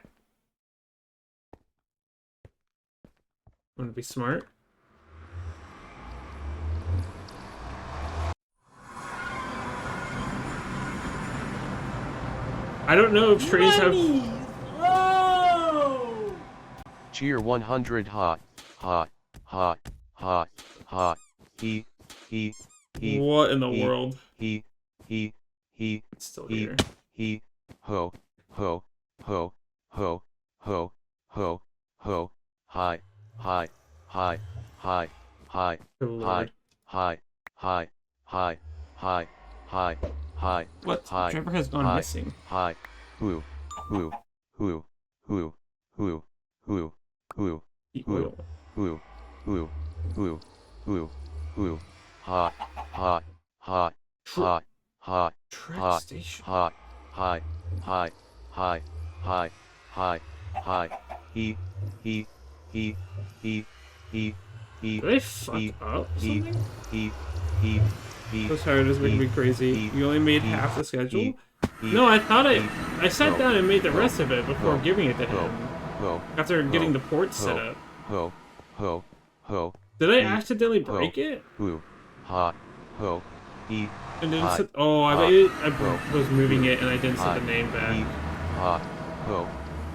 Speaker 1: I'm gonna be smart. I don't know if trains have...
Speaker 5: Oh!
Speaker 2: Cheer 100 hot, hot, hot, hot, hot, he,
Speaker 1: What in the
Speaker 2: he,
Speaker 1: world?
Speaker 2: he,
Speaker 1: It's still here.
Speaker 2: he, ho, ho, ho, ho, ho, ho, ho, hi, hi, hi, hi, hi,
Speaker 1: Good
Speaker 2: hi,
Speaker 1: lord.
Speaker 2: hi, hi, hi, hi, hi, hi,
Speaker 1: What?
Speaker 2: hi,
Speaker 1: Trevor has gone
Speaker 2: hi,
Speaker 1: missing.
Speaker 2: hi, who, who, who, who, who, who, who,
Speaker 1: Eat
Speaker 2: who,
Speaker 1: oil.
Speaker 2: who, who, who, who, who, hot, hot, hot, hot, hot,
Speaker 1: Track
Speaker 2: hot,
Speaker 1: station.
Speaker 2: hot, hi, hi, hi, hi, hi, hi, he, he, he, he, he, he,
Speaker 1: Did I fuck
Speaker 2: he,
Speaker 1: up or
Speaker 2: he,
Speaker 1: something?
Speaker 2: he, he,
Speaker 1: This hard is making me crazy. You only made half the schedule? No, I thought I sat down and made the rest of it before giving it to him. After getting the ports set up.
Speaker 2: Ho, ho, ho.
Speaker 1: Did I accidentally break it?
Speaker 2: Who, hot, ho, he,
Speaker 1: And didn't
Speaker 2: hi,
Speaker 1: set, oh, I was moving it and I didn't set the name back.
Speaker 2: he, hot, ho,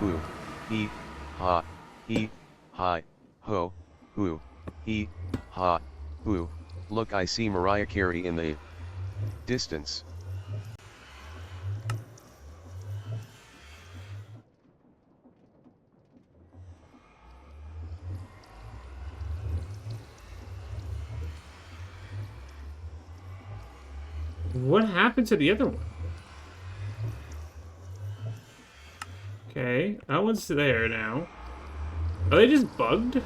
Speaker 2: who, he, hot, he, hi, ho, who, he, hot, who. Look, I see Mariah Carey in the distance.
Speaker 1: What happened to the other one? Okay, that one's there now. Are they just bugged?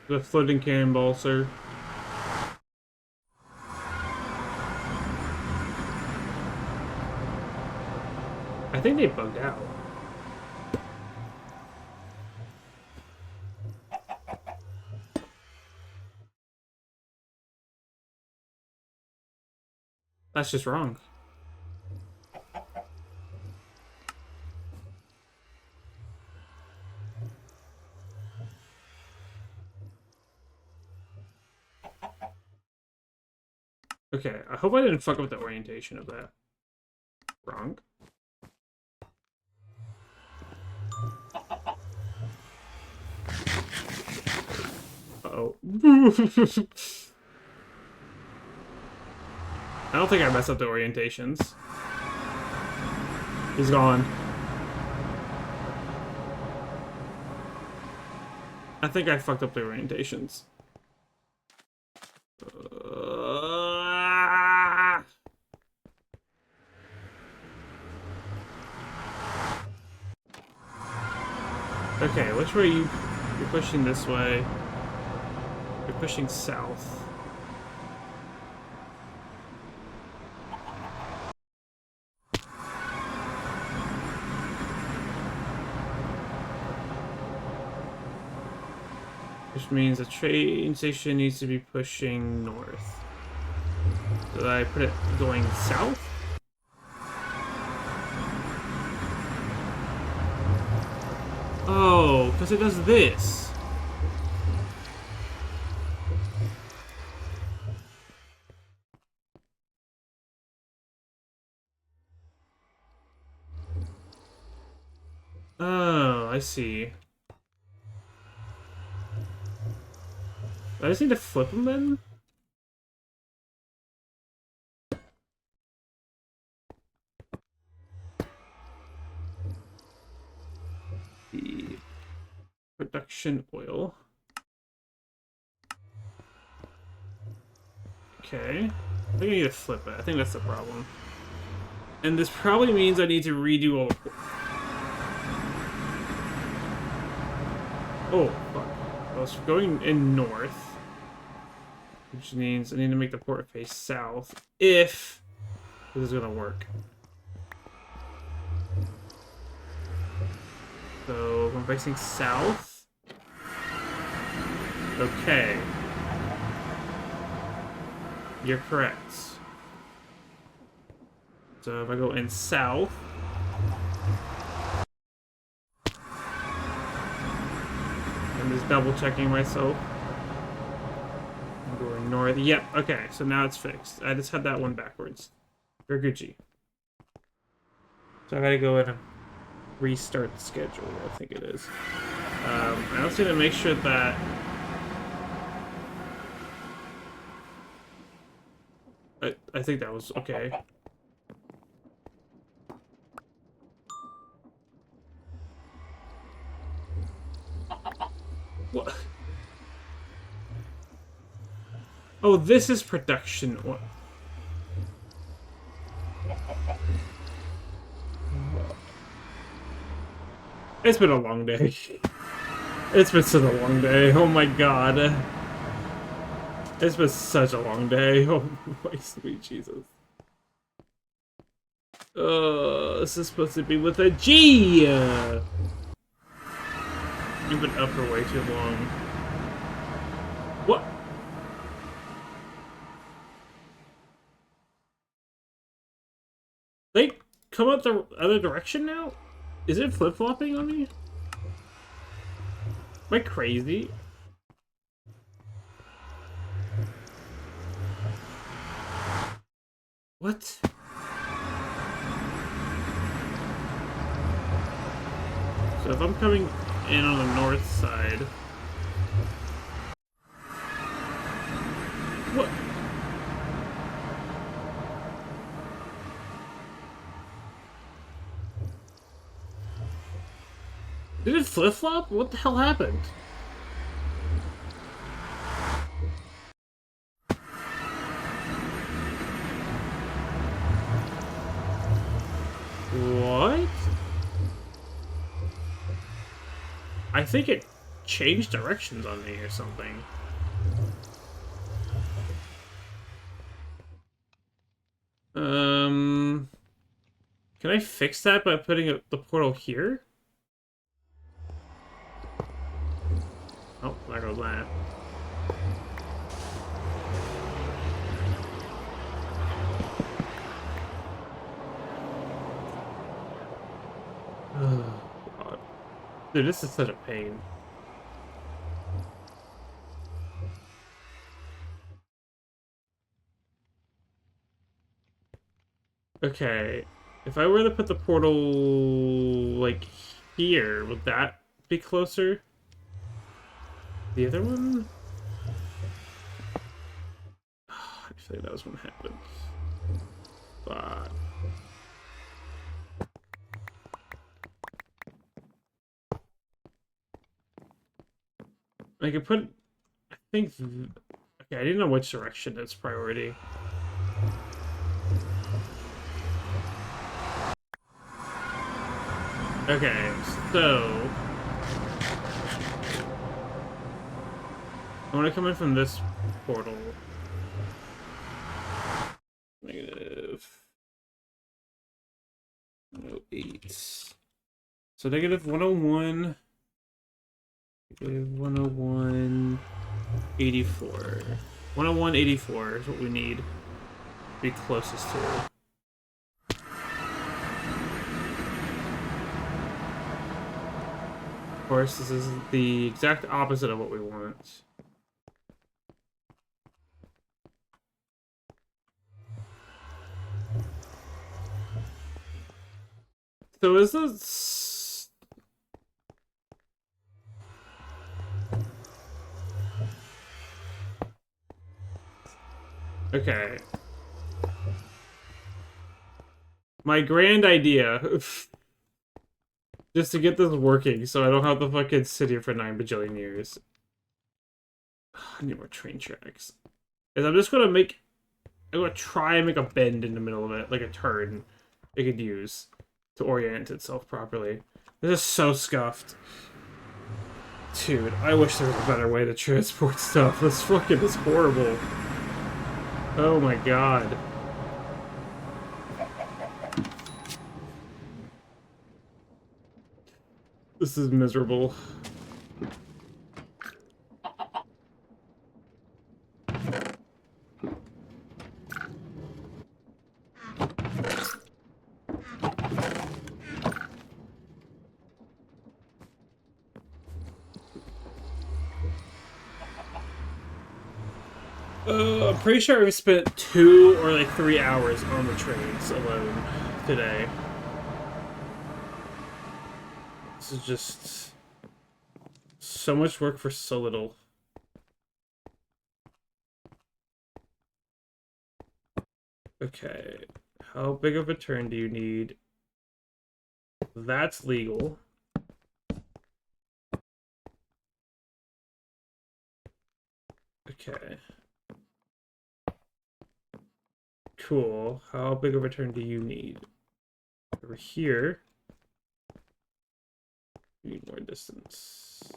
Speaker 1: The floating cannonball, sir. I think they bugged out. That's just wrong. Okay, I hope I didn't fuck up the orientation of that. Wrong. Uh-oh. I don't think I messed up the orientations. He's gone. I think I fucked up the orientations. Okay, which way you're pushing this way? You're pushing south. Which means the train station needs to be pushing north. Did I put it going south? Oh, because it does this. Oh, I see. I just need to flip them then? The production oil. Okay. I think I need to flip it. I think that's the problem. And this probably means I need to redo all the... Oh, fuck. I was going in north. Which means I need to make the port face south. If this is gonna work. So, if I'm facing south. Okay. You're correct. So if I go in south. I'm just double checking myself. I'm going north. Yep, okay, so now it's fixed. I just had that one backwards. You're Gucci. So I gotta go in and restart the schedule, I think it is. I also need to make sure that I think that was okay. What? Oh, this is production. What? It's been a long day. It's been such a long day. Oh my god. It's been such a long day. Oh my sweet Jesus. This is supposed to be with a G! You've been up for way too long. What? They come out the other direction now? Is it flip-flopping on me? Am I crazy? What? So if I'm coming in on the north side... What? Did it flip-flop? What the hell happened? What? I think it changed directions on me or something. Can I fix that by putting the portal here? Oh, there goes that. Oh, God. Dude, this is such a pain. Okay, if I were to put the portal, like, here, would that be closer? The other one? think that was what happened. But I could put, I think, okay, I didn't know which direction it's priority. Okay, so I want to come in from this portal. Negative 108. So negative 101. Negative 101. 84. 101, 84 is what we need to be closest to. Of course, this is the exact opposite of what we want. So is this... Okay. My grand idea, just to get this working so I don't have to fucking sit here for 9 bajillion years. I need more train tracks. Is I'm just gonna make... I'm gonna try and make a bend in the middle of it, like a turn it could use to orient itself properly. This is so scuffed. Dude, I wish there was a better way to transport stuff. This fucking is horrible. Oh my god. This is miserable. I'm pretty sure we spent 2 or like 3 hours on the trains alone today. This is just so much work for so little. Okay, how big of a turn do you need? That's legal. Okay. Cool. How big of a turn do you need? Over here. You need more distance.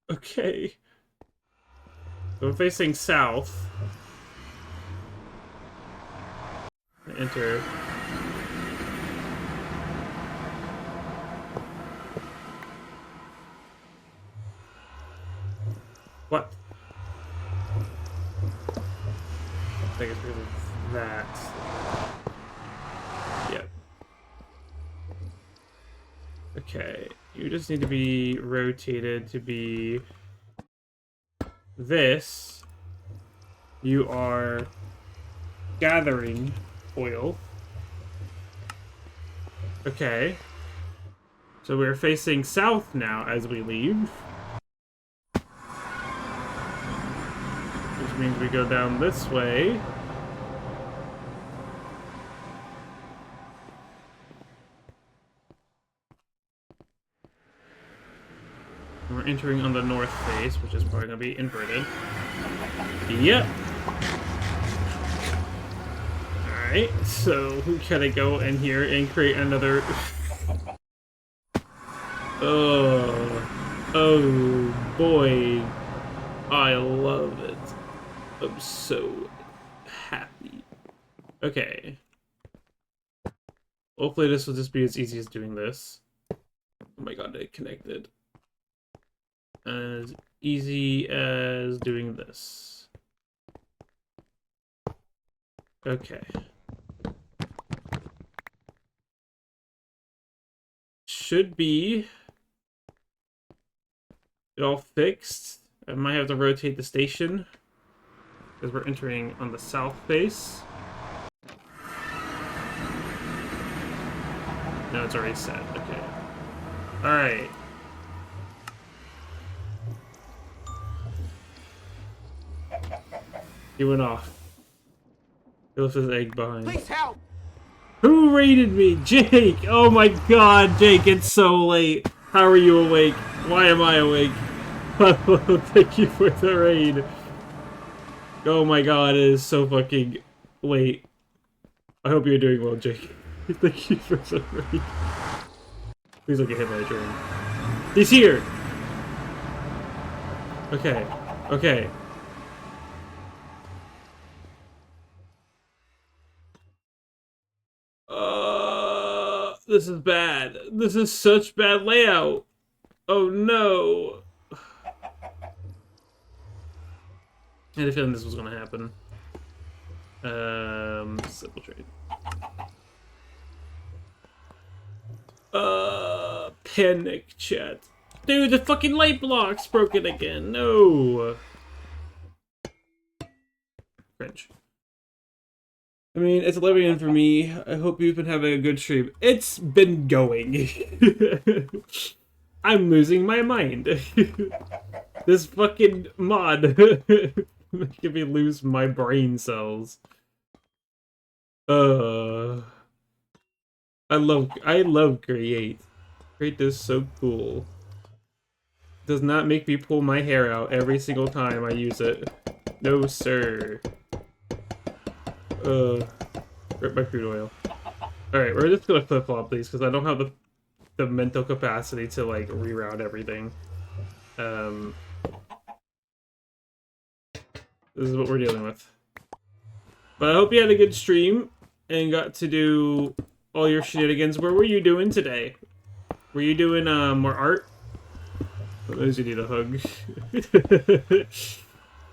Speaker 1: Okay. So I'm facing south. Enter. What? I think it's because of that. Yep. Okay. You just need to be rotated to be this. You are gathering oil. Okay. So we're facing south now as we leave. Which means we go down this way. And we're entering on the north face, which is probably going to be inverted. Yep. Alright, so we gotta go in here and create another... Oh boy. I love it. I'm so happy. Okay. Hopefully this will just be as easy as doing this. Oh my god, it connected. As easy as doing this. Okay. Should be it all fixed. I might have to rotate the station because we're entering on the south face. No, it's already set. Okay. Alright. He went off. He left his egg behind.
Speaker 5: Please help!
Speaker 1: Who raided me? Jake! Oh my god, Jake, it's so late. How are you awake? Why am I awake? Thank you for the raid. Oh my god, it is so fucking late. I hope you're doing well, Jake. Thank you for the raid. Please don't get hit by a drone. He's here! Okay. Okay. This is bad. This is such bad layout. Oh no. I had a feeling this was gonna happen. Simple trade. Panic chat. Dude, the fucking light block's broken again. No. Cringe. I mean, it's 11 a.m. for me. I hope you've been having a good stream. It's been going. I'm losing my mind. This fucking mod making me lose my brain cells. I love Create. Create is so cool. Does not make me pull my hair out every single time I use it. No, sir. Rip my crude oil. Alright, we're just gonna flip-flop these because I don't have the mental capacity to like reroute everything. This is what we're dealing with. But I hope you had a good stream and got to do all your shenanigans. What were you doing today? Were you doing more art? Those you need a hug.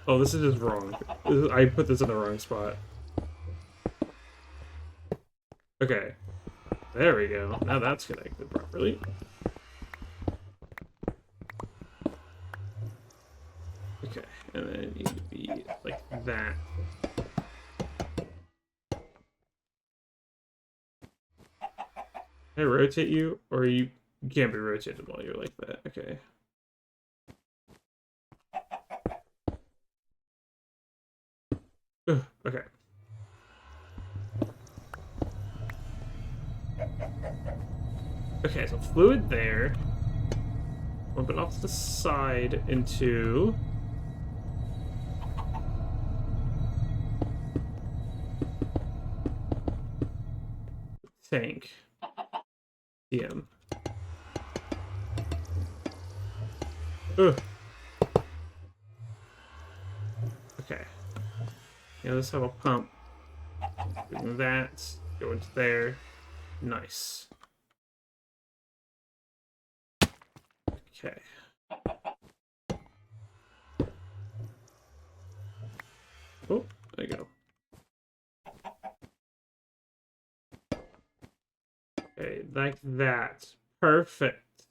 Speaker 1: Oh, this is just wrong. I put this in the wrong spot. Okay. There we go. Now that's connected properly. Okay, and then it needs to be like that. Can I rotate you? Or you can't be rotated while you're like that. Okay. Ugh, okay. Okay, so fluid there. Bump it off to the side into... tank. DM. Ugh. Okay. Yeah, let's have a pump. Doing that. Go into there. Nice. Okay. Oh, there you go. Okay, like that. Perfect.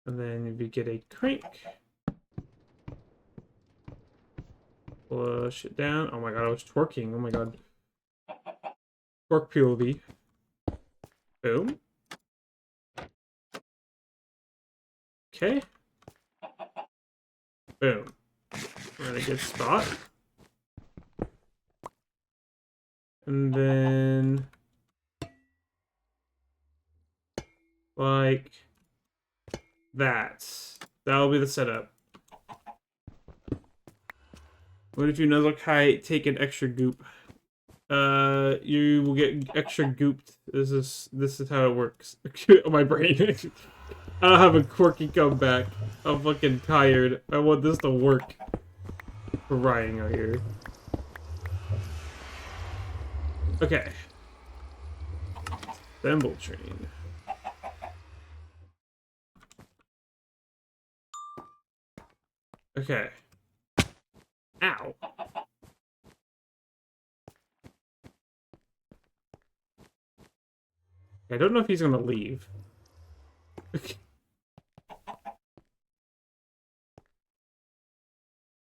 Speaker 1: And then we get a crank. Push it down. Oh my god, I was twerking. Oh my god. Torque POV. Boom. Okay. Boom. We're at a good spot. And then... like... that. That'll be the setup. What if you nuzzle kite, take an extra goop? You will get extra gooped. This is how it works. My brain. I don't have a quirky comeback. I'm fucking tired. I want this to work. We're riding out here. Okay. Assemble train. Okay. Ow. I don't know if he's gonna leave.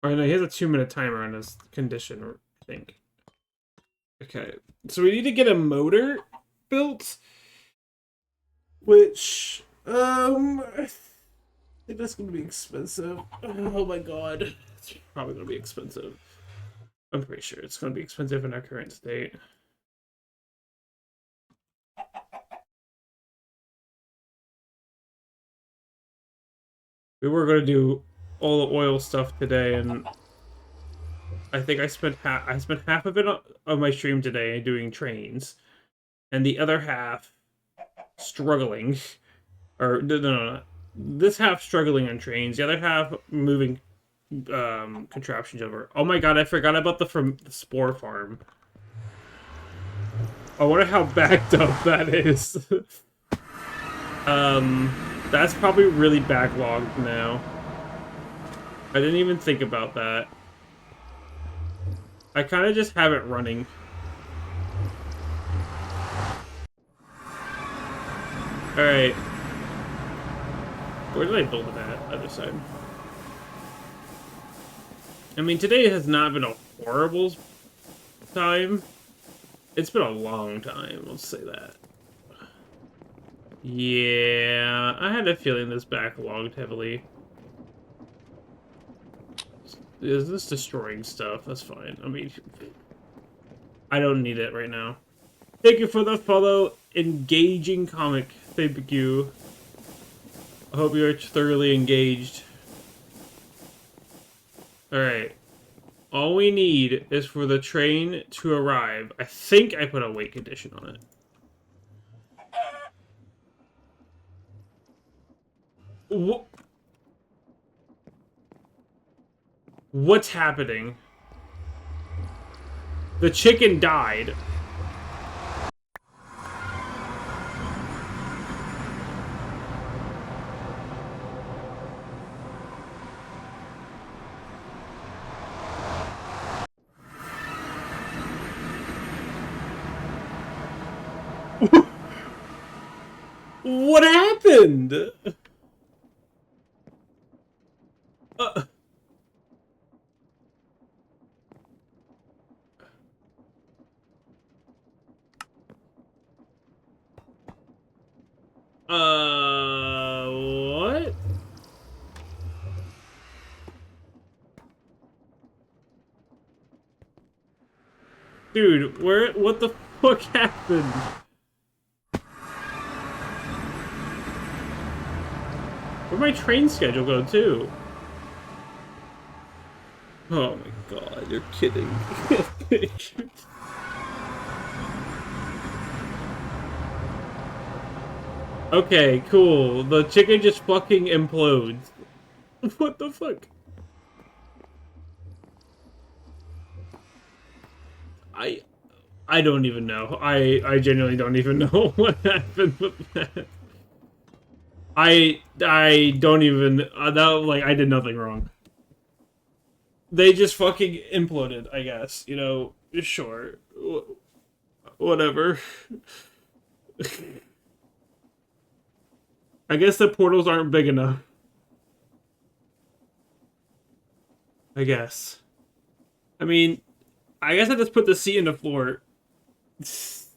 Speaker 1: Oh no, he has a 2-minute timer on his condition, I think. Okay, so we need to get a motor built. Which, I think that's gonna be expensive. Oh my god. It's probably gonna be expensive. I'm pretty sure it's gonna be expensive in our current state. We were gonna do all the oil stuff today, and I think I spent half of it on my stream today doing trains, and the other half struggling, or no. This half struggling on trains, the other half moving contraptions over. Oh my god, I forgot about the spore farm. I wonder how backed up that is. That's probably really backlogged now. I didn't even think about that. I kind of just have it running. Alright. Where did I build it at? Other side. I mean, today has not been a horrible time. It's been a long time, let's say that. Yeah, I had a feeling this backlogged heavily. Is this destroying stuff? That's fine. I mean, I don't need it right now. Thank you for the follow. Engaging comic. Thank you. I hope you're thoroughly engaged. Alright. All we need is for the train to arrive. I think I put a wait condition on it. What's happening? The chicken died. What happened? Uh, what? Dude, what the fuck happened? Where'd my train schedule go, too? Oh my god, you're kidding. Okay, cool. The chicken just fucking implodes. What the fuck? I don't even know. I genuinely don't even know what happened with that. I don't even that like I did nothing wrong. They just fucking imploded, I guess. You know, sure. Whatever. I guess the portals aren't big enough. I guess. I mean, I guess I just put the seat in the floor. This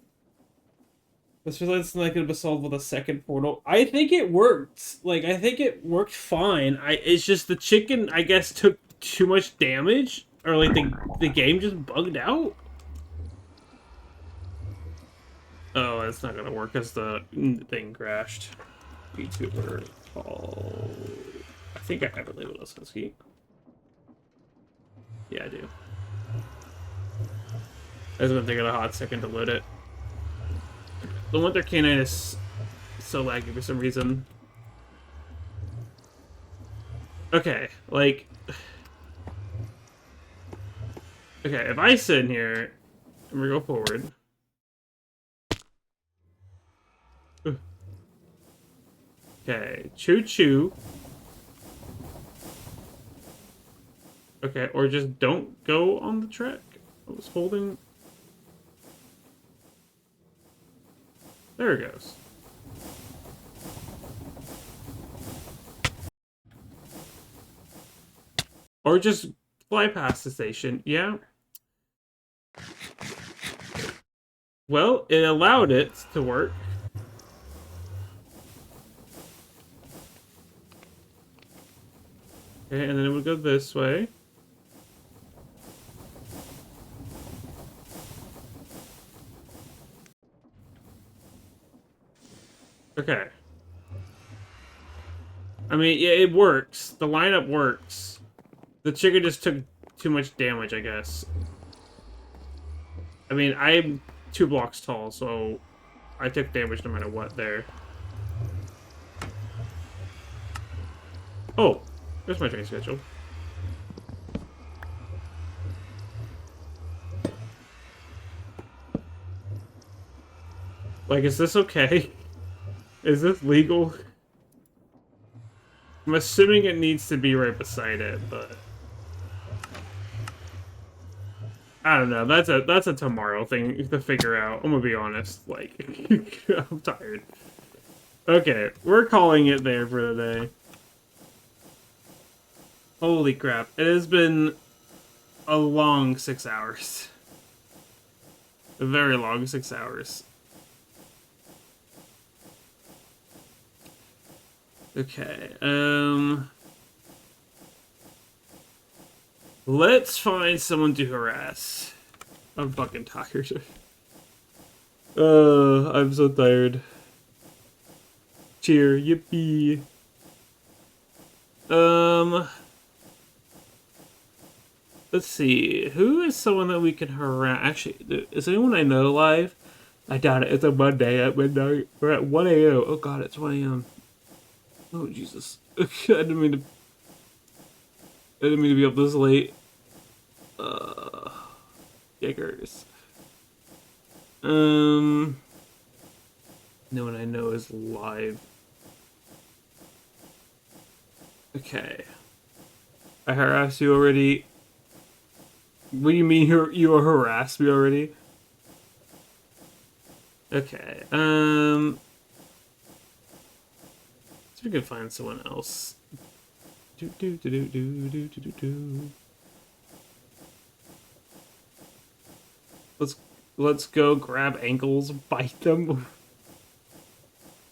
Speaker 1: was like gonna be solved with a second portal. I think it worked. Like, I think it worked fine. It's just the chicken, I guess, took too much damage, or like the game just bugged out. Oh, that's not gonna work because the thing crashed. VTuber call. I think I have it labeled as Husky. Yeah, I do. It's gonna take a hot second to load it. The Winter Canine is so laggy for some reason. Okay, like... Okay, if I sit in here, and we go forward... Okay, choo-choo. Okay, or just don't go on the track. I was holding... There it goes. Or just fly past the station, yeah. Well, it allowed it to work. Okay, and then it would go this way. Okay. I mean, yeah, it works. The lineup works. The chicken just took too much damage, I guess. I mean, I'm 2 blocks tall, so I took damage no matter what there. Oh, there's my train schedule. Like, is this okay? Is this legal? I'm assuming it needs to be right beside it, but I don't know. That's a tomorrow thing to figure out. I'm gonna be honest. Like, I'm tired. Okay, we're calling it there for the day. Holy crap! It has been a long 6 hours. A very long 6 hours. Okay, let's find someone to harass. I'm fucking tired. I'm so tired. Cheer, yippee. Let's see. Who is someone that we can harass? Actually, is anyone I know live? I doubt it. It's a Monday at midnight. We're at 1 a.m. Oh god, it's 1 a.m. Oh Jesus. I didn't mean to be up this late. Giggers. No one I know is live. Okay. I harassed you already. What do you mean you harassed me already? Okay. See if we can find someone else. Let's go grab ankles, bite them.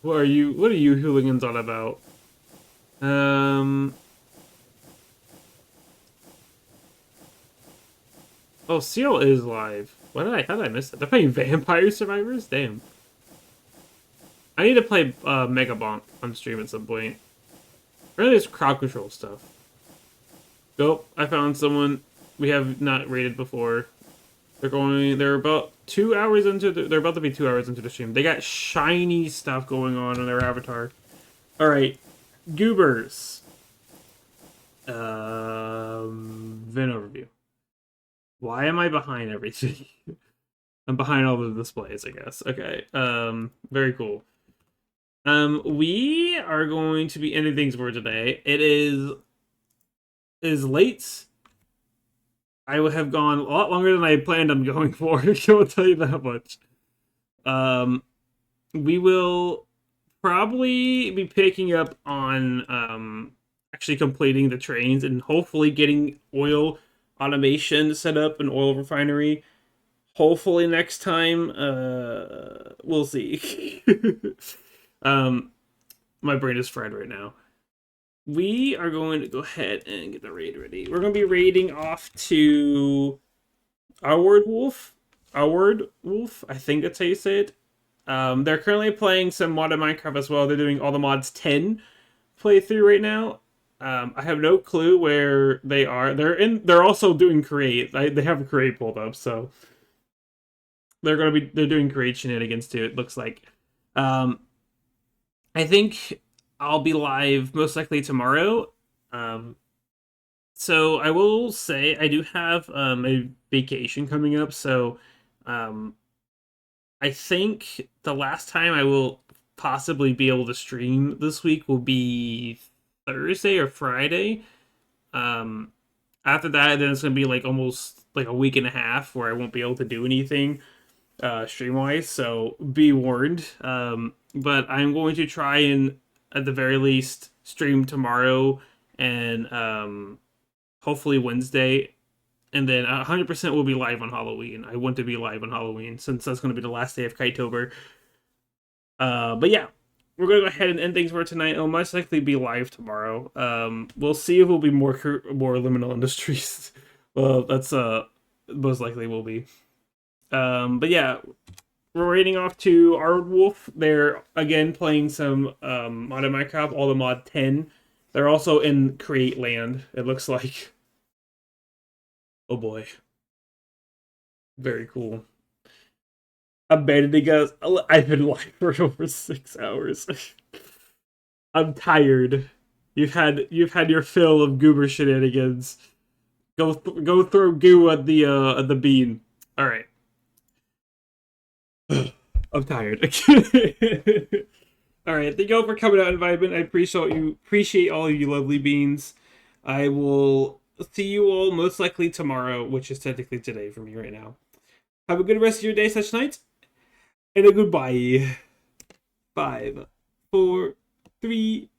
Speaker 1: What are you hooligans on about? Oh, Seal is live. How did I miss that? They're playing Vampire Survivors? Damn. I need to play Mega Bonk on stream at some point. Really, it's crowd control stuff. Nope, I found someone we have not rated before. They're about 2 hours into they're about to be 2 hours into the stream. They got shiny stuff going on their avatar. Alright. Goobers. Vin overview. Why am I behind everything? I'm behind all the displays, I guess. Okay. Very cool. We are going to be ending things for today. It is late. I would have gone a lot longer than I planned on going for. I will tell you that much. We will probably be picking up on actually completing the trains and hopefully getting oil automation set up, an oil refinery. Hopefully next time, we'll see. My brain is fried right now. We are going to go ahead and get the raid ready. We're going to be raiding off to Outward Wolf. I think that's how you say it. They're currently playing some modded Minecraft as well. They're doing all the mods 10 playthrough right now. I have no clue where they are. They're also doing create. They have a create pulled up, so they're doing create shenanigans too. It looks like. I think I'll be live most likely tomorrow. So I will say I do have a vacation coming up. So I think the last time I will possibly be able to stream this week will be Thursday or Friday. After that, then it's gonna be like almost like a week and a half where I won't be able to do anything stream wise. So be warned. But I'm going to try and at the very least stream tomorrow and hopefully Wednesday, and then 100% will be live on Halloween. I want to be live on Halloween since that's going to be the last day of Kitetober. But yeah, we're gonna go ahead and end things for tonight. It'll most likely be live tomorrow. We'll see if we'll be more Liminal Industries. Well, that's most likely will be. But yeah, we're raiding off to Ard Wolf. They're again playing some mod in Minecraft, all the mod 10. They're also in Create Land, it looks like. Oh boy. Very cool. Abandoning us. I've been live for over 6 hours. I'm tired. You've had your fill of goober shenanigans. Go throw goo at the bean. All right. I'm tired. All right. Thank you all for coming out, Environment. I appreciate all of you lovely beans. I will see you all most likely tomorrow, which is technically today for me right now. Have a good rest of your day, such night, and a goodbye. 5, 4, 3,